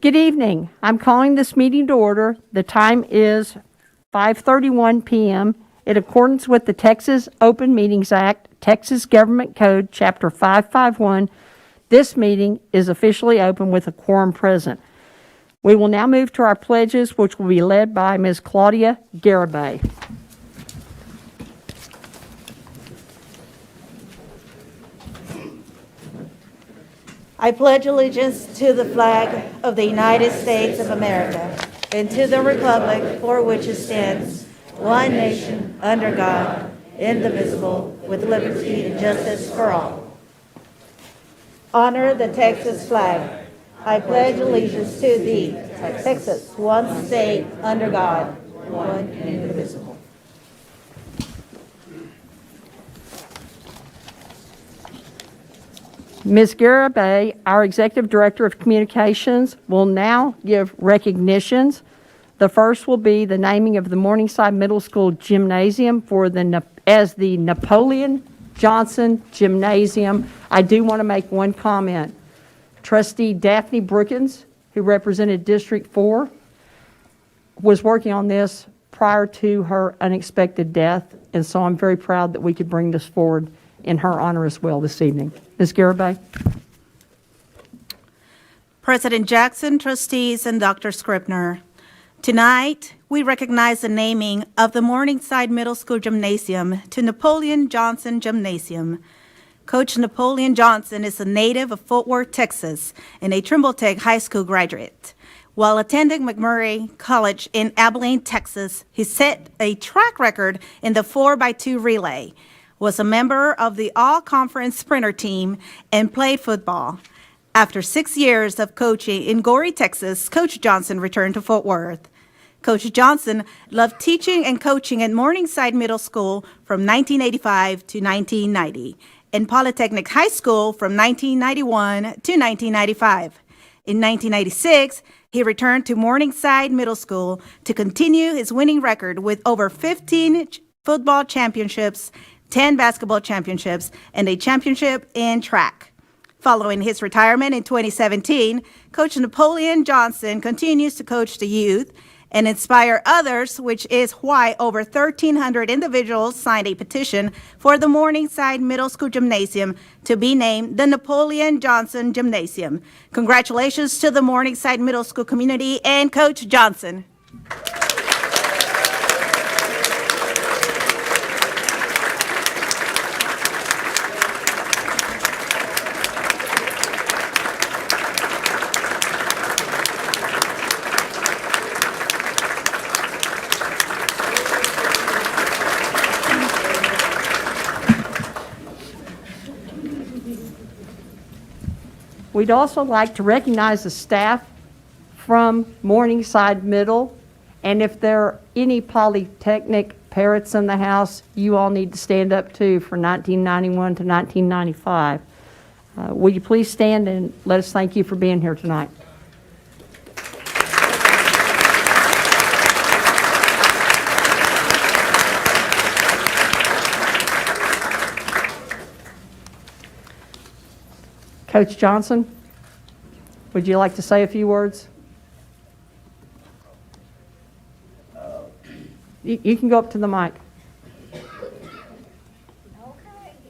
Good evening. I'm calling this meeting to order. The time is 5:31 p.m. In accordance with the Texas Open Meetings Act, Texas Government Code, Chapter 551, this meeting is officially open with a quorum present. We will now move to our pledges, which will be led by Ms. Claudia Garibay. I pledge allegiance to the flag of the United States of America and to the republic for which it stands, one nation, under God, indivisible, with liberty and justice for all. Honor the Texas flag. I pledge allegiance to thee, Texas, one state, under God, one and indivisible. Ms. Garibay, our Executive Director of Communications, will now give recognitions. The first will be the naming of the Morningside Middle School Gymnasium as the Napoleon Johnson Gymnasium. I do want to make one comment. Trustee Daphne Brookins, who represented District 4, was working on this prior to her unexpected death, and so I'm very proud that we could bring this forward in her honor as well this evening. Ms. Garibay. President Jackson, trustees, and Dr. Scribner, tonight we recognize the naming of the Morningside Middle School Gymnasium to Napoleon Johnson Gymnasium. Coach Napoleon Johnson is a native of Fort Worth, Texas, and a Trimble Tech High School graduate. While attending McMurray College in Abilene, Texas, he set a track record in the 4x2 relay, was a member of the all-conference sprinter team, and played football. After 6 years of coaching in Goree, Texas, Coach Johnson returned to Fort Worth. Coach Johnson loved teaching and coaching at Morningside Middle School from 1985 to 1990, and Polytechnic High School from 1991 to 1995. In 1996, he returned to Morningside Middle School to continue his winning record with over 15 football championships, 10 basketball championships, and a championship in track. Following his retirement in 2017, Coach Napoleon Johnson continues to coach the youth and inspire others, which is why over 1,300 individuals signed a petition for the Morningside Middle School Gymnasium to be named the Napoleon Johnson Gymnasium. Congratulations to the Morningside Middle School community and Coach Johnson. We'd also like to recognize the staff from Morningside Middle, and if there are any Polytechnic parents in the house, you all need to stand up too for 1991 to 1995. Will you please stand and let us thank you for being here tonight? Coach Johnson, would you like to say a few words? You can go up to the mic. Okay,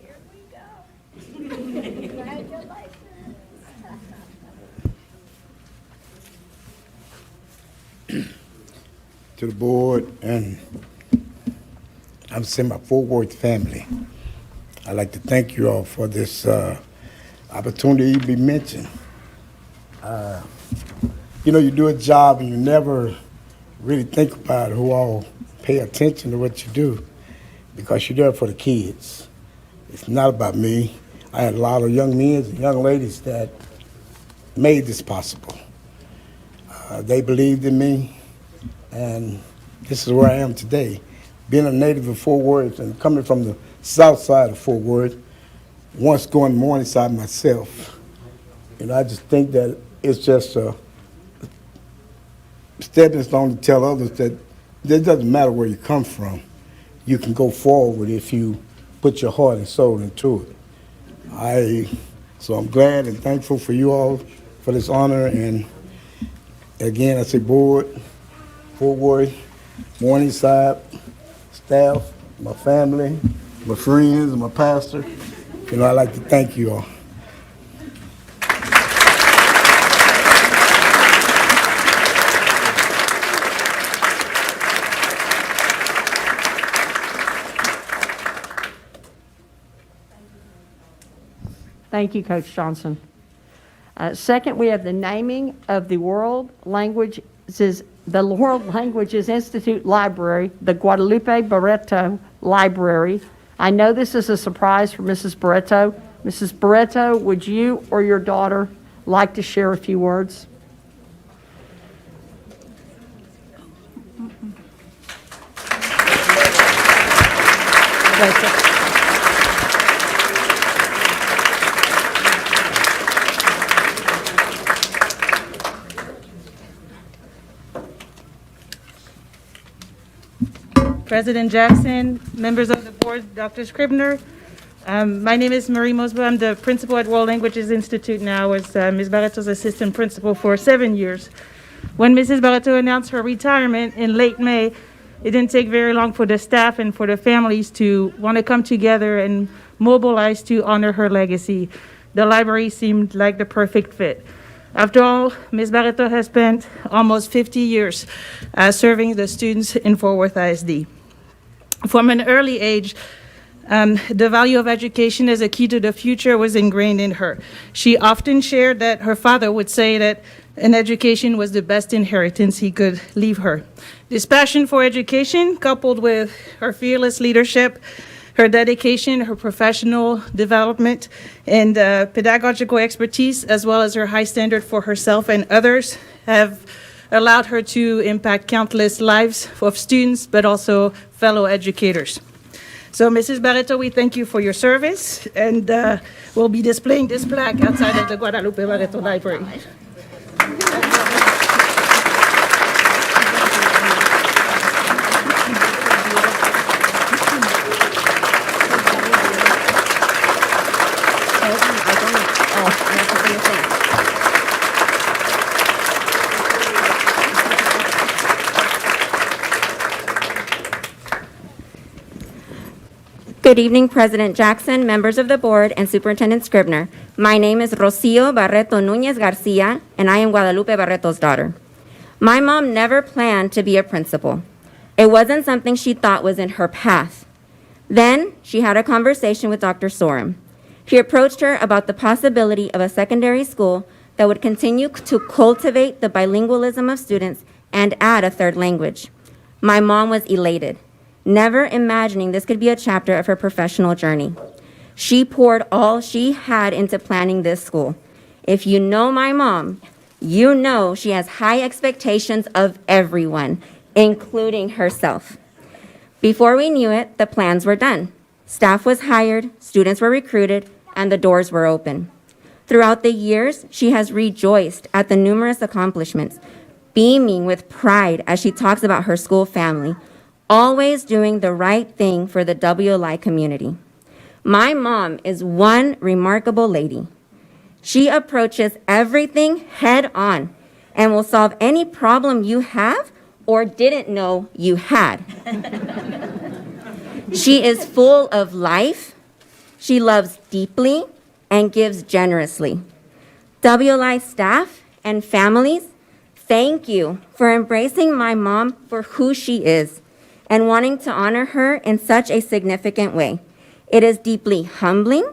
here we go. Congratulations. To the board, and I'm saying my Fort Worth family, I'd like to thank you all for this opportunity to be mentioned. You do a job and you never really think about who all pay attention to what you do because you're there for the kids. It's not about me. I had a lot of young men and young ladies that made this possible. They believed in me, and this is where I am today. Being a native of Fort Worth and coming from the south side of Fort Worth, once going to Morningside myself, I just think that it's just a stepping stone to tell others that it doesn't matter where you come from. You can go forward if you put your heart and soul into it. So I'm glad and thankful for you all for this honor, and Again, I say board, Fort Worth, Morningside, staff, my family, my friends, and my pastor. I'd like to thank you all. Thank you, Coach Johnson. Second, we have the naming of the World Languages Institute Library, the Guadalupe Barreto Library. I know this is a surprise for Mrs. Barreto. Mrs. Barreto, would you or your daughter like to share a few words? President Jackson, members of the board, Dr. Scribner. My name is Marie Mosba. I'm the principal at World Languages Institute now. I was Ms. Barreto's assistant principal for 7 years. When Mrs. Barreto announced her retirement in late May, it didn't take very long for the staff and for the families to want to come together and mobilize to honor her legacy. The library seemed like the perfect fit. After all, Ms. Barreto has spent almost 50 years serving the students in Fort Worth ISD. From an early age, the value of education as a key to the future was ingrained in her. She often shared that her father would say that an education was the best inheritance he could leave her. This passion for education, coupled with her fearless leadership, her dedication, her professional development, and pedagogical expertise, as well as her high standard for herself and others, have allowed her to impact countless lives of students, but also fellow educators. So, Mrs. Barreto, we thank you for your service, and we'll be displaying this plaque outside of the Guadalupe Barreto Library. Good evening, President Jackson, members of the board, and Superintendent Scribner. My name is Rocio Barreto Núñez Garcia, and I am Guadalupe Barreto's daughter. My mom never planned to be a principal. It wasn't something she thought was in her path. Then she had a conversation with Dr. Sorum. He approached her about the possibility of a secondary school that would continue to cultivate the bilingualism of students and add a third language. My mom was elated, never imagining this could be a chapter of her professional journey. She poured all she had into planning this school. If you know my mom, you know she has high expectations of everyone, including herself. Before we knew it, the plans were done. Staff was hired, students were recruited, and the doors were open. Throughout the years, she has rejoiced at the numerous accomplishments, beaming with pride as she talks about her school family, always doing the right thing for the WLI community. My mom is one remarkable lady. She approaches everything head on and will solve any problem you have or didn't know you had. She is full of life. She loves deeply and gives generously. WLI staff and families, thank you for embracing my mom for who she is and wanting to honor her in such a significant way. It is deeply humbling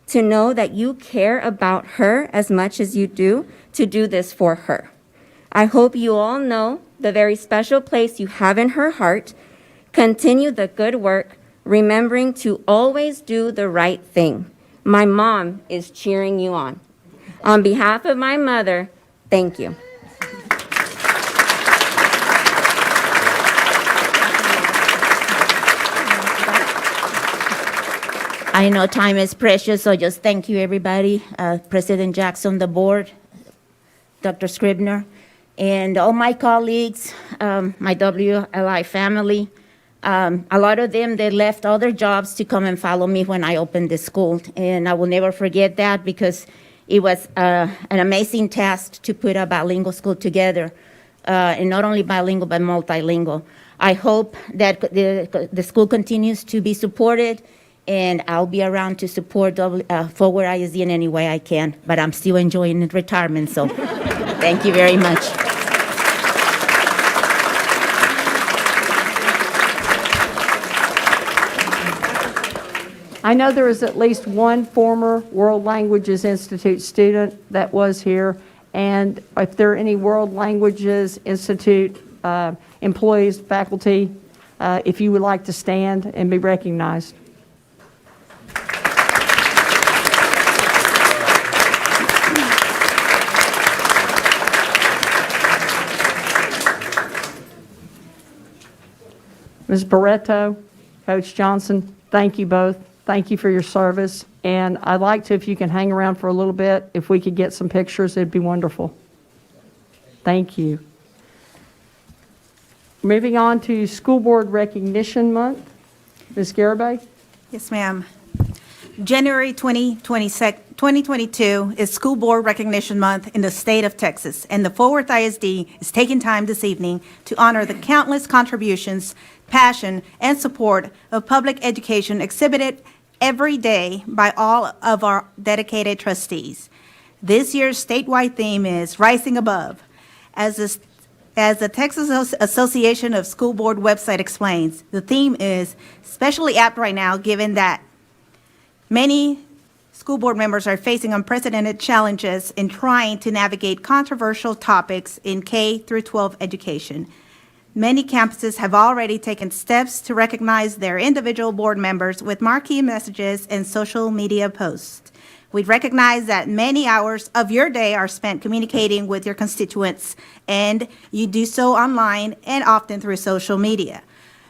to know that you care about her as much as you do to do this for her. I hope you all know the very special place you have in her heart. Continue the good work, remembering to always do the right thing. My mom is cheering you on. On behalf of my mother, thank you. I know time is precious, so just thank you, everybody. President Jackson, the board, Dr. Scribner, and all my colleagues, my WLI family. A lot of them, they left all their jobs to come and follow me when I opened the school. And I will never forget that because it was an amazing task to put a bilingual school together. and not only bilingual, but multilingual. I hope that the school continues to be supported, and I'll be around to support Forward ISD in any way I can, but I'm still enjoying retirement, so thank you very much. I know there is at least one former World Languages Institute student that was here, and if there are any World Languages Institute employees, faculty, if you would like to stand and be recognized. Ms. Barreto, Coach Johnson, thank you both. Thank you for your service. And I'd like to, if you can hang around for a little bit, if we could get some pictures, it'd be wonderful. Thank you. Moving on to School Board Recognition Month. Ms. Garibay? Yes, ma'am. January 2022 is School Board Recognition Month in the state of Texas, and the Fort Worth ISD is taking time this evening to honor the countless contributions, passion, and support of public education exhibited every day by all of our dedicated trustees. This year's statewide theme is Rising Above. As the Texas Association of School Board website explains, the theme is especially apt right now given that many school board members are facing unprecedented challenges in trying to navigate controversial topics in K through 12 education. Many campuses have already taken steps to recognize their individual board members with marquee messages and social media posts. We recognize that many hours of your day are spent communicating with your constituents, and you do so online and often through social media.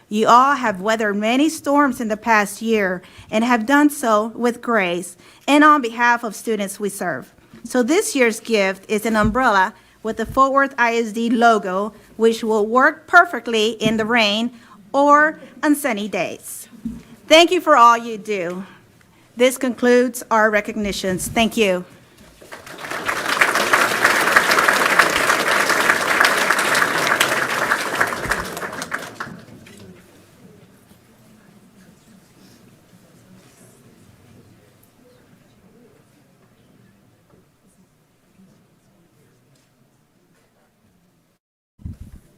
You all have weathered many storms in the past year and have done so with grace and on behalf of students we serve. So this year's gift is an umbrella with the Fort Worth ISD logo, which will work perfectly in the rain or on sunny days. Thank you for all you do. This concludes our recognitions. Thank you.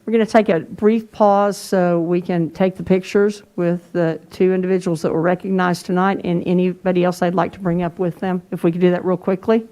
We're going to take a brief pause so we can take the pictures with the two individuals that were recognized tonight and anybody else I'd like to bring up with them. If we could do that real quickly.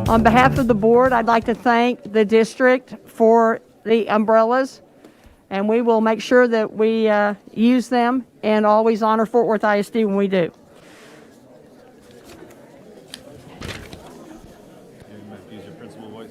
On behalf of the board, I'd like to thank the district for the umbrellas, and we will make sure that we use them and always honor Fort Worth ISD when we do. Use your principal voice.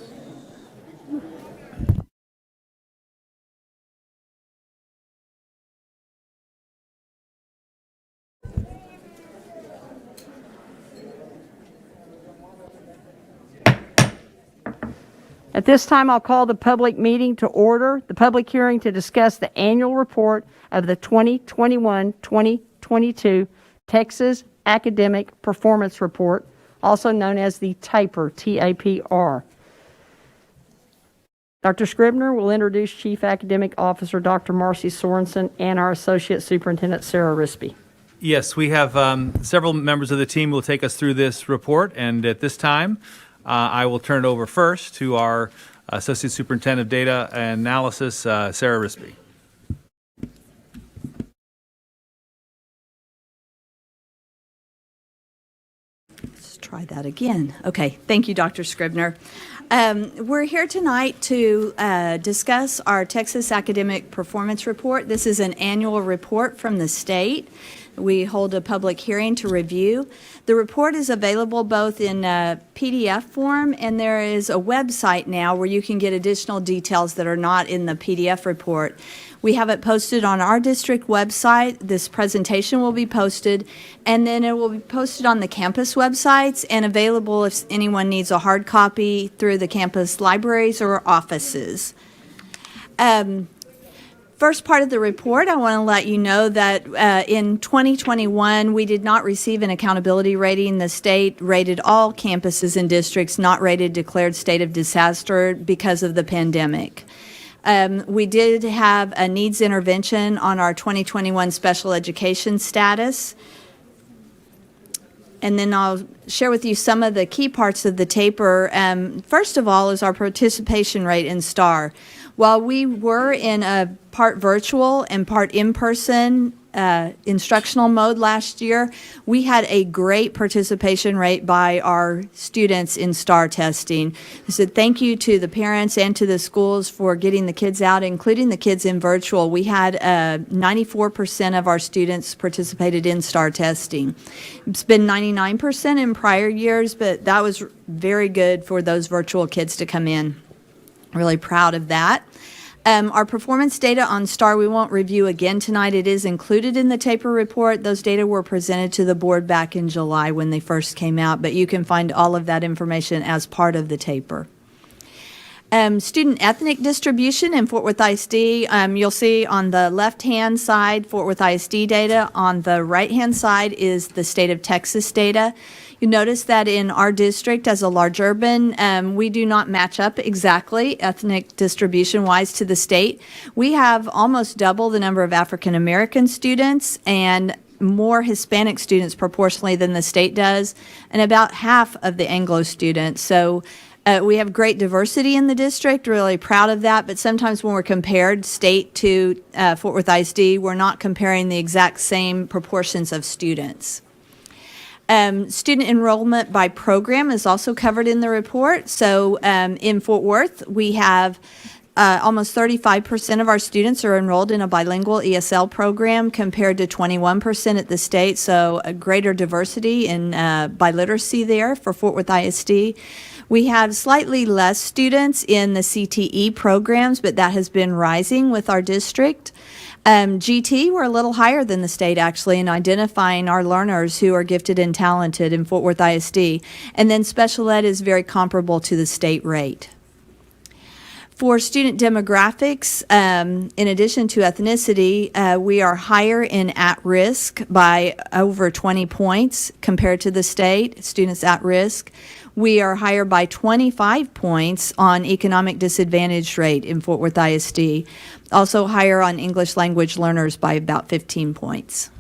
At this time, I'll call the public meeting to order, the public hearing to discuss the annual report of the 2021-2022 Texas Academic Performance Report, also known as the TAPR, T-A-P-R. Dr. Scribner will introduce Chief Academic Officer Dr. Marcy Sorensen and our Associate Superintendent Sarah Rispey. Yes, we have several members of the team who will take us through this report, and at this time, I will turn it over first to our Associate Superintendent of Data and Analysis, Sarah Rispey. Let's try that again. Okay, thank you, Dr. Scribner. We're here tonight to discuss our Texas Academic Performance Report. This is an annual report from the state. We hold a public hearing to review. The report is available both in PDF form, and there is a website now where you can get additional details that are not in the PDF report. We have it posted on our district website. This presentation will be posted, and then it will be posted on the campus websites and available if anyone needs a hard copy through the campus libraries or offices. First part of the report, I want to let you know that in 2021, we did not receive an accountability rating. The state rated all campuses and districts not rated declared state of disaster because of the pandemic. We did have a needs intervention on our 2021 special education status. And then I'll share with you some of the key parts of the TAPR. First of all is our participation rate in STAR. While we were in a part virtual and part in-person instructional mode last year, we had a great participation rate by our students in STAR testing. So thank you to the parents and to the schools for getting the kids out, including the kids in virtual. We had 94% of our students participated in STAR testing. It's been 99% in prior years, but that was very good for those virtual kids to come in. Really proud of that. Our performance data on STAR we won't review again tonight. It is included in the TAPR report. Those data were presented to the board back in July when they first came out, but you can find all of that information as part of the TAPR. Student ethnic distribution in Fort Worth ISD, you'll see on the left-hand side Fort Worth ISD data. On the right-hand side is the state of Texas data. You notice that in our district as a large urban, we do not match up exactly ethnic distribution-wise to the state. We have almost double the number of African American students and more Hispanic students proportionally than the state does, and about half of the Anglo students. So we have great diversity in the district, really proud of that, but sometimes when we're compared state to Fort Worth ISD, we're not comparing the exact same proportions of students. Student enrollment by program is also covered in the report. So in Fort Worth, we have almost 35% of our students are enrolled in a bilingual ESL program compared to 21% at the state. So a greater diversity in biliteracy there for Fort Worth ISD. We have slightly less students in the CTE programs, but that has been rising with our district. GT, we're a little higher than the state actually in identifying our learners who are gifted and talented in Fort Worth ISD. And then special ed is very comparable to the state rate. For student demographics, in addition to ethnicity, we are higher in at-risk by over 20 points compared to the state, students at risk. We are higher by 25 points on economic disadvantage rate in Fort Worth ISD. Also higher on English language learners by about 15 points.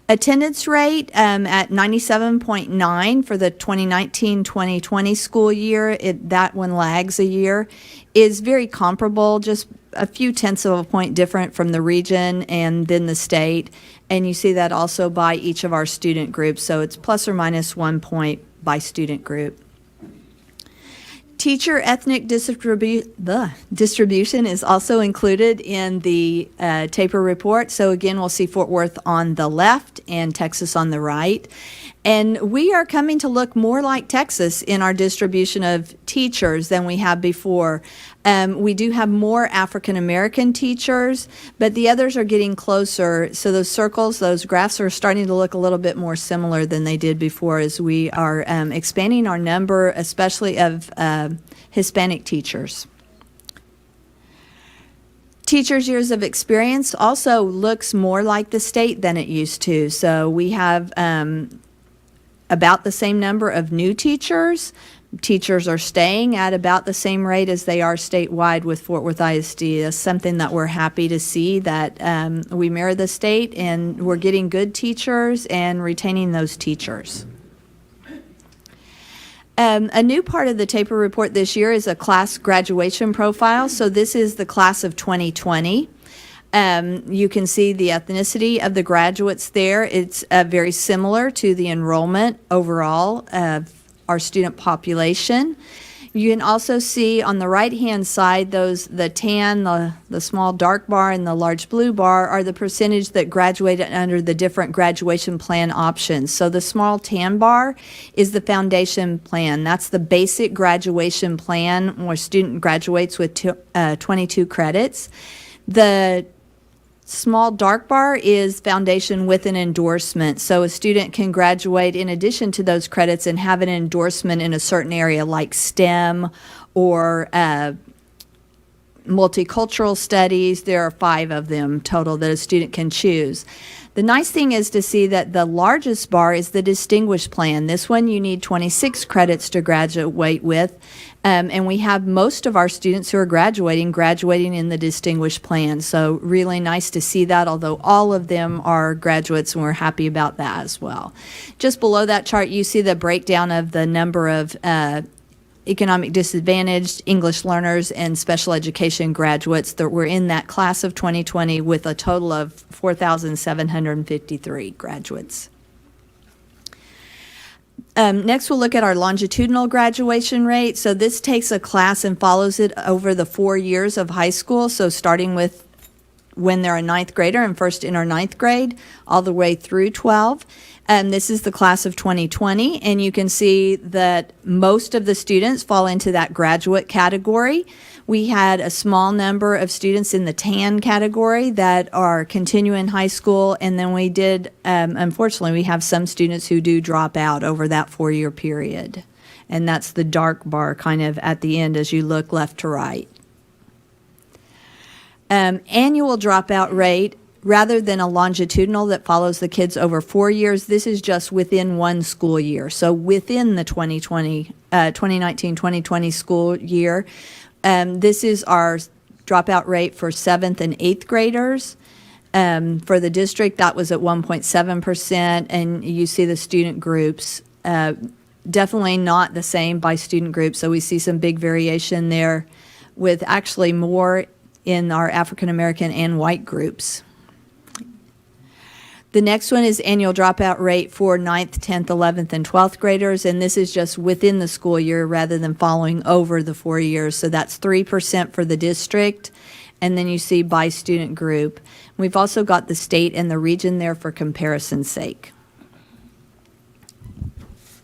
Attendance rate at 97.9 for the 2019-2020 school year, that one lags a year, is very comparable, just a few tenths of a point different from the region and then the state. And you see that also by each of our student groups, so it's plus or minus 1 point by student group. Teacher ethnic distribution is also included in the TAPR report. So again, we'll see Fort Worth on the left and Texas on the right. And we are coming to look more like Texas in our distribution of teachers than we have before. We do have more African American teachers, but the others are getting closer. So those circles, those graphs are starting to look a little bit more similar than they did before as we are expanding our number, especially of Hispanic teachers. Teachers' years of experience also looks more like the state than it used to. So we have about the same number of new teachers. Teachers are staying at about the same rate as they are statewide with Fort Worth ISD. That's something that we're happy to see, that we mirror the state and we're getting good teachers and retaining those teachers. A new part of the TAPR report this year is a class graduation profile. So this is the class of 2020. You can see the ethnicity of the graduates there. It's very similar to the enrollment overall of our student population. You can also see on the right-hand side, the tan, the small dark bar, and the large blue bar are the percentage that graduated under the different graduation plan options. So the small tan bar is the foundation plan. That's the basic graduation plan where a student graduates with 22 credits. The small dark bar is foundation with an endorsement. So a student can graduate in addition to those credits and have an endorsement in a certain area like STEM or multicultural studies. There are 5 of them total that a student can choose. The nice thing is to see that the largest bar is the distinguished plan. This one you need 26 credits to graduate with. And we have most of our students who are graduating in the distinguished plan. So really nice to see that, although all of them are graduates, and we're happy about that as well. Just below that chart, you see the breakdown of the number of economic disadvantaged English learners and special education graduates that were in that class of 2020 with a total of 4,753 graduates. Next, we'll look at our longitudinal graduation rate. So this takes a class and follows it over the 4 years of high school. So starting with when they're a 9th grader and first enter 9th grade, all the way through 12. This is the class of 2020, and you can see that most of the students fall into that graduate category. We had a small number of students in the tan category that are continuing high school, and then we did, unfortunately, we have some students who do drop out over that 4-year period. And that's the dark bar kind of at the end as you look left to right. Annual dropout rate, rather than a longitudinal that follows the kids over 4 years, this is just within one school year. So within the 2019-2020 school year, this is our dropout rate for 7th and 8th graders. For the district, that was at 1.7%, and you see the student groups. Definitely not the same by student group, so we see some big variation there with actually more in our African American and white groups. The next one is annual dropout rate for 9th, 10th, 11th, and 12th graders, and this is just within the school year rather than following over the 4 years. So that's 3% for the district, and then you see by student group. We've also got the state and the region there for comparison's sake.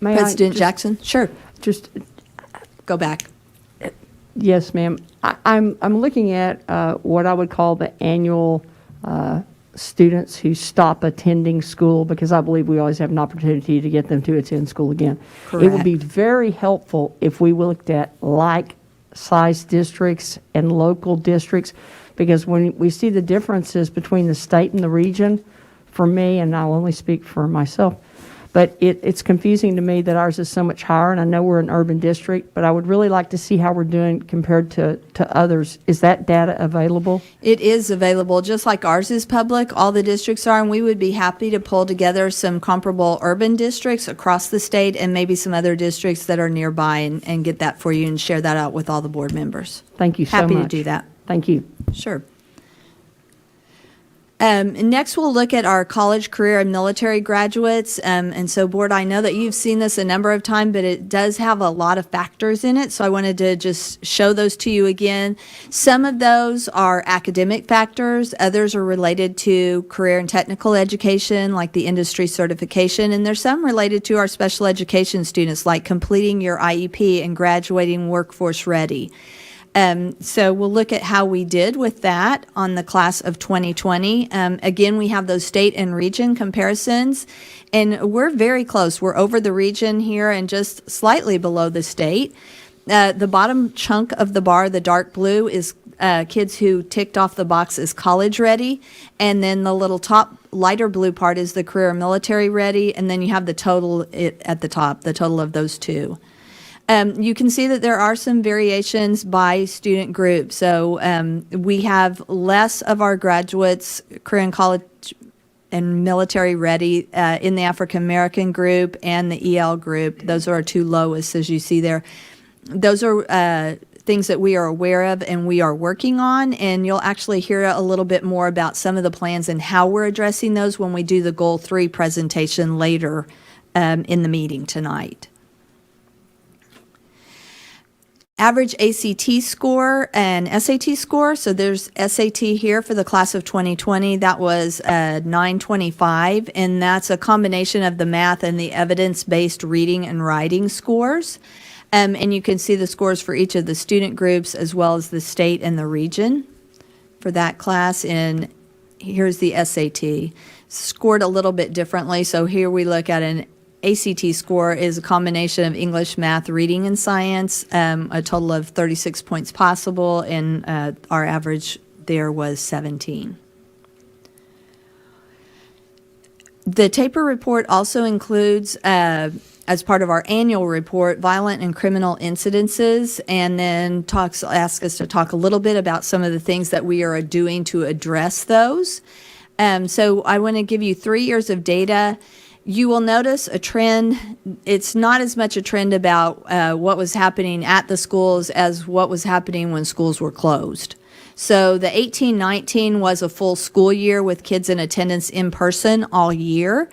May I President just- Jackson? Sure. Just, Go back. yes, ma'am. I'm looking at what I would call the annual students who stop attending school, because I believe we always have an opportunity to get them to attend school again. It would be very helpful if we looked at like-size districts and local districts, because when we see the differences between the state and the region, for me, and I'll only speak for myself, but it's confusing to me that ours is so much higher, and I know we're an urban district, but I would really like to see how we're doing compared to others. Is that data available? It is available, just like ours is public, all the districts are, and we would be happy to pull together some comparable urban districts across the state and maybe some other districts that are nearby and get that for you and share that out with all the board members. Thank you so much. Happy to do that. Thank you. Sure. Next, we'll look at our college, career, and military graduates. And so, Board, I know that you've seen this a number of times, but it does have a lot of factors in it. So I wanted to just show those to you again. Some of those are academic factors. Others are related to career and technical education, like the industry certification. And there's some related to our special education students, like completing your IEP and graduating workforce ready. So we'll look at how we did with that on the class of 2020. Again, we have those state and region comparisons, and we're very close. We're over the region here and just slightly below the state. The bottom chunk of the bar, the dark blue, is kids who ticked off the box as college ready, and then the little top lighter blue part is the career military ready, and then you have the total at the top, the total of those two. You can see that there are some variations by student group. So we have less of our graduates, career and college and military ready in the African American group and the EL group. Those are our two lowest, as you see there. Those are things that we are aware of and we are working on, and you'll actually hear a little bit more about some of the plans and how we're addressing those when we do the Goal 3 presentation later in the meeting tonight. Average ACT score and SAT score. So there's SAT here for the class of 2020. That was 925, and that's a combination of the math and the evidence-based reading and writing scores. And you can see the scores for each of the student groups as well as the state and the region for that class. And here's the SAT. Scored a little bit differently. So here we look at an ACT score is a combination of English, math, reading, and science, a total of 36 points possible, and our average there was 17. The TAPR report also includes, as part of our annual report, violent and criminal incidences, and then asks us to talk a little bit about some of the things that we are doing to address those. So I want to give you 3 years of data. You will notice a trend. It's not as much a trend about what was happening at the schools as what was happening when schools were closed. So the 18-19 was a full school year with kids in attendance in person all year.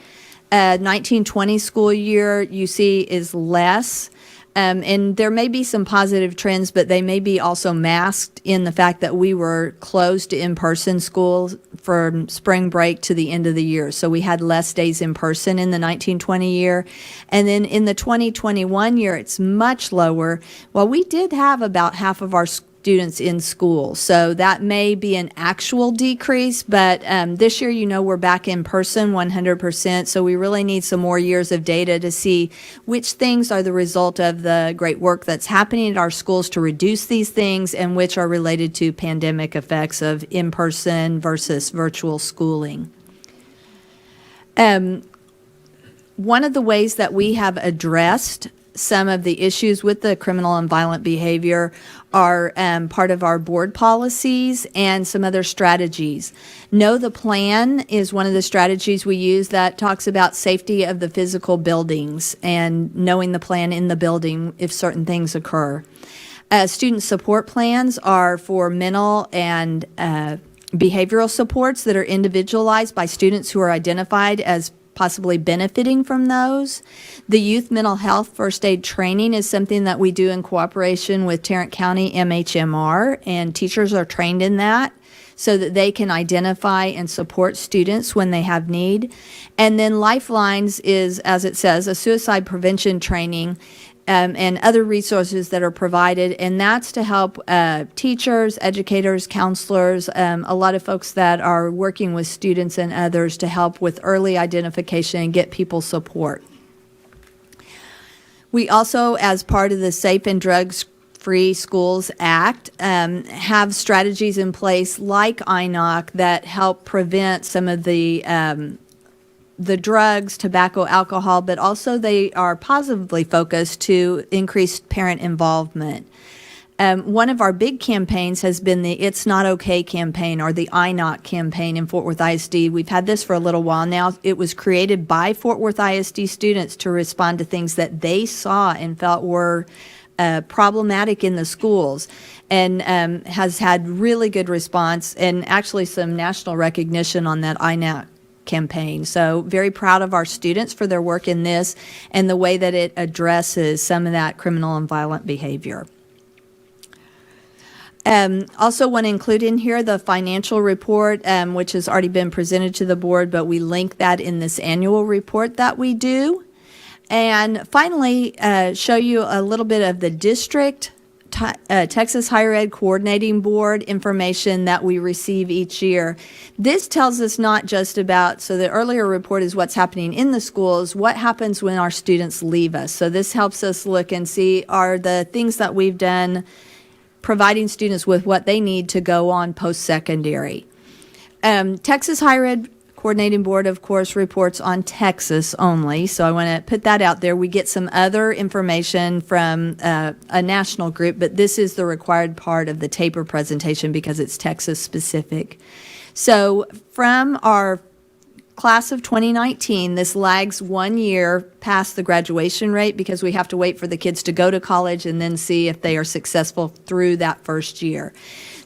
19-20 school year, you see, is less. And there may be some positive trends, but they may be also masked in the fact that we were closed to in-person schools from spring break to the end of the year. So we had less days in person in the 19-20 year. And then in the 2021 year, it's much lower. Well, we did have about half of our students in school. So that may be an actual decrease, but this year, we're back in person 100%. So we really need some more years of data to see which things are the result of the great work that's happening at our schools to reduce these things and which are related to pandemic effects of in-person versus virtual schooling. One of the ways that we have addressed some of the issues with the criminal and violent behavior are part of our board policies and some other strategies. Know the plan is one of the strategies we use that talks about safety of the physical buildings and knowing the plan in the building if certain things occur. Student support plans are for mental and behavioral supports that are individualized by students who are identified as possibly benefiting from those. The youth mental health first aid training is something that we do in cooperation with Tarrant County MHMR, and teachers are trained in that so that they can identify and support students when they have need. And then Lifelines is, as it says, a suicide prevention training and other resources that are provided, and that's to help teachers, educators, counselors, a lot of folks that are working with students and others to help with early identification and get people support. We also, as part of the Safe and Drugs-Free Schools Act, have strategies in place like INOC that help prevent some of the drugs, tobacco, alcohol, but also they are positively focused to increase parent involvement. One of our big campaigns has been the It's Not Okay campaign, or the INOC campaign in Fort Worth ISD. We've had this for a little while now. It was created by Fort Worth ISD students to respond to things that they saw and felt were problematic in the schools, and has had really good response and actually some national recognition on that INAC campaign. So very proud of our students for their work in this and the way that it addresses some of that criminal and violent behavior. Also want to include in here the financial report, which has already been presented to the board, but we link that in this annual report that we do. And finally, show you a little bit of the district Texas Higher Ed Coordinating Board information that we receive each year. This tells us not just about, so the earlier report is what's happening in the schools, what happens when our students leave us. So this helps us look and see, are the things that we've done providing students with what they need to go on post-secondary. Texas Higher Ed Coordinating Board, of course, reports on Texas only, so I want to put that out there. We get some other information from a national group, but this is the required part of the TAPR presentation because it's Texas specific. So from our class of 2019, this lags 1 year past the graduation rate because we have to wait for the kids to go to college and then see if they are successful through that first year.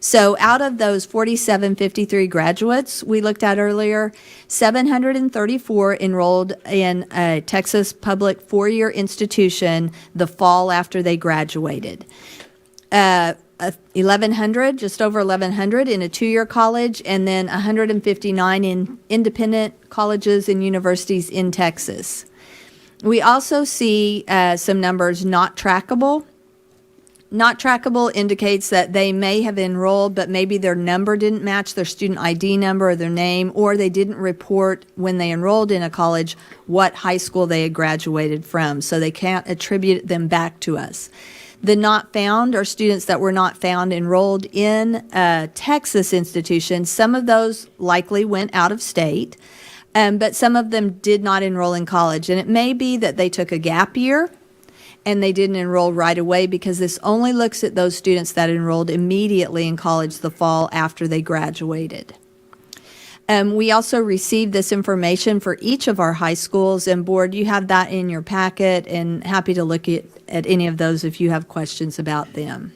So out of those 4753 graduates we looked at earlier, 734 enrolled in a Texas public four-year institution the fall after they graduated. 1,100, just over 1,100 in a two-year college, and then 159 in independent colleges and universities in Texas. We also see some numbers not trackable. Not trackable indicates that they may have enrolled, but maybe their number didn't match their student ID number or their name, or they didn't report when they enrolled in a college what high school they had graduated from, so they can't attribute them back to us. The not found are students that were not found enrolled in a Texas institution. Some of those likely went out of state, but some of them did not enroll in college. And it may be that they took a gap year and they didn't enroll right away because this only looks at those students that enrolled immediately in college the fall after they graduated. We also received this information for each of our high schools, and board, you have that in your packet, and happy to look at any of those if you have questions about them.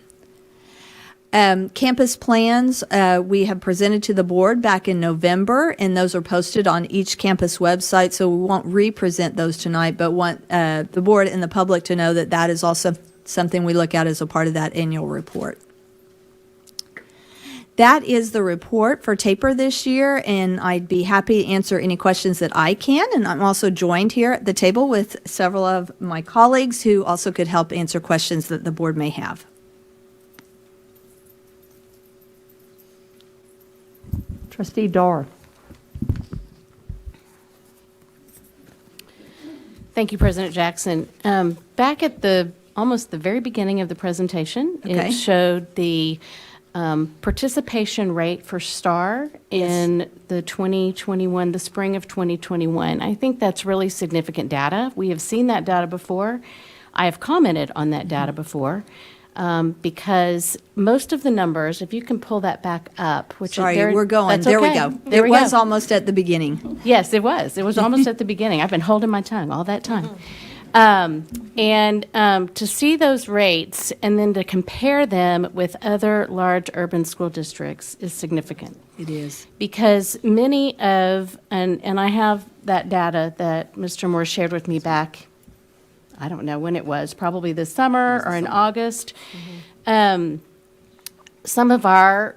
Campus plans we have presented to the board back in November, and those are posted on each campus website, so we won't re-present those tonight, but want the board and the public to know that that is also something we look at as a part of that annual report. That is the report for TAPR this year, and I'd be happy to answer any questions that I can. And I'm also joined here at the table with several of my colleagues who also could help answer questions that the board may have. Trustee Dar. Thank you, President Jackson. Back at almost the very beginning of the presentation, Okay. It showed the participation rate for STAR in the 2021, the spring of 2021. I think that's really significant data. We have seen that data before. I have commented on that data before because most of the numbers, if you can pull that back up, which Sorry, there- we're going. that's There we okay. go. There It we was go. almost at the beginning. Yes, it was. It was almost at the beginning. I've been holding my tongue all that time. To see those rates and then to compare them with other large urban school districts is significant. It is. Because many of, and I have that data that Mr. Moore shared with me back, I don't know when it was, probably this summer or in August. Some of our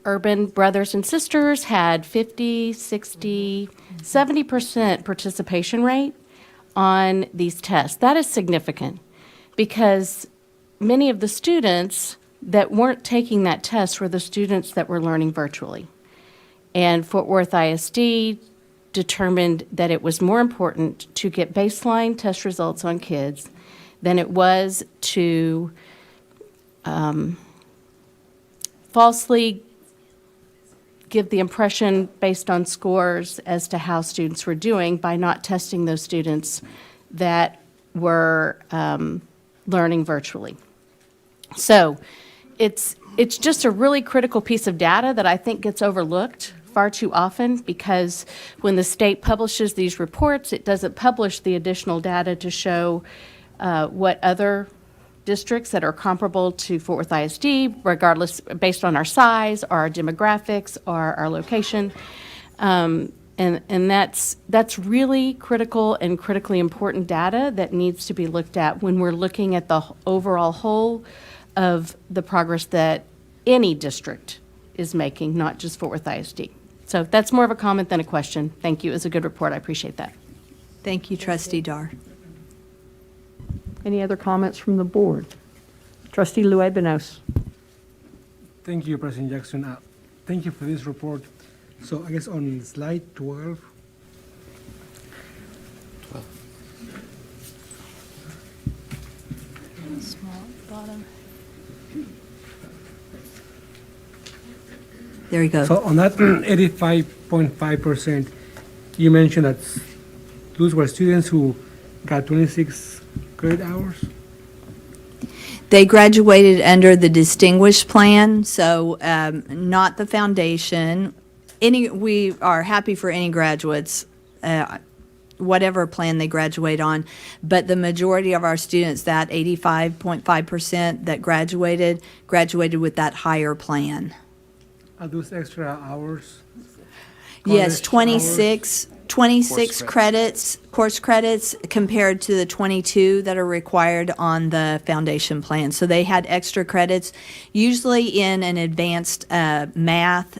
urban brothers and sisters had 50, 60, 70% participation rate on these tests. That is significant because many of the students that weren't taking that test were the students that were learning virtually. And Fort Worth ISD determined that it was more important to get baseline test results on kids than it was to falsely give the impression based on scores as to how students were doing by not testing those students that were learning virtually. So it's just a really critical piece of data that I think gets overlooked far too often because when the state publishes these reports, it doesn't publish the additional data to show what other districts that are comparable to Fort Worth ISD, regardless, based on our size, our demographics, or our location. And that's really critical and critically important data that needs to be looked at when we're looking at the overall whole of the progress that any district is making, not just Fort Worth ISD. So that's more of a comment than a question. Thank you. It was a good report. I appreciate that. Thank you, Trustee Dar. Any other comments from the board? Trustee Luebanos. Thank you, President Jackson. Thank you for this report. So I guess on slide 12. There you go. So on that 85.5%, you mentioned that those were students who got 26 credit hours? They graduated under the distinguished plan, so not the foundation. We are happy for any graduates, whatever plan they graduate on, but the majority of our students, that 85.5% that graduated with that higher plan. Are those extra hours? Yes, College hours? 26 course credits compared to the 22 that are required on the foundation plan. So they had extra credits, usually in an advanced math,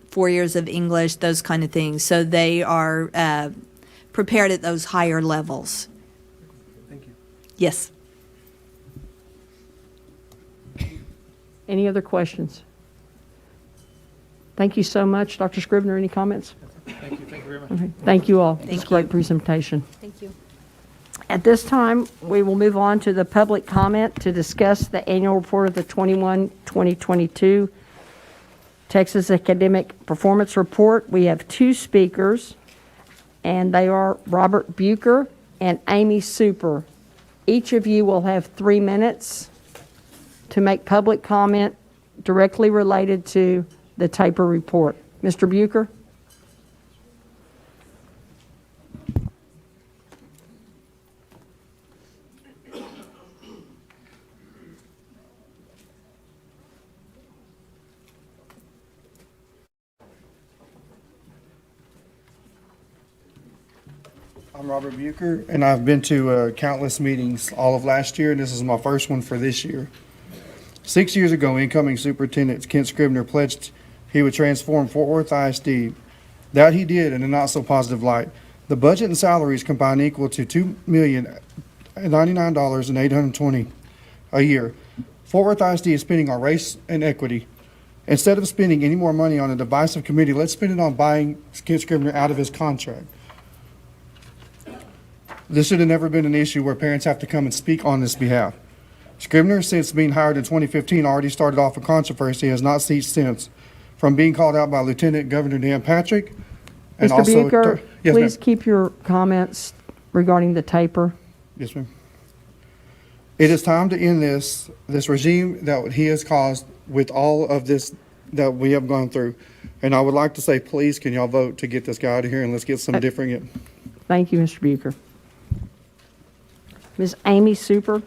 4 years of English, those kind of things. So they are prepared at those higher levels. Thank you. Yes. Any other questions? Thank you so much. Dr. Scribner, any comments? Thank you very much. Okay. Thank you all. It's a Thank great you. presentation. Thank you. At this time, we will move on to the public comment to discuss the annual report of the 2022 Texas Academic Performance Report. We have two speakers, and they are Robert Bucher and Amy Super. Each of you will have 3 minutes to make public comment directly related to the TAPR report. Mr. Bucher? I'm Robert Bucher, and I've been to countless meetings all of last year, and this is my first one for this year. 6 years ago, incoming Superintendent Kent Scribner pledged he would transform Fort Worth ISD. That he did in a not-so-positive light. The budget and salaries combined equal to $2,099,820 a year. Fort Worth ISD is spending on race and equity. Instead of spending any more money on a divisive committee, let's spend it on buying Kent Scribner out of his contract. This should have never been an issue where parents have to come and speak on this behalf. Scribner, since being hired in 2015, already started off a controversy, has not ceased since, from being called out by Lieutenant Governor Dan Patrick. And Mr. also, Bucher, yes, please ma'am. keep your comments regarding the TAPR. Yes, ma'am. It is time to end this regime that he has caused with all of this that we have gone through. And I would like to say, please, can y'all vote to get this guy out of here and let's get some different. Thank you, Mr. Bucher. Ms. Amy Super.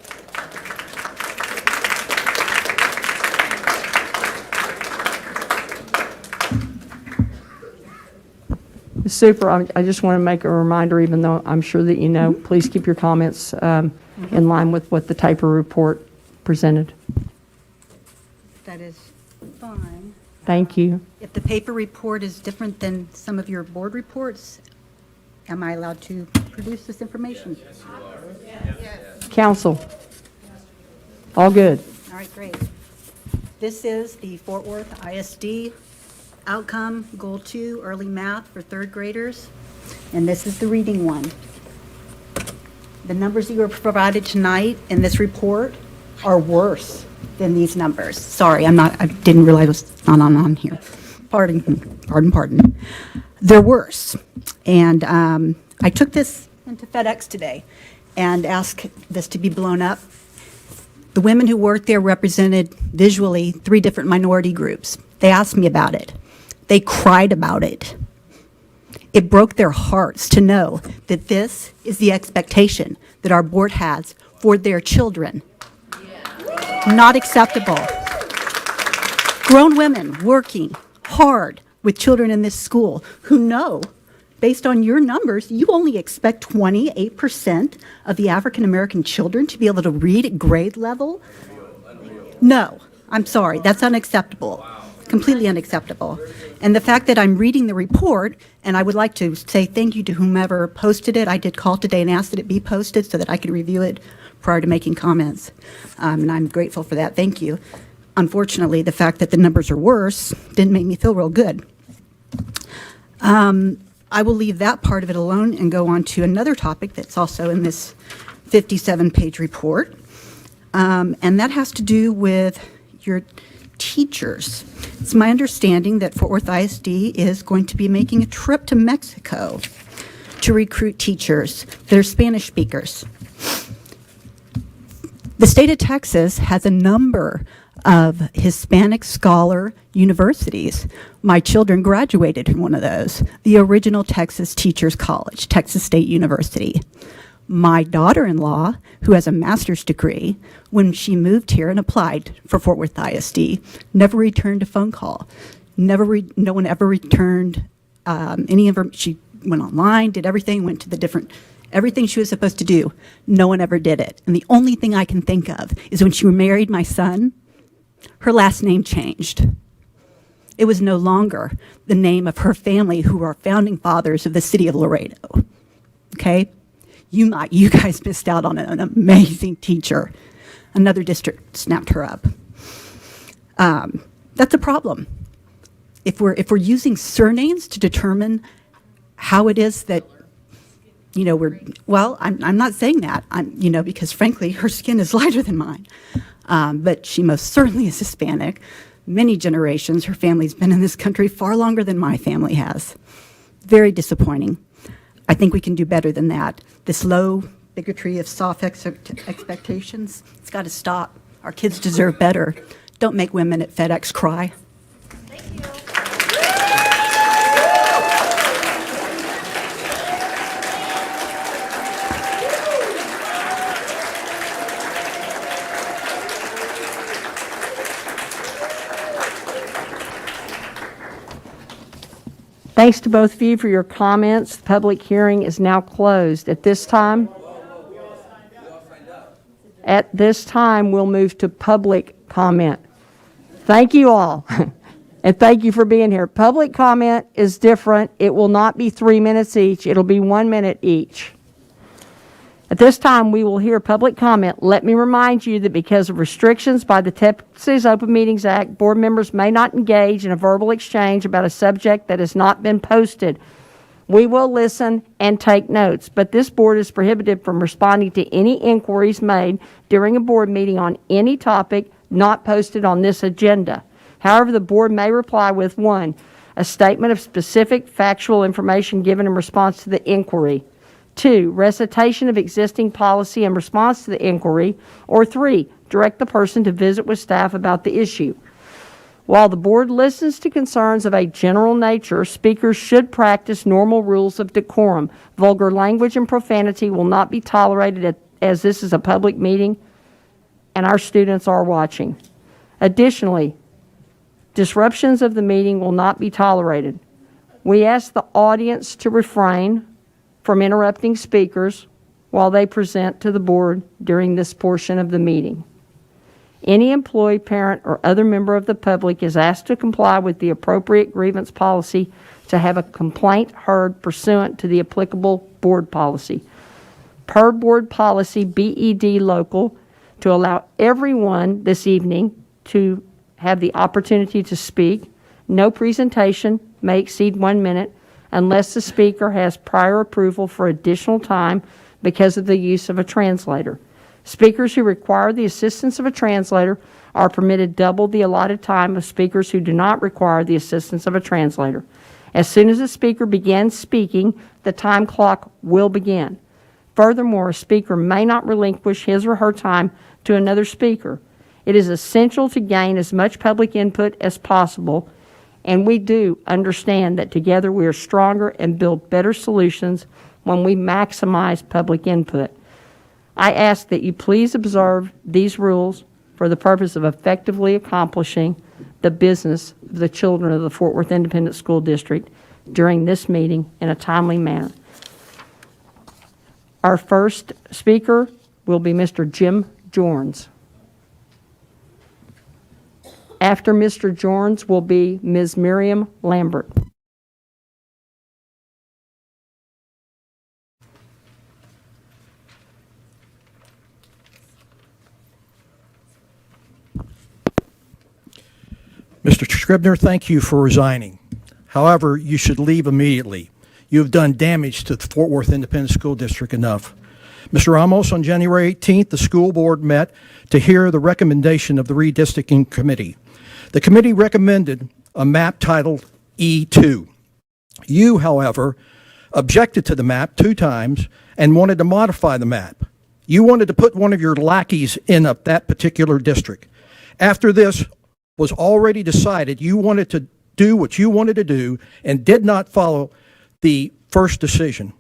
Ms. Super, I just want to make a reminder, even though I'm sure that you know, please keep your comments in line with what the TAPR report presented. That is fine. Thank you. If the paper report is different than some of your board reports, am I allowed to produce this information? Council. All good. All right, great. This is the Fort Worth ISD Outcome Goal 2 Early Math for third graders, and this is the reading one. The numbers that you were provided tonight in this report are worse than these numbers. Sorry, I didn't realize it was not on here. Pardon. They're worse. And I took this into FedEx today and asked this to be blown up. The women who worked there represented visually 3 different minority groups. They asked me about it. They cried about it. It broke their hearts to know that this is the expectation that our board has for their children. Not acceptable. Grown women working hard with children in this school who know, based on your numbers, you only expect 28% of the African American children to be able to read at grade level? No, I'm sorry, that's unacceptable. Completely unacceptable. And the fact that I'm reading the report, and I would like to say thank you to whomever posted it. I did call today and ask that it be posted so that I could review it prior to making comments. And I'm grateful for that. Thank you. Unfortunately, the fact that the numbers are worse didn't make me feel real good. I will leave that part of it alone and go on to another topic that's also in this 57-page report. And that has to do with your teachers. It's my understanding that Fort Worth ISD is going to be making a trip to Mexico to recruit teachers that are Spanish speakers. The state of Texas has a number of Hispanic scholar universities. My children graduated from one of those, the original Texas Teachers College, Texas State University. My daughter-in-law, who has a master's degree, when she moved here and applied for Fort Worth ISD, never returned a phone call. No one ever returned any information. She went online, did everything, went to the everything she was supposed to do. No one ever did it. And the only thing I can think of is when she married my son, her last name changed. It was no longer the name of her family, who are founding fathers of the city of Laredo. Okay? You guys missed out on an amazing teacher. Another district snapped her up. That's a problem. If we're using surnames to determine how it is that, I'm not saying that, because frankly, her skin is lighter than mine. But she most certainly is Hispanic. Many generations. Her family's been in this country far longer than my family has. Very disappointing. I think we can do better than that. This low bigotry of soft expectations, it's got to stop. Our kids deserve better. Don't make women at FedEx cry. Thank you. Thanks to both of you for your comments. The public hearing is now closed. At this time, we'll move to public comment. Thank you all, and thank you for being here. Public comment is different. It will not be 3 minutes each. It'll be 1 minute each. At this time, we will hear public comment. Let me remind you that because of restrictions by the Texas Open Meetings Act, board members may not engage in a verbal exchange about a subject that has not been posted. We will listen and take notes, but this board is prohibited from responding to any inquiries made during a board meeting on any topic not posted on this agenda. However, the board may reply with 1, a statement of specific factual information given in response to the inquiry, 2, recitation of existing policy in response to the inquiry, or 3, direct the person to visit with staff about the issue. While the board listens to concerns of a general nature, speakers should practice normal rules of decorum. Vulgar language and profanity will not be tolerated as this is a public meeting and our students are watching. Additionally, disruptions of the meeting will not be tolerated. We ask the audience to refrain from interrupting speakers while they present to the board during this portion of the meeting. Any employee, parent, or other member of the public is asked to comply with the appropriate grievance policy to have a complaint heard pursuant to the applicable board policy. Per board policy BED local, to allow everyone this evening to have the opportunity to speak. No presentation may exceed 1 minute unless the speaker has prior approval for additional time because of the use of a translator. Speakers who require the assistance of a translator are permitted double the allotted time of speakers who do not require the assistance of a translator. As soon as the speaker begins speaking, the time clock will begin. Furthermore, a speaker may not relinquish his or her time to another speaker. It is essential to gain as much public input as possible, and we do understand that together we are stronger and build better solutions when we maximize public input. I ask that you please observe these rules for for the purpose of effectively accomplishing the business of the children of the Fort Worth Independent School District during this meeting in a timely manner. Our first speaker will be Mr. Jim Jorns. After Mr. Jorns will be Ms. Miriam Lambert. Mr. Scribner, thank you for resigning. However, you should leave immediately. You have done damage to the Fort Worth Independent School District enough. Mr. Ramos, on January 18th, the school board met to hear the recommendation of the redistricting committee. The committee recommended a map titled E2. You, however, objected to the map 2 times and wanted to modify the map. You wanted to put one of your lackeys in that particular district. After this was already decided, you wanted to do what you wanted to do and did not follow the first decision.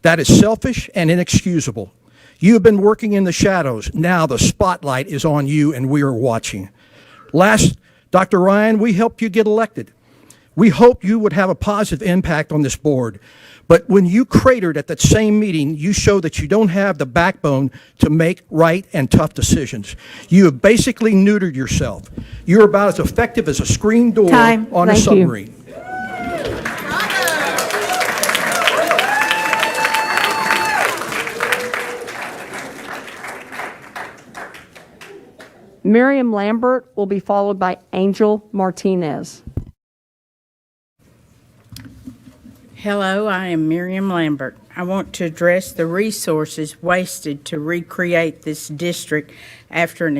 That is selfish and inexcusable. You have been working in the shadows. Now the spotlight is on you and we are watching. Last, Dr. Ryan, we helped you get elected. We hoped you would have a positive impact on this board. But when you cratered at that same meeting, you show that you don't have the backbone to make right and tough decisions. You have basically neutered yourself. You're about as effective as a screen door on a submarine. Miriam Lambert will be followed by Angel Martinez. Hello, I am Miriam Lambert. I want to address the resources wasted to recreate this district after an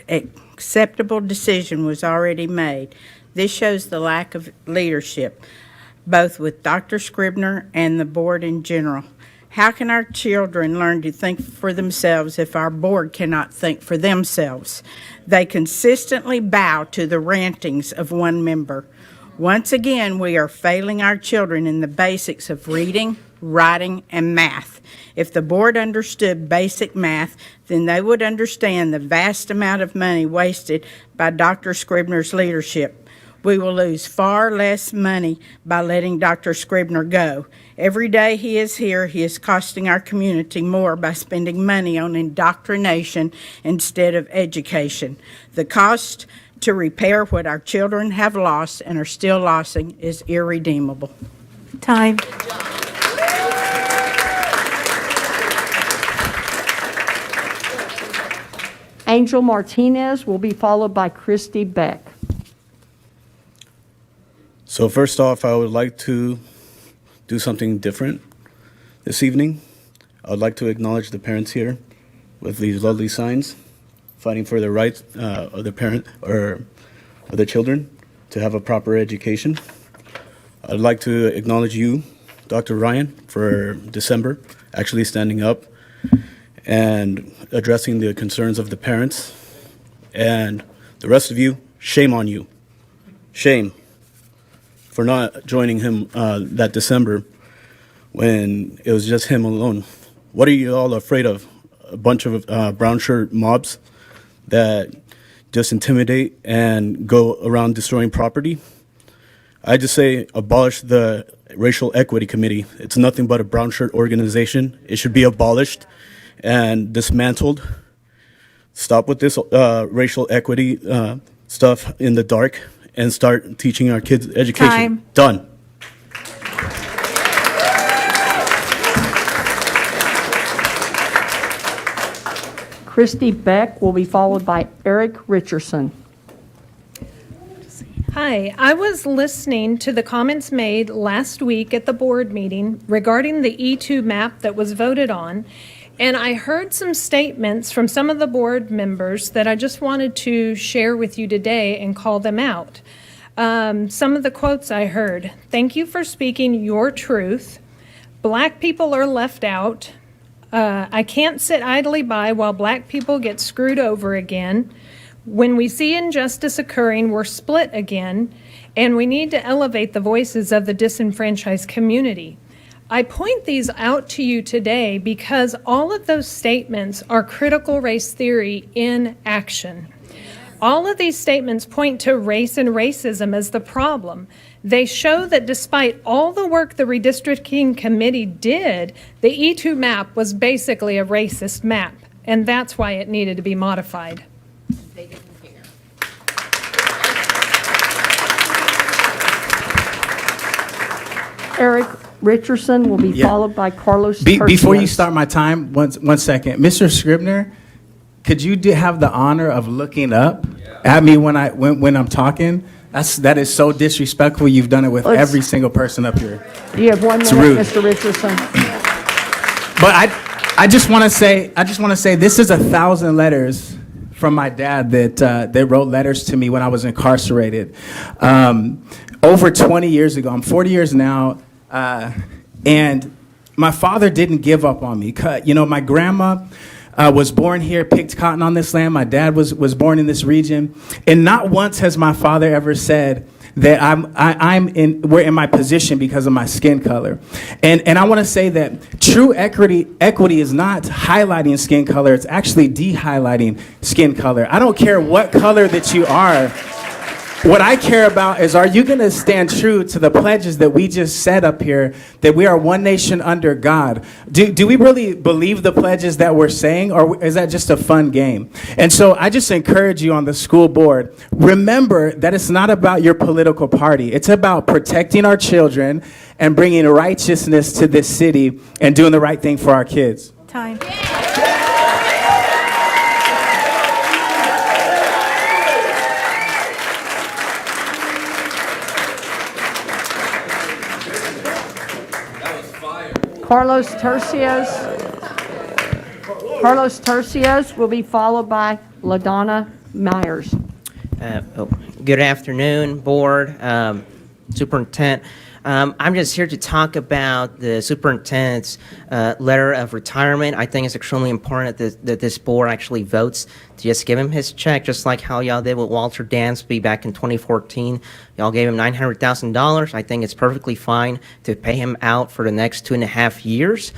acceptable decision was already made. This shows the lack of leadership, both with Dr. Scribner and the board in general. How can our children learn to think for themselves if our board cannot think for themselves? They consistently bow to the rantings of one member. Once again, we are failing our children in the basics of reading, writing, and math. If the board understood basic math, then they would understand the vast amount of money wasted by Dr. Scribner's leadership. We will lose far less money by letting Dr. Scribner go. Every day he is here, he is costing our community more by spending money on indoctrination instead of education. The cost to repair what our children have lost and are still losing is irredeemable. Time. Angel Martinez will be followed by Christy Beck. So first off, I would like to do something different this evening. I would like to acknowledge the parents here with these lovely signs, fighting for the rights of the parent or of the children to have a proper education. I'd like to acknowledge you, Dr. Ryan, for December, actually standing up and addressing the concerns of the parents. And the rest of you, shame on you. Shame for not joining him that December when it was just him alone. What are you all afraid of? A bunch of brown shirt mobs that just intimidate and go around destroying property? I just say abolish the Racial Equity Committee. It's nothing but a brown shirt organization. It should be abolished and dismantled. Stop with this racial equity stuff in the dark and start teaching our kids education. Time. Done. Christy Beck will be followed by Eric Richardson. Hi, I was listening to the comments made last week at the board meeting regarding the E2 map that was voted on, and I heard some statements from some of the board members that I just wanted to share with you today and call them out. Some of the quotes I heard: "Thank you for speaking your truth," "Black people are left out," "I can't sit idly by while black people get screwed over again," "When we see injustice occurring, we're split again," and "We need to elevate the voices of the disenfranchised community." I point these out to you today because all of those statements are critical race theory in action. All of these statements point to race and racism as the problem. They show that despite all the work the redistricting committee did, the E2 map was basically a racist map, and that's why it needed to be modified. Eric Richardson will be Yeah. followed by Carlos Before you Tercios. start my time, one second. Mr. Scribner, could you have the honor of looking up at me when I'm talking? That is so disrespectful. You've done it with Let's- every single person up here. You have 1 It's minute, rude. Mr. Richardson. But I just want to say this is 1,000 letters from my dad that wrote letters to me when I was incarcerated. Over 20 years ago, I'm 40 years now, and my father didn't give up on me. You know, my grandma was born here, picked cotton on this land. My dad was born in this region, and not once has my father ever said that we're in my position because of my skin color. And I want to say that true equity is not highlighting skin color, it's actually de-highlighting skin color. I don't care what color that you are. What I care about is, are you going to stand true to the pledges that we just said up here, that we are one nation under God? Do we really believe the pledges that we're saying, or is that just a fun game? And so I just encourage you on the school board, remember that it's not about your political party. It's about protecting our children and bringing righteousness to this city and doing the right thing for our kids. Time. Carlos Tercios will be followed by LaDonna Myers. Good afternoon, board, superintendent. I'm just here to talk about the superintendent's letter of retirement. I think it's extremely important that this board actually votes to just give him his check, just like how y'all did with Walter Dansby back in 2014. Y'all gave him $900,000. I think it's perfectly fine to pay him out for the next 2.5 years.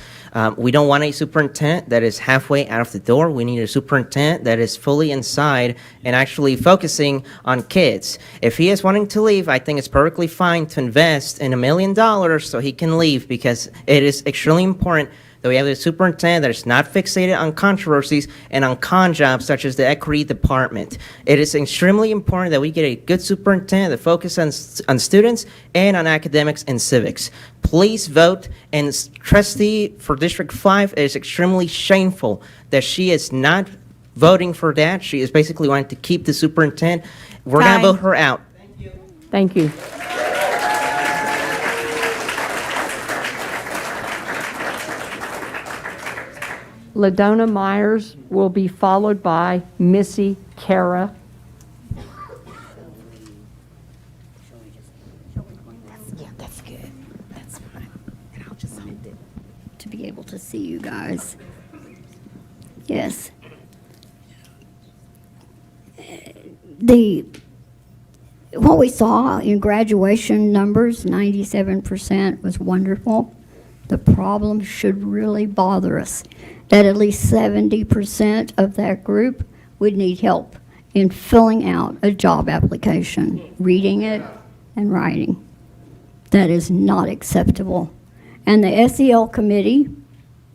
We don't want a superintendent that is halfway out of the door. We need a superintendent that is fully inside and actually focusing on kids. If he is wanting to leave, I think it's perfectly fine to invest in $1 million so he can leave, because it is extremely important that we have a superintendent that is not fixated on controversies and on con jobs such as the equity department. It is extremely important that we get a good superintendent that focuses on students and on academics and civics. Please vote. And trustee for District 5, it is extremely shameful that she is not voting for that. She is basically wanting to keep the superintendent. We're going to vote her out. Thank you. LaDonna Myers will be followed by Missy Kara. Yeah, that's good. That's fine. And I'll just hold it to be able to see you guys. Yes. What we saw in graduation numbers, 97% was wonderful. The problem should really bother us, that at least 70% of that group would need help in filling out a job application, reading it and writing. That is not acceptable. And the SEL committee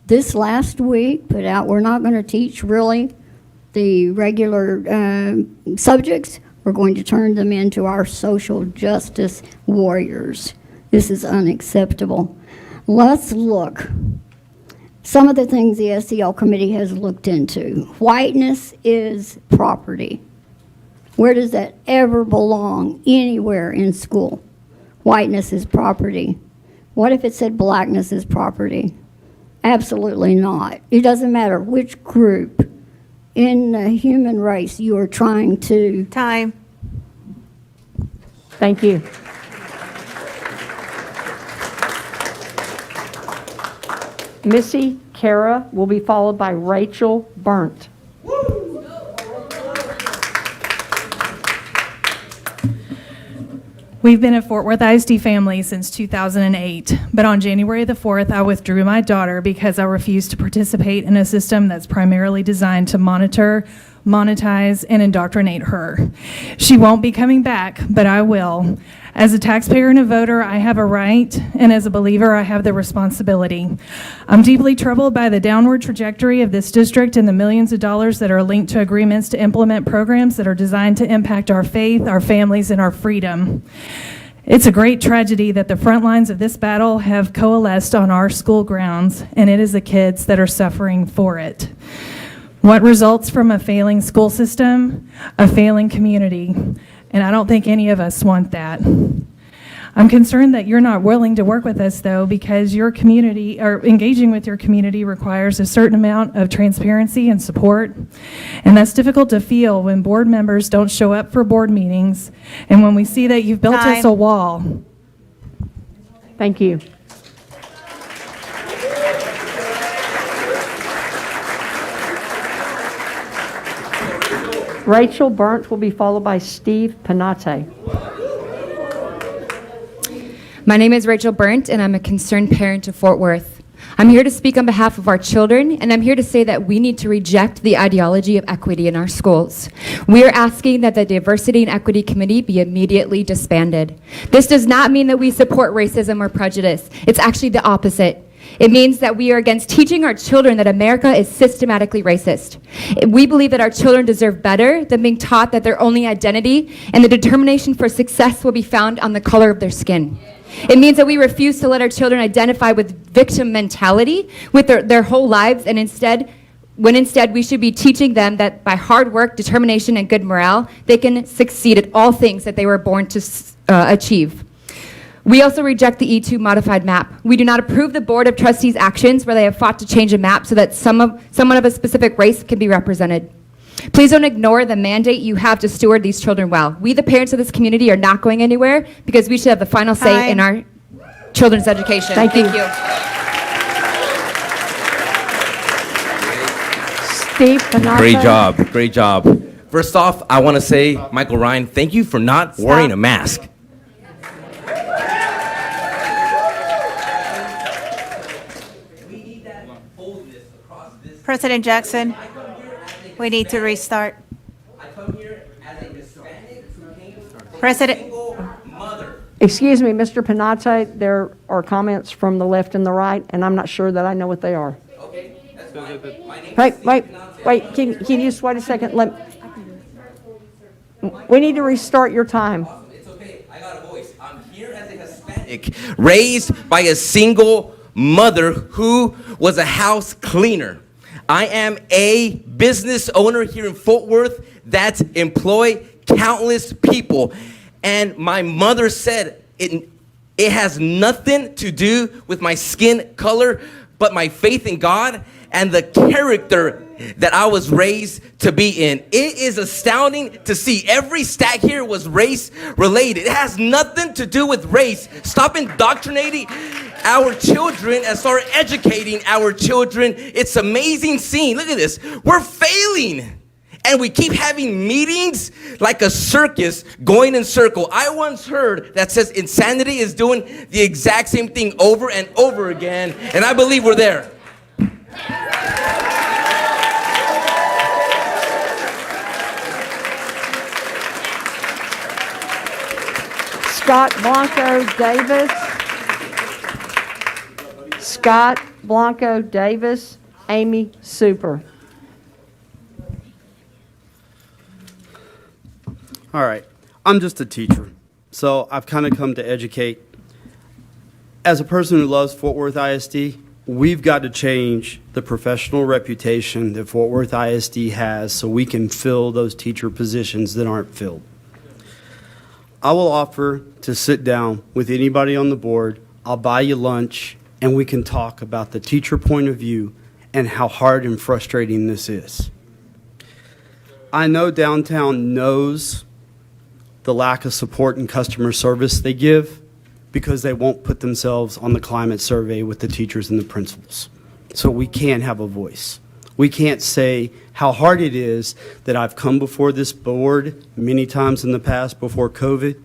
this last week put out, we're not going to teach really the regular subjects. We're going to turn them into our social justice warriors. This is unacceptable. Let's look. Some of the things the SEL committee has looked into. Whiteness is property. Where does that ever belong anywhere in school? Whiteness is property. What if it said blackness is property? Absolutely not. It doesn't matter which group in the human race you are trying to. Time. Thank you. Missy Kara will be followed by Rachel Burnt. We've been a Fort Worth ISD family since 2008, but on January the 4th, I withdrew my daughter because I refused to participate in a system that's primarily designed to monitor, monetize, and indoctrinate her. She won't be coming back, but I will. As a taxpayer and a voter, I have a right, and as a believer, I have the responsibility. I'm deeply troubled by the downward trajectory of this district and the millions of dollars that are linked to agreements to implement programs that are designed to impact our faith, our families, and our freedom. It's a great tragedy that the front lines of this battle have coalesced on our school grounds, and it is the kids that are suffering for it. What results from a failing school system? A failing community. And I don't think any of us want that. I'm concerned that you're not willing to work with us, though, because your community, or engaging with your community, requires a certain amount of transparency and support. And that's difficult to feel when board members don't show up for board meetings, and when we see that you've built us a wall. Thank you. Rachel Burnt will be followed by Steve Panate. My name is Rachel Burnt, and I'm a concerned parent of Fort Worth. I'm here to speak on behalf of our children, and I'm here to say that we need to reject the ideology of equity in our schools. We are asking that the Diversity and Equity Committee be immediately disbanded. This does not mean that we support racism or prejudice. It's actually the opposite. It means that we are against teaching our children that America is systematically racist. We believe that our children deserve better than being taught that their only identity and the determination for success will be found on the color of their skin. It means that we refuse to let our children identify with victim mentality with their whole lives, and instead we should be teaching them that by hard work, determination, and good morale, they can succeed at all things that they were born to achieve. We also reject the E2 modified map. We do not approve the Board of Trustees' actions where they have fought to change a map so that someone of a specific race can be represented. Please don't ignore the mandate you have to steward these children well. We, the parents of this community, are not going anywhere because we should have the final say in our children's education. Thank you. Steve Panate. Great job. First off, I want to say, Michael Ryan, thank you for not wearing a mask. President Jackson, we need to restart. President. Excuse me, Mr. Panate, there are comments from the left and the right, and I'm not sure that I know what they are. Okay, that's fine. Wait, can you just wait a second? We need to restart your time. It's okay, I got a voice. I'm here as a Hispanic, raised by a single mother who was a house cleaner. I am a business owner here in Fort Worth that employ countless people. And my mother said it has nothing to do with my skin color, but my faith in God and the character that I was raised to be in. It is astounding to see every stat here was race related. It has nothing to do with race. Stop indoctrinating our children and start educating our children. It's amazing seeing. Look at this. We're failing. And we keep having meetings like a circus going in circle. I once heard that says insanity is doing the exact same thing over and over again. And I believe we're there. Scott Blanco Davis, Amy Super. All right, I'm just a teacher, so I've kind of come to educate. As a person who loves Fort Worth ISD, we've got to change the professional reputation that Fort Worth ISD has so we can fill those teacher positions that aren't filled. I will offer to sit down with anybody on the board. I'll buy you lunch, and we can talk about the teacher point of view and how hard and frustrating this is. I know downtown knows the lack of support and customer service they give because they won't put themselves on the climate survey with the teachers and the principals. So we can't have a voice. We can't say how hard it is that I've come before this board many times in the past before COVID,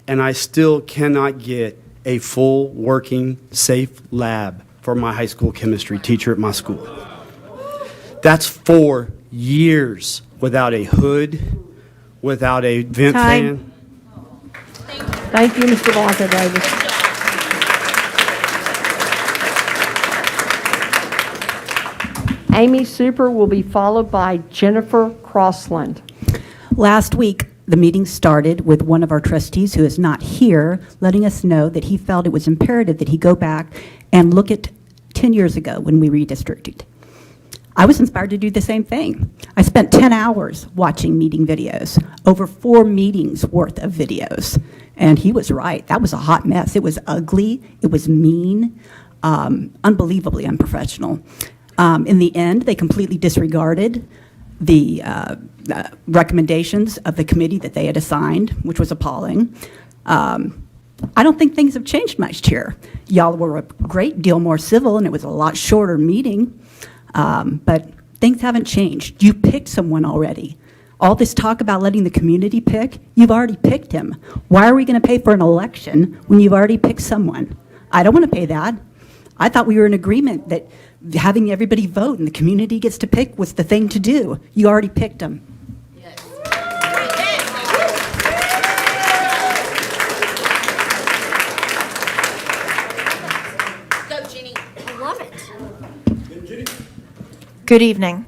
and I still cannot get a full working, safe lab for my high school chemistry teacher at my school. That's 4 years without a hood, without a vent Time. fan. Thank you, Mr. Blanca Davis. Amy Super will be followed by Jennifer Crossland. Last week, the meeting started with one of our trustees who is not here, letting us know that he felt it was imperative that he go back and look at 10 years ago when we redistricted. I was inspired to do the same thing. I spent 10 hours watching meeting videos, over 4 meetings worth of videos. And he was right. That was a hot mess. It was ugly. It was mean, unbelievably unprofessional. In the end, they completely disregarded the recommendations of the committee that they had assigned, which was appalling. I don't think things have changed much here. Y'all were a great deal more civil, and it was a lot shorter meeting, but things haven't changed. You picked someone already. All this talk about letting the community pick, you've already picked him. Why are we going to pay for an election when you've already picked someone? I don't want to pay that. I thought we were in agreement that having everybody vote and the community gets to pick was the thing to do. You already picked him. Good evening.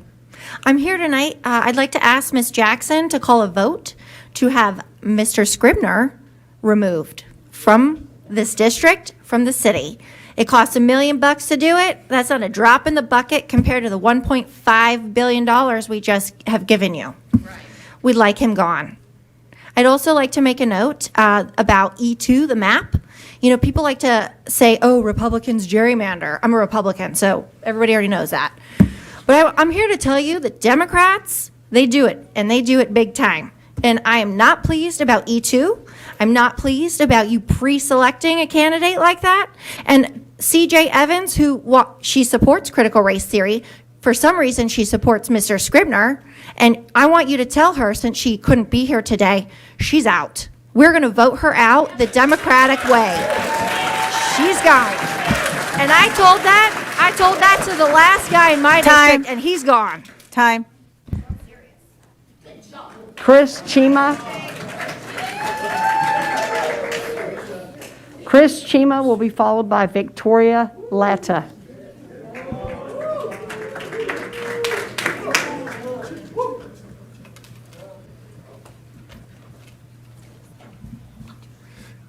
I'm here tonight. I'd like to ask Ms. Jackson to call a vote to have Mr. Scribner removed from this district, from the city. It costs $1 million to do it. That's not a drop in the bucket compared to the $1.5 billion we just have given you. Right. We'd like him gone. I'd also like to make a note about E2, the map. You know, people like to say, oh, Republicans gerrymander. I'm a Republican, so everybody already knows that. But I'm here to tell you that Democrats, they do it, and they do it big time. And I am not pleased about E2. I'm not pleased about you pre-selecting a candidate like that. And C.J. Evans, she supports critical race theory. For some reason, she supports Mr. Scribner. And I want you to tell her, since she couldn't be here today, she's out. We're going to vote her out the Democratic way. She's gone. And I told that to the last guy in my district, and he's gone. Time. Chris Chima. Chris Chima will be followed by Victoria Latta.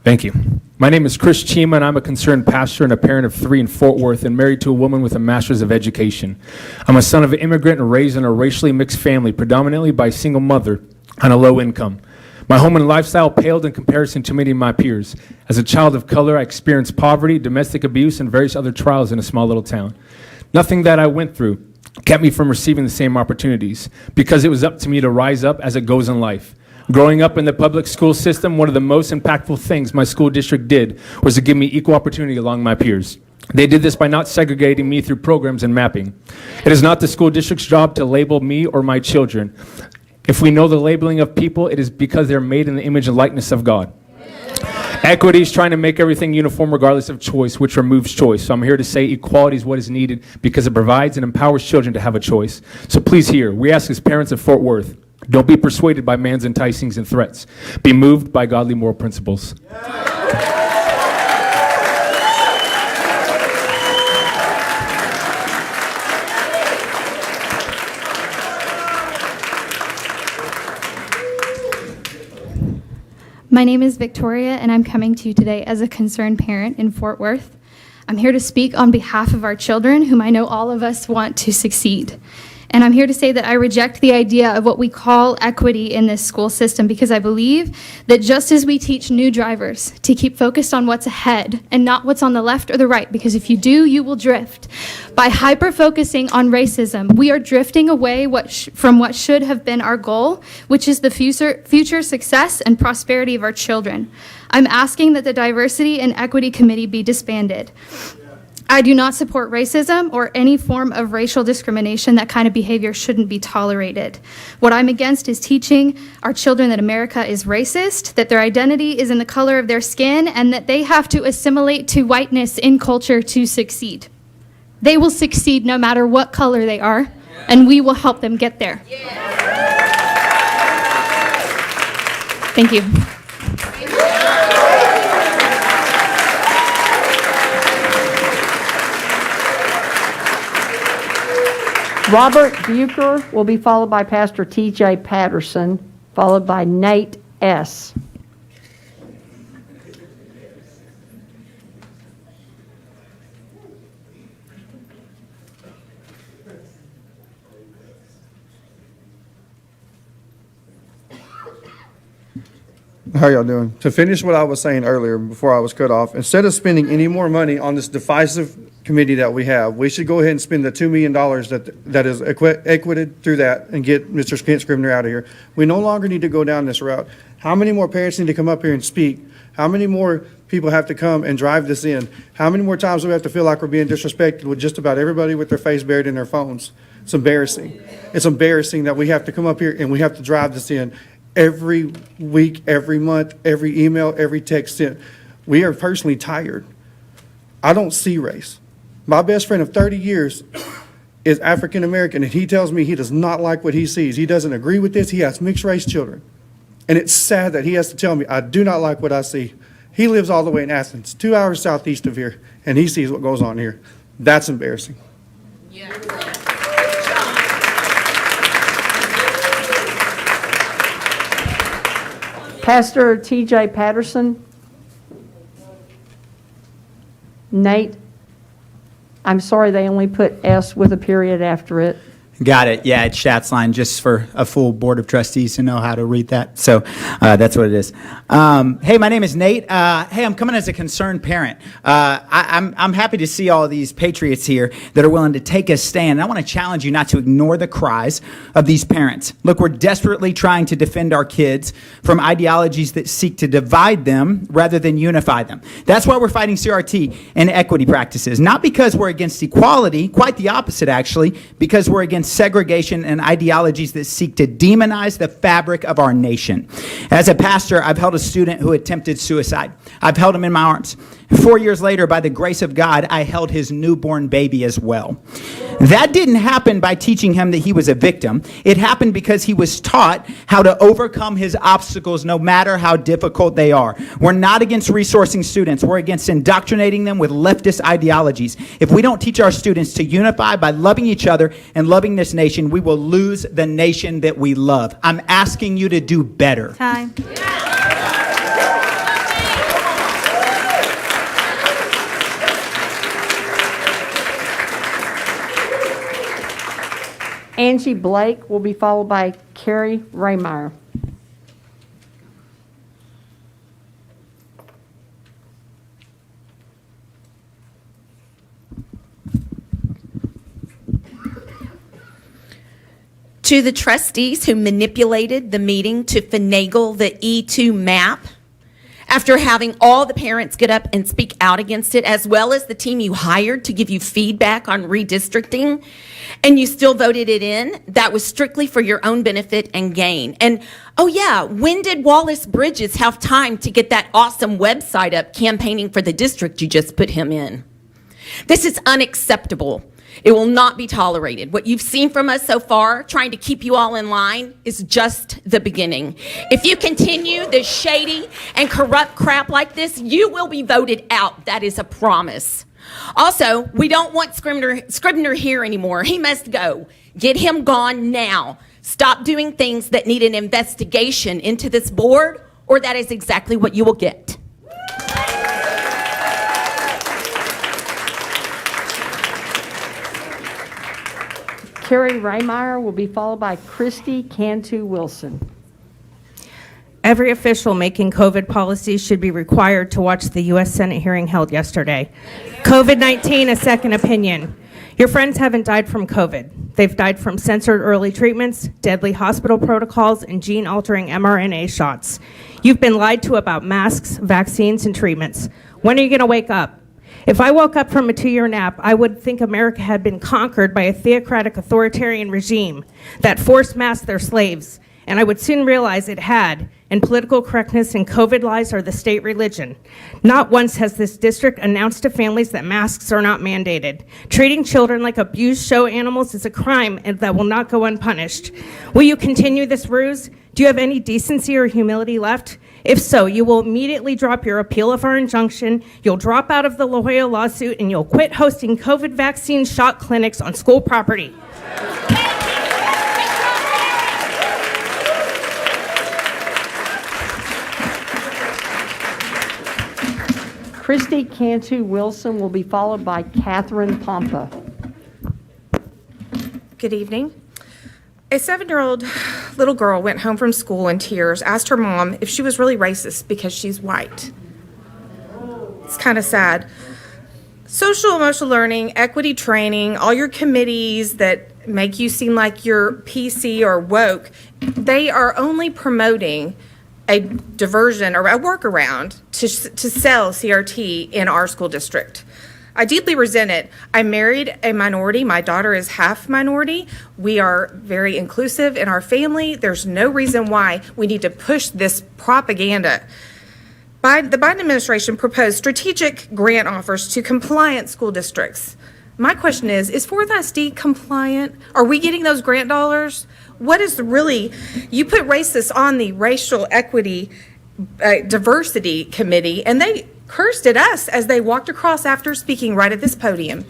Thank you. My name is Chris Chima, and I'm a concerned pastor and a parent of 3 in Fort Worth and married to a woman with a master's of education. I'm a son of an immigrant and raised in a racially mixed family, predominantly by a single mother on a low income. My home and lifestyle paled in comparison to many of my peers. As a child of color, I experienced poverty, domestic abuse, and various other trials in a small little town. Nothing that I went through kept me from receiving the same opportunities, because it was up to me to rise up as it goes in life. Growing up in the public school system, one of the most impactful things my school district did was to give me equal opportunity along my peers. They did this by not segregating me through programs and mapping. It is not the school district's job to label me or my children. If we know the labeling of people, it is because they're made in the image and likeness of God. Equity is trying to make everything uniform regardless of choice, which removes choice. So I'm here to say equality is what is needed because it provides and empowers children to have a choice. So please hear, we ask as parents of Fort Worth, don't be persuaded by man's enticings and threats. Be moved by godly moral principles. My name is Victoria, and I'm coming to you today as a concerned parent in Fort Worth. I'm here to speak on behalf of our children, whom I know all of us want to succeed. And I'm here to say that I reject the idea of what we call equity in this school system, because I believe that just as we teach new drivers to keep focused on what's ahead and not what's on the left or the right, because if you do, you will drift. By hyper-focusing on racism, we are drifting away from what should have been our goal, which is the future success and prosperity of our children. I'm asking that the Diversity and Equity Committee be disbanded. I do not support racism or any form of racial discrimination. That kind of behavior shouldn't be tolerated. What I'm against is teaching our children that America is racist, that their identity is in the color of their skin, and that they have to assimilate to whiteness in culture to succeed. They will succeed no matter what color they are, and we will help them get there. Thank you. Robert Bucher will be followed by Pastor T.J. Patterson, followed by Nate S. How y'all doing? To finish what I was saying earlier before I was cut off, instead of spending any more money on this divisive committee that we have, we should go ahead and spend the $2 million that is equited through that and get Mr. Kent Scribner out of here. We no longer need to go down this route. How many more parents need to come up here and speak? How many more people have to come and drive this in? How many more times do we have to feel like we're being disrespected with just about everybody with their face buried in their phones? It's embarrassing. It's embarrassing that we have to come up here and we have to drive this in every week, every month, every email, every text sent. We are personally tired. I don't see race. My best friend of 30 years is African American, and he tells me he does not like what he sees. He doesn't agree with this. He has mixed race children. And it's sad that he has to tell me, I do not like what I see. He lives all the way in Athens, 2 hours southeast of here, and he sees what goes on here. That's embarrassing. Yeah. Pastor T.J. Patterson. Nate, I'm sorry they only put S with a period after it. Got it. Yeah, it's Schatzline, just for a full board of trustees to know how to read that. So that's what it is. Hey, my name is Nate. Hey, I'm coming as a concerned parent. I'm happy to see all these patriots here that are willing to take a stand. And I want to challenge you not to ignore the cries of these parents. Look, we're desperately trying to defend our kids from ideologies that seek to divide them rather than unify them. That's why we're fighting CRT and equity practices. Not because we're against equality, quite the opposite, actually, because we're against segregation and ideologies that seek to demonize the fabric of our nation. As a pastor, I've held a student who attempted suicide. I've held him in my arms. 4 years later, by the grace of God, I held his newborn baby as well. That didn't happen by teaching him that he was a victim. It happened because he was taught how to overcome his obstacles no matter how difficult they are. We're not against resourcing students. We're against indoctrinating them with leftist ideologies. If we don't teach our students to unify by loving each other and loving this nation, we will lose the nation that we love. I'm asking you to do better. Time. Angie Blake will be followed by Carrie Raymeyer. To the trustees who manipulated the meeting to finagle the E2 map, after having all the parents get up and speak out against it, as well as the team you hired to give you feedback on redistricting, and you still voted it in, that was strictly for your own benefit and gain. And, oh yeah, when did Wallace Bridges have time to get that awesome website up campaigning for the district you just put him in? This is unacceptable. It will not be tolerated. What you've seen from us so far, trying to keep you all in line, is just the beginning. If you continue this shady and corrupt crap like this, you will be voted out. That is a promise. Also, we don't want Scribner here anymore. He must go. Get him gone now. Stop doing things that need an investigation into this board, or that is exactly what you will get. Carrie Raymeyer will be followed by Christy Cantu Wilson. Every official making COVID policies should be required to watch the U.S. Senate hearing held yesterday. COVID-19, a second opinion. Your friends haven't died from COVID. They've died from censored early treatments, deadly hospital protocols, and gene-altering mRNA shots. You've been lied to about masks, vaccines, and treatments. When are you going to wake up? If I woke up from a 2-year nap, I would think America had been conquered by a theocratic authoritarian regime that forced mass their slaves, and I would soon realize it had, and political correctness and COVID lies are the state religion. Not once has this district announced to families that masks are not mandated. Treating children like abused show animals is a crime and that will not go unpunished. Will you continue this ruse? Do you have any decency or humility left? If so, you will immediately drop your appeal of our injunction, you'll drop out of the La Jolla lawsuit, and you'll quit hosting COVID vaccine shot clinics on school property. Christy Cantu Wilson will be followed by Catherine Pompa. Good evening. A 7-year-old little girl went home from school in tears, asked her mom if she was really racist because she's white. It's kind of sad. Social emotional learning, equity training, all your committees that make you seem like you're PC or woke, they are only promoting a diversion or a workaround to sell CRT in our school district. I deeply resent it. I married a minority. My daughter is half minority. We are very inclusive in our family. There's no reason why we need to push this propaganda. The Biden administration proposed strategic grant offers to compliant school districts. My question is Fourth ISD compliant? Are we getting those grant dollars? What is really, you put racists on the racial equity diversity committee, and they cursed at us as they walked across after speaking right at this podium.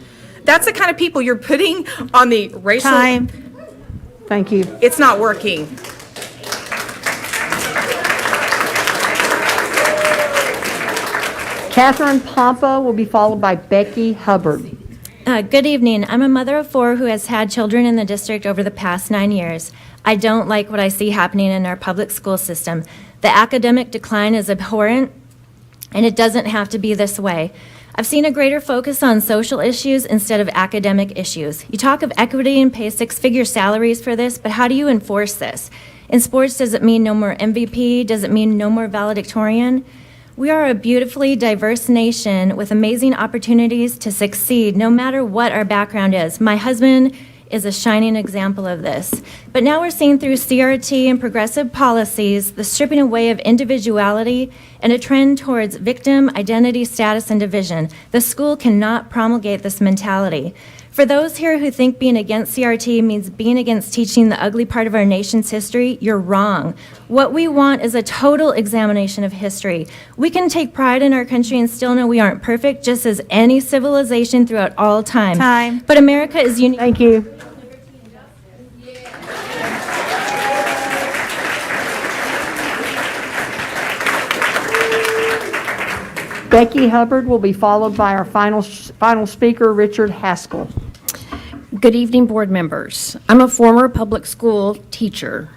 That's the kind of people you're putting on the racial. Time. Thank you. It's not working. Catherine Pompa will be followed by Becky Hubbard. Good evening. I'm a mother of 4 who has had children in the district over the past 9 years. I don't like what I see happening in our public school system. The academic decline is abhorrent, and it doesn't have to be this way. I've seen a greater focus on social issues instead of academic issues. You talk of equity and pay 6-figure salaries for this, but how do you enforce this? In sports, does it mean no more MVP? Does it mean no more valedictorian? We are a beautifully diverse nation with amazing opportunities to succeed no matter what our background is. My husband is a shining example of this. But now we're seeing through CRT and progressive policies the stripping away of individuality and a trend towards victim identity, status, and division. The school cannot promulgate this mentality. For those here who think being against CRT means being against teaching the ugly part of our nation's history, you're wrong. What we want is a total examination of history. We can take pride in our country and still know we aren't perfect, just as any civilization throughout all time. Time. But America is unique. Thank you. Becky Hubbard will be followed by our final speaker, Richard Haskell. Good evening, board members. I'm a former public school teacher.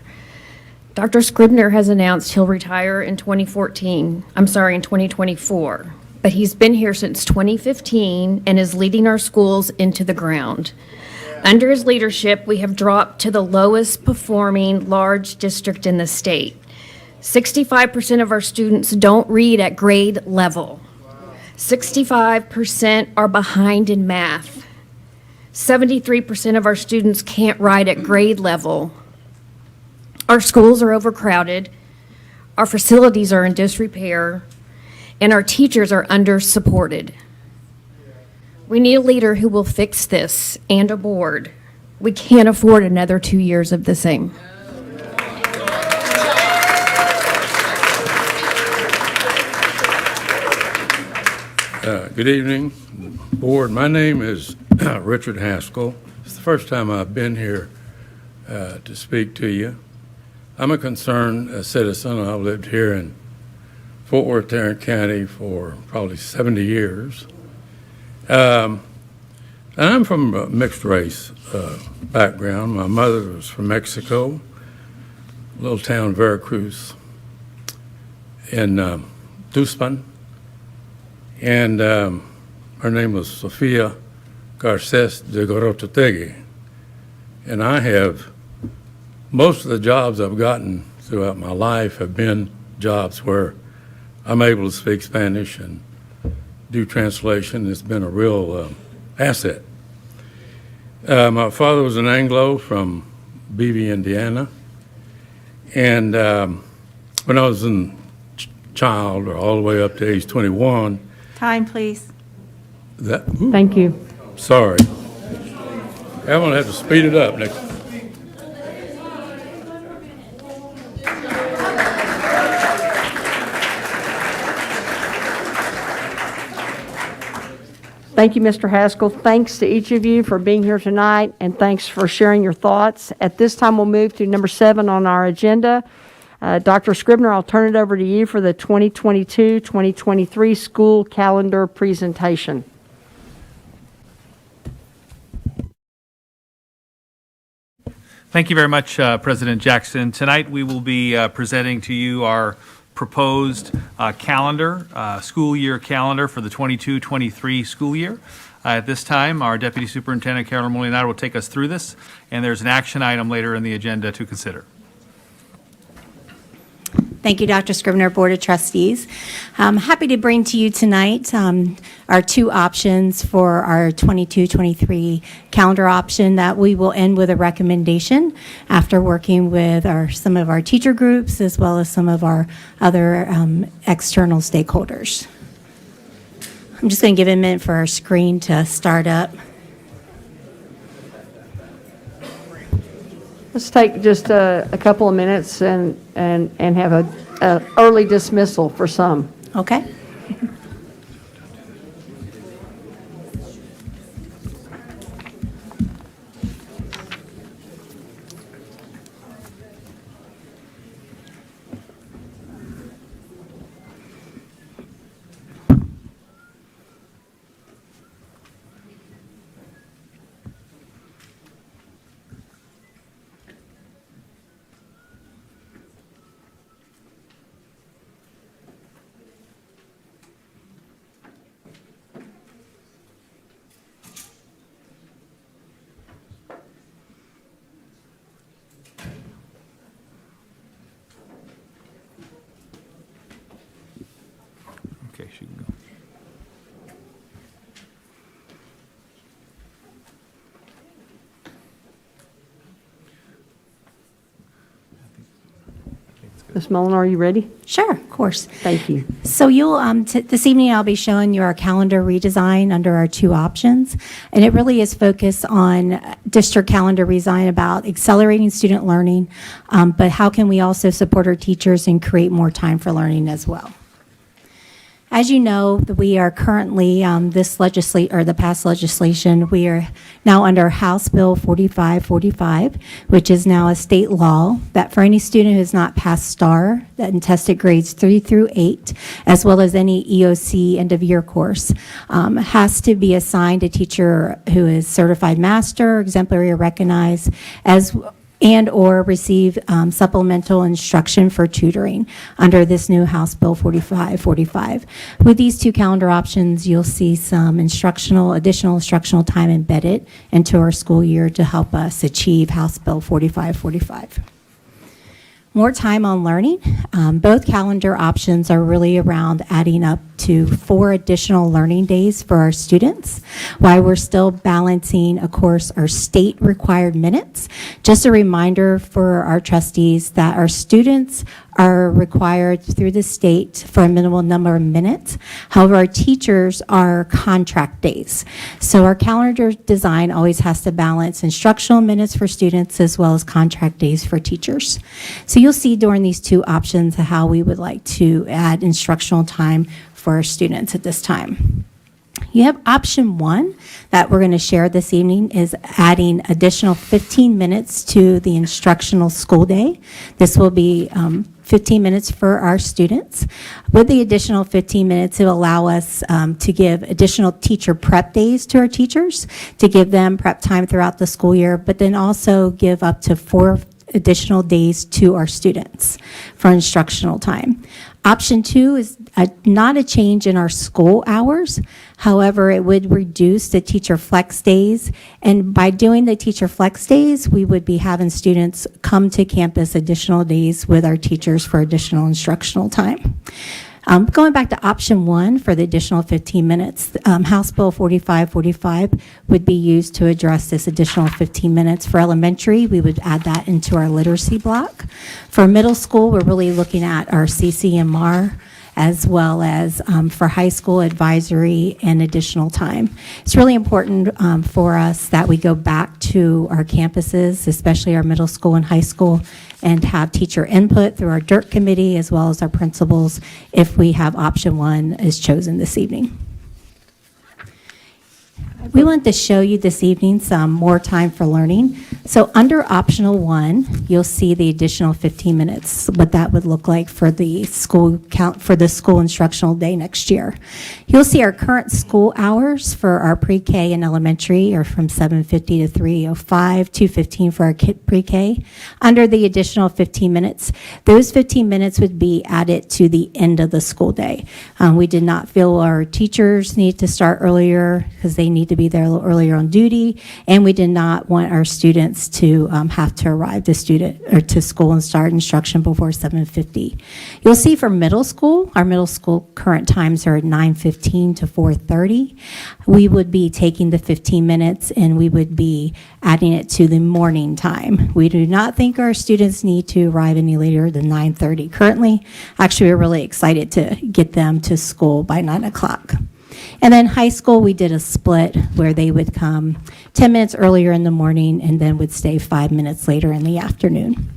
Dr. Scribner has announced he'll retire in 2024, but he's been here since 2015 and is leading our schools into the ground. Under his leadership, we have dropped to the lowest performing large district in the state. 65% of our students don't read at grade level. 65% are behind in math. 73% of our students can't write at grade level. Our schools are overcrowded. Our facilities are in disrepair. And our teachers are under-supported. We need a leader who will fix this and a board. We can't afford another 2 years of the same. Good evening, board. My name is Richard Haskell. It's the first time I've been here to speak to you. I'm a concerned citizen. I've lived here in Fort Worth, Tarrant County for probably 70 years. And I'm from a mixed race background. My mother was from Mexico, little town Veracruz, in Tuxpan. And her name was Sofia Garces de Gorototegui. And I have, most of the jobs I've gotten throughout my life have been jobs where I'm able to speak Spanish and do translation. It's been a real asset. My father was an Anglo from Beebe, Indiana. And when I was a child, or all the way up to age 21, Time, please. Thank you. sorry. I'm going to have to speed it up next. Thank you, Mr. Haskell. Thanks to each of you for being here tonight, and thanks for sharing your thoughts. At this time, we'll move to number 7 on our agenda. Dr. Scribner, I'll turn it over to you for the 2022-2023 school calendar presentation. Thank you very much, President Jackson. Tonight we will be presenting to you our proposed calendar, school year calendar for the 22-23 school year. At this time, our Deputy Superintendent, Carolyn Molinaro, will take us through this, and there's an action item later in the agenda to consider. Thank you, Dr. Scribner, Board of Trustees. I'm happy to bring to you tonight our 2 options for our 22-23 calendar option that we will end with a recommendation after working with some of our teacher groups as well as some of our other external stakeholders. I'm just going to give it a minute for our screen to start up. Let's take just a couple of minutes and have a early dismissal for some. Okay. Okay, she can go. Ms. Mullen, are you ready? Sure, of course. Thank you. So you'll this evening I'll be showing you our calendar redesign under our 2 options, and it really is focused on district calendar redesign about accelerating student learning, but how can we also support our teachers and create more time for learning as well. As you know, we are currently, the past legislation, we are now under House Bill 4545, which is now a state law that for any student who has not passed STAR, that in tested grades 3 through 8, as well as any EOC end-of-year course, has to be assigned a teacher who is certified master, exemplary, or recognized as and/or receive supplemental instruction for tutoring under this new House Bill 4545. With these 2 calendar options, you'll see some additional instructional time embedded into our school year to help us achieve House Bill 4545. More time on learning. Both calendar options are really around adding up to 4 additional learning days for our students, while we're still balancing, of course, our state required minutes. Just a reminder for our trustees that our students are required through the state for a minimal number of minutes. However, our teachers are contract days. So our calendar design always has to balance instructional minutes for students as well as contract days for teachers. So you'll see during these 2 options how we would like to add instructional time for our students at this time. You have option 1 that we're going to share this evening is adding additional 15 minutes to the instructional school day. This will be 15 minutes for our students. With the additional 15 minutes, it will allow us to give additional teacher prep days to our teachers, to give them prep time throughout the school year, but then also give up to 4 additional days to our students for instructional time. Option 2 is not a change in our school hours. However, it would reduce the teacher flex days. And by doing the teacher flex days, we would be having students come to campus additional days with our teachers for additional instructional time. Going back to option one for the additional 15 minutes, House Bill 4545 would be used to address this additional 15 minutes. For elementary, we would add that into our literacy block. For middle school, we're really looking at our CCMR, as well as for high school advisory and additional time. It's really important for us that we go back to our campuses, especially our middle school and high school, and have teacher input through our DIRT committee as well as our principals if we have option one is chosen this evening. We want to show you this evening some more time for learning. So under optional one, you'll see the additional 15 minutes, what that would look like for the school count for the school instructional day next year. You'll see our current school hours for our pre-K and elementary are from 7:50 to 3:05, 2:15 for our pre-K. Under the additional 15 minutes, those 15 minutes would be added to the end of the school day. We did not feel our teachers need to start earlier because they need to be there a little earlier on duty, and we did not want our students to have to arrive to school and start instruction before 7:50. You'll see for middle school, our middle school current times are 9:15 to 4:30. We would be taking the 15 minutes and we would be adding it to the morning time. We do not think our students need to arrive any later than 9:30 currently. Actually, we're really excited to get them to school by 9 o'clock. And then high school, we did a split where they would come 10 minutes earlier in the morning and then would stay 5 minutes later in the afternoon.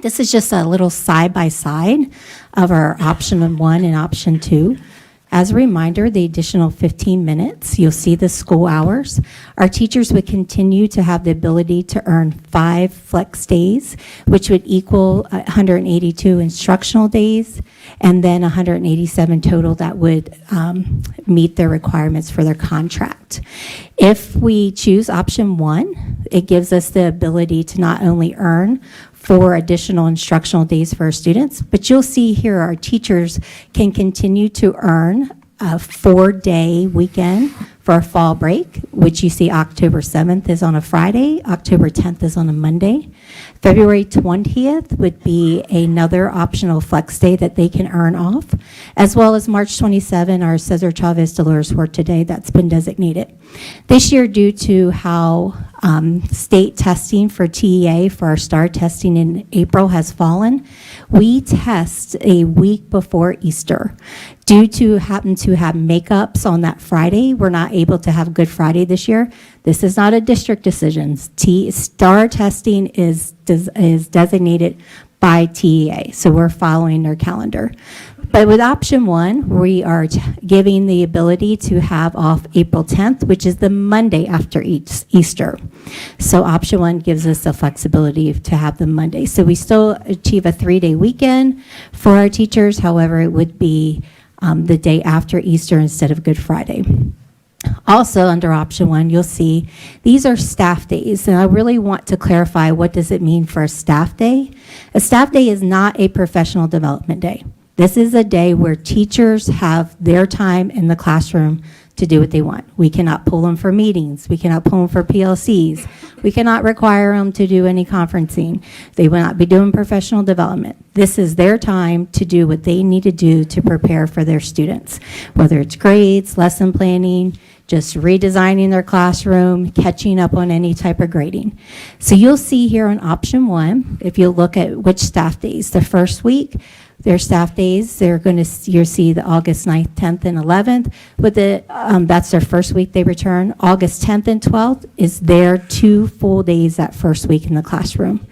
This is just a little side-by-side of our option one and option two. As a reminder, the additional 15 minutes, you'll see the school hours. Our teachers would continue to have the ability to earn 5 flex days, which would equal 182 instructional days, and then 187 total that would meet their requirements for their contract. If we choose option one, it gives us the ability to not only earn 4 additional instructional days for our students, but you'll see here our teachers can continue to earn a 4-day weekend for our fall break, which you see October 7th is on a Friday, October 10th is on a Monday. February 20th would be another optional flex day that they can earn off, as well as March 27, our Cesar Chavez Dolores Huerta Day that's been designated. This year, due to how state testing for TEA for our STAR testing in April has fallen, we test a week before Easter. Due to happen to have makeups on that Friday, we're not able to have Good Friday this year. This is not a district decision. STAR testing is designated by TEA, so we're following their calendar. But with option one, we are giving the ability to have off April 10th, which is the Monday after Easter. So option one gives us the flexibility to have the Monday. So we still achieve a 3-day weekend for our teachers. However, it would be the day after Easter instead of Good Friday. Also, under option one, you'll see these are staff days, and I really want to clarify what does it mean for a staff day. A staff day is not a professional development day. This is a day where teachers have their time in the classroom to do what they want. We cannot pull them for meetings. We cannot pull them for PLCs. We cannot require them to do any conferencing. They will not be doing professional development. This is their time to do what they need to do to prepare for their students, whether it's grades, lesson planning, just redesigning their classroom, catching up on any type of grading. So you'll see here on option one, if you look at which staff days, the first week, their staff days, you'll see the August 9th, 10th, and 11th. With that's their first week they return. August 10th and 12th is their 2 full days that first week in the classroom.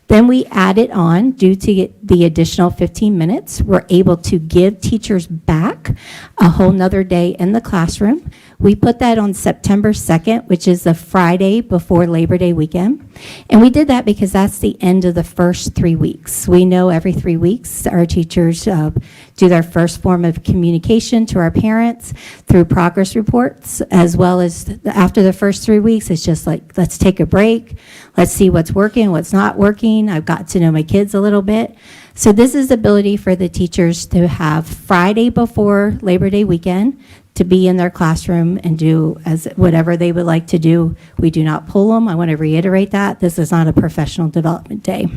Then we add it on due to the additional 15 minutes. We're able to give teachers back a whole nother day in the classroom. We put that on September 2nd, which is the Friday before Labor Day weekend. And we did that because that's the end of the first 3 weeks. We know every 3 weeks our teachers do their first form of communication to our parents through progress reports, as well as after the first 3 weeks, it's just like, let's take a break. Let's see what's working, what's not working. I've got to know my kids a little bit. So this is the ability for the teachers to have Friday before Labor Day weekend to be in their classroom and do as whatever they would like to do. We do not pull them. I want to reiterate that. This is not a professional development day.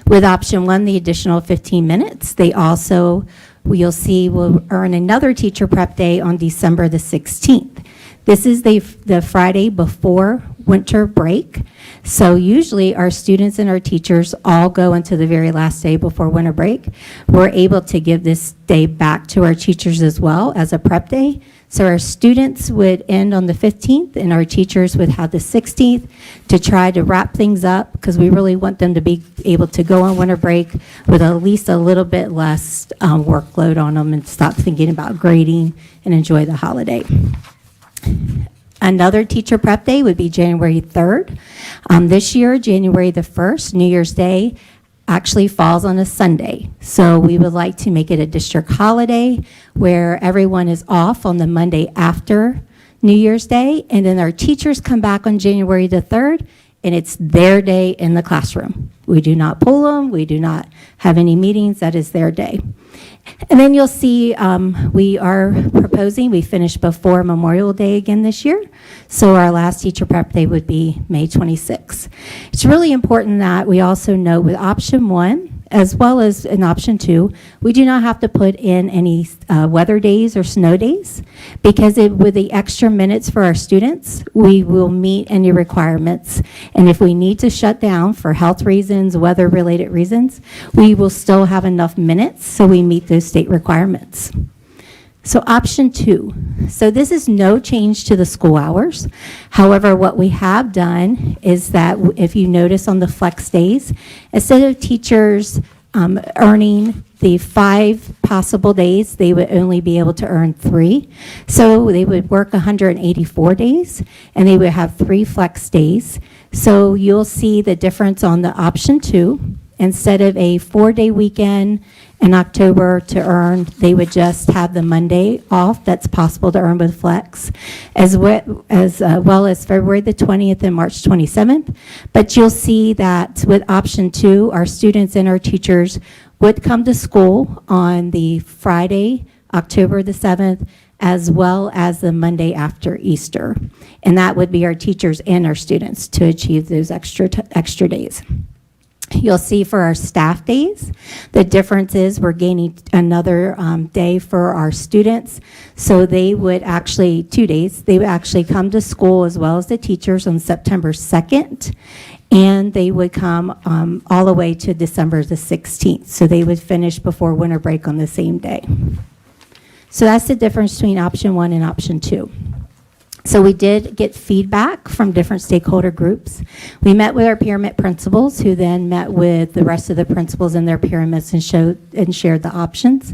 With option one, the additional 15 minutes, they also, you'll see, will earn another teacher prep day on December the 16th. This is the Friday before winter break. So usually our students and our teachers all go into the very last day before winter break. We're able to give this day back to our teachers as well as a prep day. So our students would end on the 15th and our teachers would have the 16th to try to wrap things up, because we really want them to be able to go on winter break with at least a little bit less workload on them and stop thinking about grading and enjoy the holiday. Another teacher prep day would be January 3rd. This year, January the 1st, New Year's Day, actually falls on a Sunday. So we would like to make it a district holiday where everyone is off on the Monday after New Year's Day, and then our teachers come back on January the 3rd, and it's their day in the classroom. We do not pull them. We do not have any meetings. That is their day. And then you'll see we are proposing, we finished before Memorial Day again this year. So our last teacher prep day would be May 26th. It's really important that we also note with option one, as well as in option two, we do not have to put in any weather days or snow days, because with the extra minutes for our students, we will meet any requirements. And if we need to shut down for health reasons, weather-related reasons, we will still have enough minutes so we meet those state requirements. So option two, so this is no change to the school hours. However, what we have done is that if you notice on the flex days, instead of teachers earning the 5 possible days, they would only be able to earn 3. So they would work 184 days and they would have 3 flex days. So you'll see the difference on the option two. Instead of a 4-day weekend in October to earn, they would just have the Monday off. That's possible to earn with flex, as well as February the 20th and March 27th. But you'll see that with option two, our students and our teachers would come to school on the Friday, October the 7th, as well as the Monday after Easter. And that would be our teachers and our students to achieve those extra days. You'll see for our staff days, the difference is we're gaining another day for our students. So they would actually, 2 days, they would actually come to school as well as the teachers on September 2nd. And they would come all the way to December the 16th. So they would finish before winter break on the same day. So that's the difference between option one and option two. So we did get feedback from different stakeholder groups. We met with our pyramid principals, who then met with the rest of the principals in their pyramids and shared the options.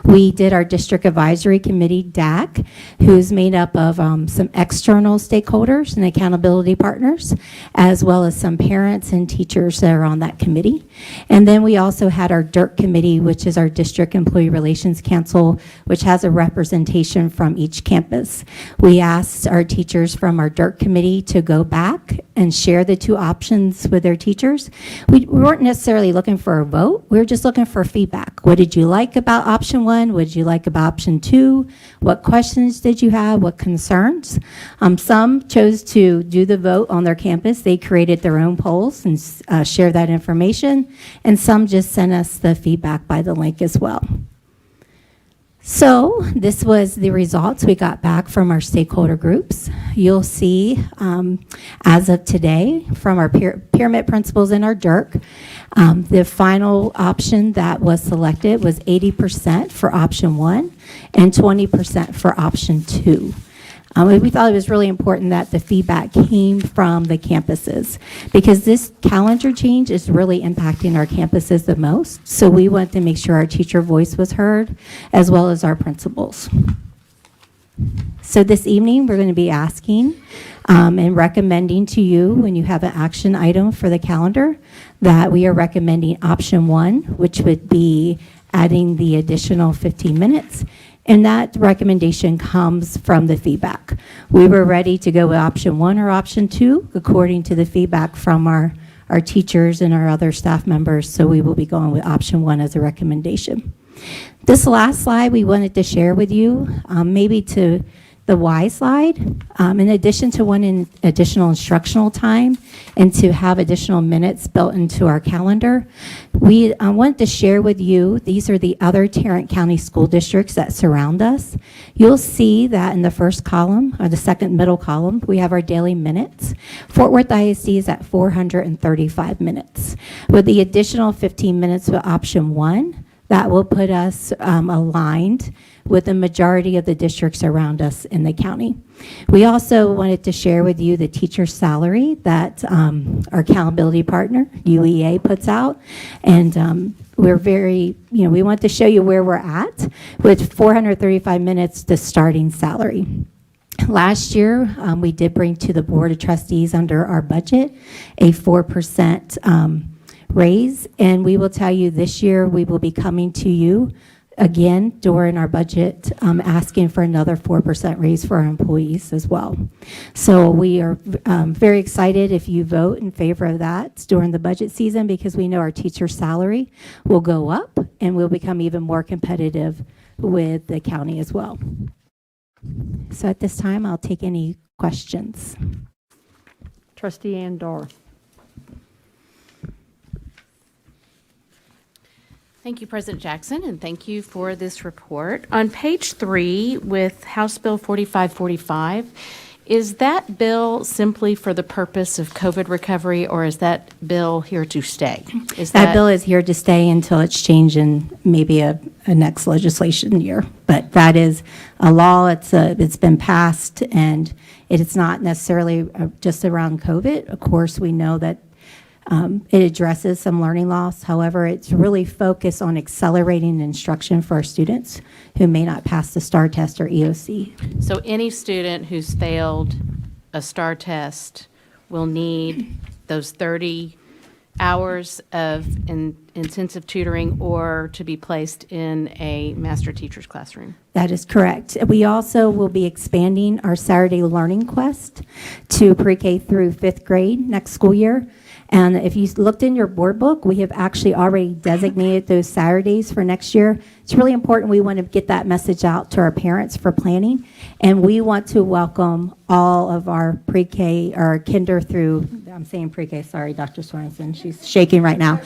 We did our district advisory committee, DAC, who's made up of some external stakeholders and accountability partners, as well as some parents and teachers that are on that committee. And then we also had our DIRC committee, which is our District Employee Relations Council, which has a representation from each campus. We asked our teachers from our DIRC committee to go back and share the 2 options with their teachers. We weren't necessarily looking for a vote. We were just looking for feedback. What did you like about option one? What did you like about option two? What questions did you have? What concerns? Some chose to do the vote on their campus. They created their own polls and shared that information. And some just sent us the feedback by the link as well. So this was the results we got back from our stakeholder groups. You'll see, as of today, from our pyramid principals and our DIRC, the final option that was selected was 80% for option one and 20% for option two. We thought it was really important that the feedback came from the campuses, because this calendar change is really impacting our campuses the most. So we want to make sure our teacher voice was heard, as well as our principals. So this evening, we're going to be asking and recommending to you, when you have an action item for the calendar, that we are recommending option one, which would be adding the additional 15 minutes. And that recommendation comes from the feedback. We were ready to go with option one or option two, according to the feedback from our teachers and our other staff members. So we will be going with option one as a recommendation. This last slide we wanted to share with you, maybe to The Y slide, in addition to additional instructional time and to have additional minutes built into our calendar, we wanted to share with you, these are the other Tarrant County school districts that surround us. You'll see that in the first column, or the second middle column, we have our daily minutes. Fort Worth ISD is at 435 minutes. With the additional 15 minutes with option 1, that will put us aligned with the majority of the districts around us in the county. We also wanted to share with you the teacher salary that our accountability partner, UEA, puts out. And we're very, we want to show you where we're at with 435 minutes to starting salary. Last year, we did bring to the Board of Trustees under our budget a 4% raise, and we will tell you this year we will be coming to you again during our budget asking for another 4% raise for our employees as well. So we are very excited if you vote in favor of that during the budget season, because we know our teacher salary will go up and we'll become even more competitive with the county as well. So at this time, I'll take any questions. Trustee Andor. Thank you, President Jackson, and thank you for this report. On page 3 with House Bill 4545, is that bill simply for the purpose of COVID recovery, or is that bill here to stay? That bill is here to stay until it's changed in maybe a next legislation year. But that is a law. It's been passed, and it is not necessarily just around COVID. Of course, we know that it addresses some learning loss. However, it's really focused on accelerating instruction for our students who may not pass the STAR test or EOC. So any student who's failed a STAR test will need those 30 hours of intensive tutoring or to be placed in a master teacher's classroom. That is correct. We also will be expanding our Saturday Learning Quest to pre-K through 5th grade next school year. And if you looked in your board book, we have actually already designated those Saturdays for next year. It's really important. We want to get that message out to our parents for planning. And we want to welcome all of our pre-K, or kinder through, I'm saying pre-K, sorry, Dr. Sorensen, she's shaking right now.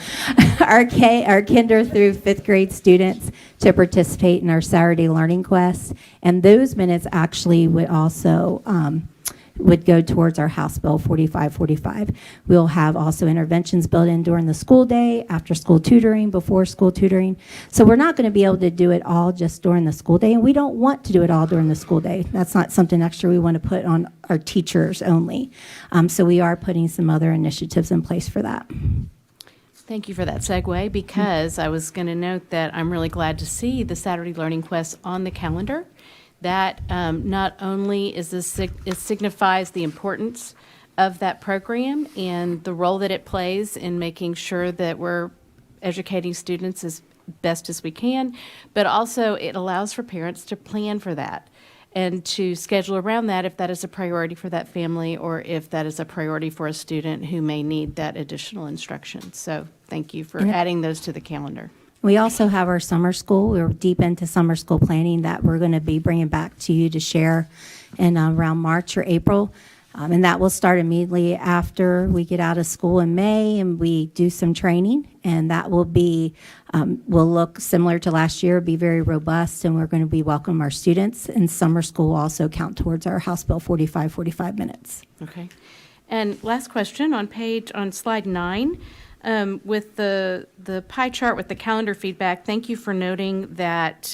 Our kinder through 5th grade students to participate in our Saturday Learning Quest. And those minutes actually would also would go towards our House Bill 4545. We'll have also interventions built in during the school day, after school tutoring, before school tutoring. So we're not going to be able to do it all just during the school day, and we don't want to do it all during the school day. That's not something extra we want to put on our teachers only. So we are putting some other initiatives in place for that. Thank you for that segue, because I was going to note that I'm really glad to see the Saturday Learning Quest on the calendar. That not only is this, it signifies the importance of that program and the role that it plays in making sure that we're educating students as best as we can, but also it allows for parents to plan for that and to schedule around that if that is a priority for that family, or if that is a priority for a student who may need that additional instruction. So thank you for adding those to the calendar. We also have our summer school. We're deep into summer school planning that we're going to be bringing back to you to share in around March or April. And that will start immediately after we get out of school in May and we do some training. And that will be, will look similar to last year, be very robust, and we're going to be welcoming our students. And summer school will also count towards our House Bill 45 minutes. Okay. And last question on slide 9. With the pie chart with the calendar feedback, thank you for noting that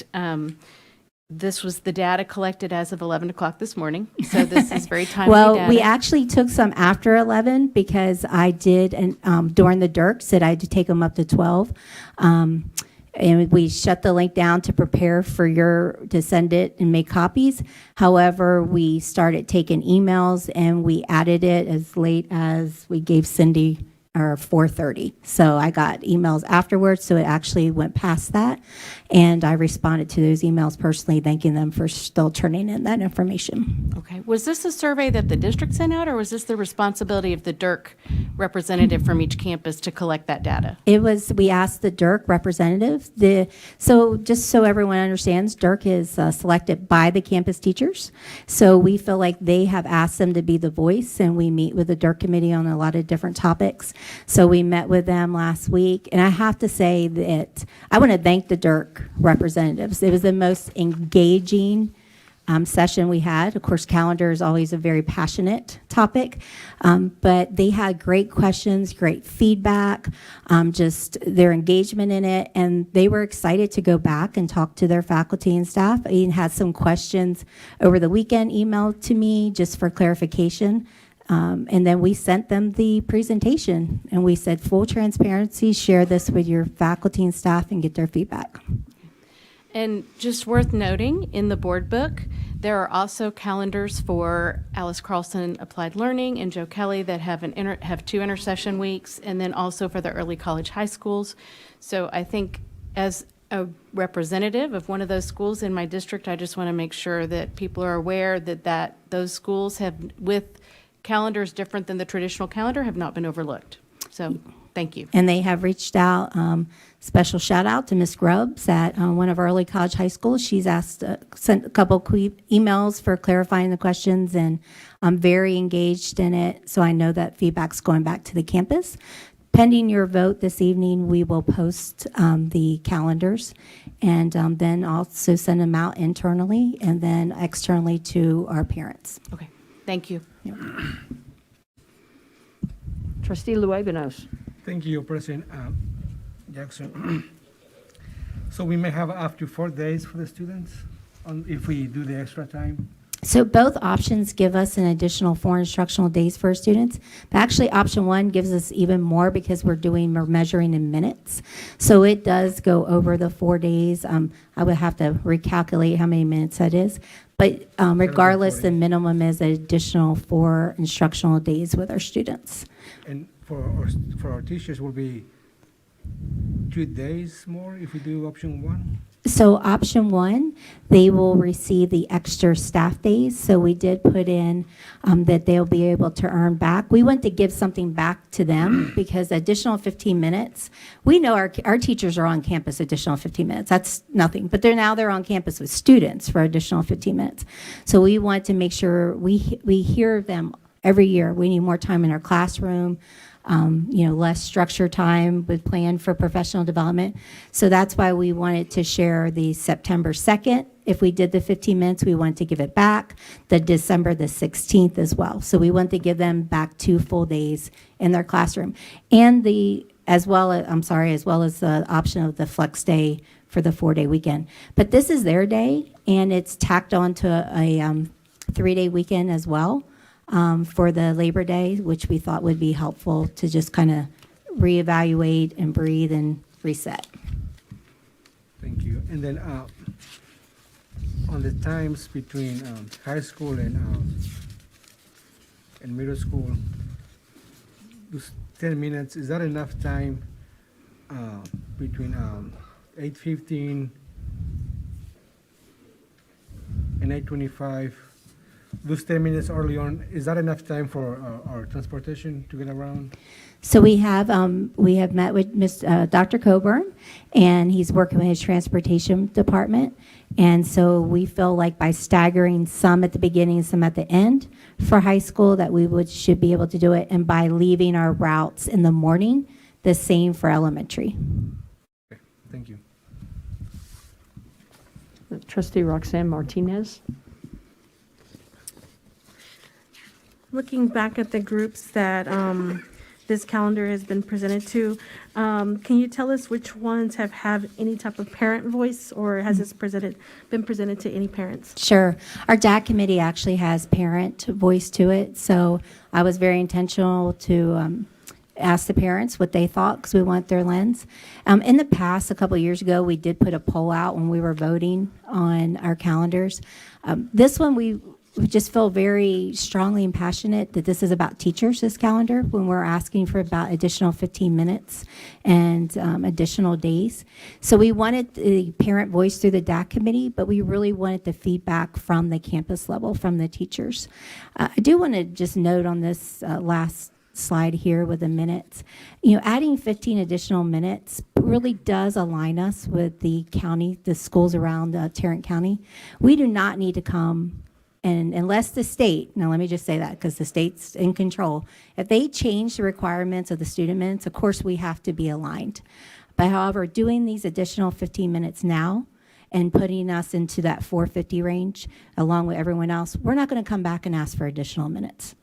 this was the data collected as of 11 o'clock this morning. So this is very timely Well, data. we actually took some after 11 because I did, and during the DIRC said I had to take them up to 12. And we shut the link down to prepare for to send it and make copies. However, we started taking emails and we added it as late as we gave Cindy or 4:30. So I got emails afterwards, so it actually went past that. And I responded to those emails personally, thanking them for still turning in that information. Okay. Was this a survey that the district sent out, or was this the responsibility of the DIRC representative from each campus to collect that data? It was, we asked the DIRC representative, so just so everyone understands, DIRC is selected by the campus teachers. So we feel like they have asked them to be the voice, and we meet with the DIRC committee on a lot of different topics. So we met with them last week, and I have to say that I want to thank the DIRC representatives. It was the most engaging session we had. Of course, calendar is always a very passionate topic, but they had great questions, great feedback, just their engagement in it, and they were excited to go back and talk to their faculty and staff. I even had some questions over the weekend emailed to me just for clarification. And then we sent them the presentation, and we said, full transparency, share this with your faculty and staff and get their feedback. And just worth noting, in the board book, there are also calendars for Alice Carlson Applied Learning and Joe Kelly that have have 2 intersession weeks, and then also for the early college high schools. So I think as a representative of one of those schools in my district, I just want to make sure that people are aware that those schools have, with calendars different than the traditional calendar, have not been overlooked. So thank you. And they have reached out, special shout out to Ms. Grubbs at one of our early college high schools. She's sent a couple emails for clarifying the questions, and I'm very engaged in it. So I know that feedback's going back to the campus. Pending your vote this evening, we will post the calendars, and then also send them out internally and then externally to our parents. Okay, thank you. Yep. Trustee Luebanos. Thank you, President Jackson. So we may have up to 4 days for the students if we do the extra time? So both options give us an additional 4 instructional days for our students. But actually, option 1 gives us even more because we're measuring in minutes. So it does go over the 4 days. I would have to recalculate how many minutes that is. But regardless, the minimum is an additional 4 instructional days with our students. And for our teachers will be 2 days more if we do option 1? So option 1, they will receive the extra staff days. So we did put in that they'll be able to earn back. We want to give something back to them because additional 15 minutes, we know our teachers are on campus additional 15 minutes. That's nothing. But they're on campus with students for additional 15 minutes. So we want to make sure we hear them every year. We need more time in our classroom. Less structure time with plan for professional development. So that's why we wanted to share the September 2nd. If we did the 15 minutes, we want to give it back. The December the 16th as well. So we want to give them back 2 full days in their classroom. And as well as the option of the flex day for the 4-day weekend. But this is their day, and it's tacked on to a 3-day weekend as well. For the Labor Day, which we thought would be helpful to just kind of reevaluate and breathe and reset. Thank you. And then on the times between high school and middle school, those 10 minutes, is that enough time between 8:15 and 8:25? Those 10 minutes early on, is that enough time for our transportation to get around? So we have met with Dr. Coburn, and he's working with his transportation department. And so we feel like by staggering some at the beginning and some at the end for high school that we should be able to do it, and by leaving our routes in the morning, the same for elementary. Okay, thank you. Trustee Roxanne Martinez. Looking back at the groups that this calendar has been presented to, can you tell us which ones have any type of parent voice, or has this been presented to any parents? Sure. Our DAC committee actually has parent voice to it, so I was very intentional to ask the parents what they thought because we want their lens. In the past, a couple of years ago, we did put a poll out when we were voting on our calendars. This one we just feel very strongly and passionate that this is about teachers, this calendar, when we're asking for about additional 15 minutes and additional days. So we wanted the parent voice through the DAC committee, but we really wanted the feedback from the campus level, from the teachers. I do want to just note on this last slide here with the minutes, adding 15 additional minutes really does align us with the county, the schools around Tarrant County. We do not need to come, and unless the state, now let me just say that because the state's in control, if they change the requirements of the student minutes, of course we have to be aligned. But however, doing these additional 15 minutes now and putting us into that 450 range along with everyone else, we're not going to come back and ask for additional minutes.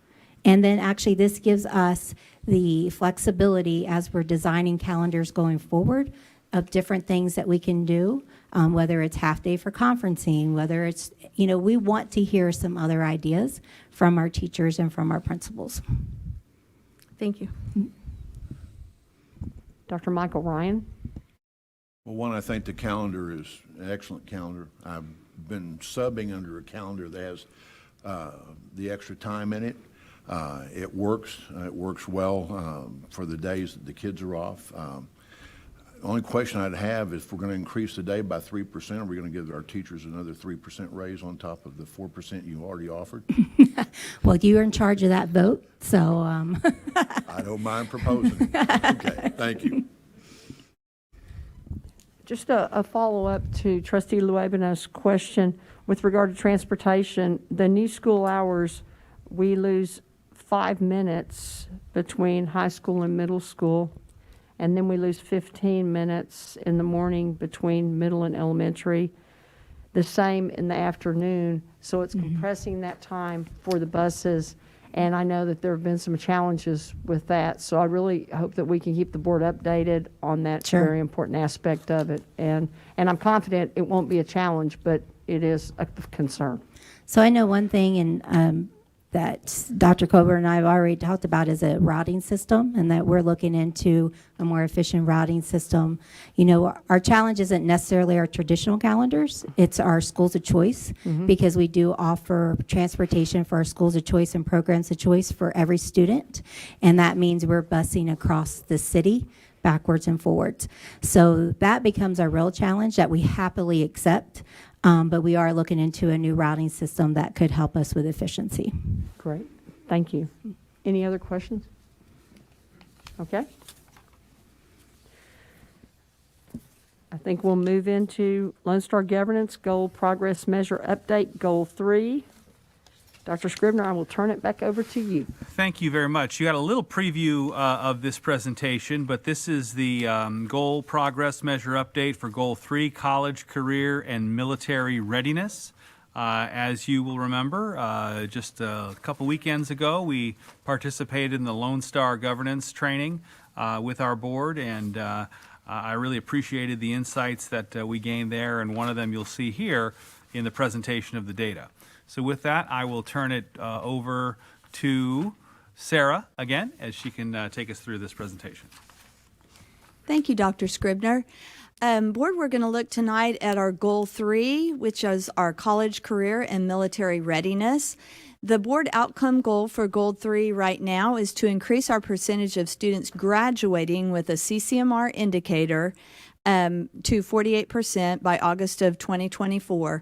And then actually this gives us the flexibility as we're designing calendars going forward of different things that we can do, whether it's half day for conferencing, whether it's, we want to hear some other ideas from our teachers and from our principals. Thank you. Dr. Michael Ryan. Well, one, I think the calendar is an excellent calendar. I've been subbing under a calendar that has the extra time in it. It works. It works well for the days that the kids are off. The only question I'd have is if we're going to increase the day by 3%, are we going to give our teachers another 3% raise on top of the 4% you already offered? Well, you're in charge of that vote, so. I don't mind proposing. Okay, thank you. Just a follow-up to Trustee Luebna's question with regard to transportation. The new school hours, we lose 5 minutes between high school and middle school, and then we lose 15 minutes in the morning between middle and elementary, the same in the afternoon. So it's compressing that time for the buses, and I know that there have been some challenges with that. So I really hope that we can keep the board updated on that very important aspect of it. And I'm confident it won't be a challenge, but it is a concern. So I know one thing, and that Dr. Coburn and I have already talked about is a routing system, and that we're looking into a more efficient routing system. Our challenge isn't necessarily our traditional calendars, it's our schools of choice, because we do offer transportation for our schools of choice and programs of choice for every student, and that means we're busing across the city backwards and forwards. So that becomes our real challenge that we happily accept. But we are looking into a new routing system that could help us with efficiency. Great. Thank you. Any other questions? Okay. I think we'll move into Lone Star Governance Goal Progress Measure Update, Goal 3. Dr. Scribner, I will turn it back over to you. Thank you very much. You got a little preview of this presentation, but this is the goal progress measure update for Goal 3, college, career, and military readiness. As you will remember, just a couple weekends ago, we participated in the Lone Star Governance training with our board, and I really appreciated the insights that we gained there, and one of them you'll see here in the presentation of the data. So with that, I will turn it over to Sarah again, as she can take us through this presentation. Thank you, Dr. Scribner. Board, we're going to look tonight at our Goal 3, which is our college, career, and military readiness. The board outcome goal for Goal 3 right now is to increase our percentage of students graduating with a CCMR indicator to 48% by August of 2024.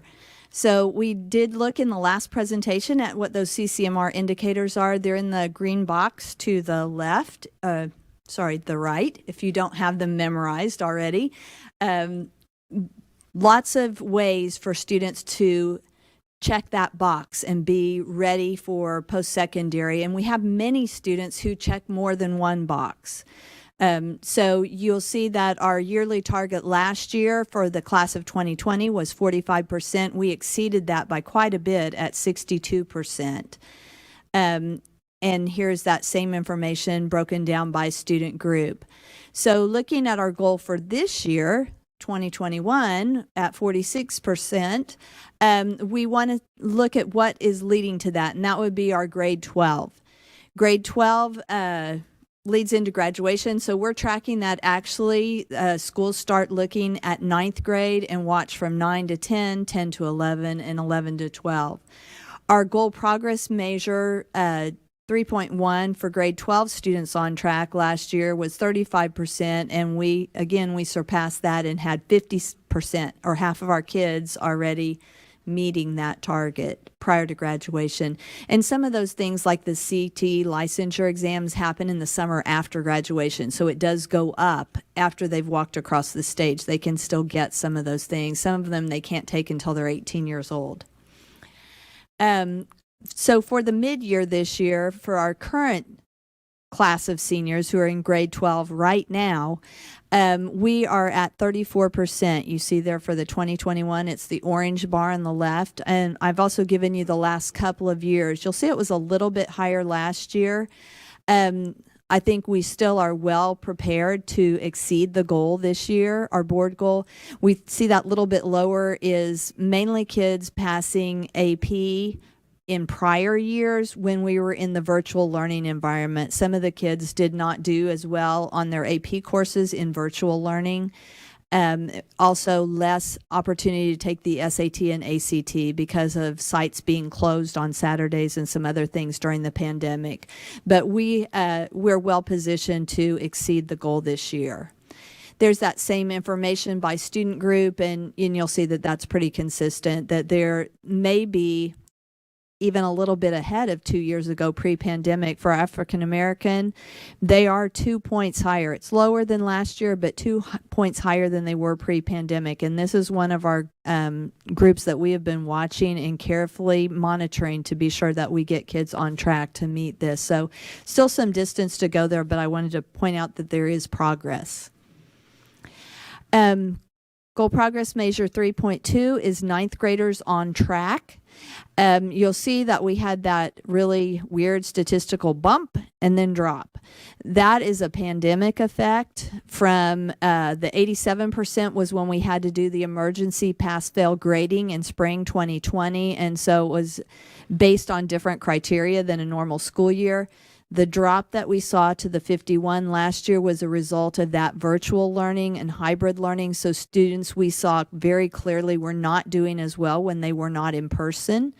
So we did look in the last presentation at what those CCMR indicators are. They're in the green box to the left, the right, if you don't have them memorized already. Lots of ways for students to check that box and be ready for post-secondary. And we have many students who check more than one box. So you'll see that our yearly target last year for the class of 2020 was 45%. We exceeded that by quite a bit at 62%. And here's that same information broken down by student group. So looking at our goal for this year, 2021, at 46%, we want to look at what is leading to that, and that would be our grade 12. Grade 12 leads into graduation, so we're tracking that actually. Schools start looking at 9th grade and watch from 9 to 10, 10 to 11, and 11 to 12. Our goal progress measure 3.1 for grade 12 students on track last year was 35%, and we surpassed that and had 50%, or half of our kids already meeting that target prior to graduation. And some of those things like the CT licensure exams happen in the summer after graduation, so it does go up after they've walked across the stage. They can still get some of those things. Some of them they can't take until they're 18 years old. So for the mid-year this year, for our current class of seniors who are in grade 12 right now, we are at 34%. You see there for the 2021, it's the orange bar on the left. And I've also given you the last couple of years. You'll see it was a little bit higher last year. I think we still are well prepared to exceed the goal this year, our board goal. We see that little bit lower is mainly kids passing AP in prior years when we were in the virtual learning environment. Some of the kids did not do as well on their AP courses in virtual learning. Also less opportunity to take the SAT and ACT because of sites being closed on Saturdays and some other things during the pandemic. But we're well positioned to exceed the goal this year. There's that same information by student group, and you'll see that that's pretty consistent, that there may be even a little bit ahead of 2 years ago pre-pandemic for African American. They are 2 points higher. It's lower than last year, but 2 points higher than they were pre-pandemic. And this is one of our groups that we have been watching and carefully monitoring to be sure that we get kids on track to meet this. So still some distance to go there, but I wanted to point out that there is progress. Goal progress measure 3.2 is ninth graders on track. You'll see that we had that really weird statistical bump and then drop. That is a pandemic effect from the 87% was when we had to do the emergency pass-fail grading in spring 2020, and so it was based on different criteria than a normal school year. The drop that we saw to the 51 last year was a result of that virtual learning and hybrid learning. So students we saw very clearly were not doing as well when they were not in person.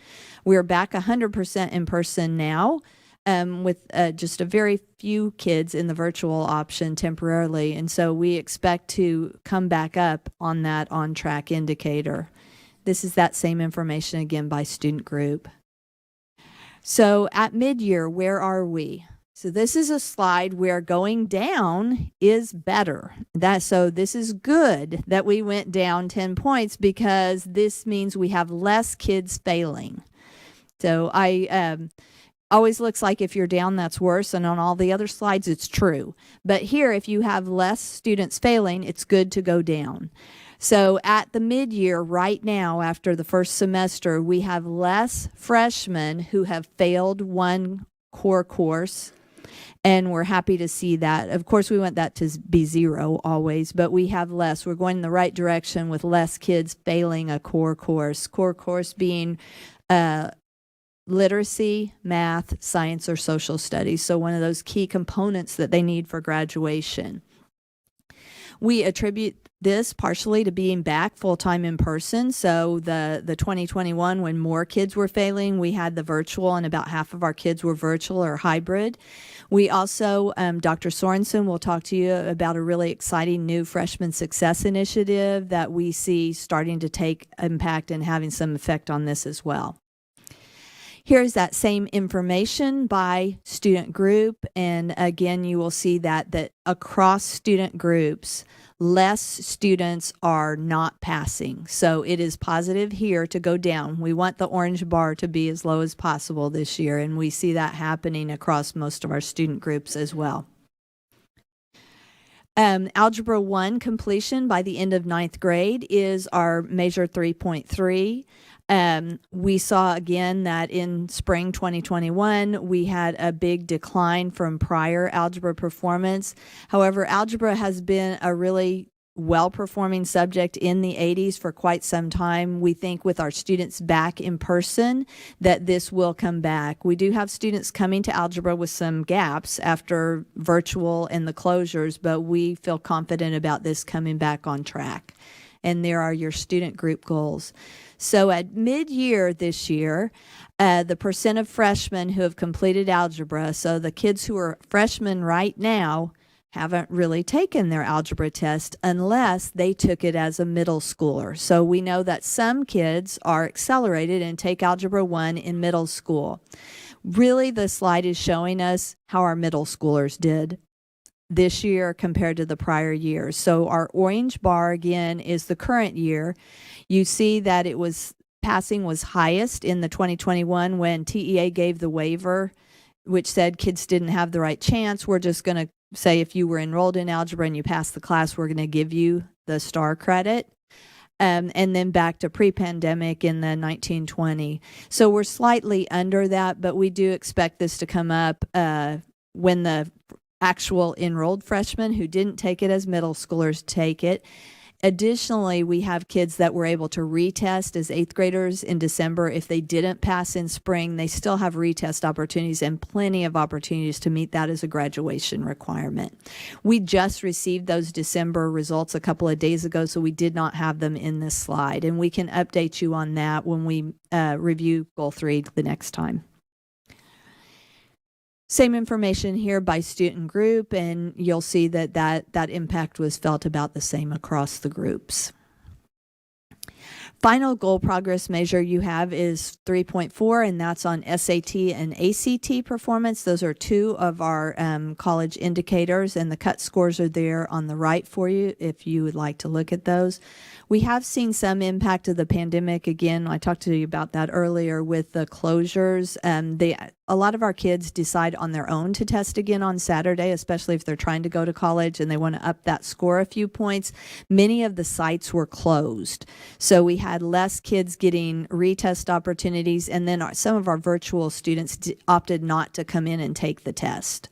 We're back 100% in person now with just a very few kids in the virtual option temporarily. And so we expect to come back up on that on-track indicator. This is that same information again by student group. So at mid-year, where are we? So this is a slide where going down is better. So this is good that we went down 10 points because this means we have less kids failing. So always looks like if you're down, that's worse. And on all the other slides, it's true. But here, if you have less students failing, it's good to go down. So at the mid-year right now, after the first semester, we have less freshmen who have failed one core course, and we're happy to see that. Of course, we want that to be zero always, but we have less. We're going in the right direction with less kids failing a core course. Core course being literacy, math, science, or social studies. So one of those key components that they need for graduation. We attribute this partially to being back full-time in person. So the 2021, when more kids were failing, we had the virtual, and about half of our kids were virtual or hybrid. We also, Dr. Sorensen will talk to you about a really exciting new freshman success initiative that we see starting to take impact and having some effect on this as well. Here's that same information by student group, and again, you will see that across student groups, less students are not passing. So it is positive here to go down. We want the orange bar to be as low as possible this year, and we see that happening across most of our student groups as well. Algebra 1 completion by the end of 9th grade is our measure 3.3. We saw again that in spring 2021, we had a big decline from prior algebra performance. However, algebra has been a really well-performing subject in the 80s for quite some time. We think with our students back in person that this will come back. We do have students coming to algebra with some gaps after virtual and the closures, but we feel confident about this coming back on track. And there are your student group goals. So at mid-year this year, the percent of freshmen who have completed algebra, so the kids who are freshmen right now haven't really taken their algebra test unless they took it as a middle schooler. So we know that some kids are accelerated and take Algebra 1 in middle school. Really, the slide is showing us how our middle schoolers did this year compared to the prior years. So our orange bar again is the current year. You see that passing was highest in the 2021 when TEA gave the waiver, which said kids didn't have the right chance. We're just going to say if you were enrolled in algebra and you passed the class, we're going to give you the STAR credit. And then back to pre-pandemic in the 1920. So we're slightly under that, but we do expect this to come up when the actual enrolled freshmen who didn't take it as middle schoolers take it. Additionally, we have kids that were able to retest as 8th graders in December. If they didn't pass in spring, they still have retest opportunities and plenty of opportunities to meet that as a graduation requirement. We just received those December results a couple of days ago, so we did not have them in this slide. And we can update you on that when we review Goal 3 the next time. Same information here by student group, and you'll see that impact was felt about the same across the groups. Final goal progress measure you have is 3.4, and that's on SAT and ACT performance. Those are two of our college indicators, and the cut scores are there on the right for you if you would like to look at those. We have seen some impact of the pandemic. Again, I talked to you about that earlier with the closures. A lot of our kids decide on their own to test again on Saturday, especially if they're trying to go to college and they want to up that score a few points. Many of the sites were closed. So we had less kids getting retest opportunities, and then some of our virtual students opted not to come in and take the test.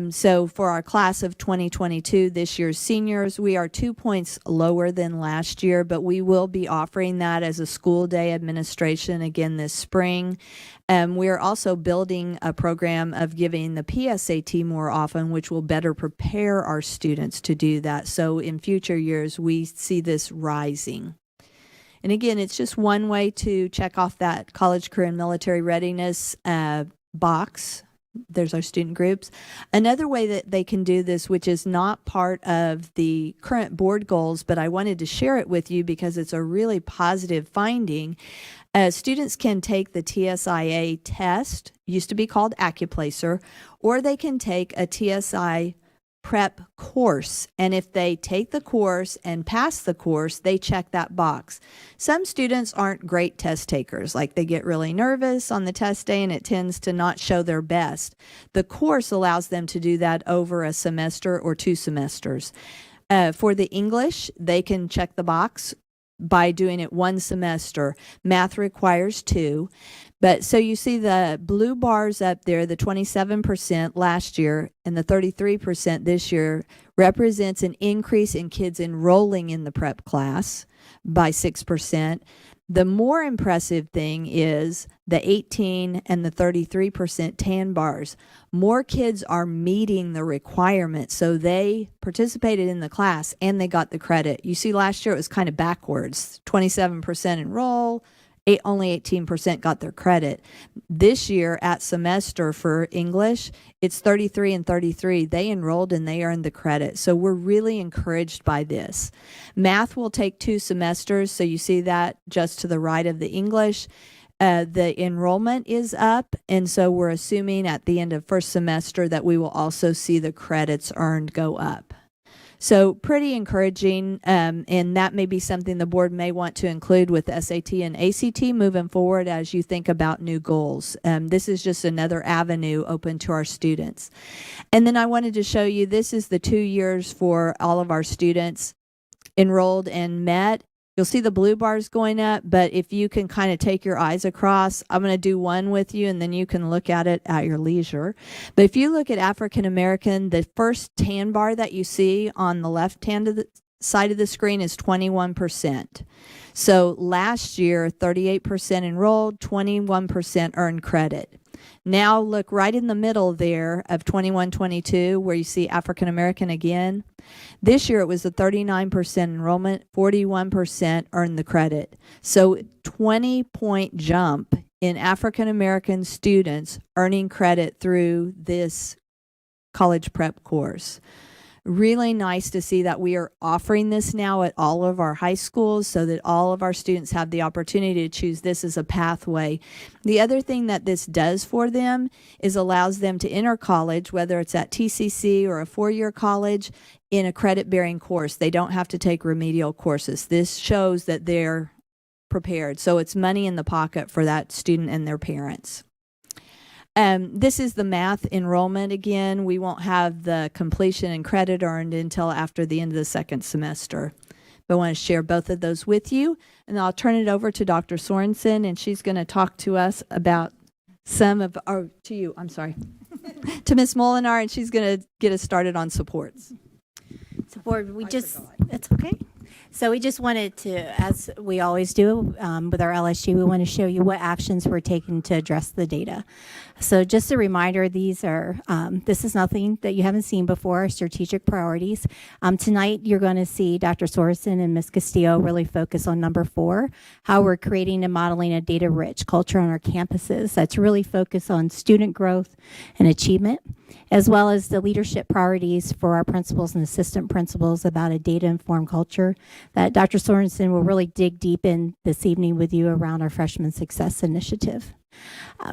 So for our class of 2022, this year's seniors, we are 2 points lower than last year, but we will be offering that as a school day administration again this spring. We are also building a program of giving the PSAT more often, which will better prepare our students to do that. So in future years, we see this rising. And again, it's just one way to check off that college, career, and military readiness box. There's our student groups. Another way that they can do this, which is not part of the current board goals, but I wanted to share it with you because it's a really positive finding. Students can take the TSIA test, used to be called Accuplacer, or they can take a TSI prep course, and if they take the course and pass the course, they check that box. Some students aren't great test takers, like they get really nervous on the test day and it tends to not show their best. The course allows them to do that over a semester or 2 semesters. For the English, they can check the box by doing it 1 semester. Math requires 2. But so you see the blue bars up there, the 27% last year and the 33% this year represents an increase in kids enrolling in the prep class by 6%. The more impressive thing is the 18 and the 33% tan bars. More kids are meeting the requirement, so they participated in the class and they got the credit. You see last year it was kind of backwards, 27% enroll, only 18% got their credit. This year at semester for English, it's 33 and 33. They enrolled and they earned the credit. So we're really encouraged by this. Math will take 2 semesters. So you see that just to the right of the English. The enrollment is up. And so we're assuming at the end of first semester that we will also see the credits earned go up. So pretty encouraging, and that may be something the board may want to include with SAT and ACT moving forward as you think about new goals. This is just another avenue open to our students. And then I wanted to show you, this is the 2 years for all of our students enrolled and met. You'll see the blue bars going up, but if you can kind of take your eyes across, I'm going to do one with you and then you can look at it at your leisure. But if you look at African American, the first tan bar that you see on the left-hand side of the screen is 21%. So last year, 38% enrolled, 21% earned credit. Now look right in the middle there of 21-22 where you see African American again. This year it was a 39% enrollment, 41% earned the credit. So 20-point jump in African American students earning credit through this college prep course. Really nice to see that we are offering this now at all of our high schools so that all of our students have the opportunity to choose this as a pathway. The other thing that this does for them is allows them to enter college, whether it's at TCC or a four-year college, in a credit-bearing course. They don't have to take remedial courses. This shows that they're prepared. So it's money in the pocket for that student and their parents. This is the math enrollment again. We won't have the completion and credit earned until after the end of the second semester. But I want to share both of those with you. And I'll turn it over to Dr. Sorensen, and she's going to talk to us about some of, or to you, I'm sorry, to Ms. Molinar, and she's going to get us started on supports. So board, that's okay. So we just wanted to, as we always do with our LSG, we want to show you what actions we're taking to address the data. So just a reminder, these are, this is nothing that you haven't seen before, strategic priorities. Tonight, you're going to see Dr. Sorensen and Ms. Castillo really focus on number 4, how we're creating and modeling a data-rich culture on our campuses that's really focused on student growth and achievement, as well as the leadership priorities for our principals and assistant principals about a data-informed culture that Dr. Sorensen will really dig deep in this evening with you around our Freshman Success Initiative.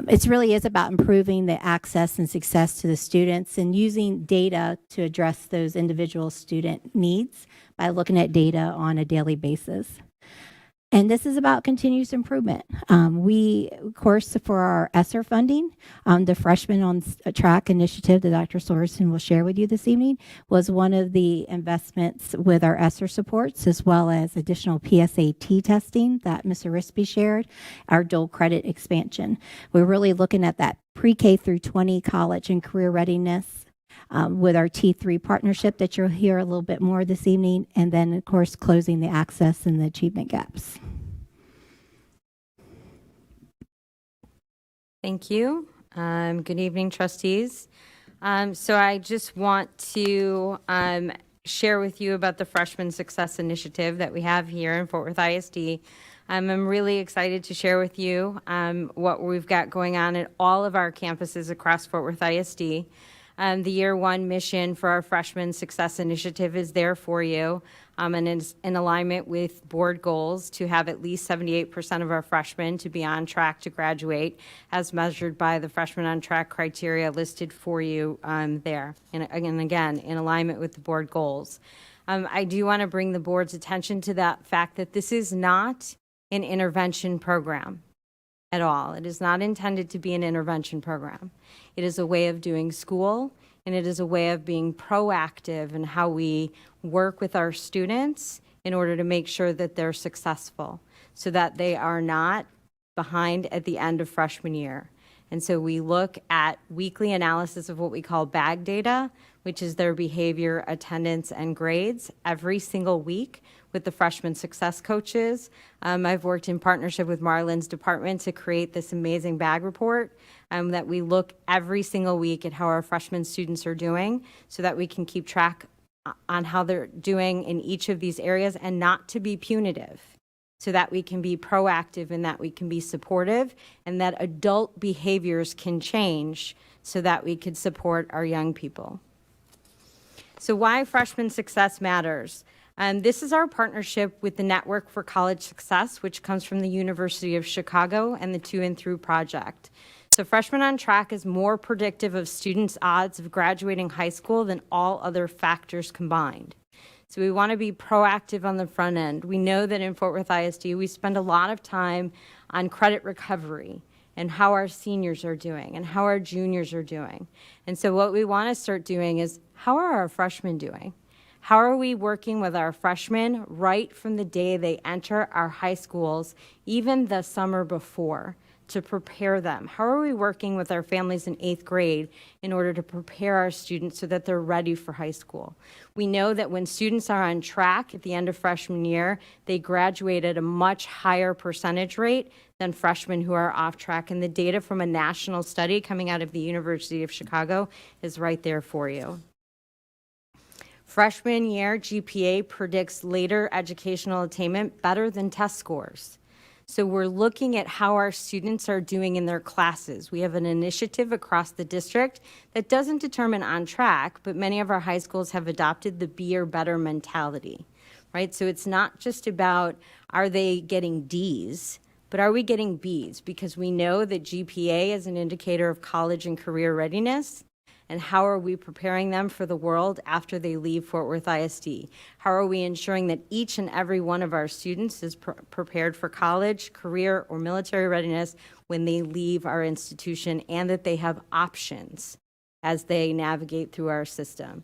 It really is about improving the access and success to the students and using data to address those individual student needs by looking at data on a daily basis. And this is about continuous improvement. We, of course, for our ESSER funding, the Freshman on Track initiative that Dr. Sorensen will share with you this evening was one of the investments with our ESSER supports, as well as additional PSAT testing that Ms. Arispe shared, our dual credit expansion. We're really looking at that pre-K through 20 college and career readiness with our T3 partnership that you'll hear a little bit more this evening, and then, of course, closing the access and the achievement gaps. Thank you. Good evening, trustees. So I just want to share with you about the Freshman Success Initiative that we have here in Fort Worth ISD. I'm really excited to share with you what we've got going on at all of our campuses across Fort Worth ISD. The year 1 mission for our Freshman Success Initiative is there for you, and is in alignment with board goals to have at least 78% of our freshmen to be on track to graduate as measured by the Freshman on Track criteria listed for you there. And again, in alignment with the board goals. I do want to bring the board's attention to that fact that this is not an intervention program at all. It is not intended to be an intervention program. It is a way of doing school, and it is a way of being proactive in how we work with our students in order to make sure that they're successful so that they are not behind at the end of freshman year. And so we look at weekly analysis of what we call bag data, which is their behavior, attendance, and grades every single week with the freshman success coaches. I've worked in partnership with Marlon's department to create this amazing bag report that we look every single week at how our freshman students are doing so that we can keep track on how they're doing in each of these areas and not to be punitive, so that we can be proactive and that we can be supportive and that adult behaviors can change so that we could support our young people. So why freshman success matters. This is our partnership with the Network for College Success, which comes from the University of Chicago and the To and Through Project. So Freshman on Track is more predictive of students' odds of graduating high school than all other factors combined. So we want to be proactive on the front end. We know that in Fort Worth ISD, we spend a lot of time on credit recovery and how our seniors are doing and how our juniors are doing. And so what we want to start doing is, how are our freshmen doing? How are we working with our freshmen right from the day they enter our high schools, even the summer before, to prepare them? How are we working with our families in 8th grade in order to prepare our students so that they're ready for high school? We know that when students are on track at the end of freshman year, they graduate at a much higher percentage rate than freshmen who are off track. And the data from a national study coming out of the University of Chicago is right there for you. Freshman year GPA predicts later educational attainment better than test scores. So we're looking at how our students are doing in their classes. We have an initiative across the district that doesn't determine on track, but many of our high schools have adopted the be or better mentality, right? So it's not just about are they getting Ds, but are we getting Bs? Because we know that GPA is an indicator of college and career readiness. And how are we preparing them for the world after they leave Fort Worth ISD? How are we ensuring that each and every one of our students is prepared for college, career, or military readiness when they leave our institution, and that they have options as they navigate through our system?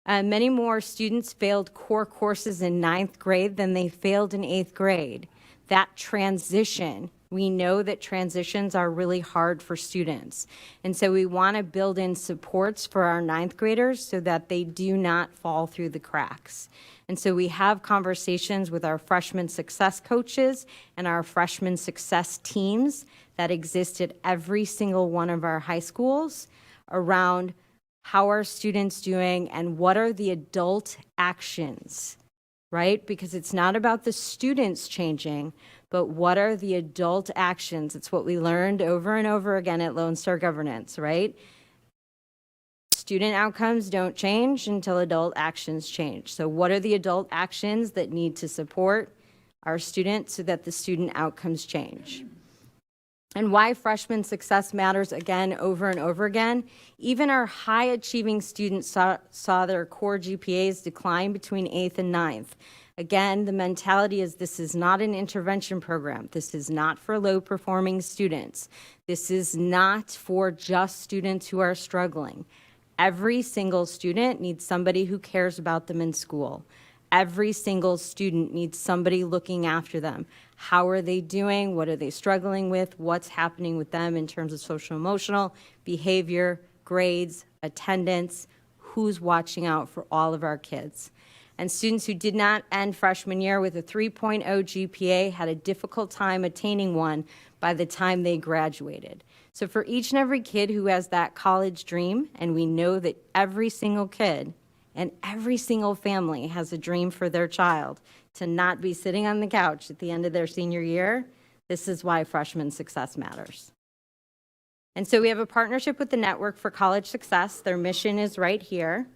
Many more students failed core courses in 9th grade than they failed in 8th grade. That transition, we know that transitions are really hard for students. And so we want to build in supports for our 9th graders so that they do not fall through the cracks. And so we have conversations with our freshman success coaches and our freshman success teams that exist at every single one of our high schools around how are students doing and what are the adult actions, right? Because it's not about the students changing, but what are the adult actions? It's what we learned over and over again at Lone Star Governance, right? Student outcomes don't change until adult actions change. So what are the adult actions that need to support our students so that the student outcomes change? And why freshman success matters again, over and over again. Even our high achieving students saw their core GPAs decline between 8th and 9th. Again, the mentality is this is not an intervention program. This is not for low performing students. This is not for just students who are struggling. Every single student needs somebody who cares about them in school. Every single student needs somebody looking after them. How are they doing? What are they struggling with? What's happening with them in terms of social emotional behavior, grades, attendance? Who's watching out for all of our kids? And students who did not end freshman year with a 3.0 GPA had a difficult time attaining one by the time they graduated. So for each and every kid who has that college dream, and we know that every single kid and every single family has a dream for their child to not be sitting on the couch at the end of their senior year, this is why freshman success matters. And so we have a partnership with the Network for College Success. Their mission is right here.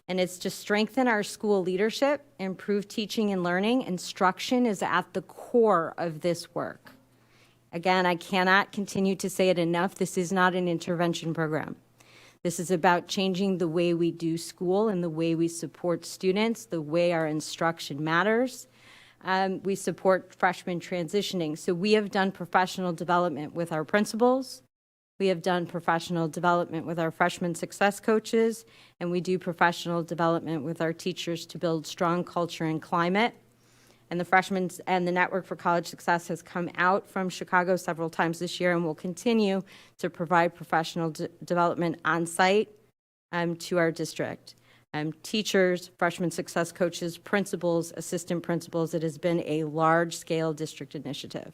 And it's to strengthen our school leadership, improve teaching and learning. Instruction is at the core of this work. Again, I cannot continue to say it enough. This is not an intervention program. This is about changing the way we do school and the way we support students, the way our instruction matters. We support freshmen transitioning. So we have done professional development with our principals. We have done professional development with our freshman success coaches, and we do professional development with our teachers to build strong culture and climate. And the freshmen and the Network for College Success has come out from Chicago several times this year and will continue to provide professional development on site to our district. Teachers, freshman success coaches, principals, assistant principals. It has been a large-scale district initiative.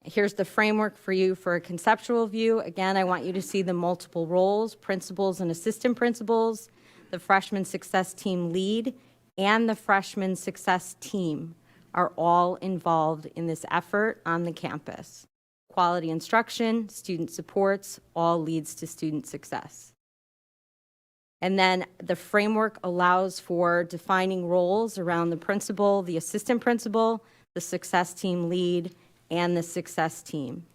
Here's the framework for you for a conceptual view. Again, I want you to see the multiple roles, principals and assistant principals, the freshman success team lead, and the freshman success team are all involved in this effort on the campus. Quality instruction, student supports, all leads to student success. And then the framework allows for defining roles around the principal, the assistant principal, the success team lead, and the success team.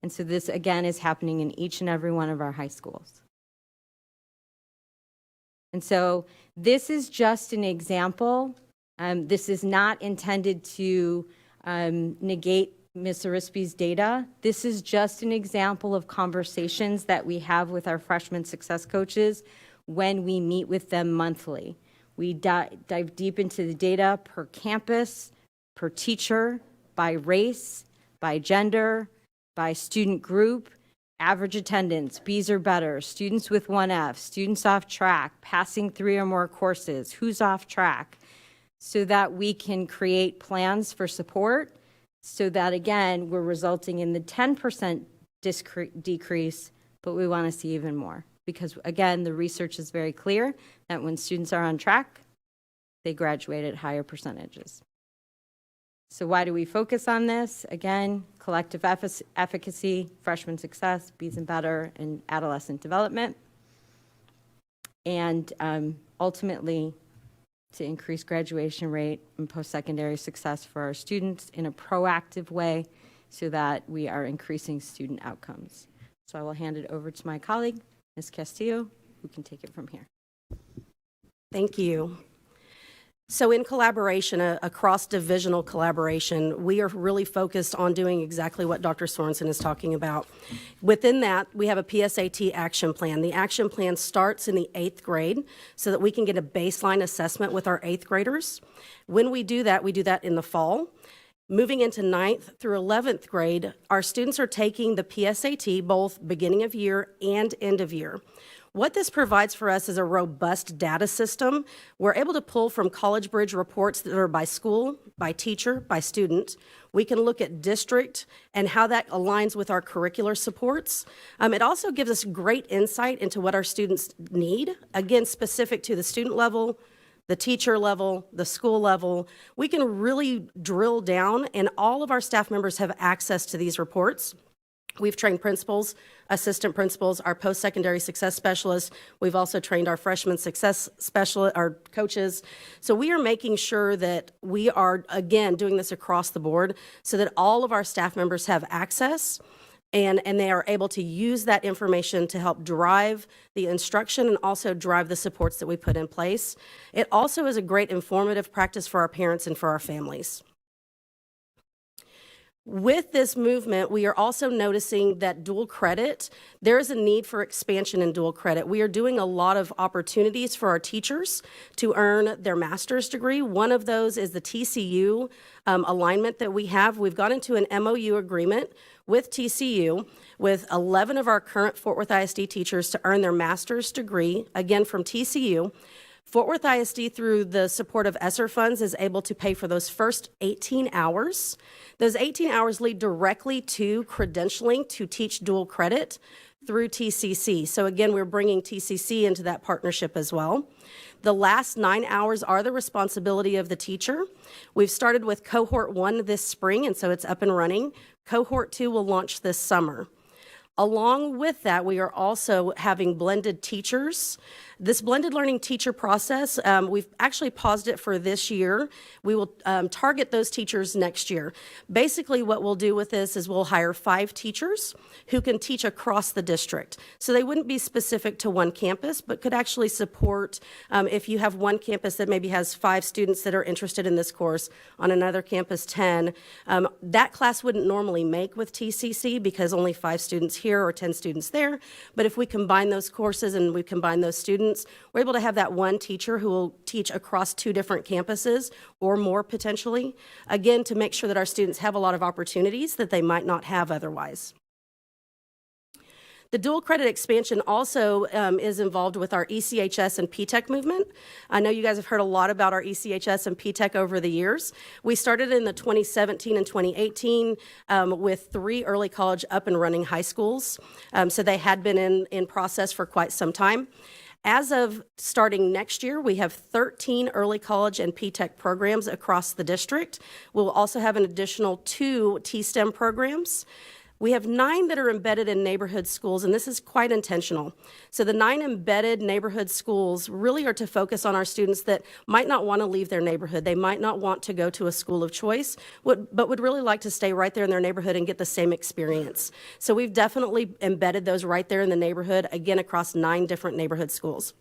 And so this, again, is happening in each and every one of our high schools. And so this is just an example. This is not intended to negate Ms. Arispi's data. This is just an example of conversations that we have with our freshman success coaches when we meet with them monthly. We dive deep into the data per campus, per teacher, by race, by gender, by student group, average attendance, B's or better, students with 1F, students off track, passing 3 or more courses, who's off track, so that we can create plans for support, so that, again, we're resulting in the 10% decrease but we want to see even more. Because again, the research is very clear that when students are on track, they graduate at higher percentages. So why do we focus on this? Again, collective efficacy, freshman success, B's and better, and adolescent development. And ultimately, to increase graduation rate and post-secondary success for our students in a proactive way so that we are increasing student outcomes. So I will hand it over to my colleague, Ms. Castillo, who can take it from here. Thank you. So in collaboration, a cross-divisional collaboration, we are really focused on doing exactly what Dr. Sorensen is talking about. Within that, we have a PSAT action plan. The action plan starts in the 8th grade so that we can get a baseline assessment with our 8th graders. When we do that in the fall. Moving into 9th through 11th grade, our students are taking the PSAT both beginning of year and end of year. What this provides for us is a robust data system. We're able to pull from College Bridge reports that are by school, by teacher, by student. We can look at district and how that aligns with our curricular supports. It also gives us great insight into what our students need, again, specific to the student level, the teacher level, the school level. We can really drill down, and all of our staff members have access to these reports. We've trained principals, assistant principals, our post-secondary success specialists. We've also trained our freshman success specialists, our coaches. So we are making sure that we are, again, doing this across the board so that all of our staff members have access and they are able to use that information to help drive the instruction and also drive the supports that we put in place. It also is a great informative practice for our parents and for our families. With this movement, we are also noticing that dual credit, there is a need for expansion in dual credit. We are doing a lot of opportunities for our teachers to earn their master's degree. One of those is the TCU alignment that we have. We've got into an MOU agreement with TCU with 11 of our current Fort Worth ISD teachers to earn their master's degree, again from TCU. Fort Worth ISD, through the support of ESSER funds, is able to pay for those first 18 hours. Those 18 hours lead directly to credentialing to teach dual credit through TCC. So again, we're bringing TCC into that partnership as well. The last 9 hours are the responsibility of the teacher. We've started with cohort 1 this spring, and so it's up and running. Cohort 2 will launch this summer. Along with that, we are also having blended teachers. This blended learning teacher process, we've actually paused it for this year. We will target those teachers next year. Basically, what we'll do with this is we'll hire 5 teachers who can teach across the district. So they wouldn't be specific to one campus, but could actually support if you have one campus that maybe has 5 students that are interested in this course, on another campus 10. That class wouldn't normally make with TCC because only 5 students here or 10 students there. But if we combine those courses and we combine those students, we're able to have that one teacher who will teach across 2 different campuses or more potentially, again, to make sure that our students have a lot of opportunities that they might not have otherwise. The dual credit expansion also is involved with our ECHS and PTEC movement. I know you guys have heard a lot about our ECHS and PTEC over the years. We started in the 2017 and 2018 with 3 early college up and running high schools. So they had been in process for quite some time. As of starting next year, we have 13 early college and PTEC programs across the district. We'll also have an additional 2 T-STEM programs. We have 9 that are embedded in neighborhood schools, and this is quite intentional. So the 9 embedded neighborhood schools really are to focus on our students that might not want to leave their neighborhood. They might not want to go to a school of choice, but would really like to stay right there in their neighborhood and get the same experience. So we've definitely embedded those right there in the neighborhood, again, across 9 different neighborhood schools.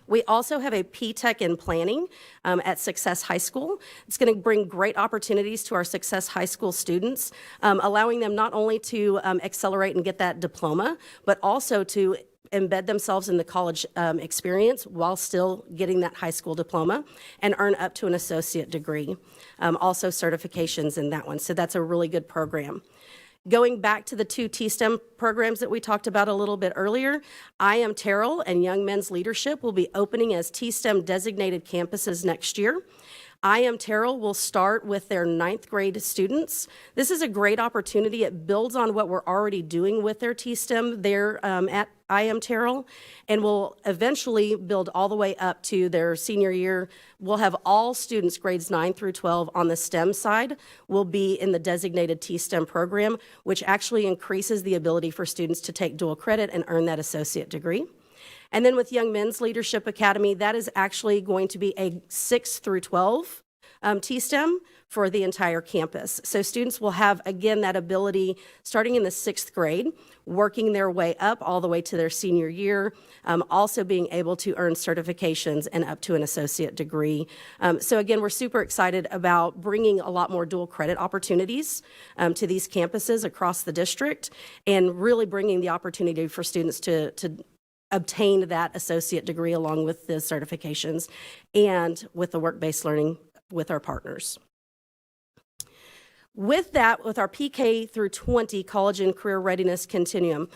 We also have a PTEC in planning at Success High School. It's going to bring great opportunities to our Success High School students, allowing them not only to accelerate and get that diploma, but also to embed themselves in the college experience while still getting that high school diploma and earn up to an associate degree. Also certifications in that one. So that's a really good program. Going back to the 2 T-STEM programs that we talked about a little bit earlier, I Am Terrell and Young Men's Leadership will be opening as T-STEM designated campuses next year. I Am Terrell will start with their 9th grade students. This is a great opportunity. It builds on what we're already doing with their T-STEM there at I Am Terrell, and will eventually build all the way up to their senior year. We'll have all students grades 9 through 12 on the STEM side will be in the designated T-STEM program, which actually increases the ability for students to take dual credit and earn that associate degree. And then with Young Men's Leadership Academy, that is actually going to be a 6 through 12 T-STEM for the entire campus. So students will have, again, that ability starting in the 6th grade, working their way up all the way to their senior year, also being able to earn certifications and up to an associate degree. So again, we're super excited about bringing a lot more dual credit opportunities to these campuses across the district, and really bringing the opportunity for students to obtain that associate degree along with the certifications and with the work-based learning with our partners. With that, with our PK through 20 college and career readiness continuum,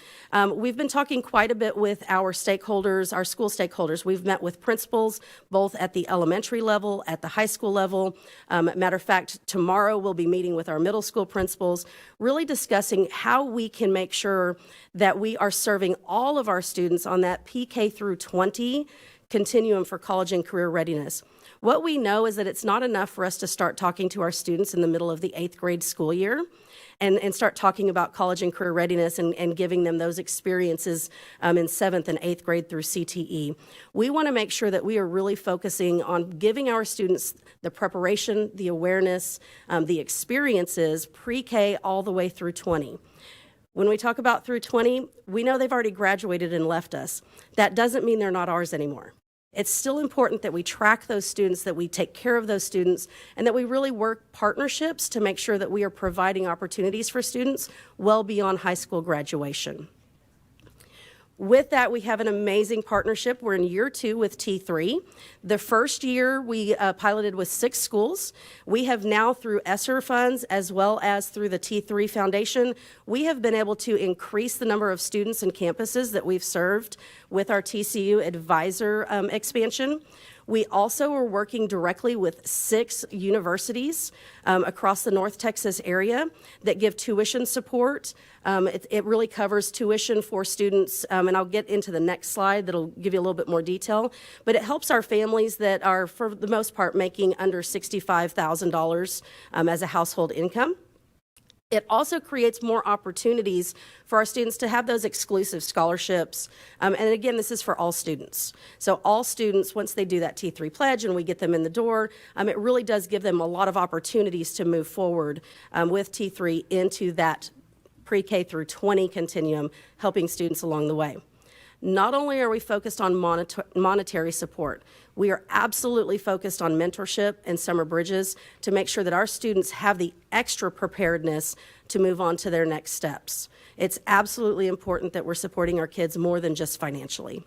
we've been talking quite a bit with our stakeholders, our school stakeholders. We've met with principals, both at the elementary level, at the high school level. Matter of fact, tomorrow we'll be meeting with our middle school principals, really discussing how we can make sure that we are serving all of our students on that PK through 20 continuum for college and career readiness. What we know is that it's not enough for us to start talking to our students in the middle of the 8th grade school year and start talking about college and career readiness and giving them those experiences in 7th and 8th grade through CTE. We want to make sure that we are really focusing on giving our students the preparation, the awareness, the experiences pre-K all the way through 20. When we talk about through 20, we know they've already graduated and left us. That doesn't mean they're not ours anymore. It's still important that we track those students, that we take care of those students, and that we really work partnerships to make sure that we are providing opportunities for students well beyond high school graduation. With that, we have an amazing partnership. We're in year 2 with T3. The first year we piloted with 6 schools. We have now, through ESSER funds as well as through the T3 Foundation, we have been able to increase the number of students and campuses that we've served with our TCU advisor expansion. We also are working directly with 6 universities across the North Texas area that give tuition support. It really covers tuition for students, and I'll get into the next slide that'll give you a little bit more detail, but it helps our families that are, for the most part, making under $65,000 as a household income. It also creates more opportunities for our students to have those exclusive scholarships. And again, this is for all students. So all students, once they do that T3 pledge and we get them in the door, it really does give them a lot of opportunities to move forward with T3 into that pre-K through 20 continuum, helping students along the way. Not only are we focused on monetary support, we are absolutely focused on mentorship and summer bridges to make sure that our students have the extra preparedness to move on to their next steps. It's absolutely important that we're supporting our kids more than just financially.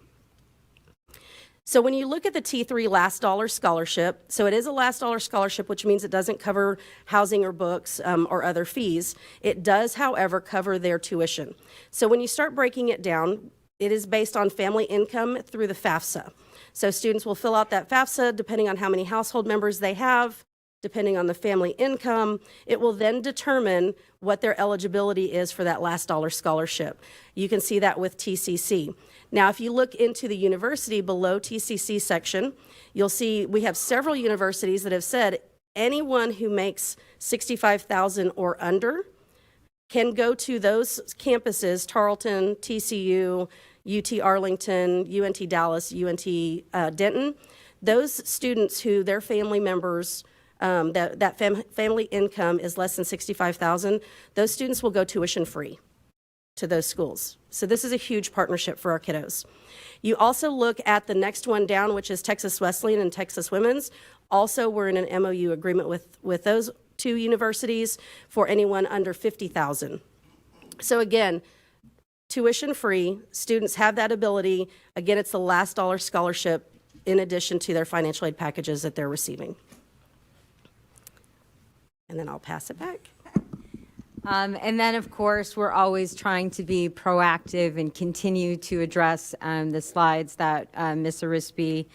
So when you look at the T3 Last Dollar Scholarship, so it is a last dollar scholarship, which means it doesn't cover housing or books or other fees. It does, however, cover their tuition. So when you start breaking it down, it is based on family income through the FAFSA. So students will fill out that FAFSA depending on how many household members they have, depending on the family income. It will then determine what their eligibility is for that last dollar scholarship. You can see that with TCC. Now, if you look into the university below TCC section, you'll see we have several universities that have said anyone who makes $65,000 or under can go to those campuses, Tarleton, TCU, UT Arlington, UNT Dallas, UNT Denton. Those students who their family members, family income is less than $65,000, those students will go tuition free to those schools. So this is a huge partnership for our kiddos. You also look at the next one down, which is Texas Wesleyan and Texas Women's. Also, we're in an MOU agreement with those 2 universities for anyone under $50,000. So again, tuition free, students have that ability. Again, it's the last dollar scholarship in addition to their financial aid packages that they're receiving. And then I'll pass it back. And then, of course, we're always trying to be proactive and continue to address the slides that Ms. Arispe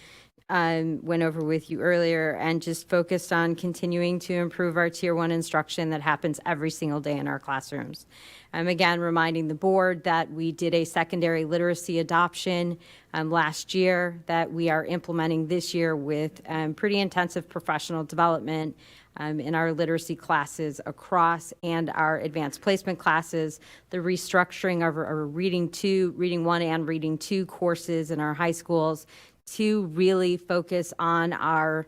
went over with you earlier, and just focused on continuing to improve our Tier 1 instruction that happens every single day in our classrooms. Again, reminding the board that we did a secondary literacy adoption last year that we are implementing this year with pretty intensive professional development in our literacy classes across and our advanced placement classes, the restructuring of our Reading 1 and Reading 2 courses in our high schools to really focus on our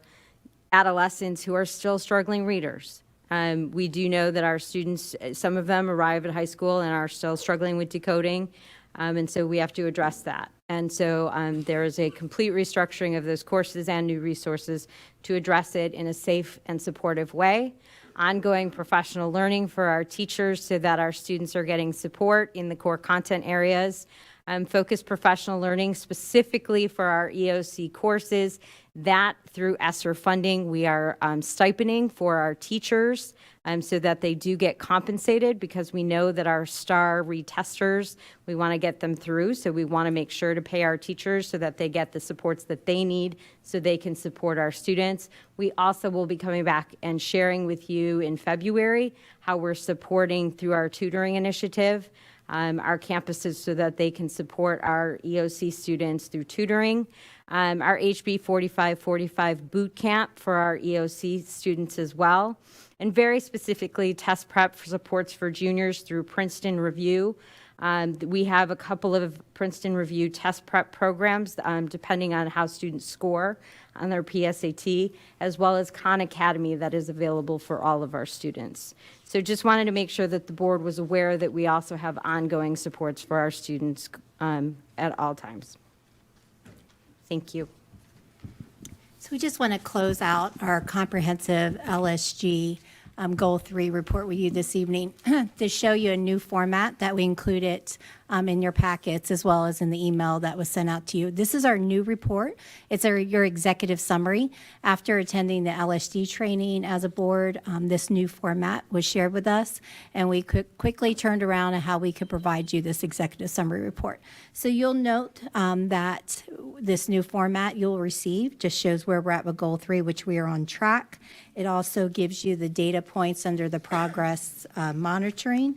adolescents who are still struggling readers. We do know that our students, some of them arrive at high school and are still struggling with decoding, and so we have to address that. And so there is a complete restructuring of those courses and new resources to address it in a safe and supportive way. Ongoing professional learning for our teachers so that our students are getting support in the core content areas. Focused professional learning specifically for our EOC courses. That through ESSER funding, we are stipending for our teachers so that they do get compensated, because we know that our STAR retesters, we want to get them through. So we want to make sure to pay our teachers so that they get the supports that they need so they can support our students. We also will be coming back and sharing with you in February how we're supporting through our tutoring initiative our campuses so that they can support our EOC students through tutoring. Our HB 4545 boot camp for our EOC students as well. And very specifically, test prep for supports for juniors through Princeton Review. We have a couple of Princeton Review test prep programs depending on how students score on their PSAT, as well as Khan Academy that is available for all of our students. So just wanted to make sure that the board was aware that we also have ongoing supports for our students at all times. Thank you. So we just want to close out our comprehensive LSG Goal 3 report with you this evening to show you a new format that we included in your packets as well as in the email that was sent out to you. This is our new report. It's your executive summary. After attending the LSD training as a board, this new format was shared with us, and we quickly turned around on how we could provide you this executive summary report. So you'll note that this new format you'll receive just shows where we're at with Goal 3, which we are on track. It also gives you the data points under the progress monitoring.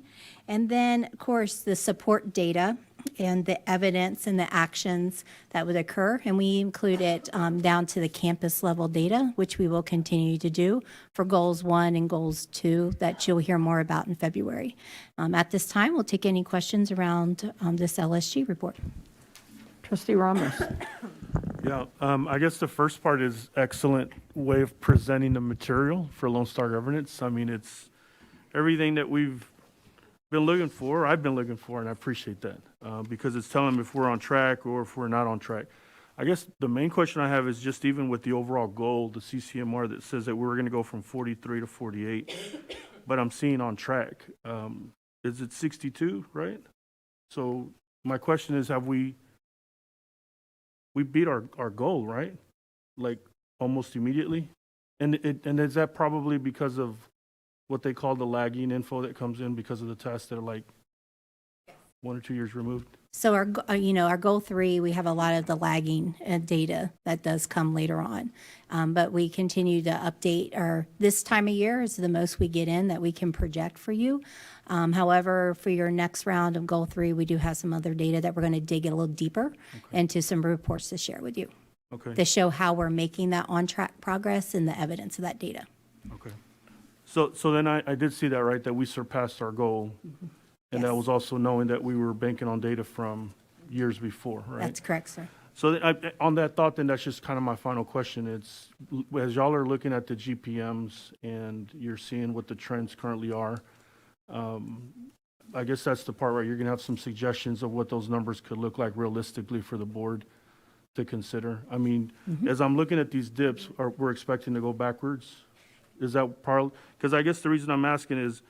And then, of course, the support data and the evidence and the actions that would occur. And we include it down to the campus level data, which we will continue to do for Goals 1 and Goals 2 that you'll hear more about in February. At this time, we'll take any questions around this LSG report. Trustee Ramos. Yeah, I guess the first part is excellent way of presenting the material for Lone Star governance. I mean, it's everything that we've been looking for, I've been looking for, and I appreciate that because it's telling them if we're on track or if we're not on track. I guess the main question I have is just even with the overall goal, the CCMR that says that we're going to go from 43 to 48, but I'm seeing on track. Is it 62, right? So my question is, have we beat our goal, right? Like almost immediately? And is that probably because of what they call the lagging info that comes in because of the tests that are like 1 or 2 years removed? So our Goal 3, we have a lot of the lagging data that does come later on. But we continue to update this time of year is the most we get in that we can project for you. However, for your next round of Goal 3, we do have some other data that we're going to dig a little deeper into some reports to share with you. To show how we're making that on-track progress and the evidence of that data. Okay. So then I did see that, right, that we surpassed our goal. And that was also knowing that we were banking on data from years before, right? That's correct, sir. So on that thought, then that's just kind of my final question. It's, as y'all are looking at the GPMs and you're seeing what the trends currently are, I guess that's the part where you're going to have some suggestions of what those numbers could look like realistically for the board to consider. I mean, as I'm looking at these dips, we're expecting to go backwards. Is that part? Because I guess the reason I'm asking is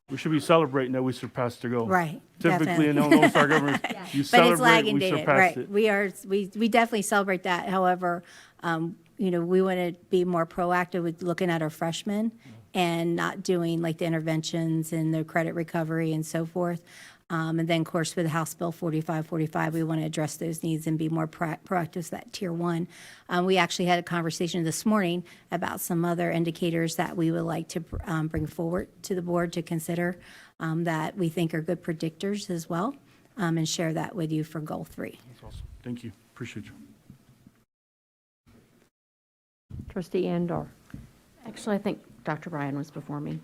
we should be celebrating that we surpassed the goal. Right. Typically in Lone Star government, you But celebrate it's lagging we data, surpassed right? it. We definitely celebrate that. However, we want to be more proactive with looking at our freshmen and not doing like the interventions and the credit recovery and so forth. And then, of course, with House Bill 4545, we want to address those needs and be more proactive as that tier one. We actually had a conversation this morning about some other indicators that we would like to bring forward to the board to consider that we think are good predictors as well, and share that with you for goal 3. That's awesome. Thank you. Appreciate you. Trustee Andor. Actually, I think Dr. Ryan was before me.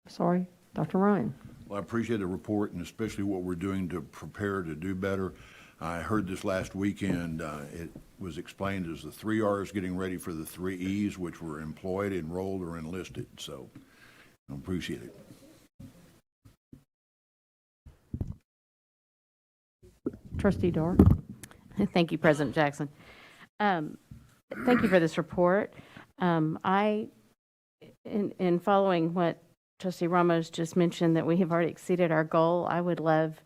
Sorry, Dr. Ryan. Well, I appreciate the report and especially what we're doing to prepare to do better. I heard this last weekend. It was explained as the 3 R's getting ready for the 3 E's, which were employed, enrolled, or enlisted. So I appreciate it. Trustee Dar. Thank you, President Jackson. Thank you for this report. In following what Trustee Ramos just mentioned, that we have already exceeded our goal, I would love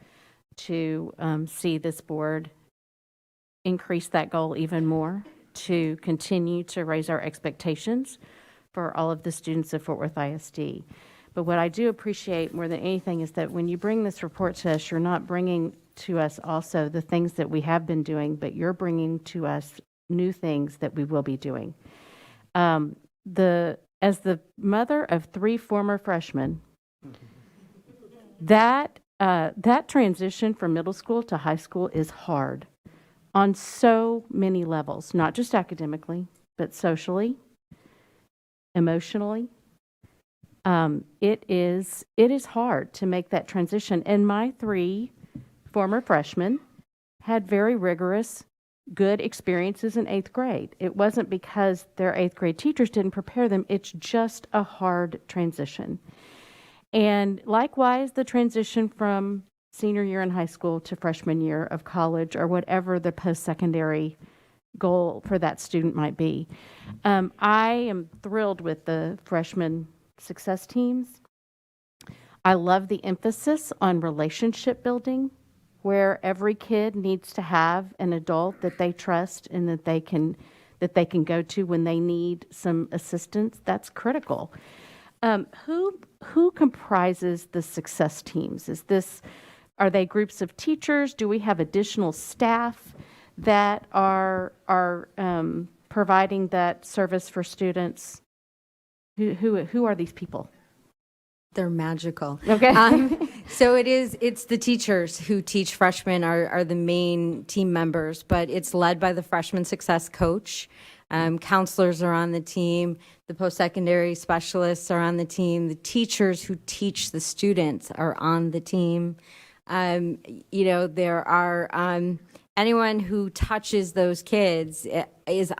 to see this board increase that goal even more, to continue to raise our expectations for all of the students of Fort Worth ISD. But what I do appreciate more than anything is that when you bring this report to us, you're not bringing to us also the things that we have been doing, but you're bringing to us new things that we will be doing. As the mother of 3 former freshmen, that transition from middle school to high school is hard on so many levels, not just academically, but socially, emotionally. It is hard to make that transition. And my 3 former freshmen had very rigorous, good experiences in 8th grade. It wasn't because their 8th grade teachers didn't prepare them. It's just a hard transition. And likewise, the transition from senior year in high school to freshman year of college, or whatever the post-secondary goal for that student might be. I am thrilled with the freshman success teams. I love the emphasis on relationship building, where every kid needs to have an adult that they trust and that they can go to when they need some assistance. That's critical. Who comprises the success teams? Are they groups of teachers? Do we have additional staff that are providing that service for students? Who are these people? They're magical. Okay. So it's the teachers who teach freshmen are the main team members, but it's led by the freshman success coach. Counselors are on the team. The post-secondary specialists are on the team. The teachers who teach the students are on the team. There are anyone who touches those kids is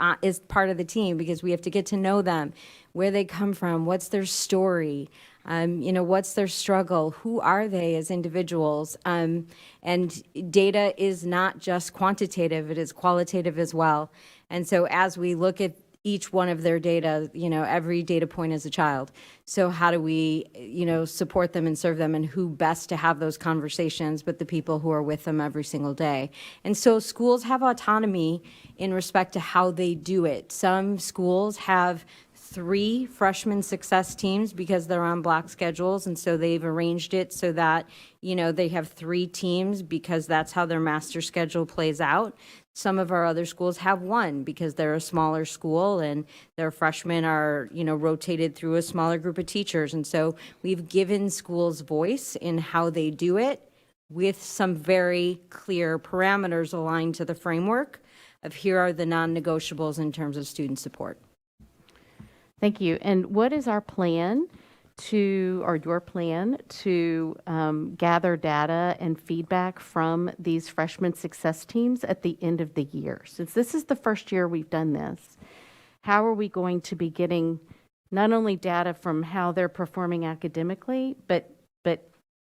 part of the team, because we have to get to know them, where they come from, what's their story, what's their struggle, who are they as individuals. And data is not just quantitative, it is qualitative as well. And so as we look at each one of their data, every data point is a child. So how do we, support them and serve them, and who best to have those conversations with the people who are with them every single day? And so schools have autonomy in respect to how they do it. Some schools have 3 freshman success teams because they're on block schedules, and so they've arranged it so that, they have 3 teams because that's how their master schedule plays out. Some of our other schools have 1 because they're a smaller school and their freshmen are, rotated through a smaller group of teachers. And so we've given schools voice in how they do it, with some very clear parameters aligned to the framework of here are the non-negotiables in terms of student support. Thank you. And what is our plan your plan to gather data and feedback from these freshman success teams at the end of the year? Since this is the first year we've done this, how are we going to be getting not only data from how they're performing academically, but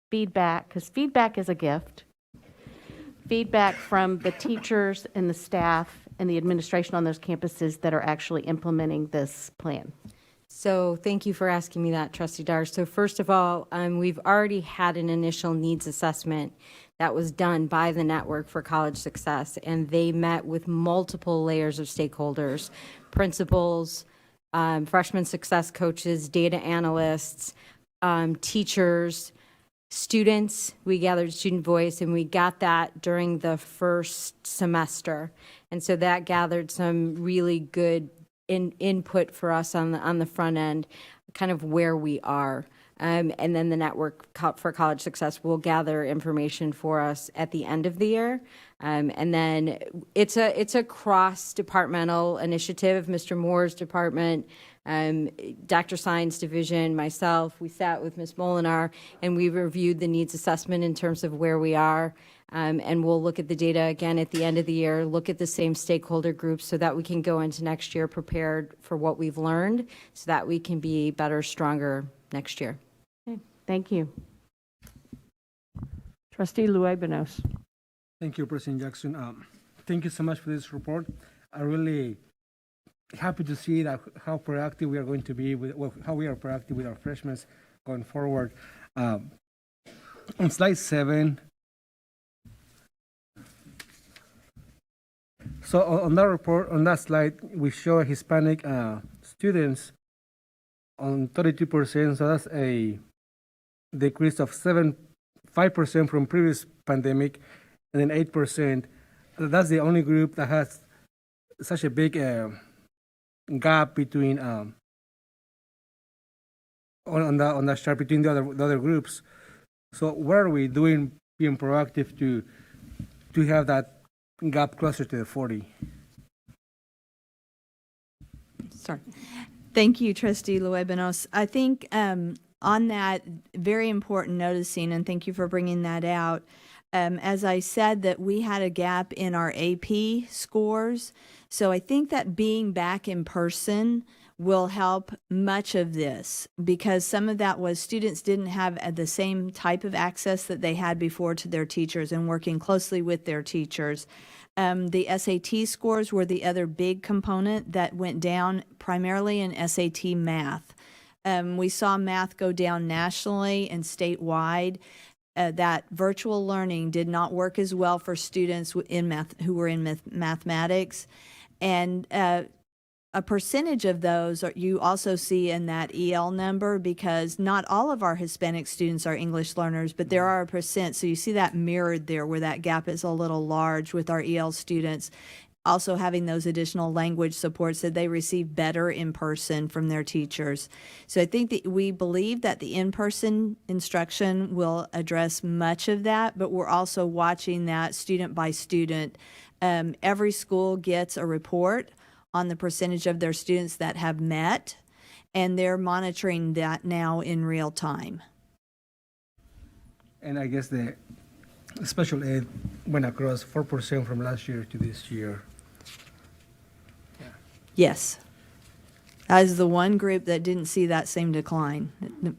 feedback, because feedback is a gift, feedback from the teachers and the staff and the administration on those campuses that are actually implementing this plan? So thank you for asking me that, Trustee Dar. So first of all, we've already had an initial needs assessment that was done by the Network for College Success, and they met with multiple layers of stakeholders, principals, freshman success coaches, data analysts, teachers, students, we gathered student voice, and we got that during the first semester. And so that gathered some really good input for us on the front end, kind of where we are. And then the Network for College Success will gather information for us at the end of the year. And then it's a cross-departmental initiative. Mr. Moore's department, Dr. Science Division, myself, we sat with Ms. Molinar, and we reviewed the needs assessment in terms of where we are. And we'll look at the data again at the end of the year, look at the same stakeholder groups so that we can go into next year prepared for what we've learned so that we can be better, stronger next year. Okay, thank you. Trustee Luebanos. Thank you, President Jackson. Thank you so much for this report. I'm really happy to see that how proactive we are going to be how we are proactive with our freshmen going forward. On slide 7. So on that report, on that slide, we show Hispanic students on 32%. So that's a decrease of 5% from previous pandemic, and then 8%. That's the only group that has such a big gap between on that chart between the other groups. So what are we doing, being proactive to have that gap closer to the 40? Sorry. Thank you, Trustee Luebanos. I think on that, very important noticing, and thank you for bringing that out. As I said, that we had a gap in our AP scores. So I think that being back in person will help much of this, because some of that was students didn't have the same type of access that they had before to their teachers and working closely with their teachers. The SAT scores were the other big component that went down, primarily in SAT math. We saw math go down nationally and statewide. That virtual learning did not work as well for students in who were in mathematics. And a percentage of those you also see in that EL number, because not all of our Hispanic students are English learners, but there are a percent. So you see that mirrored there where that gap is a little large with our EL students. Also having those additional language supports that they receive better in person from their teachers. So I think that we believe that the in-person instruction will address much of that, but we're also watching that student by student. Every school gets a report on the percentage of their students that have met, and they're monitoring that now in real time. And I guess the special ed went across 4% from last year to this year. Yes. That is the one group that didn't see that same decline. And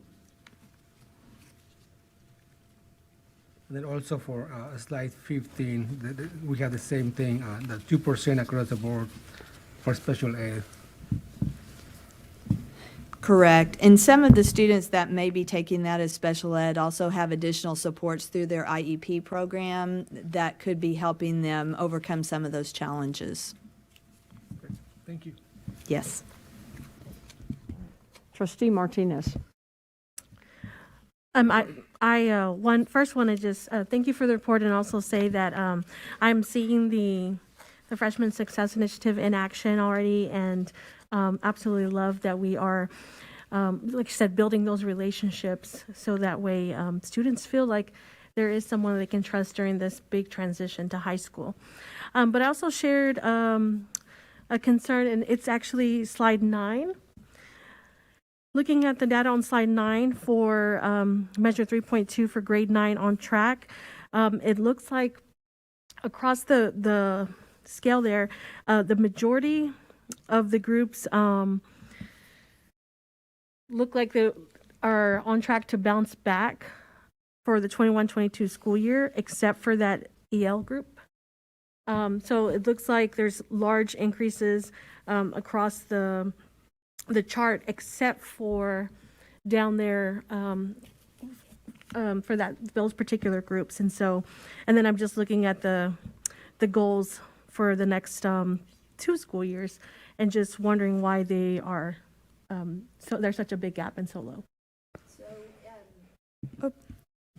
then also for slide 15, we have the same thing, the 2% across the board for special ed. Correct. And some of the students that may be taking that as special ed also have additional supports through their IEP program that could be helping them overcome some of those challenges. Thank you. Yes. Trustee Martinez. I first want to just thank you for the report and also say that I'm seeing the Freshman Success Initiative in action already, and absolutely love that we are, like I said, building those relationships so that way students feel like there is someone they can trust during this big transition to high school. But I also shared a concern, and it's actually slide 9. Looking at the data on slide 9 for measure 3.2 for grade 9 on track, it looks like across the scale there, the majority of the groups look like they are on track to bounce back for the 21-22 school year, except for that EL group. So it looks like there's large increases across the chart, except for down there for those particular groups. And then I'm just looking at the goals for the next 2 school years, and just wondering why they are so there's such a big gap and so low.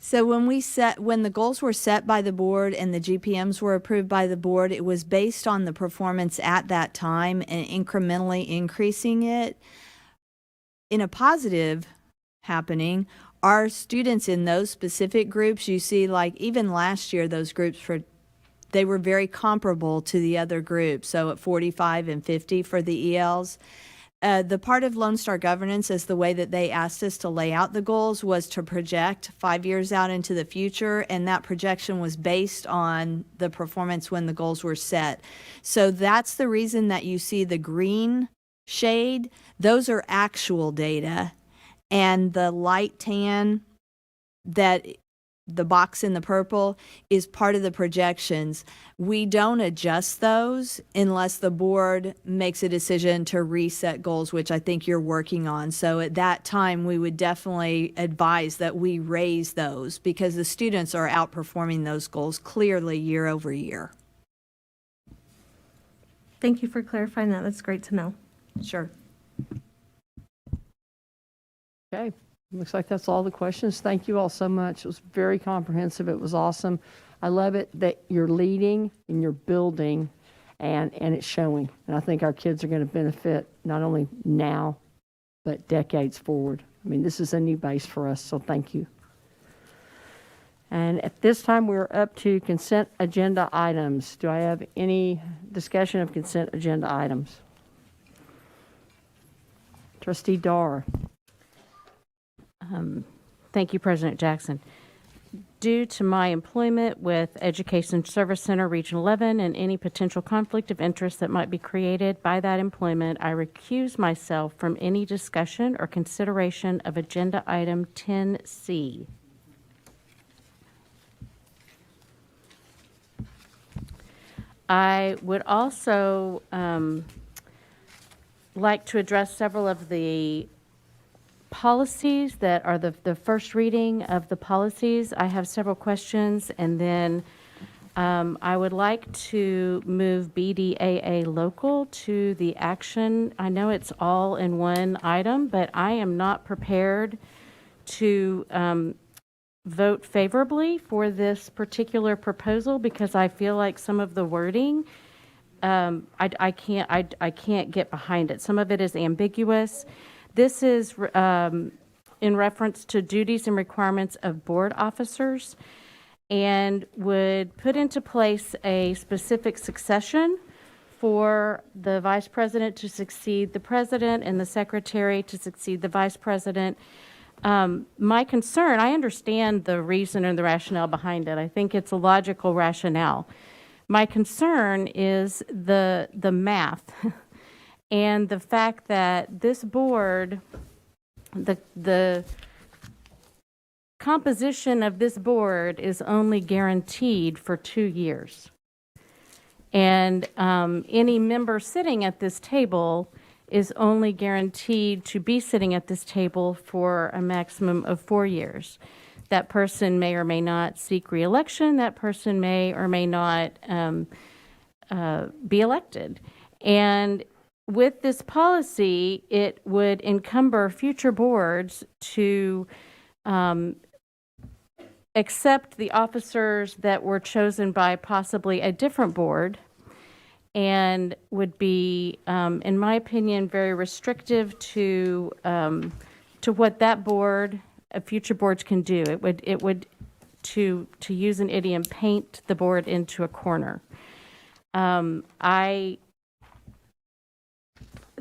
So when the goals were set by the board and the GPMs were approved by the board, it was based on the performance at that time and incrementally increasing it. In a positive happening, our students in those specific groups, you see, like even last year, those groups they were very comparable to the other groups. So at 45 and 50 for the ELs. The part of Lone Star governance is the way that they asked us to lay out the goals was to project 5 years out into the future, and that projection was based on the performance when the goals were set. So that's the reason that you see the green shade. Those are actual data, and the light tan, that the box in the purple, is part of the projections. We don't adjust those unless the board makes a decision to reset goals, which I think you're working on. So at that time, we would definitely advise that we raise those because the students are outperforming those goals clearly year over year. Thank you for clarifying that. That's great to know. Sure. Okay. Looks like that's all the questions. Thank you all so much. It was very comprehensive. It was awesome. I love it that you're leading and you're building and it's showing. And I think our kids are going to benefit not only now, but decades forward. I mean, this is a new base for us, so thank you. And at this time, we're up to consent agenda items. Do I have any discussion of consent agenda items? Trustee Dar. Thank you, President Jackson. Due to my employment with Education Service Center Region 11 and any potential conflict of interest that might be created by that employment, I recuse myself from any discussion or consideration of Agenda Item 10C. I would also like to address several of the policies that are the first reading of the policies. I have several questions, and then I would like to move BDAA local to the action. I know it's all in one item, but I am not prepared to vote favorably for this particular proposal because I feel like some of the wording I can't get behind it. Some of it is ambiguous. This is in reference to duties and requirements of board officers and would put into place a specific succession for the vice president to succeed the president and the secretary to succeed the vice president. My concern, I understand the reason and the rationale behind it. I think it's a logical rationale. My concern is the math. And the fact that this board, the composition of this board is only guaranteed for 2 years. And any member sitting at this table is only guaranteed to be sitting at this table for a maximum of 4 years. That person may or may not seek re-election. That person may or may not be elected. And with this policy, it would encumber future boards to accept the officers that were chosen by possibly a different board and would be, in my opinion, very restrictive to what that board, future boards can do. It would to use an idiom, paint the board into a corner.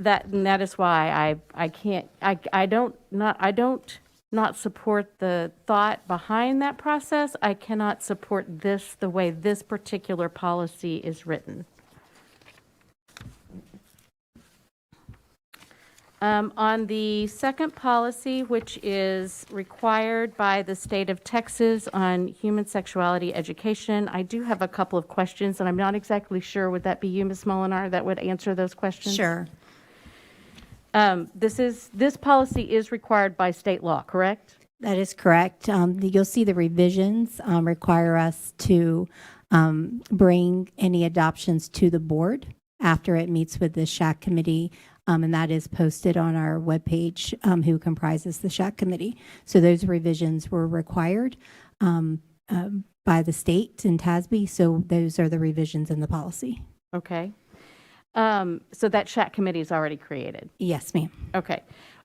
That is why I don't not support the thought behind that process. I cannot support this the way this particular policy is written. On the second policy, which is required by the state of Texas on human sexuality education, I do have a couple of questions, and I'm not exactly sure. Would that be you, Ms. Molinar, that would answer those questions? Sure. This policy is required by state law, correct? That is correct. You'll see the revisions require us to bring any adoptions to the board after it meets with the SHAC committee, and that is posted on our webpage, who comprises the SHAC committee. So those revisions were required. by the state and TASB. So those are the revisions in the policy. Okay. So that chat committee is already created? Yes, ma'am. Okay.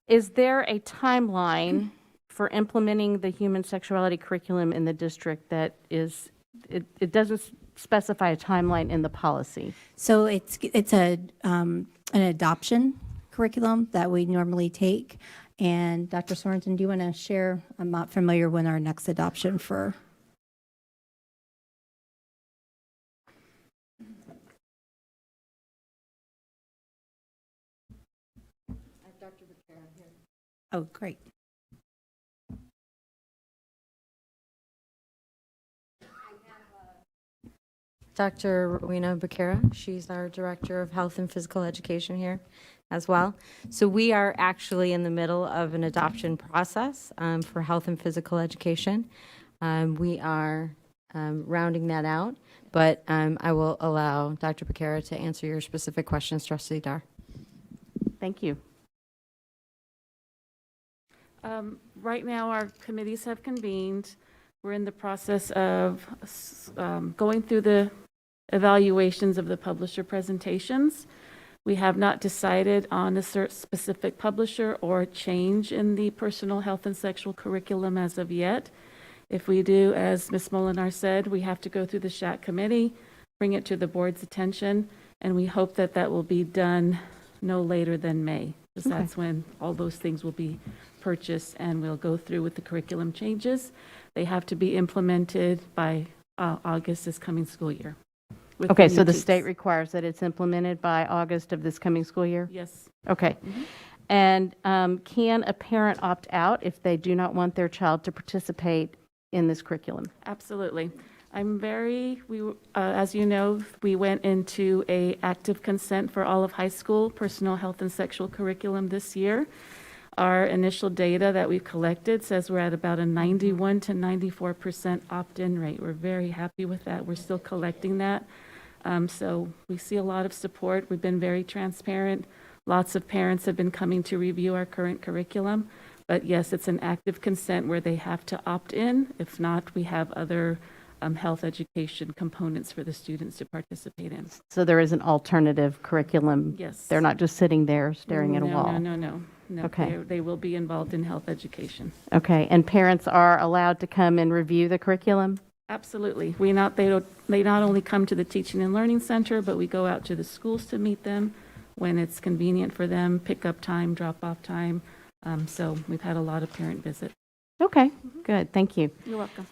Is there a timeline for implementing the human sexuality curriculum in the district that is, it doesn't specify a timeline in the policy? So it's an adoption curriculum that we normally take. And Dr. Sorensen, do you want to share? I'm not familiar when our next adoption for. Oh, great. Dr. Rowena Becerra, she's our Director of Health and Physical Education here as well. So we are actually in the middle of an adoption process for health and physical education. We are rounding that out, but I will allow Dr. Becerra to answer your specific questions, Trustee Dar. Thank you. Right now, our committees have convened. We're in the process of going through the evaluations of the publisher presentations. We have not decided on a specific publisher or a change in the personal health and sexual curriculum as of yet. If we do, as Ms. Molinar said, we have to go through the SHAT committee, bring it to the board's attention, and we hope that that will be done no later than May, because that's when all those things will be purchased and we'll go through with the curriculum changes. They have to be implemented by August this coming school year. Okay, so the state requires that it's implemented by August of this coming school year? Yes. Okay. And can a parent opt out if they do not want their child to participate in this curriculum? Absolutely. As you know, we went into a active consent for all of high school personal health and sexual curriculum this year. Our initial data that we've collected says we're at about a 91 to 94% opt-in rate. We're very happy with that. We're still collecting that. So we see a lot of support. We've been very transparent. Lots of parents have been coming to review our current curriculum. But yes, it's an active consent where they have to opt in. If not, we have other health education components for the students to participate in. So there is an alternative curriculum? Yes. They're not just sitting there staring at a wall? No. Okay. They will be involved in health education. Okay, and parents are allowed to come and review the curriculum? Absolutely. They not only come to the Teaching and Learning Center, but we go out to the schools to meet them when it's convenient for them, pick up time, drop off time. So we've had a lot of parent visits. Okay, good, thank you. You're welcome.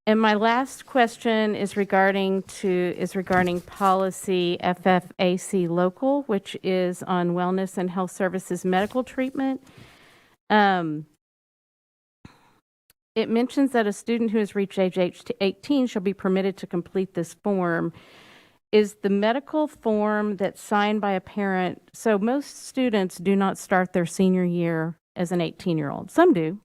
And my last question is regarding policy FFAC local, which is on wellness and health services medical treatment. It mentions that a student who has reached age 18 shall be permitted to complete this form. Is the medical form that's signed by a parent, so most students do not start their senior year as an 18-year-old. Some do,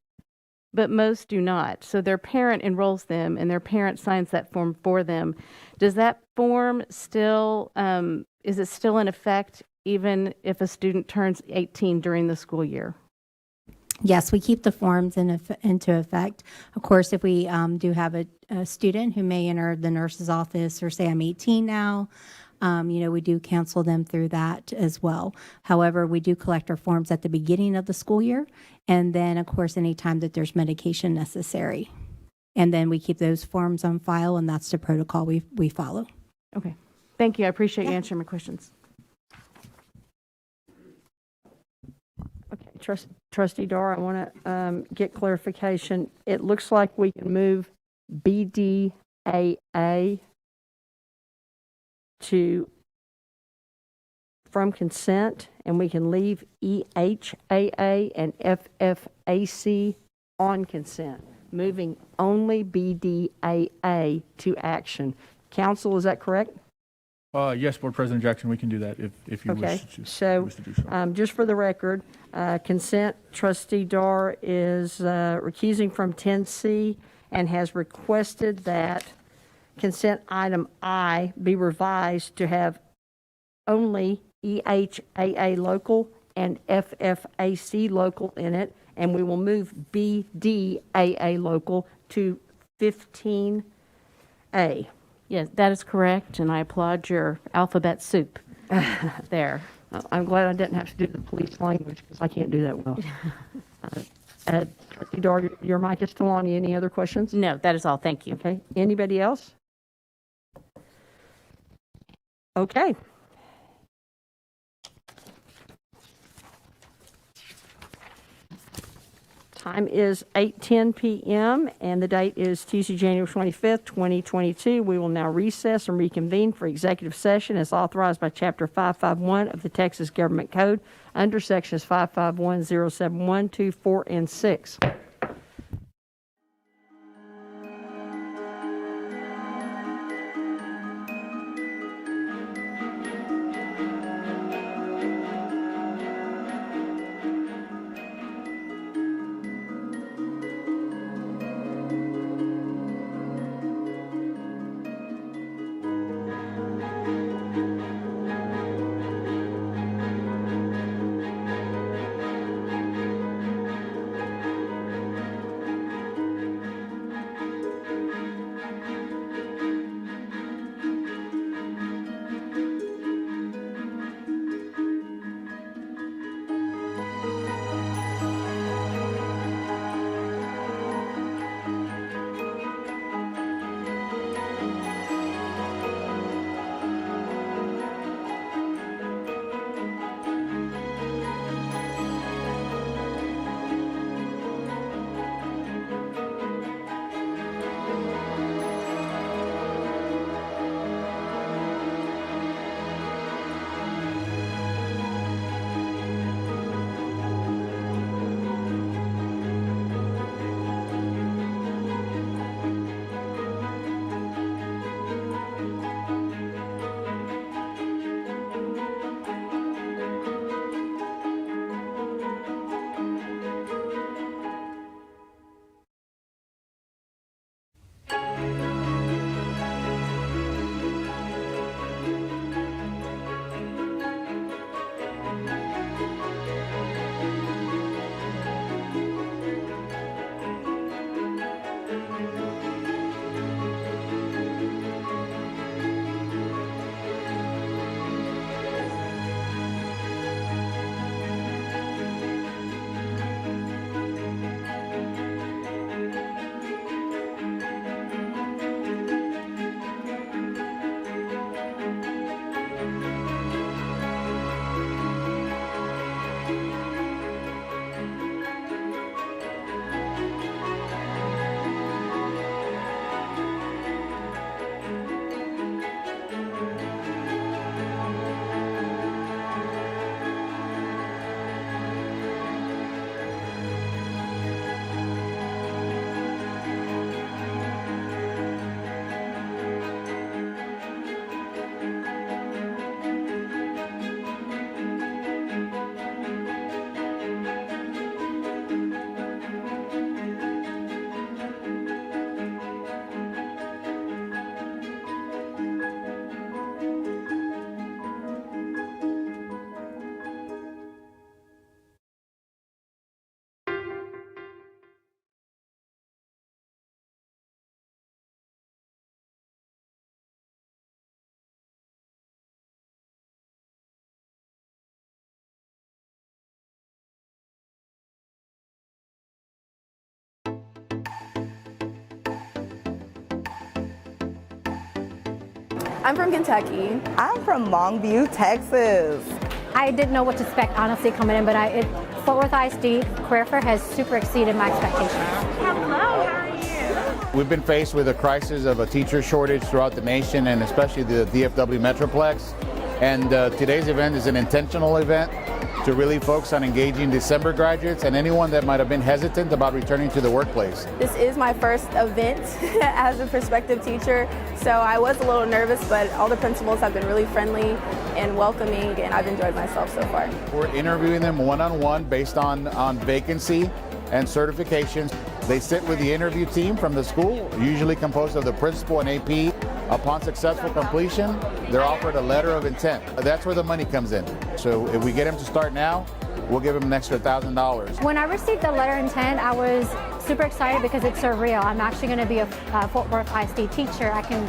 but most do not. So their parent enrolls them and their parent signs that form for them. Does that form still, is it still in effect even if a student turns 18 during the school year? Yes, we keep the forms into effect. Of course, if we do have a student who may enter the nurse's office or say, I'm 18 now, we do cancel them through that as well. However, we do collect our forms at the beginning of the school year, and then, of course, anytime that there's medication necessary. And then we keep those forms on file, and that's the protocol we follow. Okay. Thank you. I appreciate you answering my questions. Okay, Trustee Dar, I want to get clarification. It looks like we can move BDAA from consent, and we can leave EHAA and FFAC on consent, moving only BDAA to action. Council, is that correct? Yes, Board President Jackson, we can do that if you wish to do so. Just for the record, consent, Trustee Dar is recusing from 10C and has requested that consent item I be revised to have only EHAA local and FFAC local in it, and we will move BDAA local to 15A. Yes, that is correct, and I applaud your alphabet soup there. I'm glad I didn't have to do the police language because I can't do that well. Trustee Dar, your mic is still on. Any other questions? No, that is all. Thank you. Okay. Anybody else? Okay. Time is 8:10 p.m. and the date is Tuesday, January 25th, 2022. We will now recess and reconvene for executive session as authorized by Chapter 551 of the Texas Government Code under Sections 551, 071, 2, 4, and 6. I'm from Kentucky. I'm from Longview, Texas. I didn't know what to expect, honestly, coming in, but Fort Worth ISD career fair has super exceeded my expectations. Hello, how are you? We've been faced with a crisis of a teacher shortage throughout the nation and especially the DFW Metroplex. And today's event is an intentional event to really focus on engaging December graduates and anyone that might have been hesitant about returning to the workplace. This is my first event as a prospective teacher, so I was a little nervous, but all the principals have been really friendly and welcoming, and I've enjoyed myself so far. We're interviewing them one-on-one based on vacancy and certifications. They sit with the interview team from the school, usually composed of the principal and AP. Upon successful completion, they're offered a letter of intent. That's where the money comes in. So if we get them to start now, we'll give them an extra $1,000. When I received the letter of intent, I was super excited because it's surreal. I'm actually going to be a Fort Worth ISD teacher. I can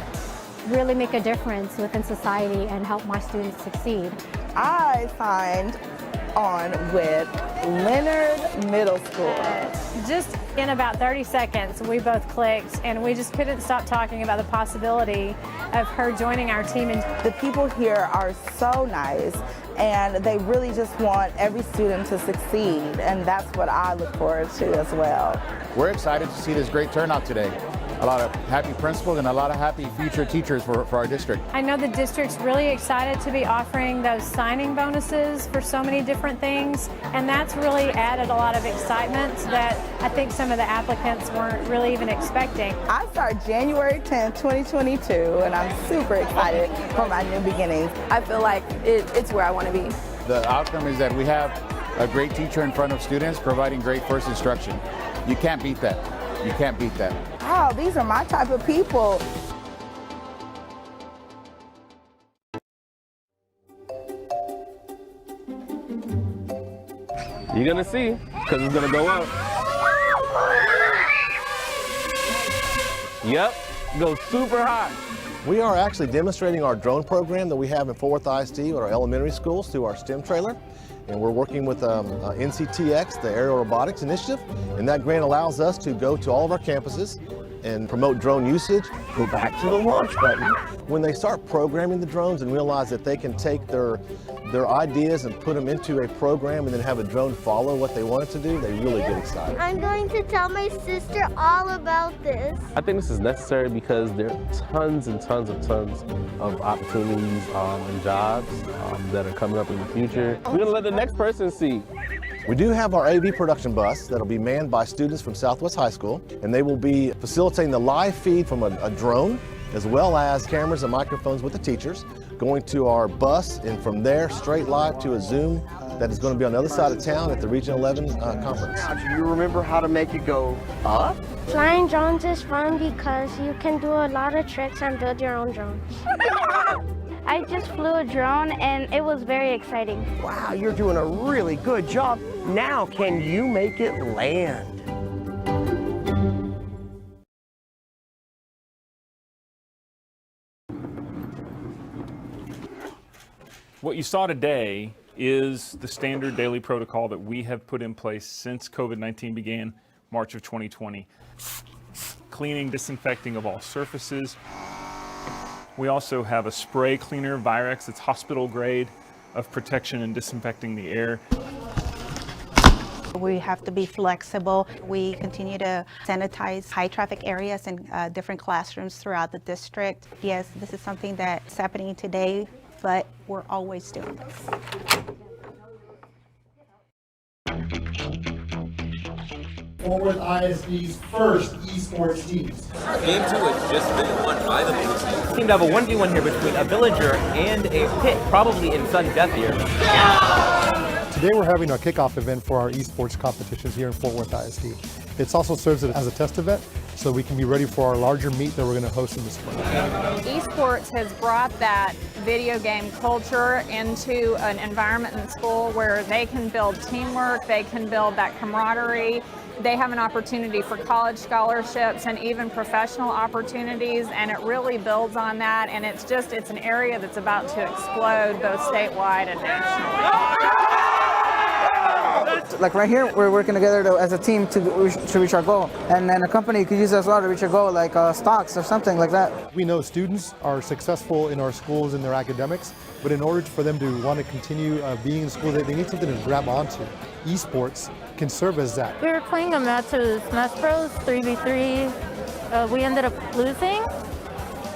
really make a difference within society and help my students succeed. I signed on with Leonard Middle School. Just in about 30 seconds, we both clicked, and we just couldn't stop talking about the possibility of her joining our team. The people here are so nice, and they really just want every student to succeed, and that's what I look forward to as well. We're excited to see this great turnout today. A lot of happy principals and a lot of happy future teachers for our district. I know the district's really excited to be offering those signing bonuses for so many different things, and that's really added a lot of excitement that I think some of the applicants weren't really even expecting. I start January 10th, 2022, and I'm super excited for my new beginnings. I feel like it's where I want to be. The outcome is that we have a great teacher in front of students providing great first instruction. You can't beat that. You can't beat that. Wow, these are my type of people. You're gonna see, because it's gonna go up. Yep, go super high. We are actually demonstrating our drone program that we have in Fort Worth ISD with our elementary schools through our STEM trailer. And we're working with NCTX, the Aerial Robotics Initiative, and that grant allows us to go to all of our campuses and promote drone usage. Go back to the launch button. When they start programming the drones and realize that they can take their ideas and put them into a program and then have a drone follow what they want it to do, they really get excited. I'm going to tell my sister all about this. I think this is necessary because there are tons and tons of opportunities and jobs that are coming up in the future. We're gonna let the next person see. We do have our AV production bus that'll be manned by students from Southwest High School, and they will be facilitating the live feed from a drone, as well as cameras and microphones with the teachers, going to our bus, and from there straight live to a Zoom that is going to be on the other side of town at the Region 11 conference. Now, do you remember how to make it go up? Flying drones is fun because you can do a lot of tricks and build your own drones. I just flew a drone and it was very exciting. Wow, you're doing a really good job. Now, can you make it land? What you saw today is the standard daily protocol that we have put in place since COVID-19 began March of 2020. Cleaning, disinfecting of all surfaces. We also have a spray cleaner, Virex, that's hospital grade of protection and disinfecting the air. We have to be flexible. We continue to sanitize high traffic areas and different classrooms throughout the district. Yes, this is something that's happening today, but we're always doing this. Fort Worth ISD's first esports teams. Game 2 has just been won by the Blue Team. Seemed to have a 1v1 here between a villager and a pit, probably in sudden death here. Today we're having our kickoff event for our esports competitions here in Fort Worth ISD. It also serves as a test event so we can be ready for our larger meet that we're going to host in the spring. Esports has brought that video game culture into an environment in school where they can build teamwork, they can build that camaraderie. They have an opportunity for college scholarships and even professional opportunities, and it really builds on that, and it's an area that's about to explode both statewide and nationally. Like right here, we're working together as a team to reach our goal, and then a company could use us as well to reach our goal, like stocks or something like that. We know students are successful in our schools in their academics, but in order for them to want to continue being in school, they need something to grab onto. Esports can serve as that. We were playing a match of Smash Bros. 3v3. We ended up losing,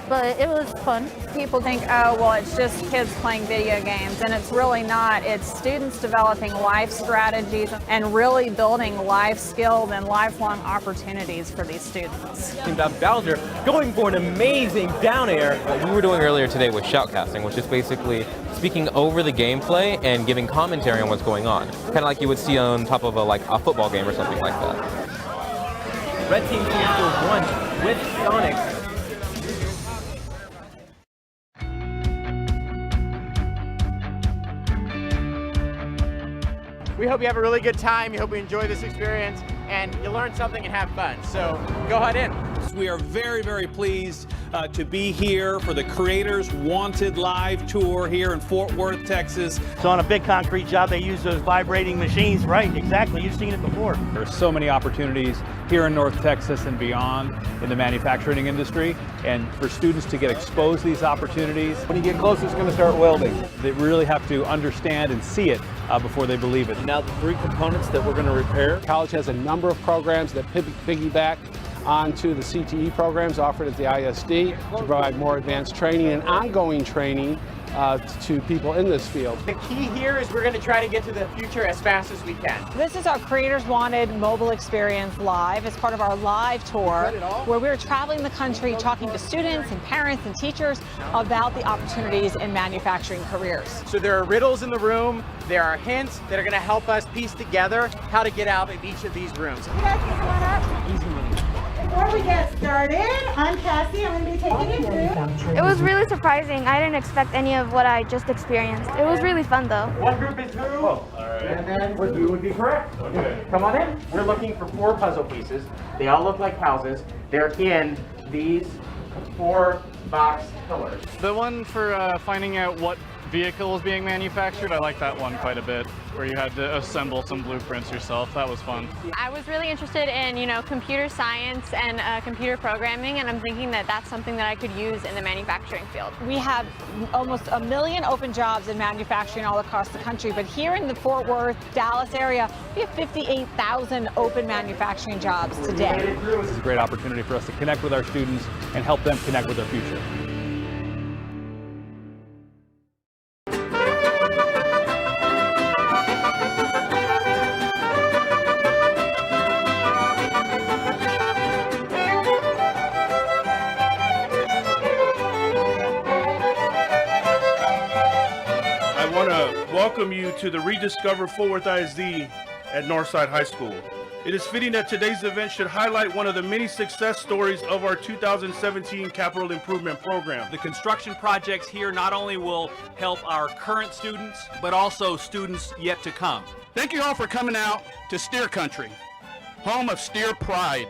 but it was fun. People think, oh, well, it's just kids playing video games, and it's really not. It's students developing life strategies and really building life skills and lifelong opportunities for these students. Team Bowser going for an amazing down air. What we were doing earlier today was shoutcasting, which is basically speaking over the gameplay and giving commentary on what's going on. Kind of like you would see on top of a football game or something like that. Red team seems to have won with Sonic. We hope you have a really good time. We hope you enjoy this experience. and you learn something and have fun. So go ahead in. We are very, very pleased to be here for the Creators Wanted Live Tour here in Fort Worth, Texas. So on a big concrete job, they use those vibrating machines, right? Exactly, you've seen it before. There's so many opportunities here in North Texas and beyond in the manufacturing industry, and for students to get exposed to these opportunities. When you get close, it's going to start welding. They really have to understand and see it before they believe it. Now the 3 components that we're going to repair. College has a number of programs that piggyback onto the CTE programs offered at the ISD to provide more advanced training and ongoing training to people in this field. The key here is we're going to try to get to the future as fast as we can. This is our Creators Wanted mobile experience live as part of our live tour where we're traveling the country talking to students and parents and teachers about the opportunities in manufacturing careers. So there are riddles in the room, there are hints that are going to help us piece together how to get out of each of these rooms. You guys can come on up. Easy money. Before we get started, I'm Cassie. I'm going to be taking you through. It was really surprising. I didn't expect any of what I just experienced. It was really fun though. One group is who, and then what you would be correct. Okay. Come on in. We're looking for 4 puzzle pieces. They all look like houses. They're in these 4 box pillars. The one for finding out what vehicle is being manufactured, I like that one quite a bit, where you had to assemble some blueprints yourself. That was fun. I was really interested in, computer science and computer programming, and I'm thinking that that's something that I could use in the manufacturing field. We have almost 1 million open jobs in manufacturing all across the country, but here in the Fort Worth, Dallas area, we have 58,000 open manufacturing jobs today. This is a great opportunity for us to connect with our students and help them connect with their future. Welcome you to the Rediscover Fort Worth ISD at Northside High School. It is fitting that today's event should highlight one of the many success stories of our 2017 Capital Improvement Program. The construction projects here not only will help our current students, but also students yet to come. Thank you all for coming out to Steer Country, home of Steer Pride.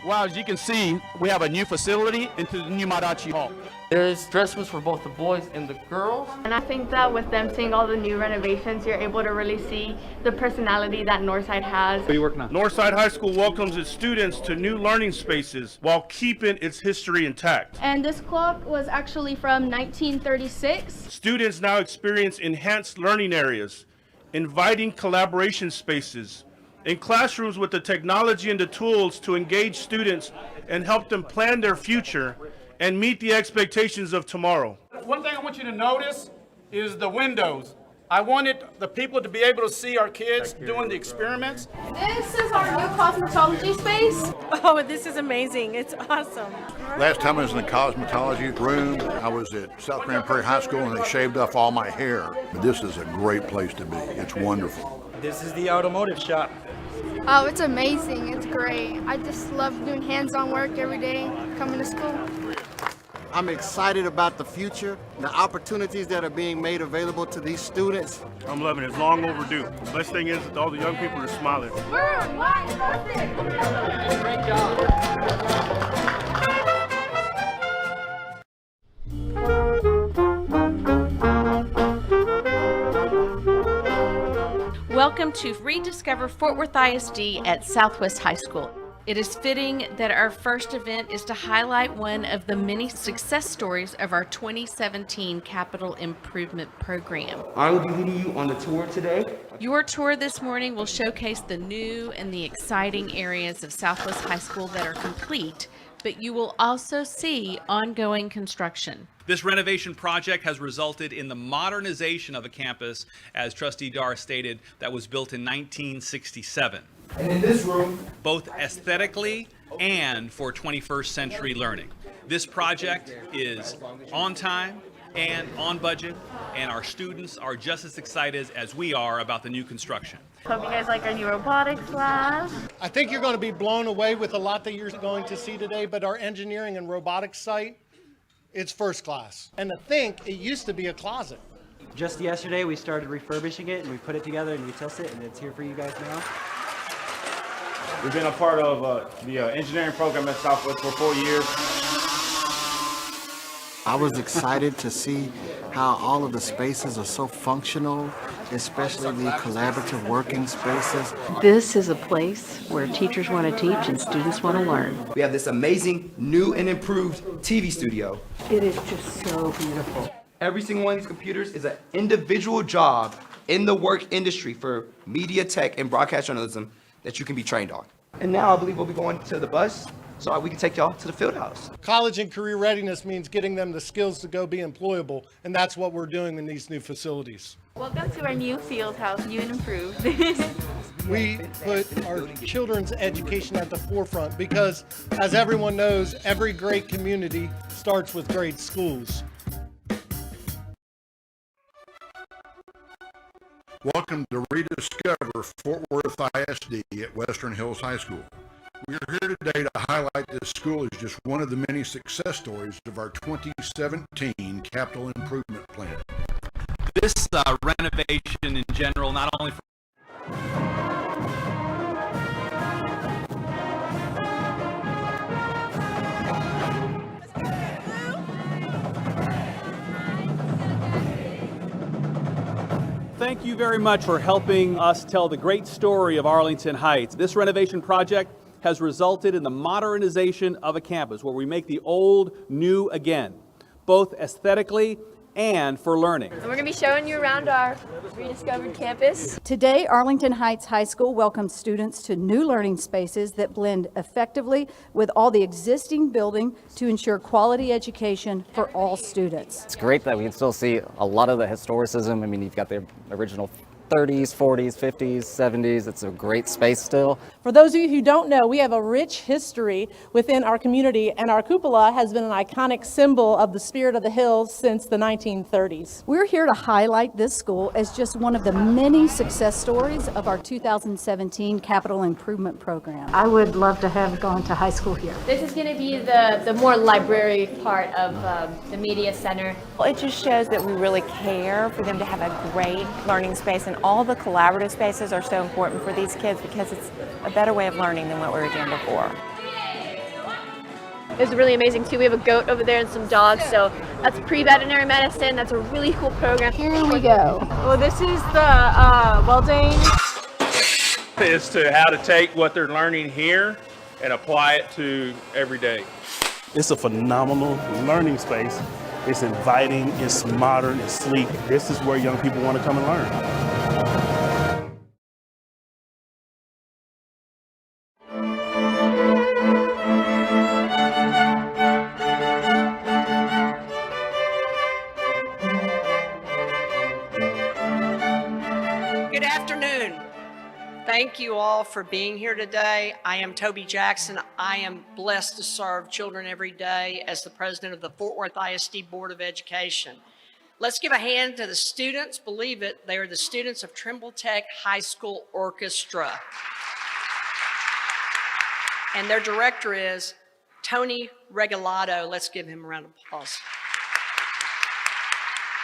Wow, as you can see, we have a new facility into the new Marachi Hall. There's dress rooms for both the boys and the girls. And I think that with them seeing all the new renovations, you're able to really see the personality that Northside has. What are you working on? Northside High School welcomes its students to new learning spaces while keeping its history intact. And this clock was actually from 1936. Students now experience enhanced learning areas, inviting collaboration spaces, in classrooms with the technology and the tools to engage students and help them plan their future and meet the expectations of tomorrow. One thing I want you to notice is the windows. I wanted the people to be able to see our kids doing the experiments. This is our new cosmetology space. Oh, this is amazing. It's awesome. Last time I was in the cosmetology room, I was at South Grand Prairie High School and they shaved off all my hair. This is a great place to be. It's wonderful. This is the automotive shop. Oh, it's amazing. It's great. I just love doing hands-on work every day, coming to school. I'm excited about the future, the opportunities that are being made available to these students. I'm loving it. It's long overdue. The best thing is that all the young people are smiling. Great job. Welcome to Rediscover Fort Worth ISD at Southwest High School. It is fitting that our first event is to highlight one of the many success stories of our 2017 Capital Improvement Program. I will be leading you on the tour today. Your tour this morning will showcase the new and the exciting areas of Southwest High School that are complete, but you will also see ongoing construction. This renovation project has resulted in the modernization of a campus, as Trustee Dar stated, that was built in 1967. And in this room, both aesthetically and for 21st century learning. This project is on time and on budget, and our students are just as excited as we are about the new construction. Hope you guys like our new robotics lab. I think you're going to be blown away with a lot that you're going to see today, but our engineering and robotics site, it's first class. And to think, it used to be a closet. Just yesterday, we started refurbishing it, and we put it together, and we test it, and it's here for you guys now. We've been a part of the engineering program at Southwest for 4 years. I was excited to see how all of the spaces are so functional, especially the collaborative working spaces. This is a place where teachers want to teach and students want to learn. We have this amazing new and improved TV studio. It is just so beautiful. Every single one of these computers is an individual job in the work industry for media tech and broadcast journalism that you can be trained on. And now I believe we'll be going to the bus so we can take y'all to the field house. College and career readiness means getting them the skills to go be employable, and that's what we're doing in these new facilities. Welcome to our new field house, new and improved. We put our children's education at the forefront because, as everyone knows, every great community starts with great schools. Welcome to Rediscover Fort Worth ISD at Western Hills High School. We are here today to highlight this school as just one of the many success stories of our 2017 capital improvement plan. This renovation in general, not only for Thank you very much for helping us tell the great story of Arlington Heights. This renovation project has resulted in the modernization of a campus where we make the old new again, both aesthetically and for learning. And we're going to be showing you around our rediscovered campus. Today, Arlington Heights High School welcomes students to new learning spaces that blend effectively with all the existing building to ensure quality education for all students. It's great that we can still see a lot of the historicism. I mean, you've got the original 30s, 40s, 50s, 70s. It's a great space still. For those of you who don't know, we have a rich history within our community, and our cupola has been an iconic symbol of the spirit of the hills since the 1930s. We're here to highlight this school as just one of the many success stories of our 2017 Capital Improvement Program. I would love to have gone to high school here. This is going to be the more library part of the media center. Well, it just shows that we really care for them to have a great learning space, and all the collaborative spaces are so important for these kids because it's a better way of learning than what we were doing before. It's really amazing too. We have a goat over there and some dogs, so that's pre-veterinary medicine. That's a really cool program. Here we go. Well, this is the welding. Is to how to take what they're learning here and apply it to every day. It's a phenomenal learning space. It's inviting, it's modern, it's sleek. This is where young people want to come and learn. Good afternoon. Thank you all for being here today. I am Toby Jackson. I am blessed to serve children every day as the president of the Fort Worth ISD Board of Education. Let's give a hand to the students. Believe it, they are the students of Trimble Tech High School Orchestra. And their director is Tony Regalado. Let's give him a round of applause.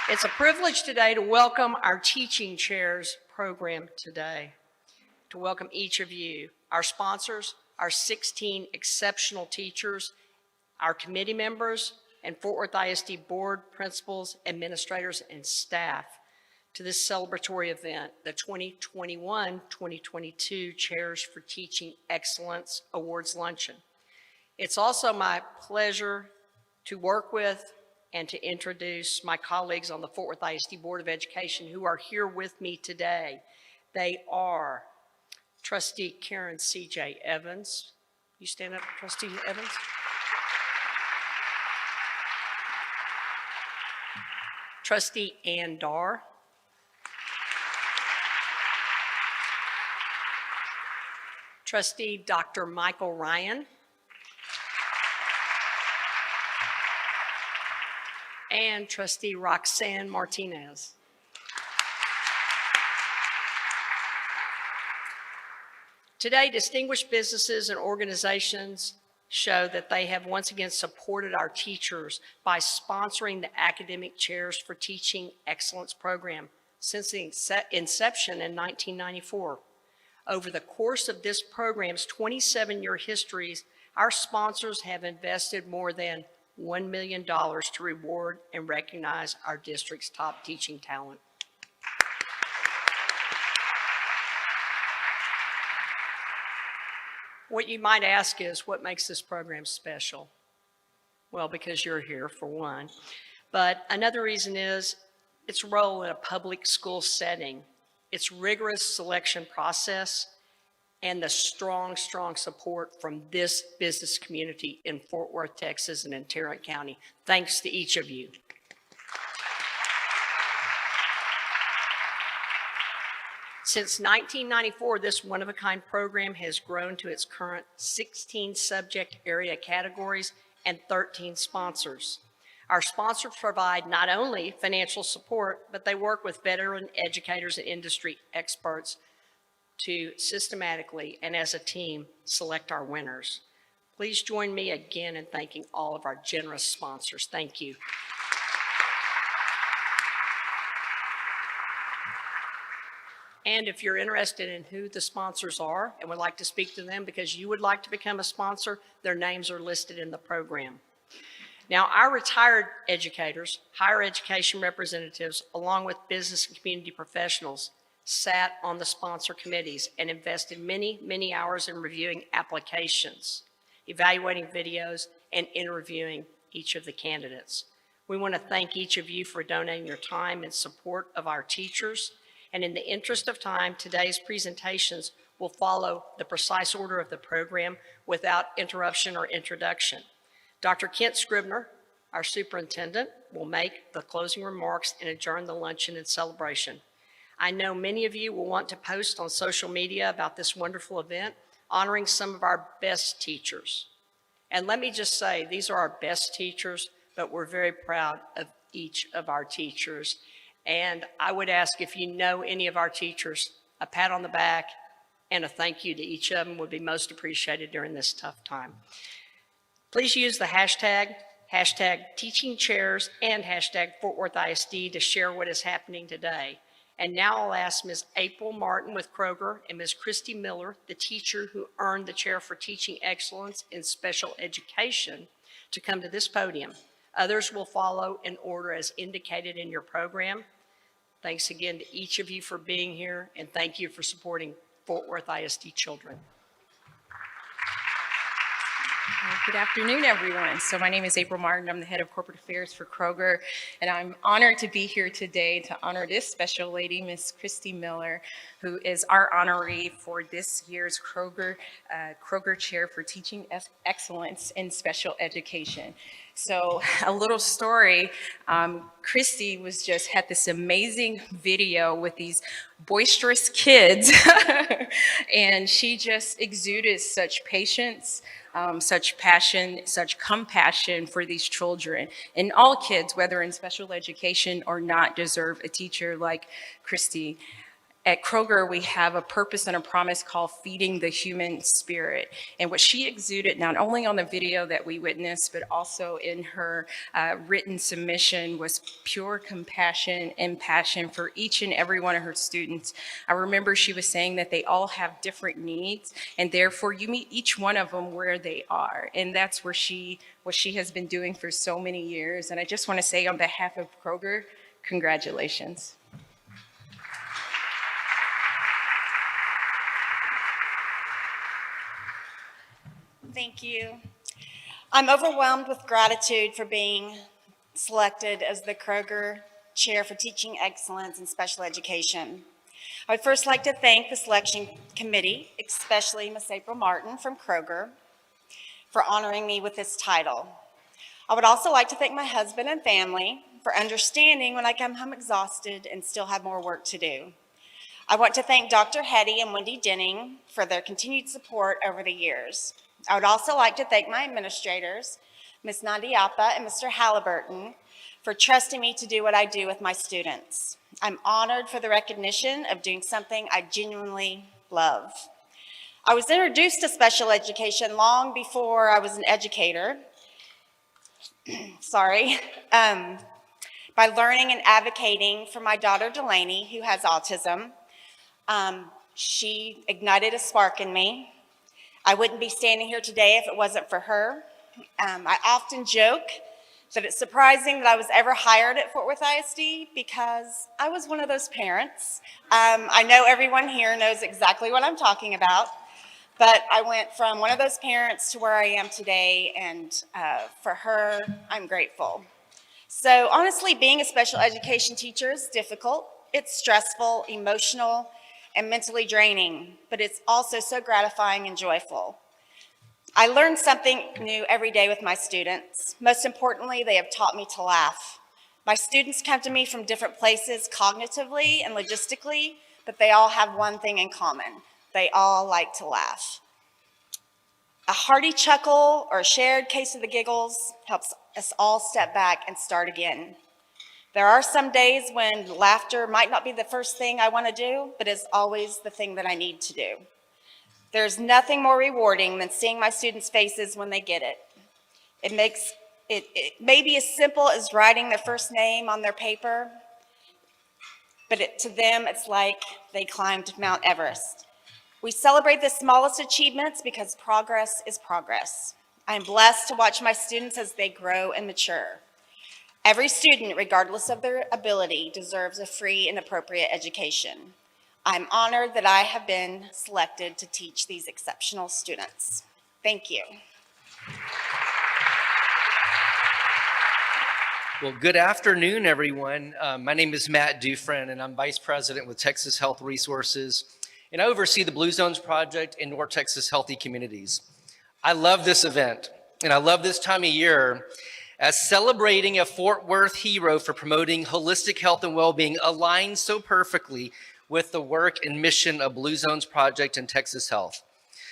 It's a privilege today to welcome our Teaching Chairs program today, to welcome each of you, our sponsors, our 16 exceptional teachers, our committee members, and Fort Worth ISD board, principals, administrators, and staff to this celebratory event, the 2021-2022 Chairs for Teaching Excellence Awards Luncheon. It's also my pleasure to work with and to introduce my colleagues on the Fort Worth ISD Board of Education who are here with me today. They are Trustee Karen C.J. Evans. You stand up, Trustee Evans. Trustee Ann Darr. Trustee Dr. Michael Ryan. And Trustee Roxanne Martinez. Today, distinguished businesses and organizations show that they have once again supported our teachers by sponsoring the Academic Chairs for Teaching Excellence program since the inception in 1994. Over the course of this program's 27-year history, our sponsors have invested more than $1 million to reward and recognize our district's top teaching talent. What you might ask is, what makes this program special? Well, because you're here, for one. But another reason is its role in a public school setting, its rigorous selection process, and the strong support from this business community in Fort Worth, Texas, and in Tarrant County. Thanks to each of you. Since 1994, this one-of-a-kind program has grown to its current 16 subject area categories and 13 sponsors. Our sponsors provide not only financial support, but they work with veteran educators and industry experts to systematically and as a team select our winners. Please join me again in thanking all of our generous sponsors. Thank you. And if you're interested in who the sponsors are and would like to speak to them because you would like to become a sponsor, their names are listed in the program. Now, our retired educators, higher education representatives, along with business and community professionals, sat on the sponsor committees and invested many hours in reviewing applications, evaluating videos, and interviewing each of the candidates. We want to thank each of you for donating your time in support of our teachers. And in the interest of time, today's presentations will follow the precise order of the program without interruption or introduction. Dr. Kent Scribner, our superintendent, will make the closing remarks and adjourn the luncheon and celebration. I know many of you will want to post on social media about this wonderful event, honoring some of our best teachers. And let me just say, these are our best teachers, but we're very proud of each of our teachers. And I would ask, if you know any of our teachers, a pat on the back and a thank you to each of them would be most appreciated during this tough time. Please use the hashtag teaching chairs and hashtag Fort Worth ISD to share what is happening today. And now I'll ask Ms. April Martin with Kroger and Ms. Christy Miller, the teacher who earned the chair for teaching excellence in special education, to come to this podium. Others will follow in order as indicated in your program. Thanks again to each of you for being here, and thank you for supporting Fort Worth ISD children. Good afternoon, everyone. So my name is April Martin. I'm the head of corporate affairs for Kroger, and I'm honored to be here today to honor this special lady, Miss Christy Miller, who is our honoree for this year's Kroger Chair for Teaching Excellence in Special Education. So a little story, Christy had this amazing video with these boisterous kids and she just exuded such patience, such passion, such compassion for these children. And all kids, whether in special education or not, deserve a teacher like Christy. At Kroger, we have a purpose and a promise called Feeding the Human Spirit. And what she exuded, not only on the video that we witnessed, but also in her written submission, was pure compassion and passion for each and every one of her students. I remember she was saying that they all have different needs, and therefore you meet each one of them where they are. And that's what she has been doing for so many years. And I just want to say on behalf of Kroger, congratulations. Thank you. I'm overwhelmed with gratitude for being selected as the Kroger Chair for Teaching Excellence in Special Education. I would first like to thank the selection committee, especially Ms. April Martin from Kroger, for honoring me with this title. I would also like to thank my husband and family for understanding when I come home exhausted and still have more work to do. I want to thank Dr. Hetty and Wendy Denning for their continued support over the years. I would also like to thank my administrators, Ms. Nandiapa and Mr. Halliburton, for trusting me to do what I do with my students. I'm honored for the recognition of doing something I genuinely love. I was introduced to special education long before I was an educator, by learning and advocating for my daughter Delaney, who has autism. She ignited a spark in me. I wouldn't be standing here today if it wasn't for her. I often joke that it's surprising that I was ever hired at Fort Worth ISD because I was one of those parents. I know everyone here knows exactly what I'm talking about, but I went from one of those parents to where I am today, and for her, I'm grateful. So honestly, being a special education teacher is difficult. It's stressful, emotional, and mentally draining, but it's also so gratifying and joyful. I learn something new every day with my students. Most importantly, they have taught me to laugh. My students come to me from different places cognitively and logistically, but they all have one thing in common. They all like to laugh. A hearty chuckle or a shared case of the giggles helps us all step back and start again. There are some days when laughter might not be the first thing I want to do, but is always the thing that I need to do. There's nothing more rewarding than seeing my students' faces when they get it. It may be as simple as writing their first name on their paper, but to them, it's like they climbed Mount Everest. We celebrate the smallest achievements because progress is progress. I am blessed to watch my students as they grow and mature. Every student, regardless of their ability, deserves a free and appropriate education. I'm honored that I have been selected to teach these exceptional students. Thank you. Well, good afternoon, everyone. My name is Matt Dufresne, and I'm Vice President with Texas Health Resources, and I oversee the Blue Zones Project in North Texas Healthy Communities. I love this event, and I love this time of year, as celebrating a Fort Worth hero for promoting holistic health and well-being aligns so perfectly with the work and mission of Blue Zones Project in Texas Health.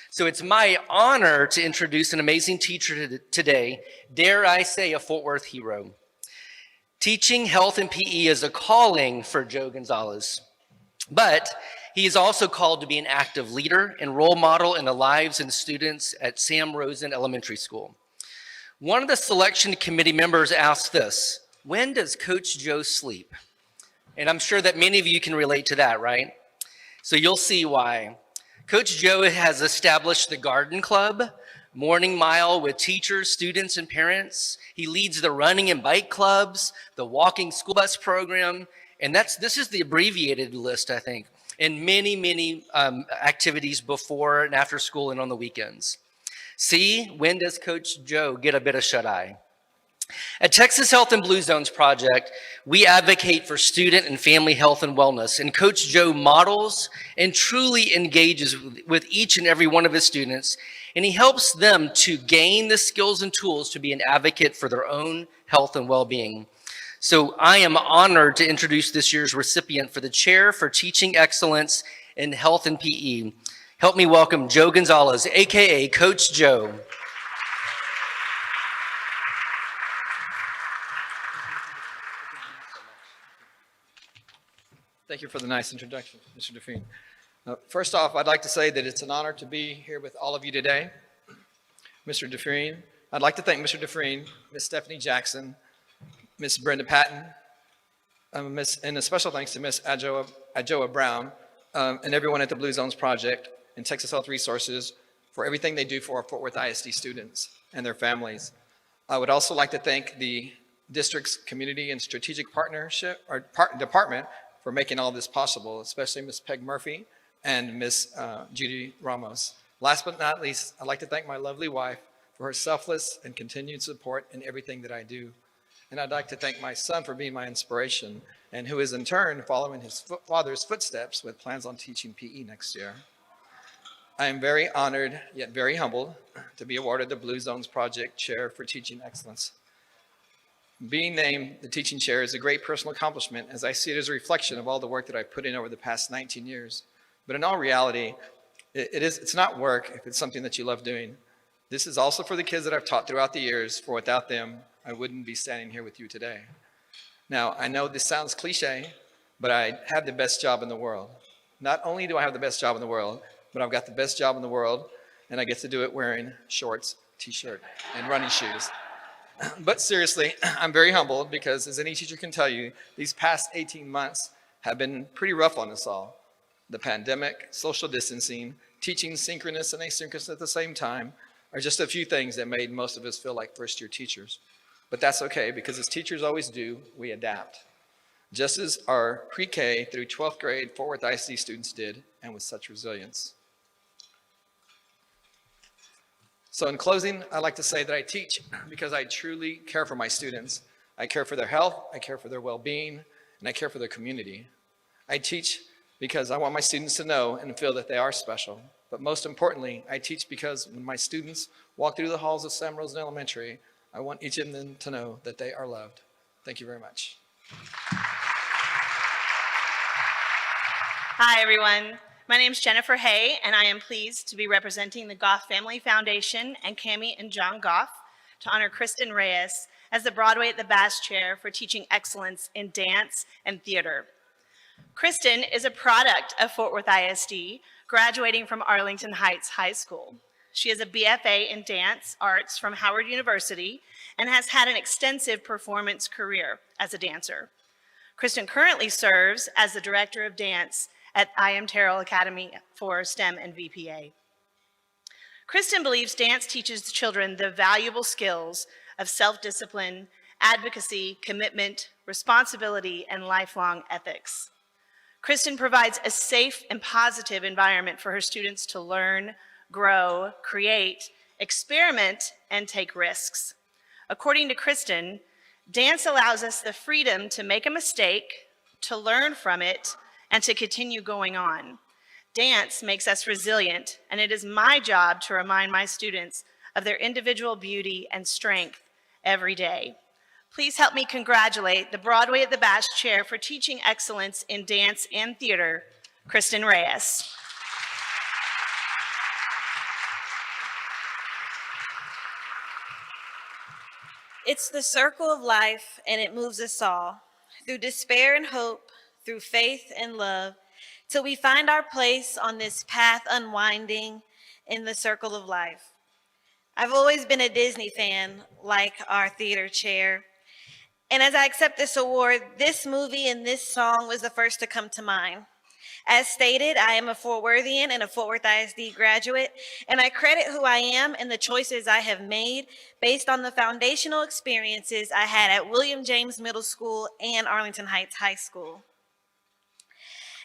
So it's my honor to introduce an amazing teacher today, dare I say a Fort Worth hero. Teaching health and PE is a calling for Joe Gonzalez, but he is also called to be an active leader and role model in the lives and students at Sam Rosen Elementary School. One of the selection committee members asked this: when does Coach Joe sleep? And I'm sure that many of you can relate to that, right? So you'll see why. Coach Joe has established the Garden Club, Morning Mile with teachers, students, and parents. He leads the running and bike clubs, the walking school bus program, and this is the abbreviated list, I think, and many activities before and after school and on the weekends. See, when does Coach Joe get a bit of shut-eye? At Texas Health and Blue Zones Project, we advocate for student and family health and wellness, and Coach Joe models and truly engages with each and every one of his students, and he helps them to gain the skills and tools to be an advocate for their own health and well-being. So I am honored to introduce this year's recipient for the Chair for Teaching Excellence in Health and PE. Help me welcome Joe Gonzalez, AKA Coach Joe. Thank you for the nice introduction, Mr. Dufresne. First off, I'd like to say that it's an honor to be here with all of you today. Mr. Dufresne, I'd like to thank Mr. Dufresne, Ms. Stephanie Jackson, Ms. Brenda Patton, and a special thanks to Ms. Adjoa Brown, and everyone at the Blue Zones Project and Texas Health Resources for everything they do for our Fort Worth ISD students and their families. I would also like to thank the district's Community and Strategic Partnership or Department for making all this possible, especially Ms. Peg Murphy and Ms. Judy Ramos. Last but not least, I'd like to thank my lovely wife for her selfless and continued support in everything that I do. And I'd like to thank my son for being my inspiration, and who is in turn following his father's footsteps with plans on teaching PE next year. I am very honored, yet very humbled, to be awarded the Blue Zones Project Chair for Teaching Excellence. Being named the teaching chair is a great personal accomplishment, as I see it as a reflection of all the work that I've put in over the past 19 years. But in all reality, it's not work if it's something that you love doing. This is also for the kids that I've taught throughout the years, for without them, I wouldn't be standing here with you today. Now, I know this sounds cliche, but I have the best job in the world. Not only do I have the best job in the world, but I've got the best job in the world, and I get to do it wearing shorts, t-shirt, and running shoes. But seriously, I'm very humbled because, as any teacher can tell you, these past 18 months have been pretty rough on us all. The pandemic, social distancing, teaching synchronous and asynchronous at the same time are just a few things that made most of us feel like first-year teachers. But that's okay, because as teachers always do, we adapt. Just as our pre-K through 12th grade Fort Worth ISD students did, and with such resilience. So in closing, I'd like to say that I teach because I truly care for my students. I care for their health, I care for their well-being, and I care for their community. I teach because I want my students to know and feel that they are special. But most importantly, I teach because when my students walk through the halls of Sam Rosen Elementary, I want each of them to know that they are loved. Thank you very much. Hi, everyone. My name is Jennifer Hay, and I am pleased to be representing the Goff Family Foundation and Cammie and John Goff to honor Kristen Reyes as the Broadway at the Bass Chair for teaching excellence in dance and theater. Kristen is a product of Fort Worth ISD, graduating from Arlington Heights High School. She is a BFA in dance arts from Howard University and has had an extensive performance career as a dancer. Kristen currently serves as the Director of Dance at Terrell Academy for STEM and VPA. Kristen believes dance teaches children the valuable skills of self-discipline, advocacy, commitment, responsibility, and lifelong ethics. Kristen provides a safe and positive environment for her students to learn, grow, create, experiment, and take risks. According to Kristen, dance allows us the freedom to make a mistake, to learn from it, and to continue going on. Dance makes us resilient, and it is my job to remind my students of their individual beauty and strength every day. Please help me congratulate the Broadway at the Bass Chair for teaching excellence in dance and theater, Kristen Reyes. It's the circle of life, and it moves us all, through despair and hope, through faith and love, till we find our place on this path unwinding in the circle of life. I've always been a Disney fan, like our theater chair. And as I accept this award, this movie and this song was the first to come to mind. As stated, I am a Fort Worthian and a Fort Worth ISD graduate, and I credit who I am and the choices I have made based on the foundational experiences I had at William James Middle School and Arlington Heights High School.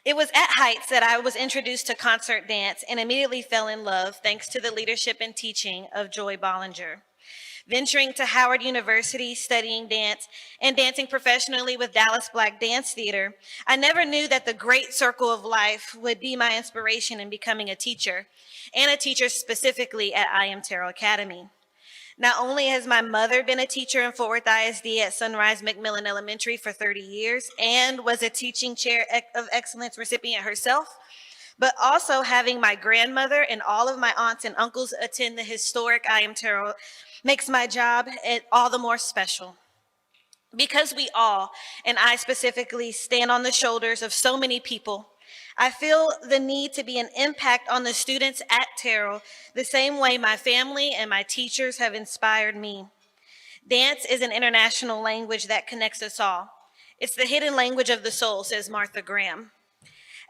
It was at Heights that I was introduced to concert dance and immediately fell in love thanks to the leadership and teaching of Joy Bollinger. Venturing to Howard University, studying dance, and dancing professionally with Dallas Black Dance Theater, I never knew that the great circle of life would be my inspiration in becoming a teacher, and a teacher specifically at Terrell Academy. Not only has my mother been a teacher in Fort Worth ISD at Sunrise McMillan Elementary for 30 years and was a teaching chair of excellence recipient herself, but also having my grandmother and all of my aunts and uncles attend the historic Terrell makes my job all the more special. Because we all, and I specifically, stand on the shoulders of so many people, I feel the need to be an impact on the students at Terrell the same way my family and my teachers have inspired me. Dance is an international language that connects us all. It's the hidden language of the soul, says Martha Graham.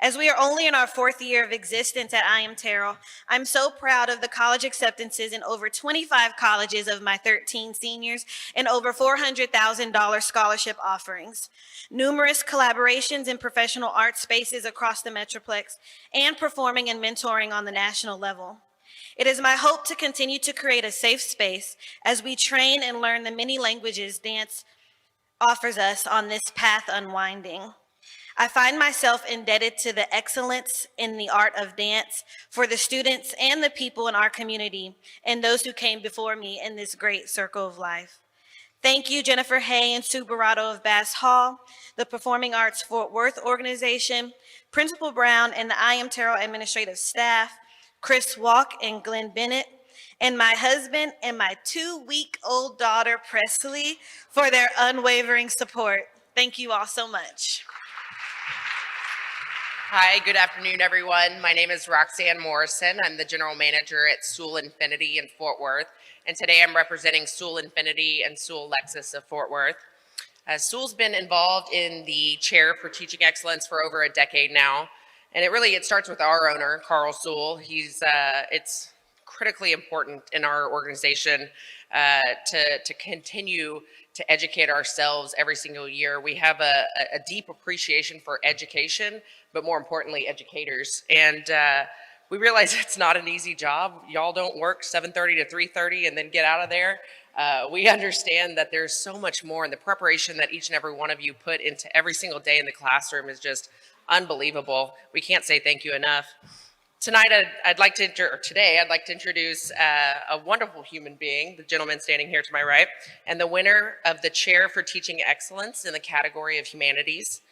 As we are only in our 4th year of existence at Terrell, I'm so proud of the college acceptances in over 25 colleges of my 13 seniors and over $400,000 scholarship offerings, numerous collaborations in professional art spaces across the Metroplex, and performing and mentoring on the national level. It is my hope to continue to create a safe space as we train and learn the many languages dance offers us on this path unwinding. I find myself indebted to the excellence in the art of dance for the students and the people in our community and those who came before me in this great circle of life. Thank you, Jennifer Hay and Sue Barato of Bass Hall, the Performing Arts Fort Worth organization, Principal Brown and the Terrell administrative staff, Chris Walk and Glenn Bennett, and my husband and my 2-week-old daughter, Presley, for their unwavering support. Thank you all so much. Hi, good afternoon, everyone. My name is Roxanne Morrison. I'm the general manager at Sewell Infinity in Fort Worth, and today I'm representing Sewell Infinity and Sewell Lexus of Fort Worth. Sewell's been involved in the chair for teaching excellence for over a decade now, And it starts with our owner, Carl Sewell. It's critically important in our organization to continue to educate ourselves every single year. We have a deep appreciation for education, but more importantly, educators. And we realize it's not an easy job. Y'all don't work 7:30 to 3:30 and then get out of there. We understand that there's so much more, and the preparation that each and every one of you put into every single day in the classroom is just unbelievable. We can't say thank you enough. Today, I'd like to introduce a wonderful human being, the gentleman standing here to my right, and the winner of the Chair for Teaching Excellence in the category of Humanities.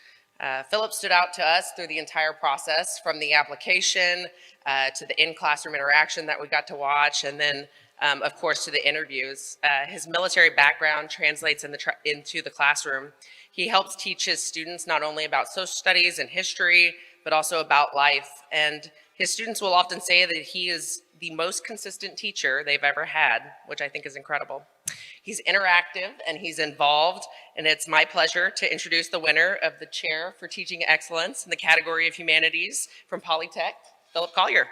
Philip stood out to us through the entire process, from the application to the in-classroom interaction that we got to watch, and then, of course, to the interviews. His military background translates into the classroom. He helps teach his students not only about social studies and history, but also about life. And his students will often say that he is the most consistent teacher they've ever had, which I think is incredible. He's interactive and he's involved, and it's my pleasure to introduce the winner of the Chair for Teaching Excellence in the category of Humanities from Polytech, Philip Collier.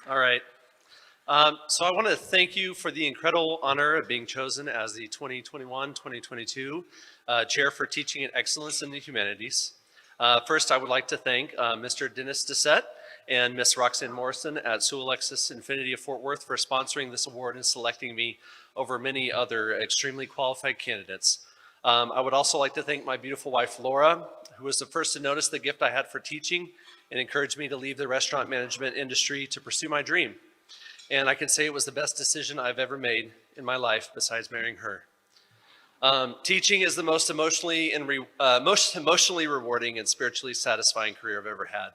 All right. So I want to thank you for the incredible honor of being chosen as the 2021-2022 Chair for Teaching and Excellence in the Humanities. First, I would like to thank Mr. Dennis Dissette and Miss Roxanne Morrison at Sewell Lexus Infinity of Fort Worth for sponsoring this award and selecting me over many other extremely qualified candidates. I would also like to thank my beautiful wife, Laura, who was the first to notice the gift I had for teaching and encouraged me to leave the restaurant management industry to pursue my dream. And I can say it was the best decision I've ever made in my life besides marrying her. Teaching is the most emotionally rewarding and spiritually satisfying career I've ever had.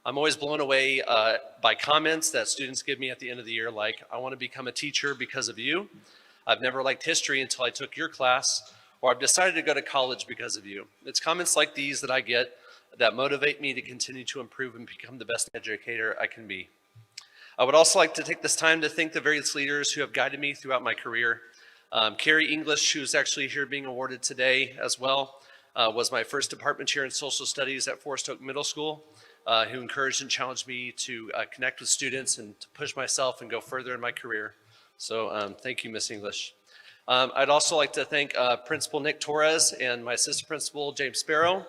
I'm always blown away by comments that students give me at the end of the year, like, I want to become a teacher because of you. I've never liked history until I took your class, or I've decided to go to college because of you. It's comments like these that I get that motivate me to continue to improve and become the best educator I can be. I would also like to take this time to thank the various leaders who have guided me throughout my career. Carrie English, who's actually here being awarded today as well, was my first department chair in social studies at Forest Oak Middle School, who encouraged and challenged me to connect with students and to push myself and go further in my career. So thank you, Miss English. I'd also like to thank Principal Nick Torres and my assistant principal, James Sparrow,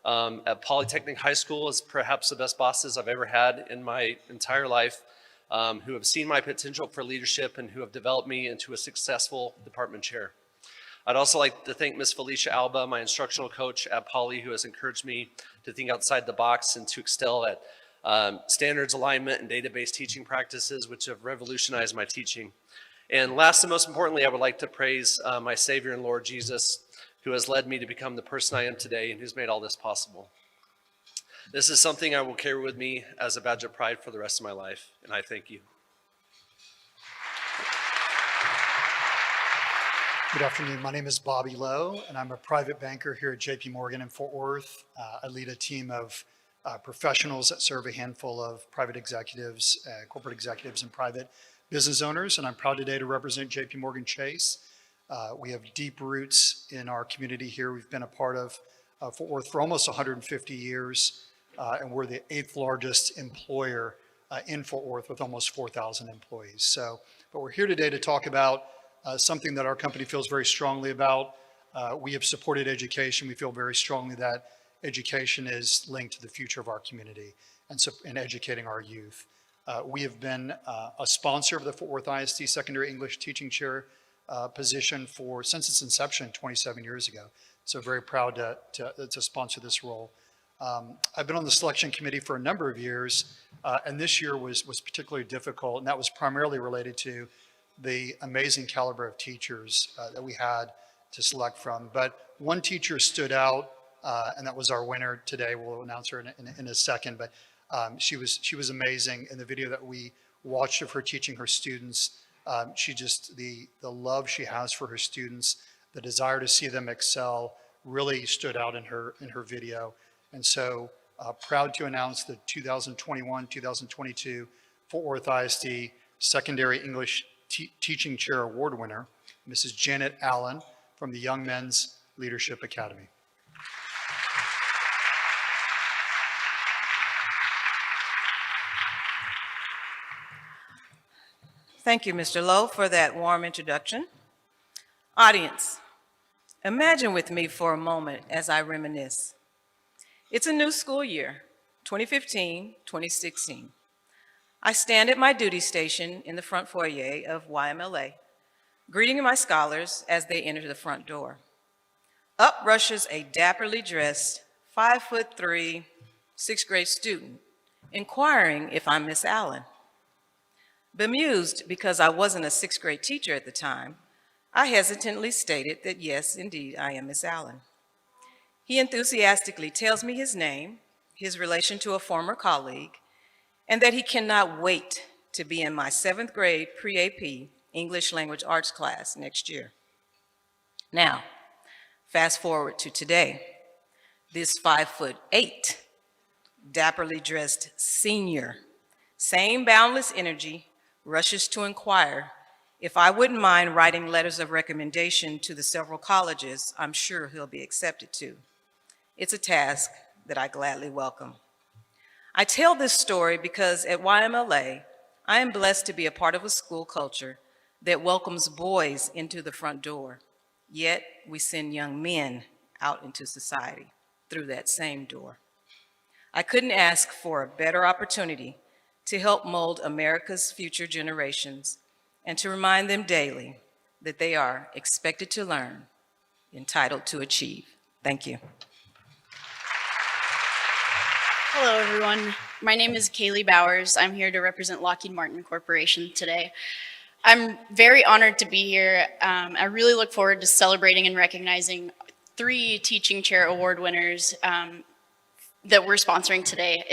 at Polytechnic High School, is perhaps the best bosses I've ever had in my entire life. Who have seen my potential for leadership and who have developed me into a successful department chair. I'd also like to thank Ms. Felicia Alba, my instructional coach at Poly, who has encouraged me to think outside the box and to excel at standards alignment and database teaching practices, which have revolutionized my teaching. And last and most importantly, I would like to praise my Savior and Lord Jesus, who has led me to become the person I am today and who's made all this possible. This is something I will carry with me as a badge of pride for the rest of my life, and I thank you. Good afternoon. My name is Bobby Lowe, and I'm a private banker here at JP Morgan in Fort Worth. I lead a team of professionals that serve a handful of private executives, corporate executives, and private business owners, and I'm proud today to represent JP Morgan Chase. We have deep roots in our community here. We've been a part of Fort Worth for almost 150 years. And we're the 8th largest employer in Fort Worth with almost 4,000 employees. But we're here today to talk about something that our company feels very strongly about. We have supported education. We feel very strongly that education is linked to the future of our community and educating our youth. We have been a sponsor of the Fort Worth ISD Secondary English Teaching Chair position since its inception 27 years ago. So very proud to sponsor this role. I've been on the selection committee for a number of years, and this year was particularly difficult, and that was primarily related to the amazing caliber of teachers that we had to select from. But one teacher stood out, and that was our winner today. We'll announce her in a second, but she was amazing. In the video that we watched of her teaching her students, the love she has for her students, the desire to see them excel really stood out in her video. And so proud to announce the 2021-2022 Fort Worth ISD Secondary English Teaching Chair Award winner, Mrs. Janet Allen from the Young Men's Leadership Academy. Thank you, Mr. Lowe, for that warm introduction. Audience, imagine with me for a moment as I reminisce. It's a new school year, 2015-2016. I stand at my duty station in the front foyer of YMLA, greeting my scholars as they enter the front door. Up rushes a dapperly dressed, 5'3", 6th grade student, inquiring if I'm Miss Allen. Bemused because I wasn't a 6th grade teacher at the time, I hesitantly stated that yes, indeed, I am Miss Allen. He enthusiastically tells me his name, his relation to a former colleague, and that he cannot wait to be in my 7th grade pre-AP English Language Arts class next year. Now, fast forward to today. This 5'8", dapperly dressed senior, same boundless energy, rushes to inquire if I wouldn't mind writing letters of recommendation to the several colleges I'm sure he'll be accepted to. It's a task that I gladly welcome. I tell this story because at YMLA, I am blessed to be a part of a school culture that welcomes boys into the front door, yet we send young men out into society through that same door. I couldn't ask for a better opportunity to help mold America's future generations and to remind them daily that they are expected to learn, entitled to achieve. Thank you. Hello, everyone. My name is Kaylee Bowers. I'm here to represent Lockheed Martin Corporation today. I'm very honored to be here. I really look forward to celebrating and recognizing 3 Teaching Chair Award winners that we're sponsoring today.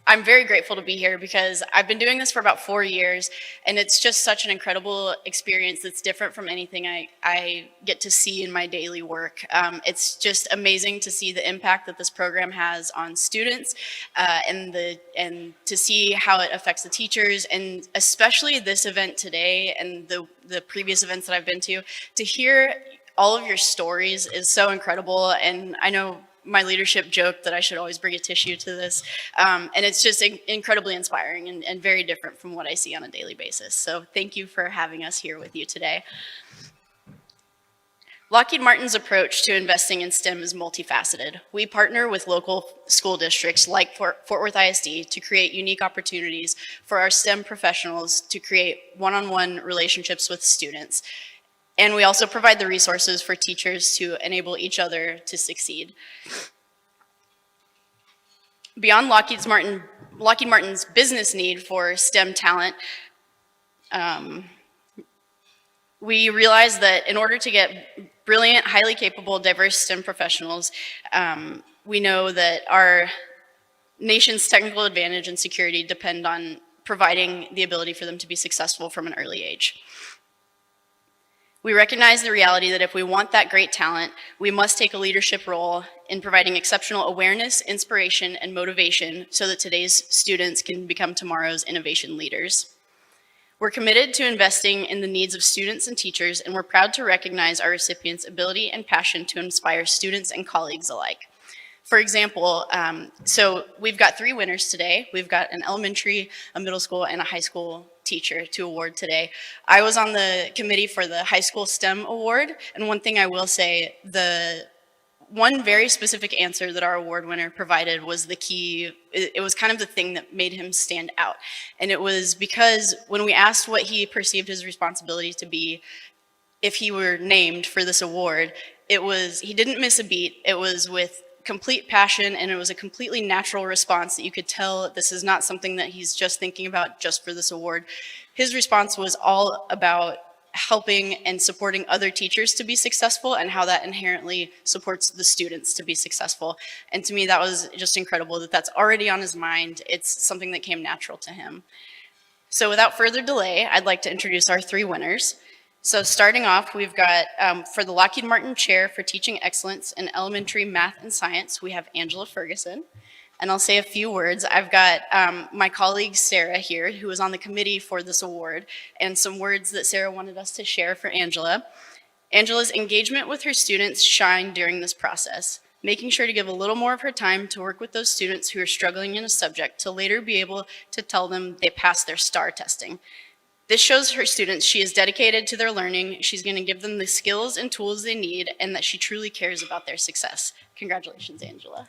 I'm very grateful to be here because I've been doing this for about 4 years, and it's just such an incredible experience that's different from anything I get to see in my daily work. It's just amazing to see the impact that this program has on students and to see how it affects the teachers, and especially this event today and the previous events that I've been to hear all of your stories is so incredible. And I know my leadership joked that I should always bring a tissue to this. And it's just incredibly inspiring and very different from what I see on a daily basis. So thank you for having us here with you today. Lockheed Martin's approach to investing in STEM is multifaceted. We partner with local school districts like Fort Worth ISD to create unique opportunities for our STEM professionals to create one-on-one relationships with students. And we also provide the resources for teachers to enable each other to succeed. Beyond Lockheed Martin's business need for STEM talent, we realize that in order to get brilliant, highly capable, diverse STEM professionals, we know that our nation's technical advantage and security depend on providing the ability for them to be successful from an early age. We recognize the reality that if we want that great talent, we must take a leadership role in providing exceptional awareness, inspiration, and motivation so that today's students can become tomorrow's innovation leaders. We're committed to investing in the needs of students and teachers, and we're proud to recognize our recipients' ability and passion to inspire students and colleagues alike. For example, so we've got 3 winners today. We've got an elementary, a middle school, and a high school teacher to award today. I was on the committee for the high school STEM award, and one thing I will say, the one very specific answer that our award winner provided was the key. It was kind of the thing that made him stand out. And it was because when we asked what he perceived his responsibility to be if he were named for this award, he didn't miss a beat. It was with complete passion, and it was a completely natural response that you could tell this is not something that he's just thinking about just for this award. His response was all about helping and supporting other teachers to be successful and how that inherently supports the students to be successful. And to me, that was just incredible that that's already on his mind. It's something that came natural to him. So without further delay, I'd like to introduce our 3 winners. So starting off, we've got, for the Lockheed Martin Chair for Teaching Excellence in Elementary Math and Science, we have Angela Ferguson. And I'll say a few words. I've got my colleague Sarah here, who was on the committee for this award, and some words that Sarah wanted us to share for Angela. Angela's engagement with her students shined during this process, making sure to give a little more of her time to work with those students who are struggling in a subject to later be able to tell them they passed their STAR testing. This shows her students she is dedicated to their learning, she's going to give them the skills and tools they need, and that she truly cares about their success. Congratulations, Angela.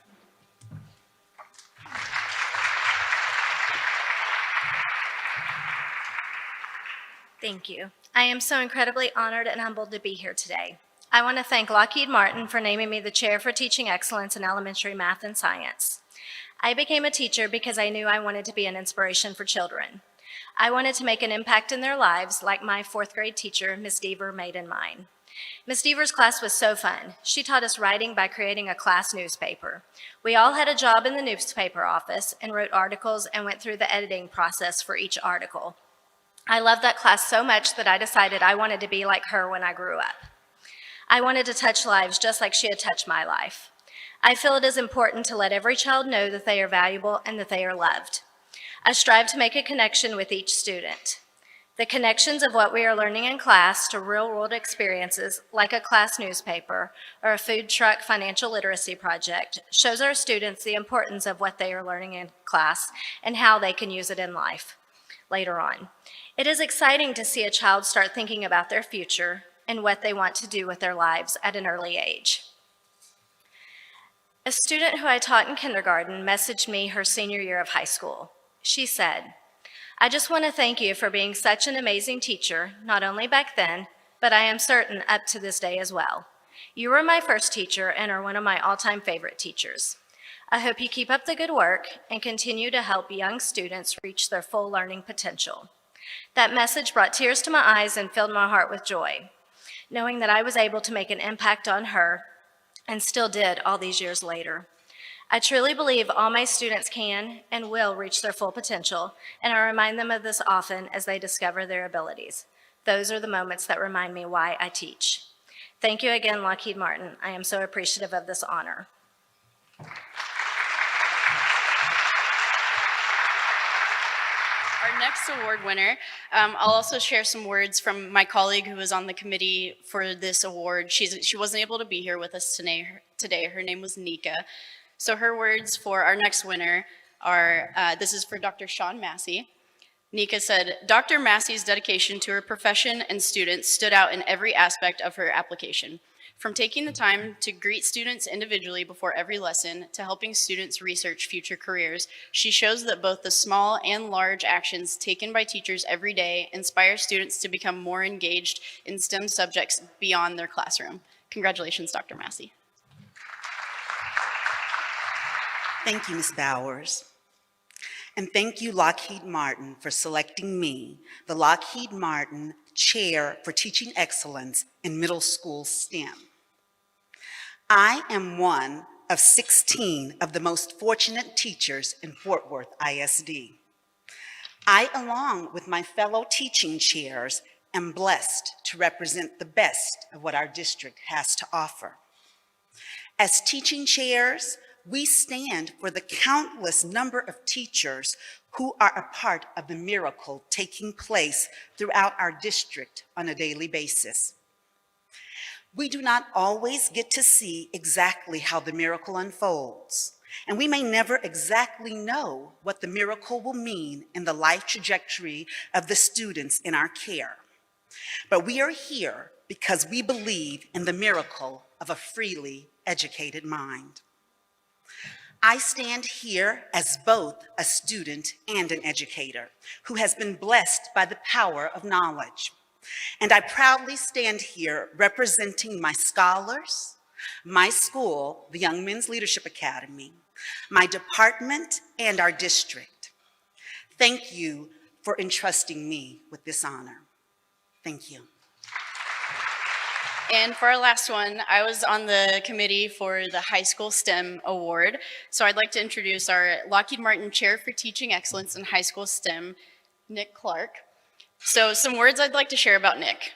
Thank you. I am so incredibly honored and humbled to be here today. I want to thank Lockheed Martin for naming me the Chair for Teaching Excellence in Elementary Math and Science. I became a teacher because I knew I wanted to be an inspiration for children. I wanted to make an impact in their lives like my 4th grade teacher, Ms. Deaver, made in mine. Ms. Deaver's class was so fun. She taught us writing by creating a class newspaper. We all had a job in the newspaper office and wrote articles and went through the editing process for each article. I loved that class so much that I decided I wanted to be like her when I grew up. I wanted to touch lives just like she had touched my life. I feel it is important to let every child know that they are valuable and that they are loved. I strive to make a connection with each student. The connections of what we are learning in class to real-world experiences, like a class newspaper or a food truck financial literacy project, shows our students the importance of what they are learning in class and how they can use it in life later on. It is exciting to see a child start thinking about their future and what they want to do with their lives at an early age. A student who I taught in kindergarten messaged me her senior year of high school. She said, "I just want to thank you for being such an amazing teacher, not only back then, but I am certain up to this day as well. You were my first teacher and are one of my all-time favorite teachers. I hope you keep up the good work and continue to help young students reach their full learning potential." That message brought tears to my eyes and filled my heart with joy, knowing that I was able to make an impact on her and still did all these years later. I truly believe all my students can and will reach their full potential, and I remind them of this often as they discover their abilities. Those are the moments that remind me why I teach. Thank you again, Lockheed Martin. I am so appreciative of this honor. Our next award winner, I'll also share some words from my colleague who was on the committee for this award. She wasn't able to be here with us today. Her name was Nika. So her words for our next winner are, this is for Dr. Sean Massey. Nika said, "Dr. Massey's dedication to her profession and students stood out in every aspect of her application. From taking the time to greet students individually before every lesson to helping students research future careers, she shows that both the small and large actions taken by teachers every day inspire students to become more engaged in STEM subjects beyond their classroom." Congratulations, Dr. Massey. Thank you, Ms. Bowers. And thank you, Lockheed Martin, for selecting me, the Lockheed Martin Chair for Teaching Excellence in Middle School STEM. I am one of 16 of the most fortunate teachers in Fort Worth ISD. I, along with my fellow teaching chairs, am blessed to represent the best of what our district has to offer. As teaching chairs, we stand for the countless number of teachers who are a part of the miracle taking place throughout our district on a daily basis. We do not always get to see exactly how the miracle unfolds, and we may never exactly know what the miracle will mean in the life trajectory of the students in our care. But we are here because we believe in the miracle of a freely educated mind. I stand here as both a student and an educator who has been blessed by the power of knowledge. And I proudly stand here representing my scholars, my school, the Young Men's Leadership Academy, my department, and our district. Thank you for entrusting me with this honor. Thank you. And for our last one, I was on the committee for the High School STEM Award. So I'd like to introduce our Lockheed Martin Chair for Teaching Excellence in High School STEM, Nick Clark. So some words I'd like to share about Nick.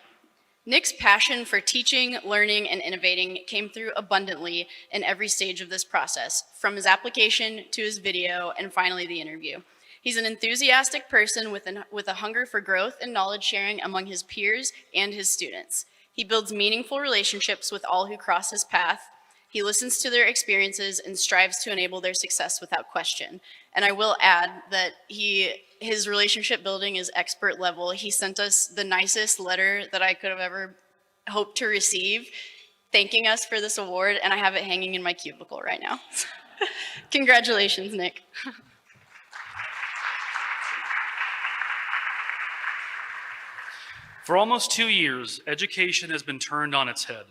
Nick's passion for teaching, learning, and innovating came through abundantly in every stage of this process, from his application to his video and finally the interview. He's an enthusiastic person with a hunger for growth and knowledge sharing among his peers and his students. He builds meaningful relationships with all who cross his path. He listens to their experiences and strives to enable their success without question. And I will add that his relationship building is expert level. He sent us the nicest letter that I could have ever hoped to receive, thanking us for this award, and I have it hanging in my cubicle right now. Congratulations, Nick. For almost 2 years, education has been turned on its head.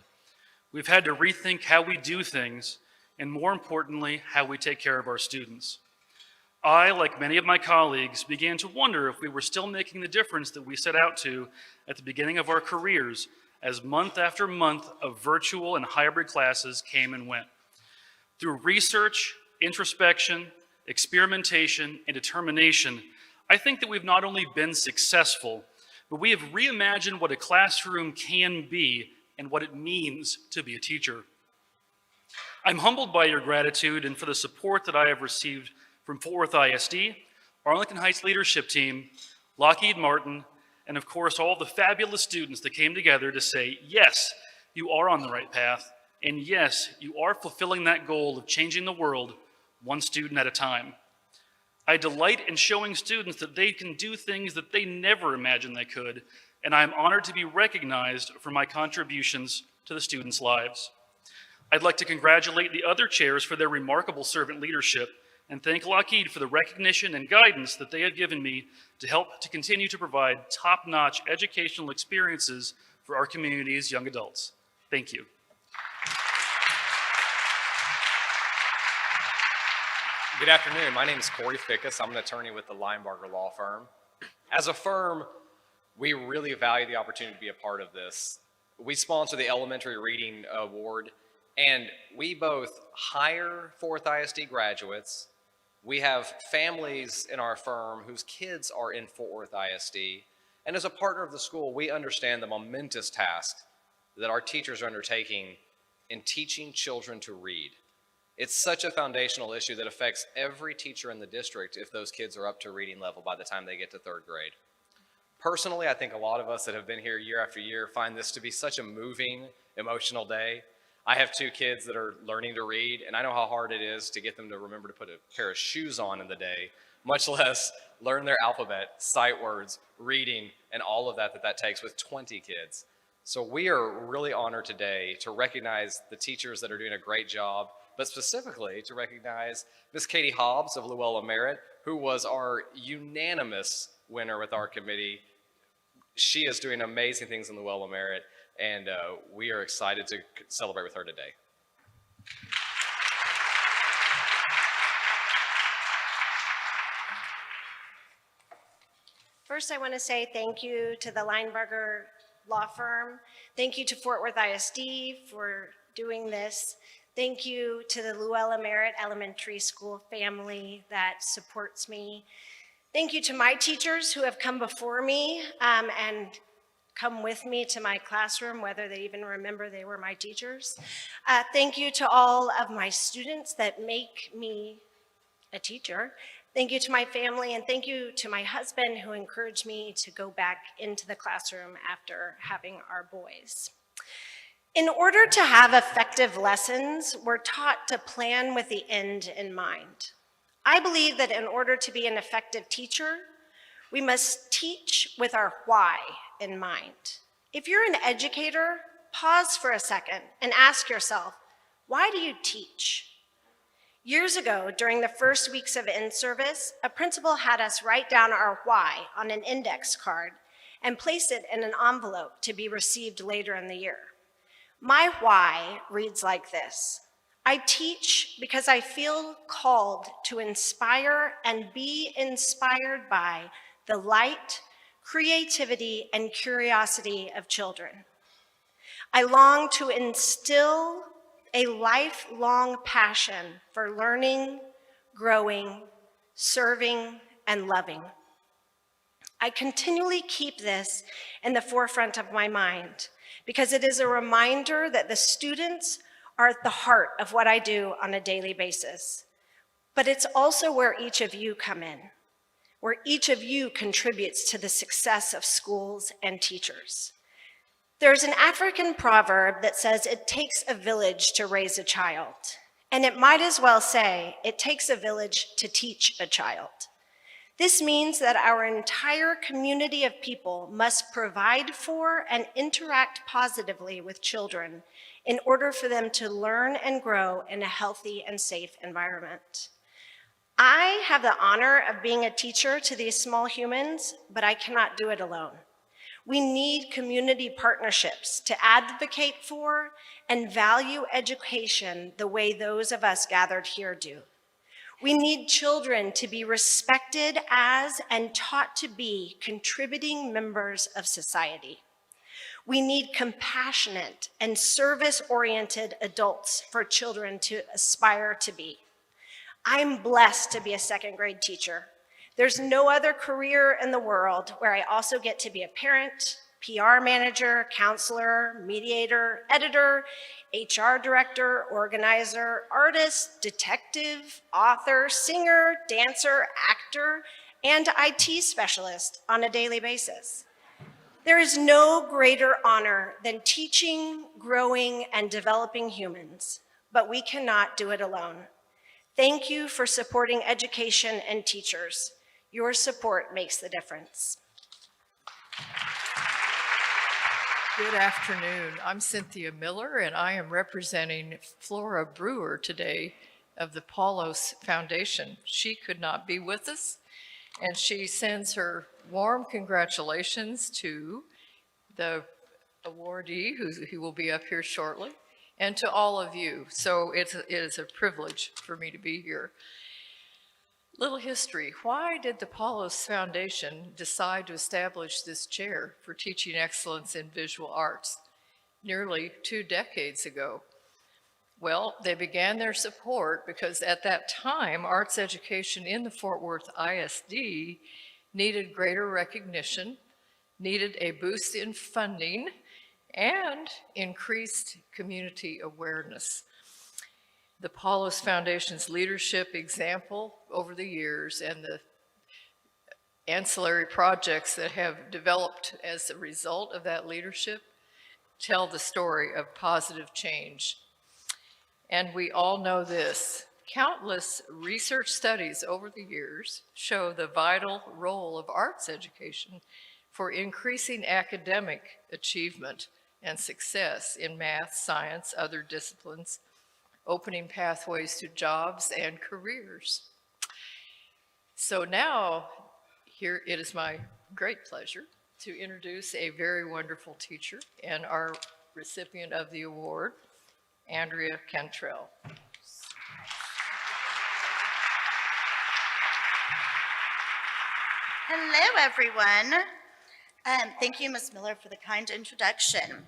We've had to rethink how we do things, and more importantly, how we take care of our students. I, like many of my colleagues, began to wonder if we were still making the difference that we set out to at the beginning of our careers, as month after month of virtual and hybrid classes came and went. Through research, introspection, experimentation, and determination, I think that we've not only been successful, but we have reimagined what a classroom can be and what it means to be a teacher. I'm humbled by your gratitude and for the support that I have received from Fort Worth ISD, Arlington Heights leadership team, Lockheed Martin, and of course all the fabulous students that came together to say, yes, you are on the right path, and yes, you are fulfilling that goal of changing the world one student at a time. I delight in showing students that they can do things that they never imagined they could, and I am honored to be recognized for my contributions to the students' lives. I'd like to congratulate the other chairs for their remarkable servant leadership and thank Lockheed for the recognition and guidance that they have given me to help to continue to provide top-notch educational experiences for our community's young adults. Thank you. Good afternoon. My name is Corey Fickus. I'm an attorney with the Linebarger Law Firm. As a firm, we really value the opportunity to be a part of this. We sponsor the Elementary Reading Award, and we both hire Fort Worth ISD graduates. We have families in our firm whose kids are in Fort Worth ISD. And as a partner of the school, we understand the momentous task that our teachers are undertaking in teaching children to read. It's such a foundational issue that affects every teacher in the district if those kids are up to reading level by the time they get to 3rd grade. Personally, I think a lot of us that have been here year after year find this to be such a moving, emotional day. I have 2 kids that are learning to read, and I know how hard it is to get them to remember to put a pair of shoes on in the day, much less learn their alphabet, sight words, reading, and all of that takes with 20 kids. So we are really honored today to recognize the teachers that are doing a great job, but specifically to recognize Miss Katie Hobbs of Luella Merritt, who was our unanimous winner with our committee. She is doing amazing things in Luella Merritt, and we are excited to celebrate with her today. First, I want to say thank you to the Linebarger Law Firm. Thank you to Fort Worth ISD for doing this. Thank you to the Luella Merritt Elementary School family that supports me. Thank you to my teachers who have come before me and come with me to my classroom, whether they even remember they were my teachers. Thank you to all of my students that make me a teacher. Thank you to my family, and thank you to my husband who encouraged me to go back into the classroom after having our boys. In order to have effective lessons, we're taught to plan with the end in mind. I believe that in order to be an effective teacher, we must teach with our why in mind. If you're an educator, pause for a second and ask yourself, why do you teach? Years ago, during the first weeks of in-service, a principal had us write down our why on an index card and place it in an envelope to be received later in the year. My why reads like this: I teach because I feel called to inspire and be inspired by the light, creativity, and curiosity of children. I long to instill a lifelong passion for learning, growing, serving, and loving. I continually keep this in the forefront of my mind because it is a reminder that the students are at the heart of what I do on a daily basis. But it's also where each of you come in, where each of you contributes to the success of schools and teachers. There's an African proverb that says it takes a village to raise a child, and it might as well say it takes a village to teach a child. This means that our entire community of people must provide for and interact positively with children in order for them to learn and grow in a healthy and safe environment. I have the honor of being a teacher to these small humans, but I cannot do it alone. We need community partnerships to advocate for and value education the way those of us gathered here do. We need children to be respected as and taught to be contributing members of society. We need compassionate and service-oriented adults for children to aspire to be. I'm blessed to be a second grade teacher. There's no other career in the world where I also get to be a parent, PR manager, counselor, mediator, editor, HR director, organizer, artist, detective, author, singer, dancer, actor, and IT specialist on a daily basis. There is no greater honor than teaching, growing, and developing humans, but we cannot do it alone. Thank you for supporting education and teachers. Your support makes the difference. Good afternoon. I'm Cynthia Miller, and I am representing Flora Brewer today of the Paulos Foundation. She could not be with us, and she sends her warm congratulations to the awardee, who will be up here shortly, and to all of you. So it is a privilege for me to be here. Little history. Why did the Paulos Foundation decide to establish this chair for teaching excellence in visual arts nearly 2 decades ago? Well, they began their support because at that time, arts education in the Fort Worth ISD needed greater recognition, needed a boost in funding, and increased community awareness. The Paulos Foundation's leadership example over the years and the ancillary projects that have developed as a result of that leadership tell the story of positive change. And we all know this. Countless research studies over the years show the vital role of arts education for increasing academic achievement and success in math, science, other disciplines, opening pathways to jobs and careers. So now, here it is my great pleasure to introduce a very wonderful teacher and our recipient of the award, Andrea Cantrell. Hello, everyone. Thank you, Ms. Miller, for the kind introduction.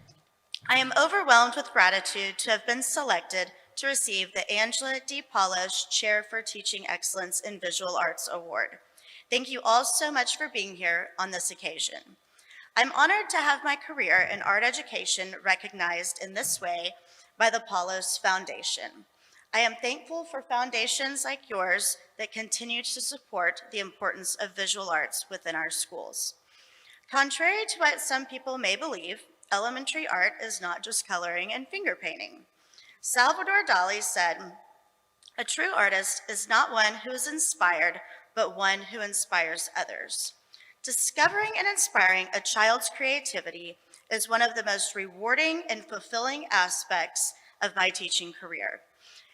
I am overwhelmed with gratitude to have been selected to receive the Angela D. Paulos Chair for Teaching Excellence in Visual Arts Award. Thank you all so much for being here on this occasion. I'm honored to have my career in art education recognized in this way by the Paulos Foundation. I am thankful for foundations like yours that continue to support the importance of visual arts within our schools. Contrary to what some people may believe, elementary art is not just coloring and finger painting. Salvador Dali said, "A true artist is not one who is inspired, but one who inspires others." Discovering and inspiring a child's creativity is one of the most rewarding and fulfilling aspects of my teaching career.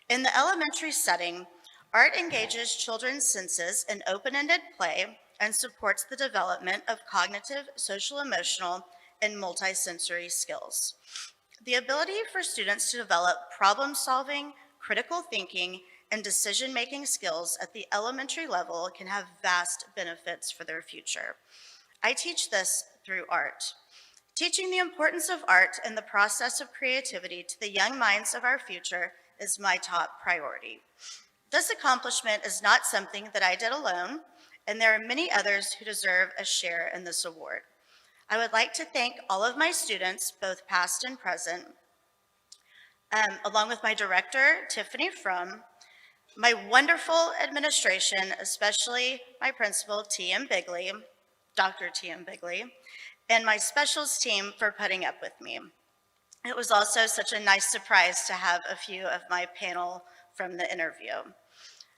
In the elementary setting, art engages children's senses in open-ended play and supports the development of cognitive, social-emotional, and multisensory skills. The ability for students to develop problem-solving, critical thinking, and decision-making skills at the elementary level can have vast benefits for their future. I teach this through art. Teaching the importance of art and the process of creativity to the young minds of our future is my top priority. This accomplishment is not something that I did alone, and there are many others who deserve a share in this award. I would like to thank all of my students, both past and present, along with my director, Tiffany Frum, my wonderful administration, especially my principal, T.M. Bigley, Dr. T.M. Bigley, and my specials team for putting up with me. It was also such a nice surprise to have a few of my panel from the interview.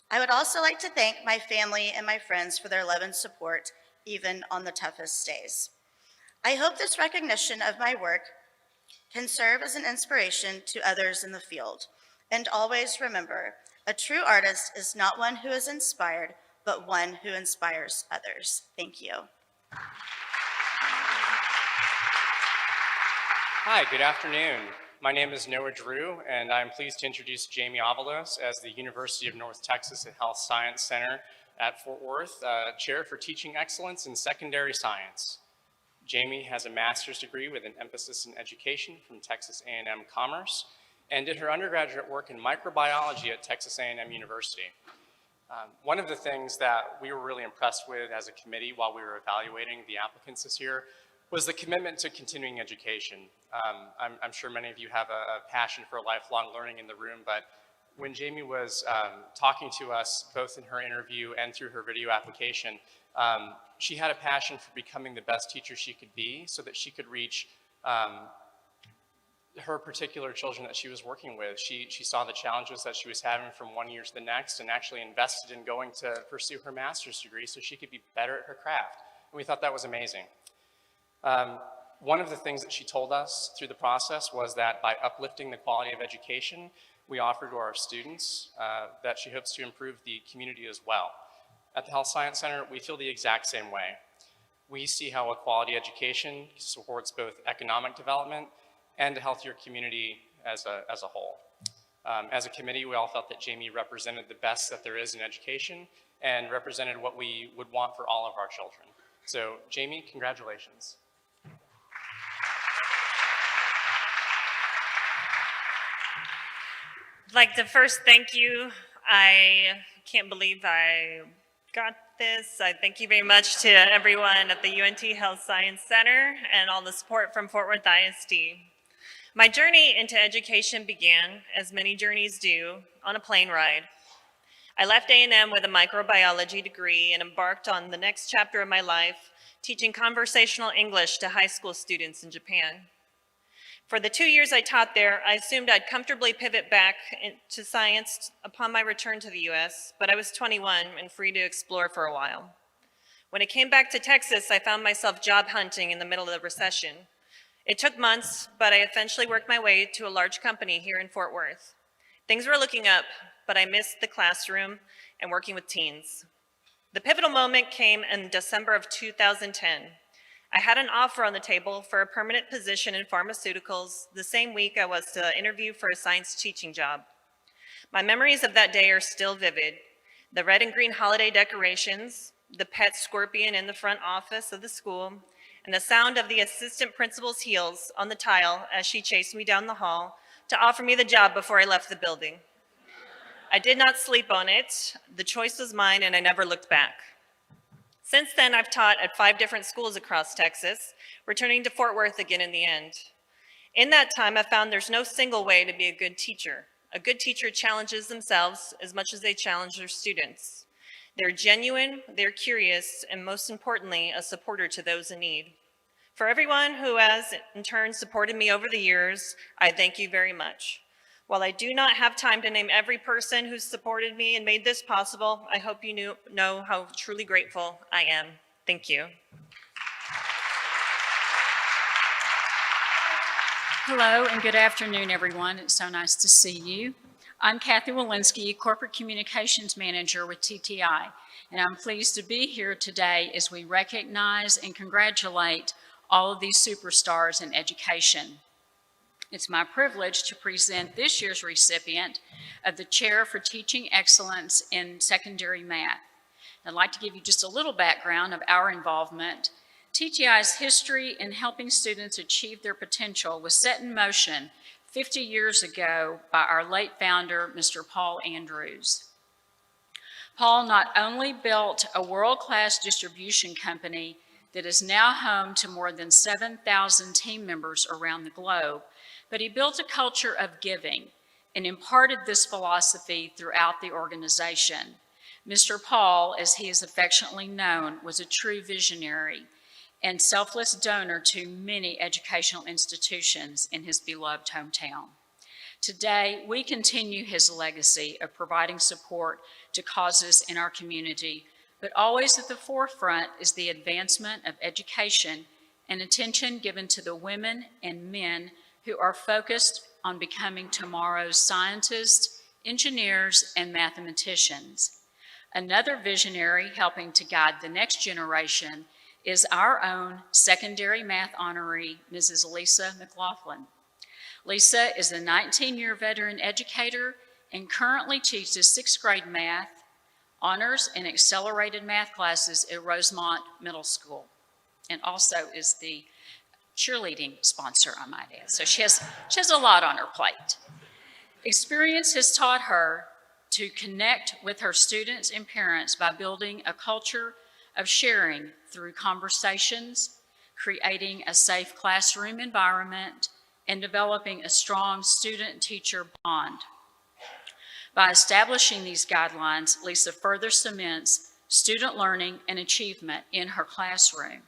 I would also like to thank my family and my friends for their love and support, even on the toughest days. I hope this recognition of my work can serve as an inspiration to others in the field. And always remember, a true artist is not one who is inspired, but one who inspires others. Thank you. Hi, good afternoon. My name is Noah Drew, and I'm pleased to introduce Jamie Avalos as the University of North Texas at Health Science Center at Fort Worth, Chair for Teaching Excellence in Secondary Science. Jamie has a master's degree with an emphasis in education from Texas A&M Commerce and did her undergraduate work in microbiology at Texas A&M University. One of the things that we were really impressed with as a committee while we were evaluating the applicants this year was the commitment to continuing education. I'm sure many of you have a passion for lifelong learning in the room, but when Jamie was talking to us, both in her interview and through her video application, she had a passion for becoming the best teacher she could be so that she could reach her particular children that she was working with. She saw the challenges that she was having from one year to the next and actually invested in going to pursue her master's degree so she could be better at her craft. And we thought that was amazing. One of the things that she told us through the process was that by uplifting the quality of education we offer to our students, that she hopes to improve the community as well. At the Health Science Center, we feel the exact same way. We see how a quality education supports both economic development and a healthier community as a whole. As a committee, we all felt that Jamie represented the best that there is in education and represented what we would want for all of our children. So, Jamie, congratulations. I'd like to first thank you. I can't believe I got this. I thank you very much to everyone at the UNT Health Science Center and all the support from Fort Worth ISD. My journey into education began, as many journeys do, on a plane ride. I left A&M with a microbiology degree and embarked on the next chapter of my life, teaching conversational English to high school students in Japan. For the 2 years I taught there, I assumed I'd comfortably pivot back to science upon my return to the US, but I was 21 and free to explore for a while. When I came back to Texas, I found myself job hunting in the middle of the recession. It took months, but I eventually worked my way to a large company here in Fort Worth. Things were looking up, but I missed the classroom and working with teens. The pivotal moment came in December of 2010. I had an offer on the table for a permanent position in pharmaceuticals the same week I was to interview for a science teaching job. My memories of that day are still vivid. The red and green holiday decorations, the pet scorpion in the front office of the school, and the sound of the assistant principal's heels on the tile as she chased me down the hall to offer me the job before I left the building. I did not sleep on it. The choice was mine, and I never looked back. Since then, I've taught at 5 different schools across Texas, returning to Fort Worth again in the end. In that time, I've found there's no single way to be a good teacher. A good teacher challenges themselves as much as they challenge their students. They're genuine, they're curious, and most importantly, a supporter to those in need. For everyone who has, in turn, supported me over the years, I thank you very much. While I do not have time to name every person who's supported me and made this possible, I hope you know how truly grateful I am. Thank you. Hello and good afternoon, everyone. It's so nice to see you. I'm Kathy Walensky, Corporate Communications Manager with TTI, and I'm pleased to be here today as we recognize and congratulate all of these superstars in education. It's my privilege to present this year's recipient of the Chair for Teaching Excellence in Secondary Math. I'd like to give you just a little background of our involvement. TTI's history in helping students achieve their potential was set in motion 50 years ago by our late founder, Mr. Paul Andrews. Paul not only built a world-class distribution company that is now home to more than 7,000 team members around the globe, but he built a culture of giving and imparted this philosophy throughout the organization. Mr. Paul, as he is affectionately known, was a true visionary, and selfless donor to many educational institutions in his beloved hometown. Today, we continue his legacy of providing support to causes in our community, but always at the forefront is the advancement of education and attention given to the women and men who are focused on becoming tomorrow's scientists, engineers, and mathematicians. Another visionary helping to guide the next generation is our own secondary math honoree, Mrs. Lisa McLaughlin. Lisa is a 19-year veteran educator and currently teaches 6th grade math, honors, and accelerated math classes at Rosemont Middle School, and also is the cheerleading sponsor, I might add. So she has a lot on her plate. Experience has taught her to connect with her students and parents by building a culture of sharing through conversations, creating a safe classroom environment, and developing a strong student-teacher bond. By establishing these guidelines, Lisa further cements student learning and achievement in her classroom.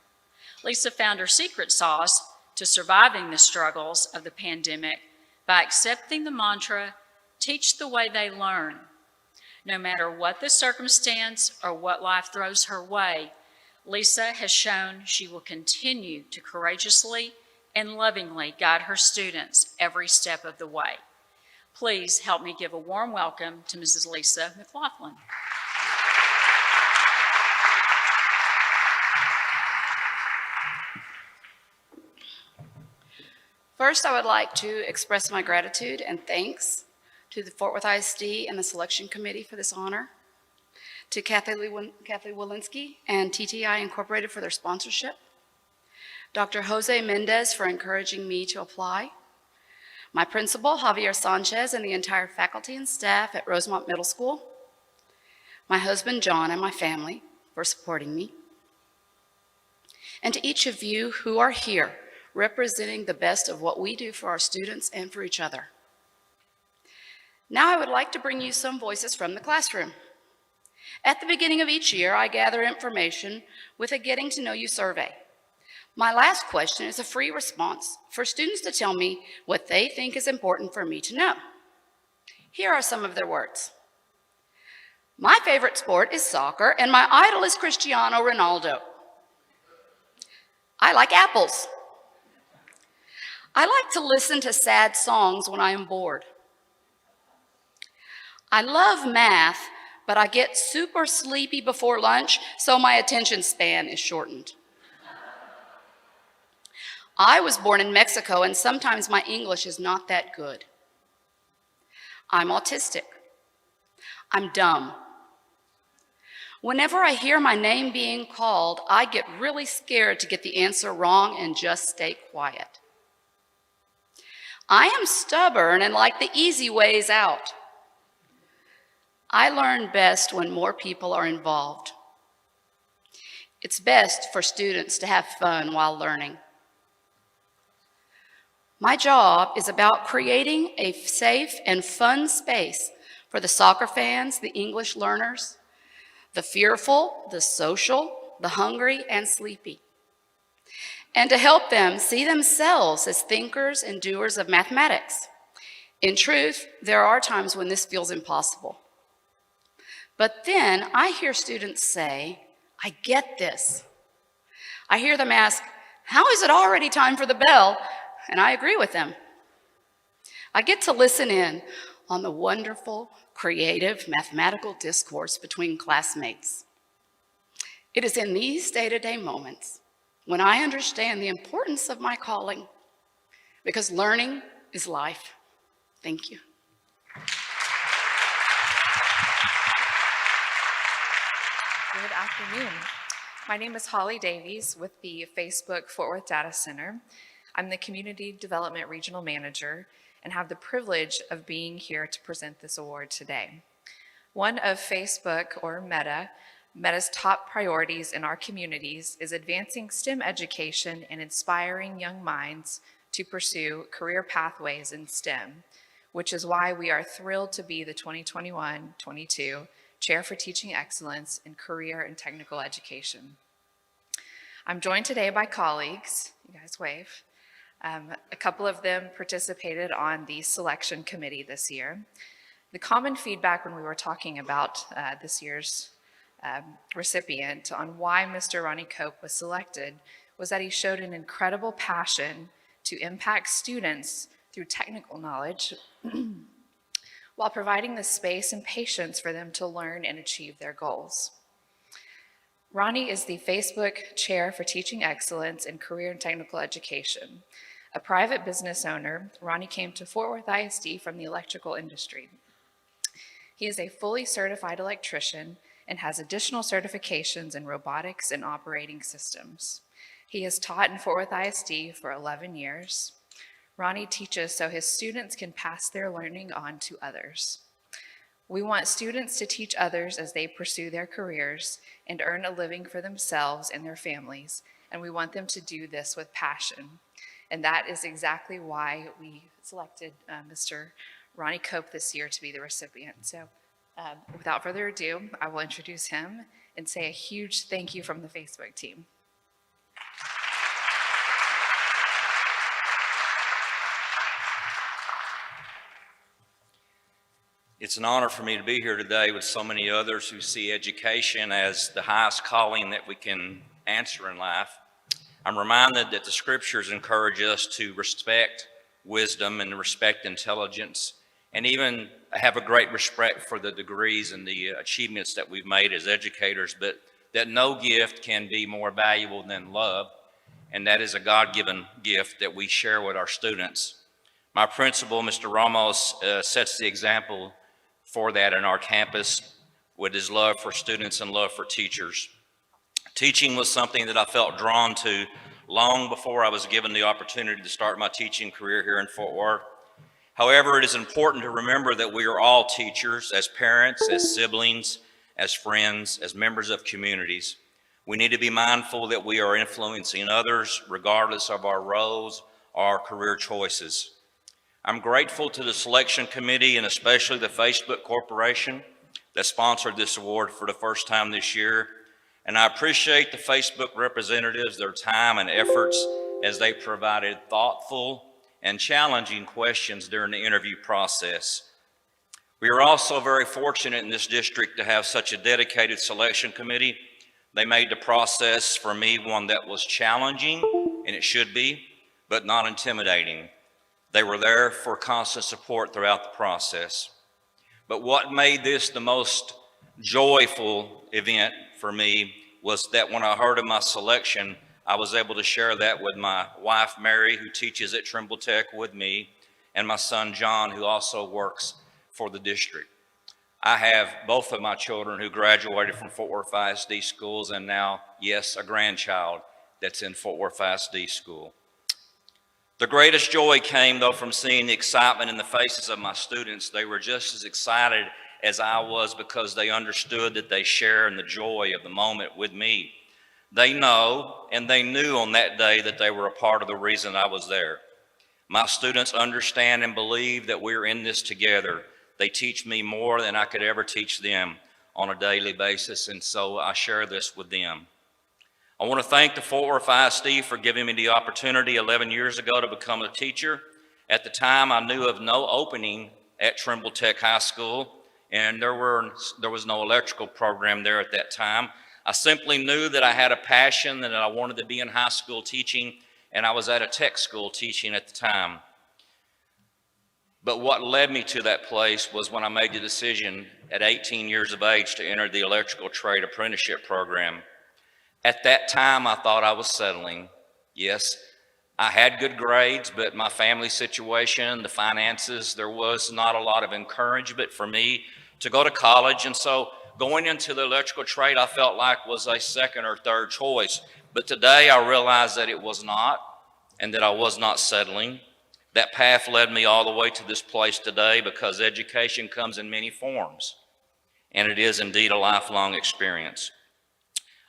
Lisa found her secret sauce to surviving the struggles of the pandemic by accepting the mantra, teach the way they learn. No matter what the circumstance or what life throws her way, Lisa has shown she will continue to courageously and lovingly guide her students every step of the way. Please help me give a warm welcome to Mrs. Lisa McLaughlin. First, I would like to express my gratitude and thanks to the Fort Worth ISD and the selection committee for this honor, to Kathy Walensky and TTI Incorporated for their sponsorship, Dr. Jose Mendez for encouraging me to apply, my principal, Javier Sanchez, and the entire faculty and staff at Rosemont Middle School, my husband, John, and my family for supporting me, and to each of you who are here representing the best of what we do for our students and for each other. Now I would like to bring you some voices from the classroom. At the beginning of each year, I gather information with a Getting to Know You survey. My last question is a free response for students to tell me what they think is important for me to know. Here are some of their words. My favorite sport is soccer, and my idol is Cristiano Ronaldo. I like apples. I like to listen to sad songs when I am bored. I love math, but I get super sleepy before lunch, so my attention span is shortened. I was born in Mexico, and sometimes my English is not that good. I'm autistic. I'm dumb. Whenever I hear my name being called, I get really scared to get the answer wrong and just stay quiet. I am stubborn and like the easy ways out. I learn best when more people are involved. It's best for students to have fun while learning. My job is about creating a safe and fun space for the soccer fans, the English learners, the fearful, the social, the hungry, and sleepy, and to help them see themselves as thinkers and doers of mathematics. In truth, there are times when this feels impossible. But then I hear students say, I get this. I hear them ask, how is it already time for the bell? And I agree with them. I get to listen in on the wonderful, creative, mathematical discourse between classmates. It is in these day-to-day moments when I understand the importance of my calling, because learning is life. Thank you. Good afternoon. My name is Holly Davies with the Facebook Fort Worth Data Center. I'm the Community Development Regional Manager and have the privilege of being here to present this award today. One of Facebook, or Meta's top priorities in our communities is advancing STEM education and inspiring young minds to pursue career pathways in STEM, which is why we are thrilled to be the 2021-22 Chair for Teaching Excellence in Career and Technical Education. I'm joined today by colleagues. You guys wave. A couple of them participated on the selection committee this year. The common feedback when we were talking about this year's recipient on why Mr. Ronnie Cope was selected was that he showed an incredible passion to impact students through technical knowledge while providing the space and patience for them to learn and achieve their goals. Ronnie is the Facebook Chair for Teaching Excellence in Career and Technical Education. A private business owner, Ronnie came to Fort Worth ISD from the electrical industry. He is a fully certified electrician and has additional certifications in robotics and operating systems. He has taught in Fort Worth ISD for 11 years. Ronnie teaches so his students can pass their learning on to others. We want students to teach others as they pursue their careers and earn a living for themselves and their families, and we want them to do this with passion. And that is exactly why we selected Mr. Ronnie Cope this year to be the recipient. So without further ado, I will introduce him and say a huge thank you from the Facebook team. It's an honor for me to be here today with so many others who see education as the highest calling that we can answer in life. I'm reminded that the scriptures encourage us to respect wisdom and respect intelligence, and even have a great respect for the degrees and the achievements that we've made as educators, but that no gift can be more valuable than love, and that is a God-given gift that we share with our students. My principal, Mr. Ramos, sets the example for that in our campus with his love for students and love for teachers. Teaching was something that I felt drawn to long before I was given the opportunity to start my teaching career here in Fort Worth. However, it is important to remember that we are all teachers, as parents, as siblings, as friends, as members of communities. We need to be mindful that we are influencing others regardless of our roles or our career choices. I'm grateful to the selection committee and especially the Facebook Corporation that sponsored this award for the first time this year. And I appreciate the Facebook representatives, their time and efforts as they provided thoughtful and challenging questions during the interview process. We are also very fortunate in this district to have such a dedicated selection committee. They made the process for me one that was challenging, and it should be, but not intimidating. They were there for constant support throughout the process. But what made this the most joyful event for me was that when I heard of my selection, I was able to share that with my wife, Mary, who teaches at Trimble Tech with me, and my son, John, who also works for the district. I have both of my children who graduated from Fort Worth ISD schools, and now, yes, a grandchild that's in Fort Worth ISD school. The greatest joy came, though, from seeing the excitement in the faces of my students. They were just as excited as I was because they understood that they share in the joy of the moment with me. They know, and they knew on that day that they were a part of the reason I was there. My students understand and believe that we're in this together. They teach me more than I could ever teach them on a daily basis, and so I share this with them. I want to thank the Fort Worth ISD for giving me the opportunity 11 years ago to become a teacher. At the time, I knew of no opening at Trimble Tech High School, and there was no electrical program there at that time. I simply knew that I had a passion and that I wanted to be in high school teaching, and I was at a tech school teaching at the time. But what led me to that place was when I made the decision at 18 years of age to enter the electrical trade apprenticeship program. At that time, I thought I was settling. Yes, I had good grades, but my family situation, the finances, there was not a lot of encouragement for me to go to college. And so going into the electrical trade, I felt like was a second or third choice. But today I realized that it was not, and that I was not settling. That path led me all the way to this place today because education comes in many forms, and it is indeed a lifelong experience.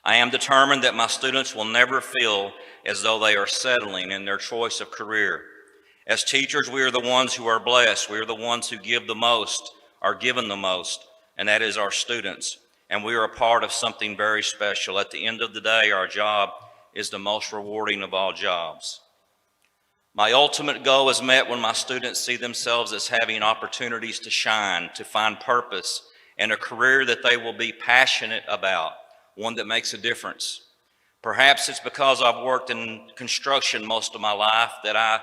I am determined that my students will never feel as though they are settling in their choice of career. As teachers, we are the ones who are blessed. We are the ones who give the most, are given the most, and that is our students. And we are a part of something very special. At the end of the day, our job is the most rewarding of all jobs. My ultimate goal is met when my students see themselves as having opportunities to shine, to find purpose, and a career that they will be passionate about, one that makes a difference. Perhaps it's because I've worked in construction most of my life that I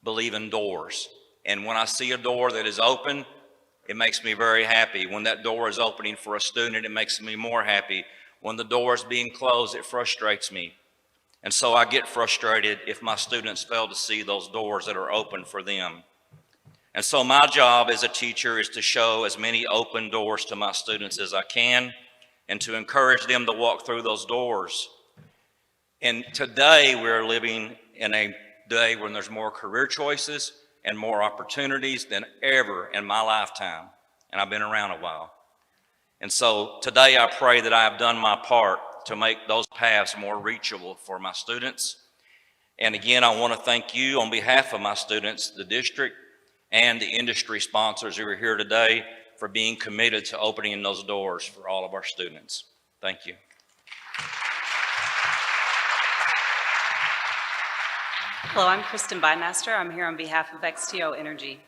believe in doors. And when I see a door that is open, it makes me very happy. When that door is opening for a student, it makes me more happy. When the door is being closed, it frustrates me. And so I get frustrated if my students fail to see those doors that are open for them. And so my job as a teacher is to show as many open doors to my students as I can and to encourage them to walk through those doors. And today we're living in a day when there's more career choices and more opportunities than ever in my lifetime. And I've been around a while. And so today I pray that I have done my part to make those paths more reachable for my students. And again, I want to thank you on behalf of my students, the district, and the industry sponsors who are here today for being committed to opening those doors for all of our students. Thank you. Hello, I'm Kristen Bymaster. I'm here on behalf of XTO Energy.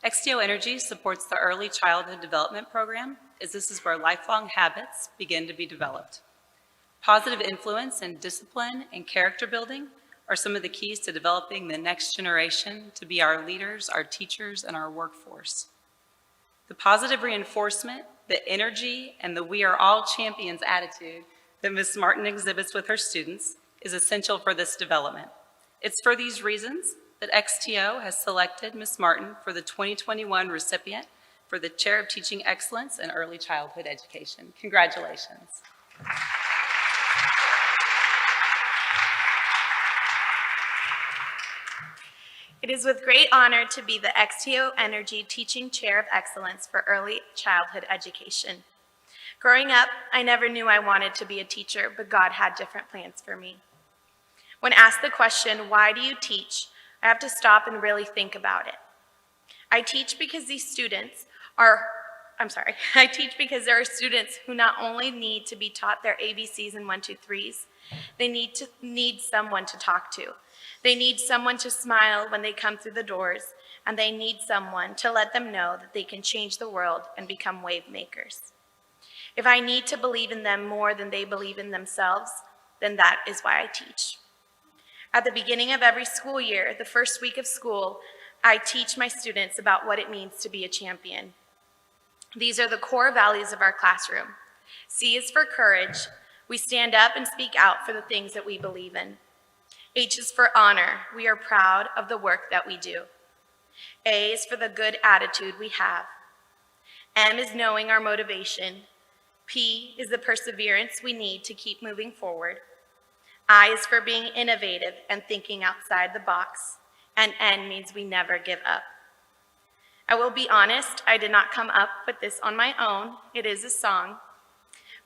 XTO Energy supports the Early Childhood Development Program, as this is where lifelong habits begin to be developed. Positive influence and discipline and character building are some of the keys to developing the next generation to be our leaders, our teachers, and our workforce. The positive reinforcement, the energy, and the we are all champions attitude that Ms. Martin exhibits with her students is essential for this development. It's for these reasons that XTO has selected Ms. Martin for the 2021 recipient for the Chair of Teaching Excellence in Early Childhood Education. Congratulations. It is with great honor to be the XTO Energy Teaching Chair of Excellence for Early Childhood Education. Growing up, I never knew I wanted to be a teacher, but God had different plans for me. When asked the question, why do you teach? I have to stop and really think about it. I teach because I teach because there are students who not only need to be taught their ABCs and 1, 2, 3s, they need someone to talk to. They need someone to smile when they come through the doors, and they need someone to let them know that they can change the world and become wave makers. If I need to believe in them more than they believe in themselves, then that is why I teach. At the beginning of every school year, the first week of school, I teach my students about what it means to be a champion. These are the core values of our classroom. C is for courage. We stand up and speak out for the things that we believe in. H is for honor. We are proud of the work that we do. A is for the good attitude we have. M is knowing our motivation. P is the perseverance we need to keep moving forward. I is for being innovative and thinking outside the box. And N means we never give up. I will be honest, I did not come up with this on my own. It is a song.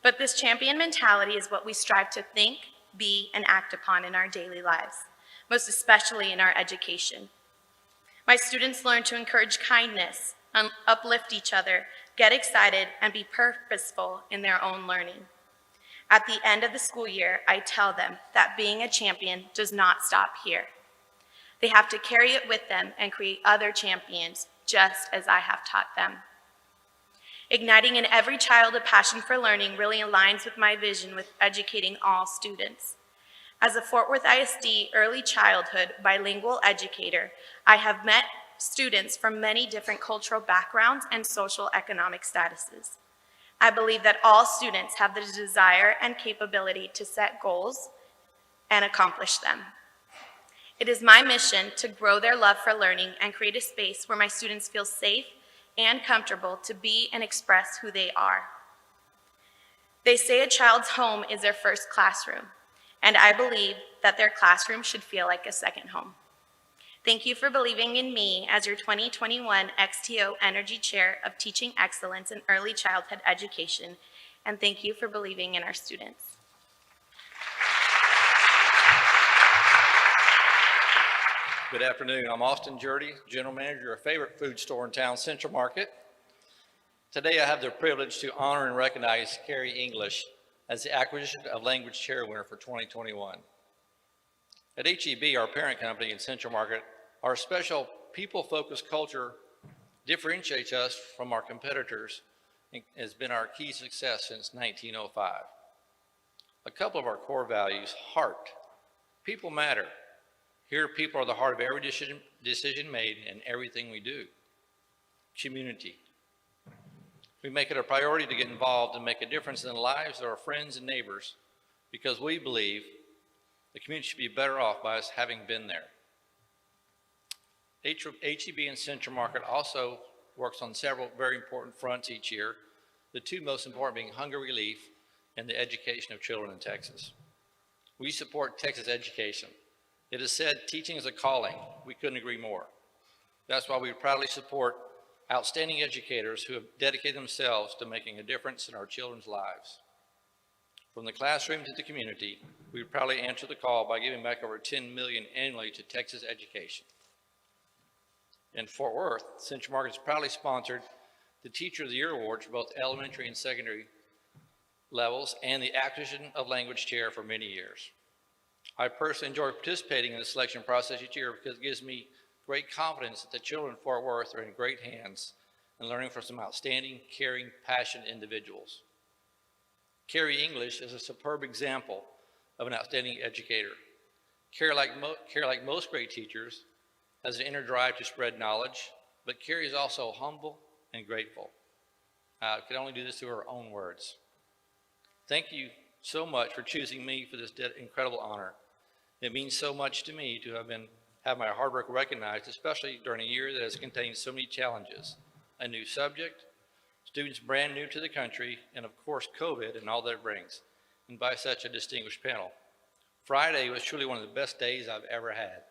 But this champion mentality is what we strive to think, be, and act upon in our daily lives, most especially in our education. My students learn to encourage kindness, uplift each other, get excited, and be purposeful in their own learning. At the end of the school year, I tell them that being a champion does not stop here. They have to carry it with them and create other champions, just as I have taught them. Igniting in every child a passion for learning really aligns with my vision with educating all students. As a Fort Worth ISD early childhood bilingual educator, I have met students from many different cultural backgrounds and social economic statuses. I believe that all students have the desire and capability to set goals and accomplish them. It is my mission to grow their love for learning and create a space where my students feel safe and comfortable to be and express who they are. They say a child's home is their first classroom, and I believe that their classroom should feel like a second home. Thank you for believing in me as your 2021 XTO Energy Chair of Teaching Excellence in Early Childhood Education, and thank you for believing in our students. Good afternoon. I'm Austin Jurdy, General Manager of favorite food store in town, Central Market. Today I have the privilege to honor and recognize Carrie English as the Acquisition of Language Chair winner for 2021. At HEB, our parent company in Central Market, our special people-focused culture differentiates us from our competitors and has been our key success since 1905. A couple of our core values: heart, people matter. Here, people are the heart of every decision made and everything we do. Community. We make it a priority to get involved and make a difference in the lives of our friends and neighbors because we believe the community should be better off by us having been there. HEB and Central Market also works on several very important fronts each year, the two most important being hunger relief and the education of children in Texas. We support Texas education. It is said teaching is a calling. We couldn't agree more. That's why we proudly support outstanding educators who have dedicated themselves to making a difference in our children's lives. From the classroom to the community, we proudly answer the call by giving back over $10 million annually to Texas education. In Fort Worth, Central Market has proudly sponsored the Teacher of the Year Awards for both elementary and secondary levels and the Acquisition of Language Chair for many years. I personally enjoy participating in the selection process each year because it gives me great confidence that the children in Fort Worth are in great hands and learning from some outstanding, caring, passionate individuals. Carrie English is a superb example of an outstanding educator. Carrie, like most great teachers, has an inner drive to spread knowledge, but Carrie is also humble and grateful. I can only do this through her own words. Thank you so much for choosing me for this incredible honor. It means so much to me to have my hard work recognized, especially during a year that has contained so many challenges. A new subject, students brand new to the country, and of course COVID and all that it brings, and by such a distinguished panel. Friday was truly one of the best days I've ever had.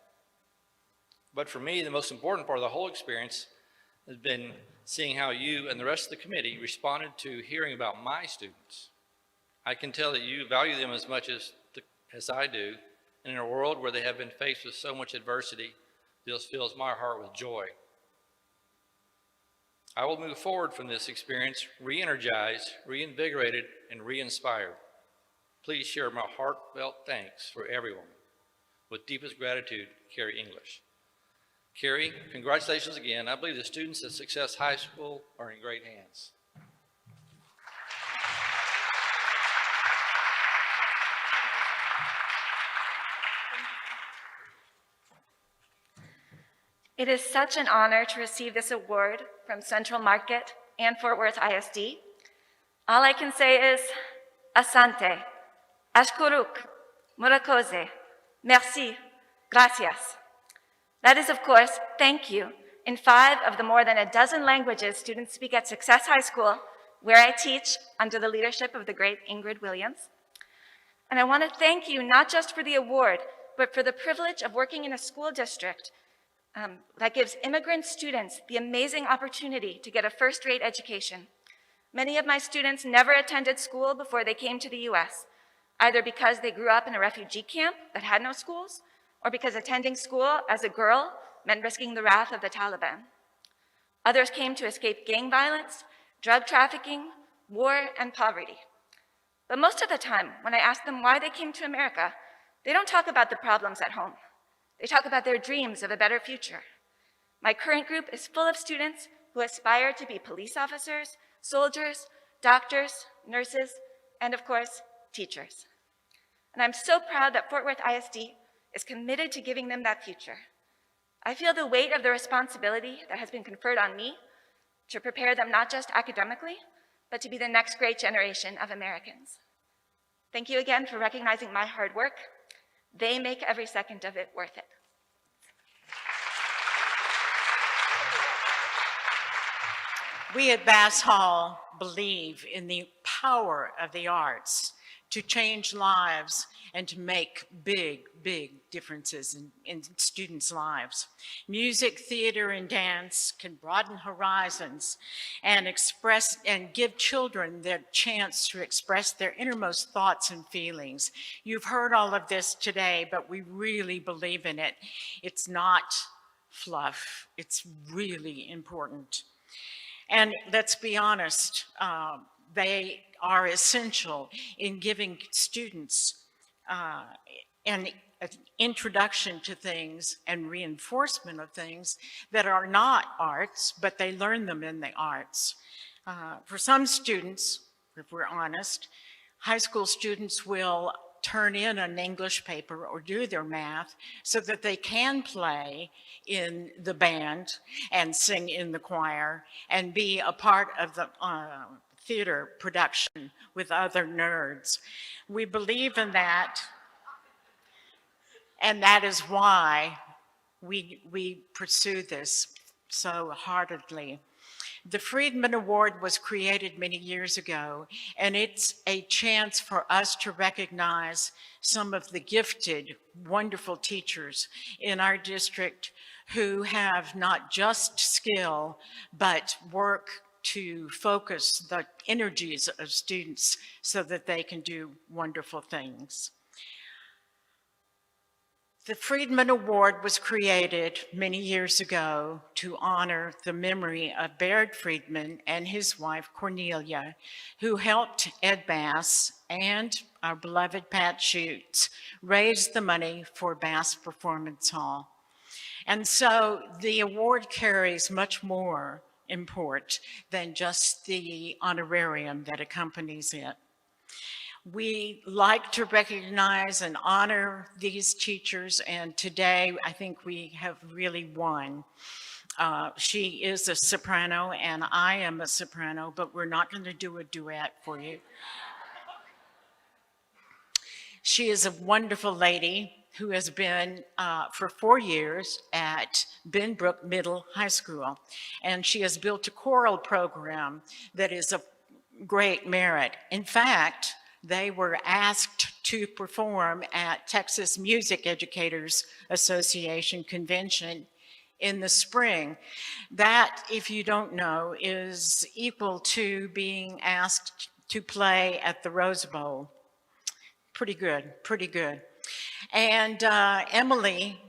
But for me, the most important part of the whole experience has been seeing how you and the rest of the committee responded to hearing about my students. I can tell that you value them as much as I do, and in a world where they have been faced with so much adversity, this fills my heart with joy. I will move forward from this experience re-energized, reinvigorated, and re-inspired. Please share my heartfelt thanks for everyone. With deepest gratitude, Carrie English. Carrie, congratulations again. I believe the students at Success High School are in great hands. It is such an honor to receive this award from Central Market and Fort Worth ISD. All I can say is, asante, ashkuruk, murakoze, merci, gracias. That is, of course, thank you, in 5 of the more than a dozen languages students speak at Success High School, where I teach under the leadership of the great Ingrid Williams. And I want to thank you not just for the award, but for the privilege of working in a school district that gives immigrant students the amazing opportunity to get a first-rate education. Many of my students never attended school before they came to the US, either because they grew up in a refugee camp that had no schools, or because attending school as a girl meant risking the wrath of the Taliban. Others came to escape gang violence, drug trafficking, war, and poverty. But most of the time, when I ask them why they came to America, they don't talk about the problems at home. They talk about their dreams of a better future. My current group is full of students who aspire to be police officers, soldiers, doctors, nurses, and of course, teachers. And I'm so proud that Fort Worth ISD is committed to giving them that future. I feel the weight of the responsibility that has been conferred on me to prepare them not just academically, but to be the next great generation of Americans. Thank you again for recognizing my hard work. They make every second of it worth it. We at Bass Hall believe in the power of the arts to change lives and to make big, big differences in students' lives. Music, theater, and dance can broaden horizons and express and give children the chance to express their innermost thoughts and feelings. You've heard all of this today, but we really believe in it. It's not fluff. It's really important. And let's be honest, They are essential in giving students an introduction to things and reinforcement of things that are not arts, but they learn them in the arts. For some students, if we're honest, high school students will turn in an English paper or do their math so that they can play in the band and sing in the choir and be a part of the theater production with other nerds. We believe in that, and that is why we pursue this so heartedly. The Friedman Award was created many years ago, and it's a chance for us to recognize some of the gifted, wonderful teachers in our district who have not just skill, but work to focus the energies of students so that they can do wonderful things. The Friedman Award was created many years ago to honor the memory of Baird Friedman and his wife Cornelia, who helped Ed Bass and our beloved Pat Schutz raise the money for Bass Performance Hall. And so the award carries much more import than just the honorarium that accompanies it. We like to recognize and honor these teachers, and today I think we have really won. She is a soprano and I am a soprano, but we're not going to do a duet for you. She is a wonderful lady who has been for 4 years at Benbrook Middle High School, and she has built a choral program that is of great merit. In fact, they were asked to perform at Texas Music Educators Association convention in the spring. That, if you don't know, is equal to being asked to play at the Rose Bowl. Pretty good, pretty good. And Emily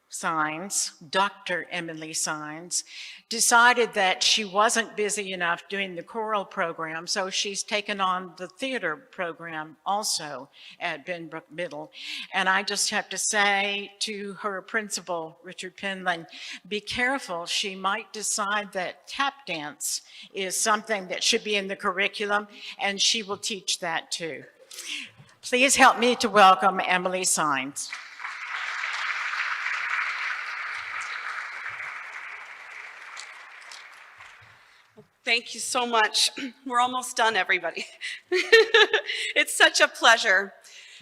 Sines, Dr. Emily Sines, decided that she wasn't busy enough doing the choral program, so she's taken on the theater program also at Benbrook Middle. And I just have to say to her principal, Richard Penland, be careful. She might decide that tap dance is something that should be in the curriculum, and she will teach that too. Please help me to welcome Emily Sines. Thank you so much. We're almost done, everybody. It's such a pleasure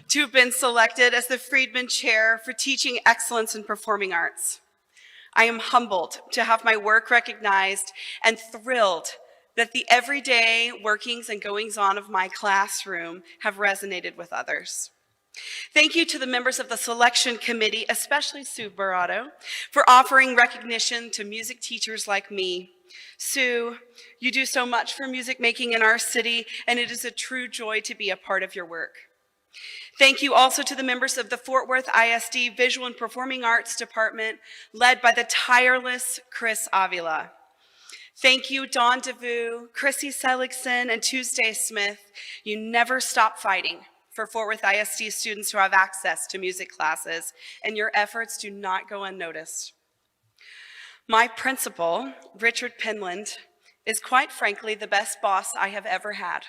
to have been selected as the Friedman Chair for Teaching Excellence in Performing Arts. I am humbled to have my work recognized and thrilled that the everyday workings and goings-on of my classroom have resonated with others. Thank you to the members of the selection committee, especially Sue Barato, for offering recognition to music teachers like me. Sue, you do so much for music making in our city, and it is a true joy to be a part of your work. Thank you also to the members of the Fort Worth ISD Visual and Performing Arts Department, led by the tireless Chris Avila. Thank you, Dawn DeVue, Chrissy Seligson, and Tuesday Smith. You never stop fighting for Fort Worth ISD students who have access to music classes, and your efforts do not go unnoticed. My principal, Richard Penland, is quite frankly the best boss I have ever had.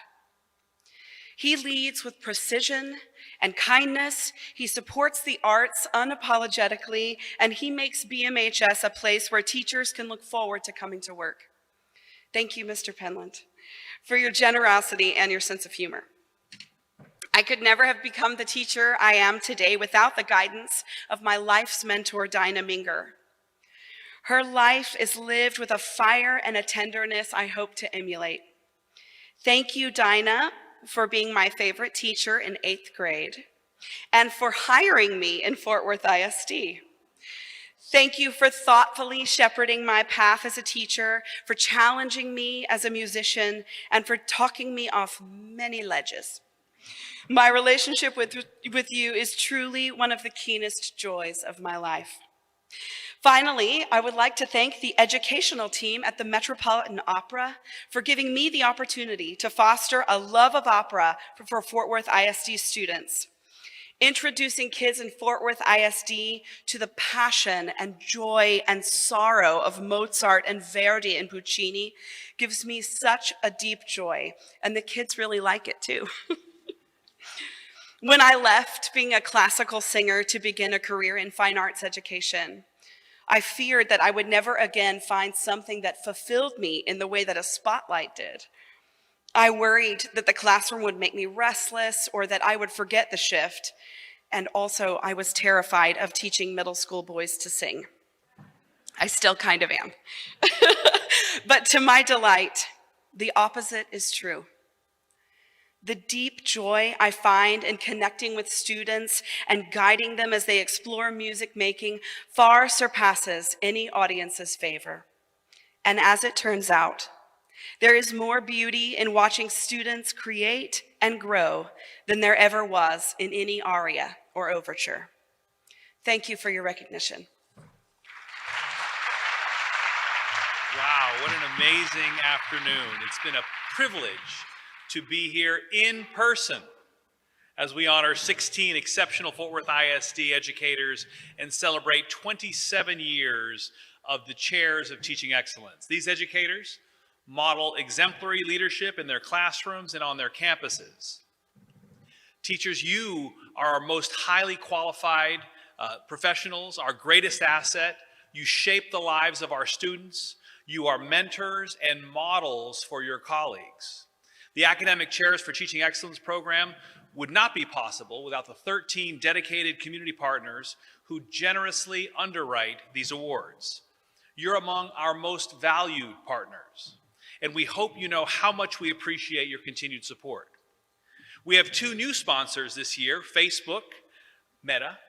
He leads with precision and kindness. He supports the arts unapologetically, and he makes BMHS a place where teachers can look forward to coming to work. Thank you, Mr. Penland, for your generosity and your sense of humor. I could never have become the teacher I am today without the guidance of my life's mentor, Dinah Minger. Her life is lived with a fire and a tenderness I hope to emulate. Thank you, Dinah, for being my favorite teacher in 8th grade and for hiring me in Fort Worth ISD. Thank you for thoughtfully shepherding my path as a teacher, for challenging me as a musician, and for talking me off many ledges. My relationship with you is truly one of the keenest joys of my life. Finally, I would like to thank the educational team at the Metropolitan Opera for giving me the opportunity to foster a love of opera for Fort Worth ISD students. Introducing kids in Fort Worth ISD to the passion and joy and sorrow of Mozart and Verdi and Puccini gives me such a deep joy, and the kids really like it too. When I left being a classical singer to begin a career in fine arts education, I feared that I would never again find something that fulfilled me in the way that a spotlight did. I worried that the classroom would make me restless or that I would forget the shift. And also, I was terrified of teaching middle school boys to sing. I still kind of am. But to my delight, the opposite is true. The deep joy I find in connecting with students and guiding them as they explore music making far surpasses any audience's favor. And as it turns out, there is more beauty in watching students create and grow than there ever was in any aria or overture. Thank you for your recognition. Wow, what an amazing afternoon. It's been a privilege to be here in person as we honor 16 exceptional Fort Worth ISD educators and celebrate 27 years of the chairs of teaching excellence. These educators model exemplary leadership in their classrooms and on their campuses. Teachers, you are our most highly qualified professionals, our greatest asset. You shape the lives of our students. You are mentors and models for your colleagues. The Academic Chairs for Teaching Excellence program would not be possible without the 13 dedicated community partners who generously underwrite these awards. You're among our most valued partners, and we hope you know how much we appreciate your continued support. We have 2 new sponsors this year. Facebook, Meta,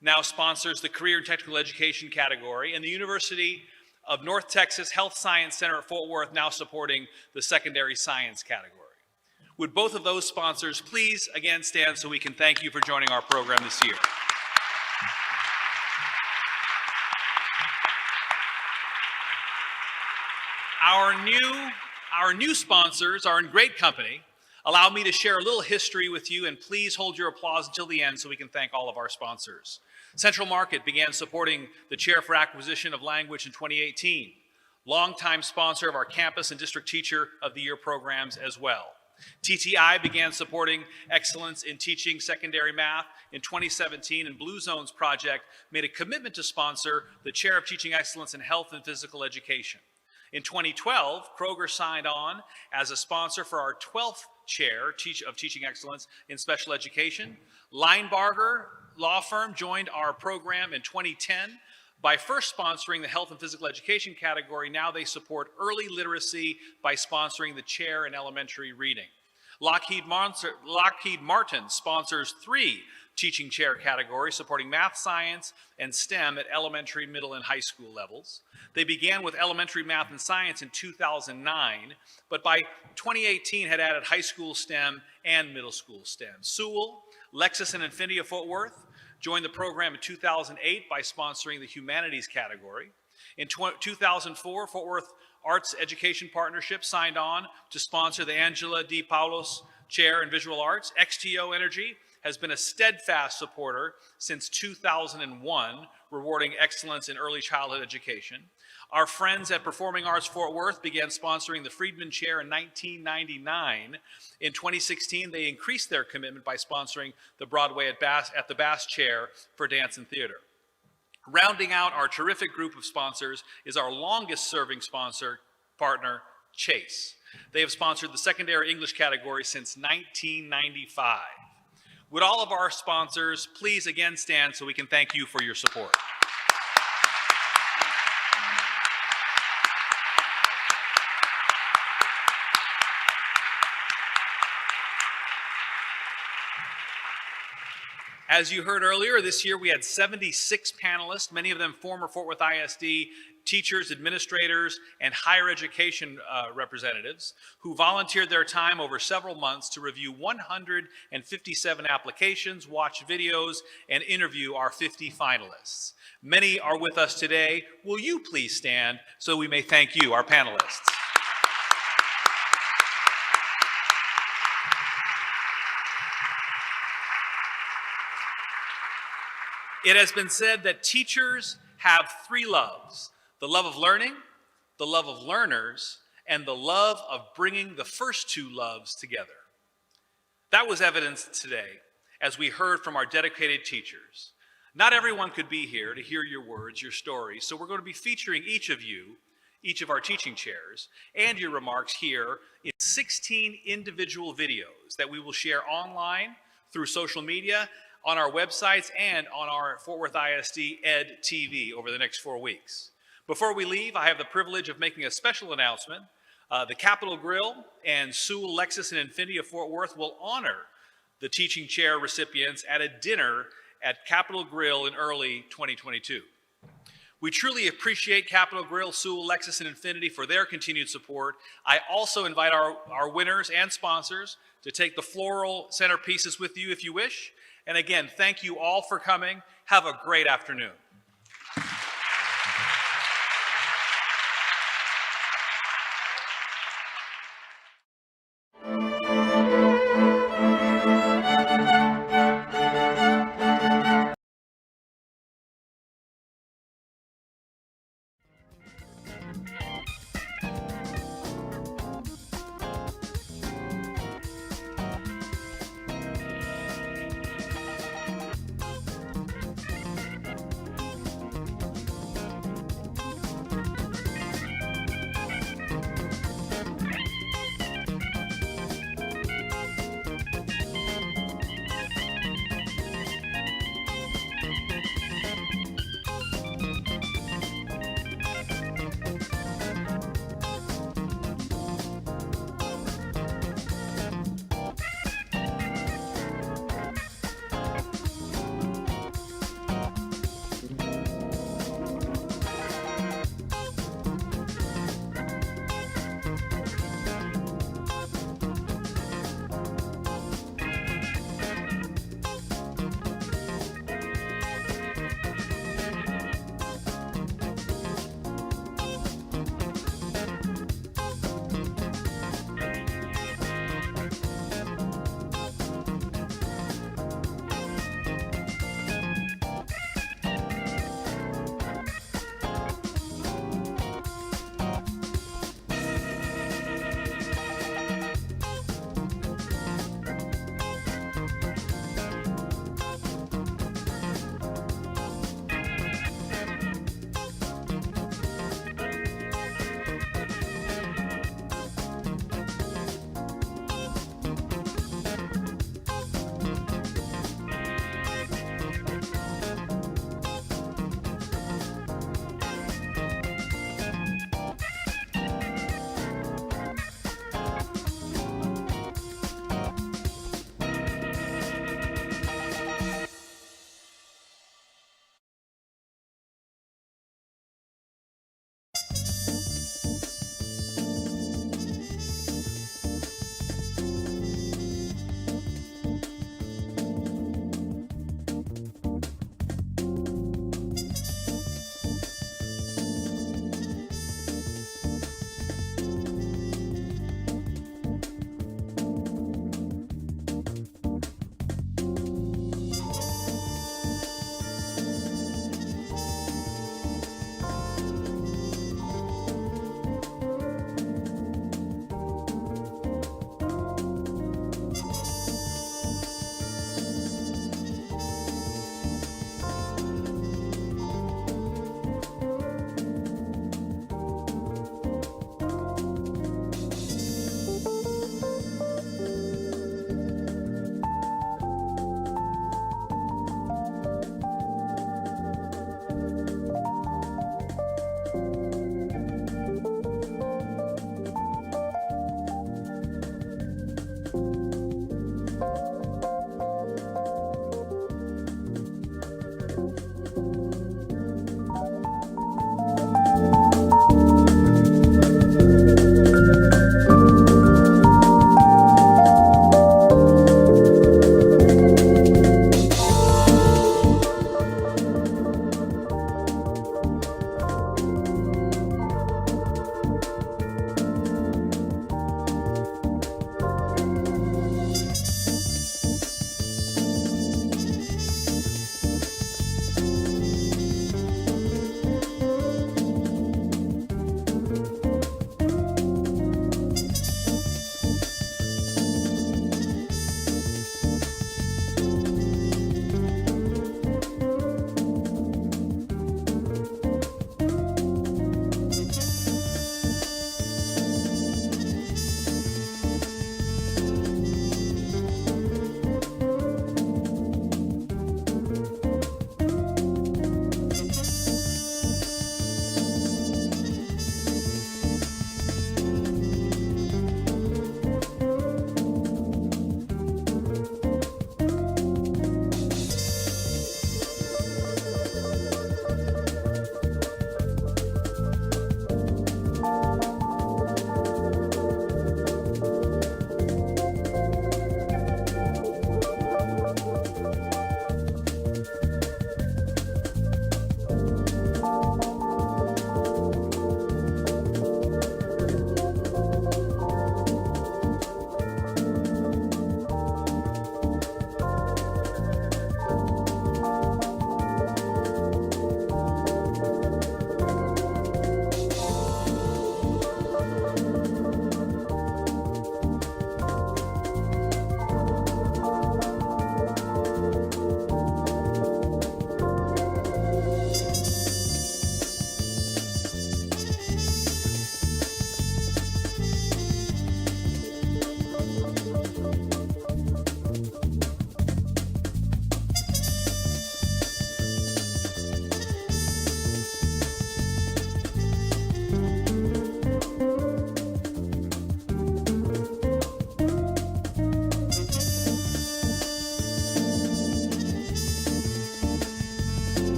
now sponsors the Career and Technical Education category, and the University of North Texas Health Science Center at Fort Worth now supporting the Secondary Science category. Would both of those sponsors please again stand so we can thank you for joining our program this year. Our new sponsors are in great company. Allow me to share a little history with you, and please hold your applause until the end so we can thank all of our sponsors. Central Market began supporting the Chair for Acquisition of Language in 2018. Longtime sponsor of our Campus and District Teacher of the Year programs as well. TTI began supporting excellence in teaching secondary math in 2017, and Blue Zones Project made a commitment to sponsor the Chair of Teaching Excellence in Health and Physical Education. In 2012, Kroger signed on as a sponsor for our 12th Chair of Teaching Excellence in Special Education. Linebarger Law Firm joined our program in 2010. By first sponsoring the Health and Physical Education category, now they support early literacy by sponsoring the Chair in Elementary Reading. Lockheed Martin sponsors 3 teaching chair categories, supporting math, science, and STEM at elementary, middle, and high school levels. They began with elementary math and science in 2009, but by 2018 had added high school STEM and middle school STEM. Sewell, Lexus, and Infinity of Fort Worth joined the program in 2008 by sponsoring the humanities category. In 2004, Fort Worth Arts Education Partnership signed on to sponsor the Angela D. Paulos Chair in Visual Arts. XTO Energy has been a steadfast supporter since 2001, rewarding excellence in early childhood education. Our friends at Performing Arts Fort Worth began sponsoring the Friedman Chair in 1999. In 2016, they increased their commitment by sponsoring the Broadway at the Bass Chair for Dance and Theater. Rounding out our terrific group of sponsors is our longest serving sponsor partner, Chase. They have sponsored the secondary English category since 1995. Would all of our sponsors please again stand so we can thank you for your support. As you heard earlier, this year we had 76 panelists, many of them former Fort Worth ISD teachers, administrators, and higher education representatives who volunteered their time over several months to review 157 applications, watch videos, and interview our 50 finalists. Many are with us today. Will you please stand so we may thank you, our panelists? It has been said that teachers have three loves: the love of learning, the love of learners, and the love of bringing the first two loves together. That was evidenced today as we heard from our dedicated teachers. Not everyone could be here to hear your words, your stories, so we're going to be featuring each of you, each of our teaching chairs, and your remarks here in 16 individual videos that we will share online, through social media, on our websites, and on our Fort Worth ISD Ed TV over the next 4 weeks. Before we leave, I have the privilege of making a special announcement. The Capitol Grill and Sewell Lexus and Infinity of Fort Worth will honor the teaching chair recipients at a dinner at Capitol Grill in early 2022. We truly appreciate Capitol Grill, Sewell Lexus and Infinity for their continued support. I also invite our winners and sponsors to take the floral centerpieces with you if you wish. And again, thank you all for coming. Have a great afternoon.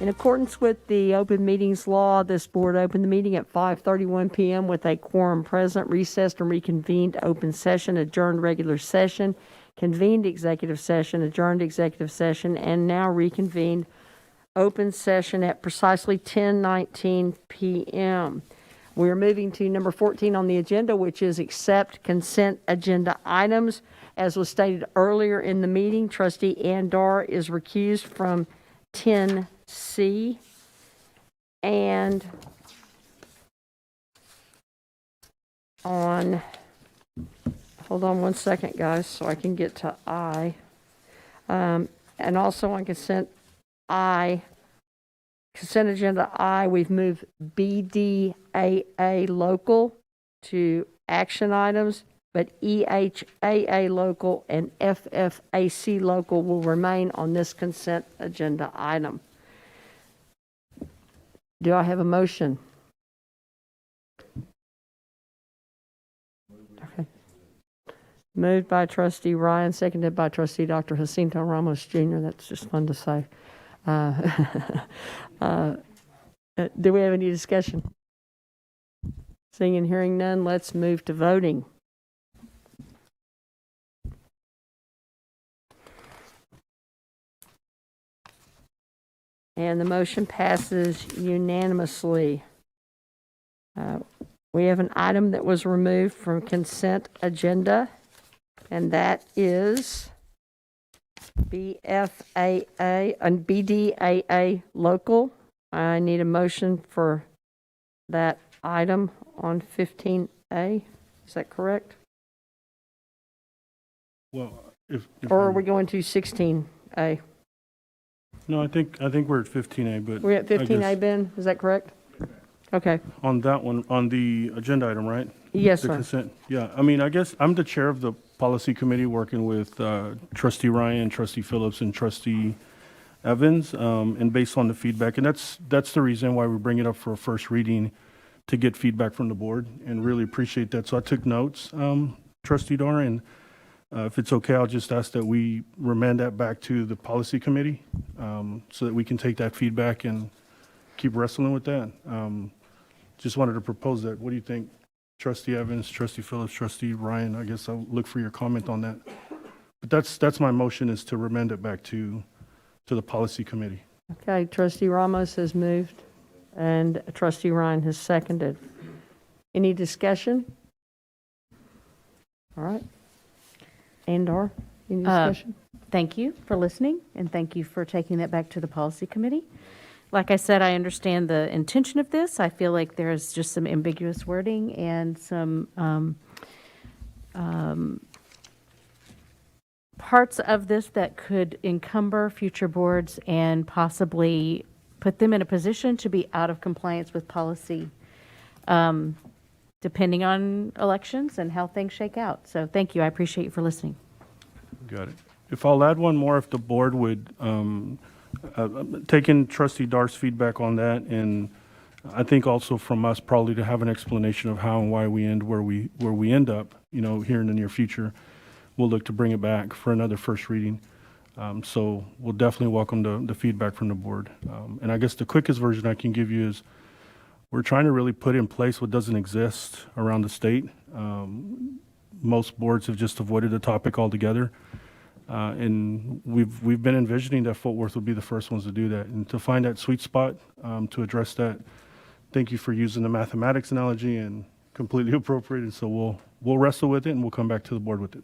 In accordance with the open meetings law, this board opened the meeting at 5:31 p.m. with a quorum present, recessed and reconvened open session, adjourned regular session, convened executive session, adjourned executive session, and now reconvened open session at precisely 10:19 p.m. We're moving to number 14 on the agenda, which is accept consent agenda items. As was stated earlier in the meeting, Trustee Andar is recused from 10C. And hold on one second, guys, so I can get to I. And also on consent agenda I, we've moved BDAA local to action items, but EHAA local and FFAC local will remain on this consent agenda item. Do I have a motion? Okay. Moved by Trustee Ryan, seconded by Trustee Dr. Jacinto Ramos Jr. That's just fun to say. Do we have any discussion? Seeing and hearing none, let's move to voting. And the motion passes unanimously. We have an item that was removed from consent agenda, and that is BFAA and BDAA local. I need a motion for that item on 15A. Is that correct? Well, if or are we going to 16A? No, I think we're at 15A, but We're at 15A, Ben? Is that correct? Okay. On that one, on the agenda item, right? Yes, the sir. Consent. Yeah, I mean, I guess I'm the chair of the policy committee working with Trustee Ryan, Trustee Phillips, and Trustee Evans, and based on the feedback, and that's the reason why we bring it up for a first reading, to get feedback from the board, and really appreciate that. So I took notes, Trustee Dar, and if it's okay, I'll just ask that we remand that back to the policy committee, so that we can take that feedback and keep wrestling with that. Just wanted to propose that. What do you think, Trustee Evans, Trustee Phillips, Trustee Ryan? I guess I'll look for your comment on that. But that's my motion, is to remand it back to the policy committee. Okay, Trustee Ramos has moved, and Trustee Ryan has seconded. Any discussion? All right. Andar, any discussion? Thank you for listening, and thank you for taking that back to the policy committee. Like I said, I understand the intention of this. I feel like there's just some ambiguous wording and some parts of this that could encumber future boards and possibly put them in a position to be out of compliance with policy, depending on elections and how things shake out. So thank you. I appreciate you for listening. Got it. If I'll add one more, if the board would take in Trustee Dar's feedback on that, and I think also from us probably to have an explanation of how and why we end where we end up, here in the near future. We'll look to bring it back for another first reading. So we'll definitely welcome the feedback from the board. And I guess the quickest version I can give you is we're trying to really put in place what doesn't exist around the state. Most boards have just avoided the topic altogether. And we've been envisioning that Fort Worth would be the first ones to do that. And to find that sweet spot to address that, thank you for using the mathematics analogy, and completely appropriated. So we'll wrestle with it, and we'll come back to the board with it.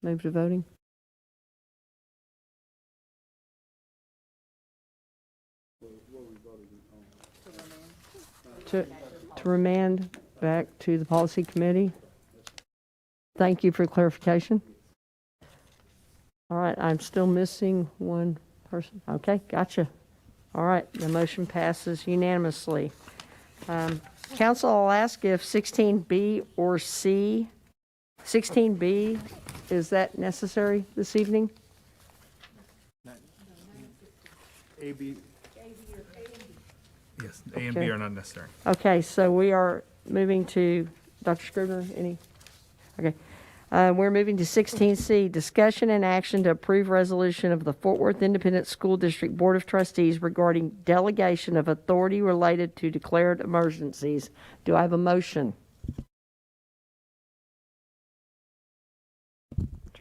Move to voting. To remand back to the policy committee. Thank you for clarification. All right, I'm still missing one person. Okay, gotcha. All right, the motion passes unanimously. Council, I'll ask if 16B or C, 16B, is that necessary this evening? A, B. Yes, A and B are not necessary. Okay, so we are moving to, Dr. Scribner, any? Okay. We're moving to 16C, discussion and action to approve resolution of the Fort Worth Independent School District Board of Trustees regarding delegation of authority related to declared emergencies. Do I have a motion?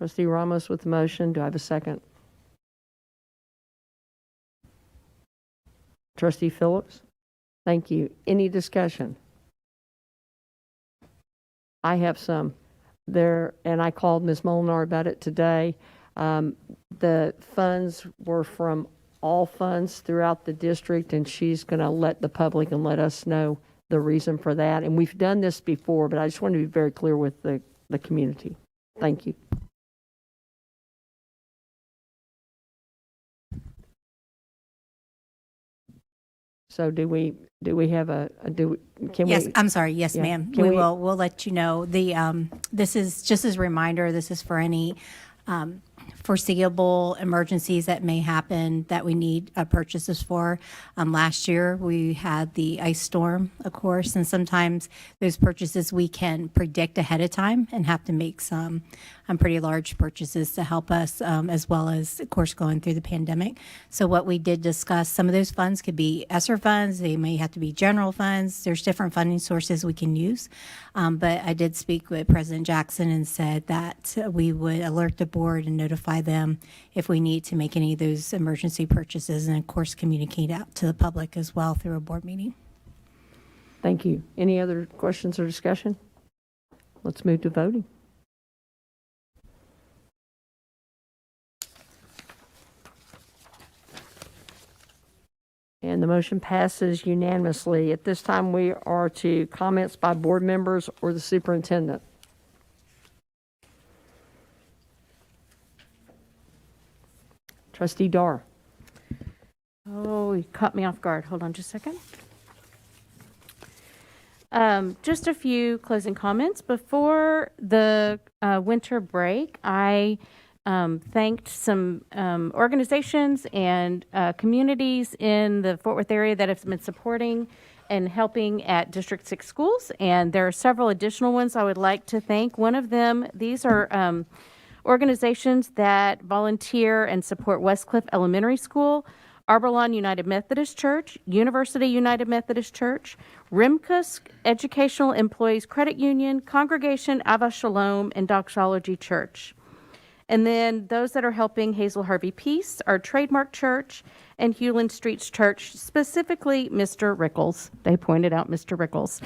Trustee Ramos with the motion. Do I have a second? Trustee Phillips? Thank you. Any discussion? I have some there, and I called Ms. Molinar about it today. The funds were from all funds throughout the district, and she's going to let the public and let us know the reason for that. And we've done this before, but I just want to be very clear with the community. Thank you. So do we have can yes, we? I'm sorry. Yes, Yeah. ma'am. Can We'll let you know. This is just as a reminder, this is for any foreseeable emergencies that may happen that we need purchases for. Last year, we had the ice storm, of course, and sometimes those purchases we can predict ahead of time and have to make some pretty large purchases to help us, as well as, of course, going through the pandemic. So what we did discuss, some of those funds could be ESSER funds, they may have to be general funds. There's different funding sources we can use. But I did speak with President Jackson and said that we would alert the board and notify them if we need to make any of those emergency purchases, and of course communicate out to the public as well through a board meeting. Thank you. Any other questions or discussion? Let's move to voting. And the motion passes unanimously. At this time, we are to comments by board members or the superintendent. Trustee Dar. Oh, you caught me off guard. Hold on just a second. Just a few closing comments. Before the winter break, I thanked some organizations and communities in the Fort Worth area that have been supporting and helping at District 6 schools. And there are several additional ones I would like to thank. One of them, these are organizations that volunteer and support Westcliff Elementary School, Arborlawn United Methodist Church, University United Methodist Church, Rimkus Educational Employees Credit Union, Congregation Ava Shalom, and Doxology Church. And then those that are helping Hazel Harvey Peace, our Trademark Church, and Hewland Streets Church, specifically Mr. Rickles. They pointed out Mr. Rickles.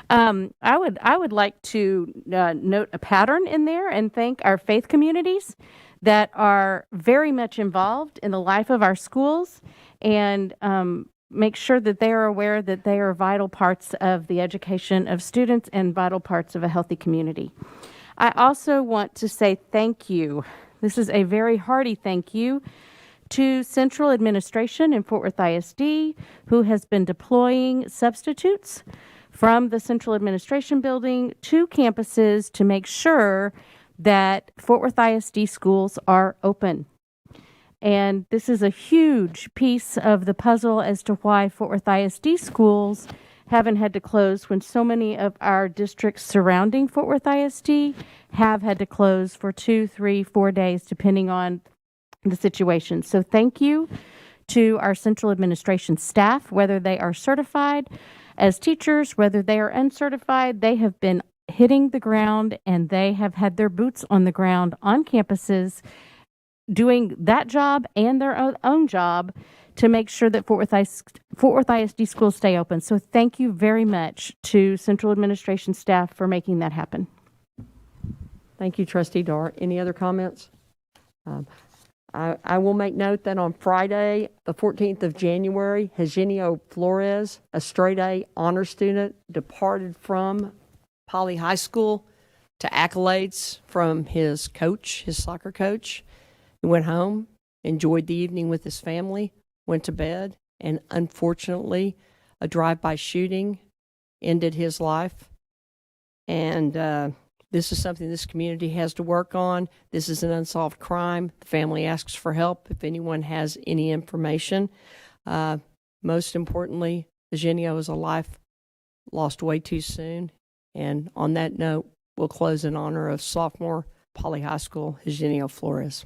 I would like to note a pattern in there and thank our faith communities that are very much involved in the life of our schools, and make sure that they are aware that they are vital parts of the education of students and vital parts of a healthy community. I also want to say thank you. This is a very hearty thank you to Central Administration in Fort Worth ISD, who has been deploying substitutes from the Central Administration building to campuses to make sure that Fort Worth ISD schools are open. And this is a huge piece of the puzzle as to why Fort Worth ISD schools haven't had to close when so many of our districts surrounding Fort Worth ISD have had to close for 2, 3, 4 days, depending on the situation. So thank you to our Central Administration staff, whether they are certified as teachers, whether they are uncertified. They have been hitting the ground, and they have had their boots on the ground on campuses doing that job and their own job to make sure that Fort Worth ISD schools stay open. So thank you very much to Central Administration staff for making that happen. Thank you, Trustee Dar. Any other comments? I will make note that on Friday, the 14th of January, Eugenio Flores, a straight A honor student, departed from Poly High School to accolades from his coach, his soccer coach. He went home, enjoyed the evening with his family, went to bed, and unfortunately, a drive-by shooting ended his life. And this is something this community has to work on. This is an unsolved crime. The family asks for help if anyone has any information. Most importantly, Eugenio is a life lost way too soon. And on that note, we'll close in honor of sophomore Poly High School, Eugenio Flores.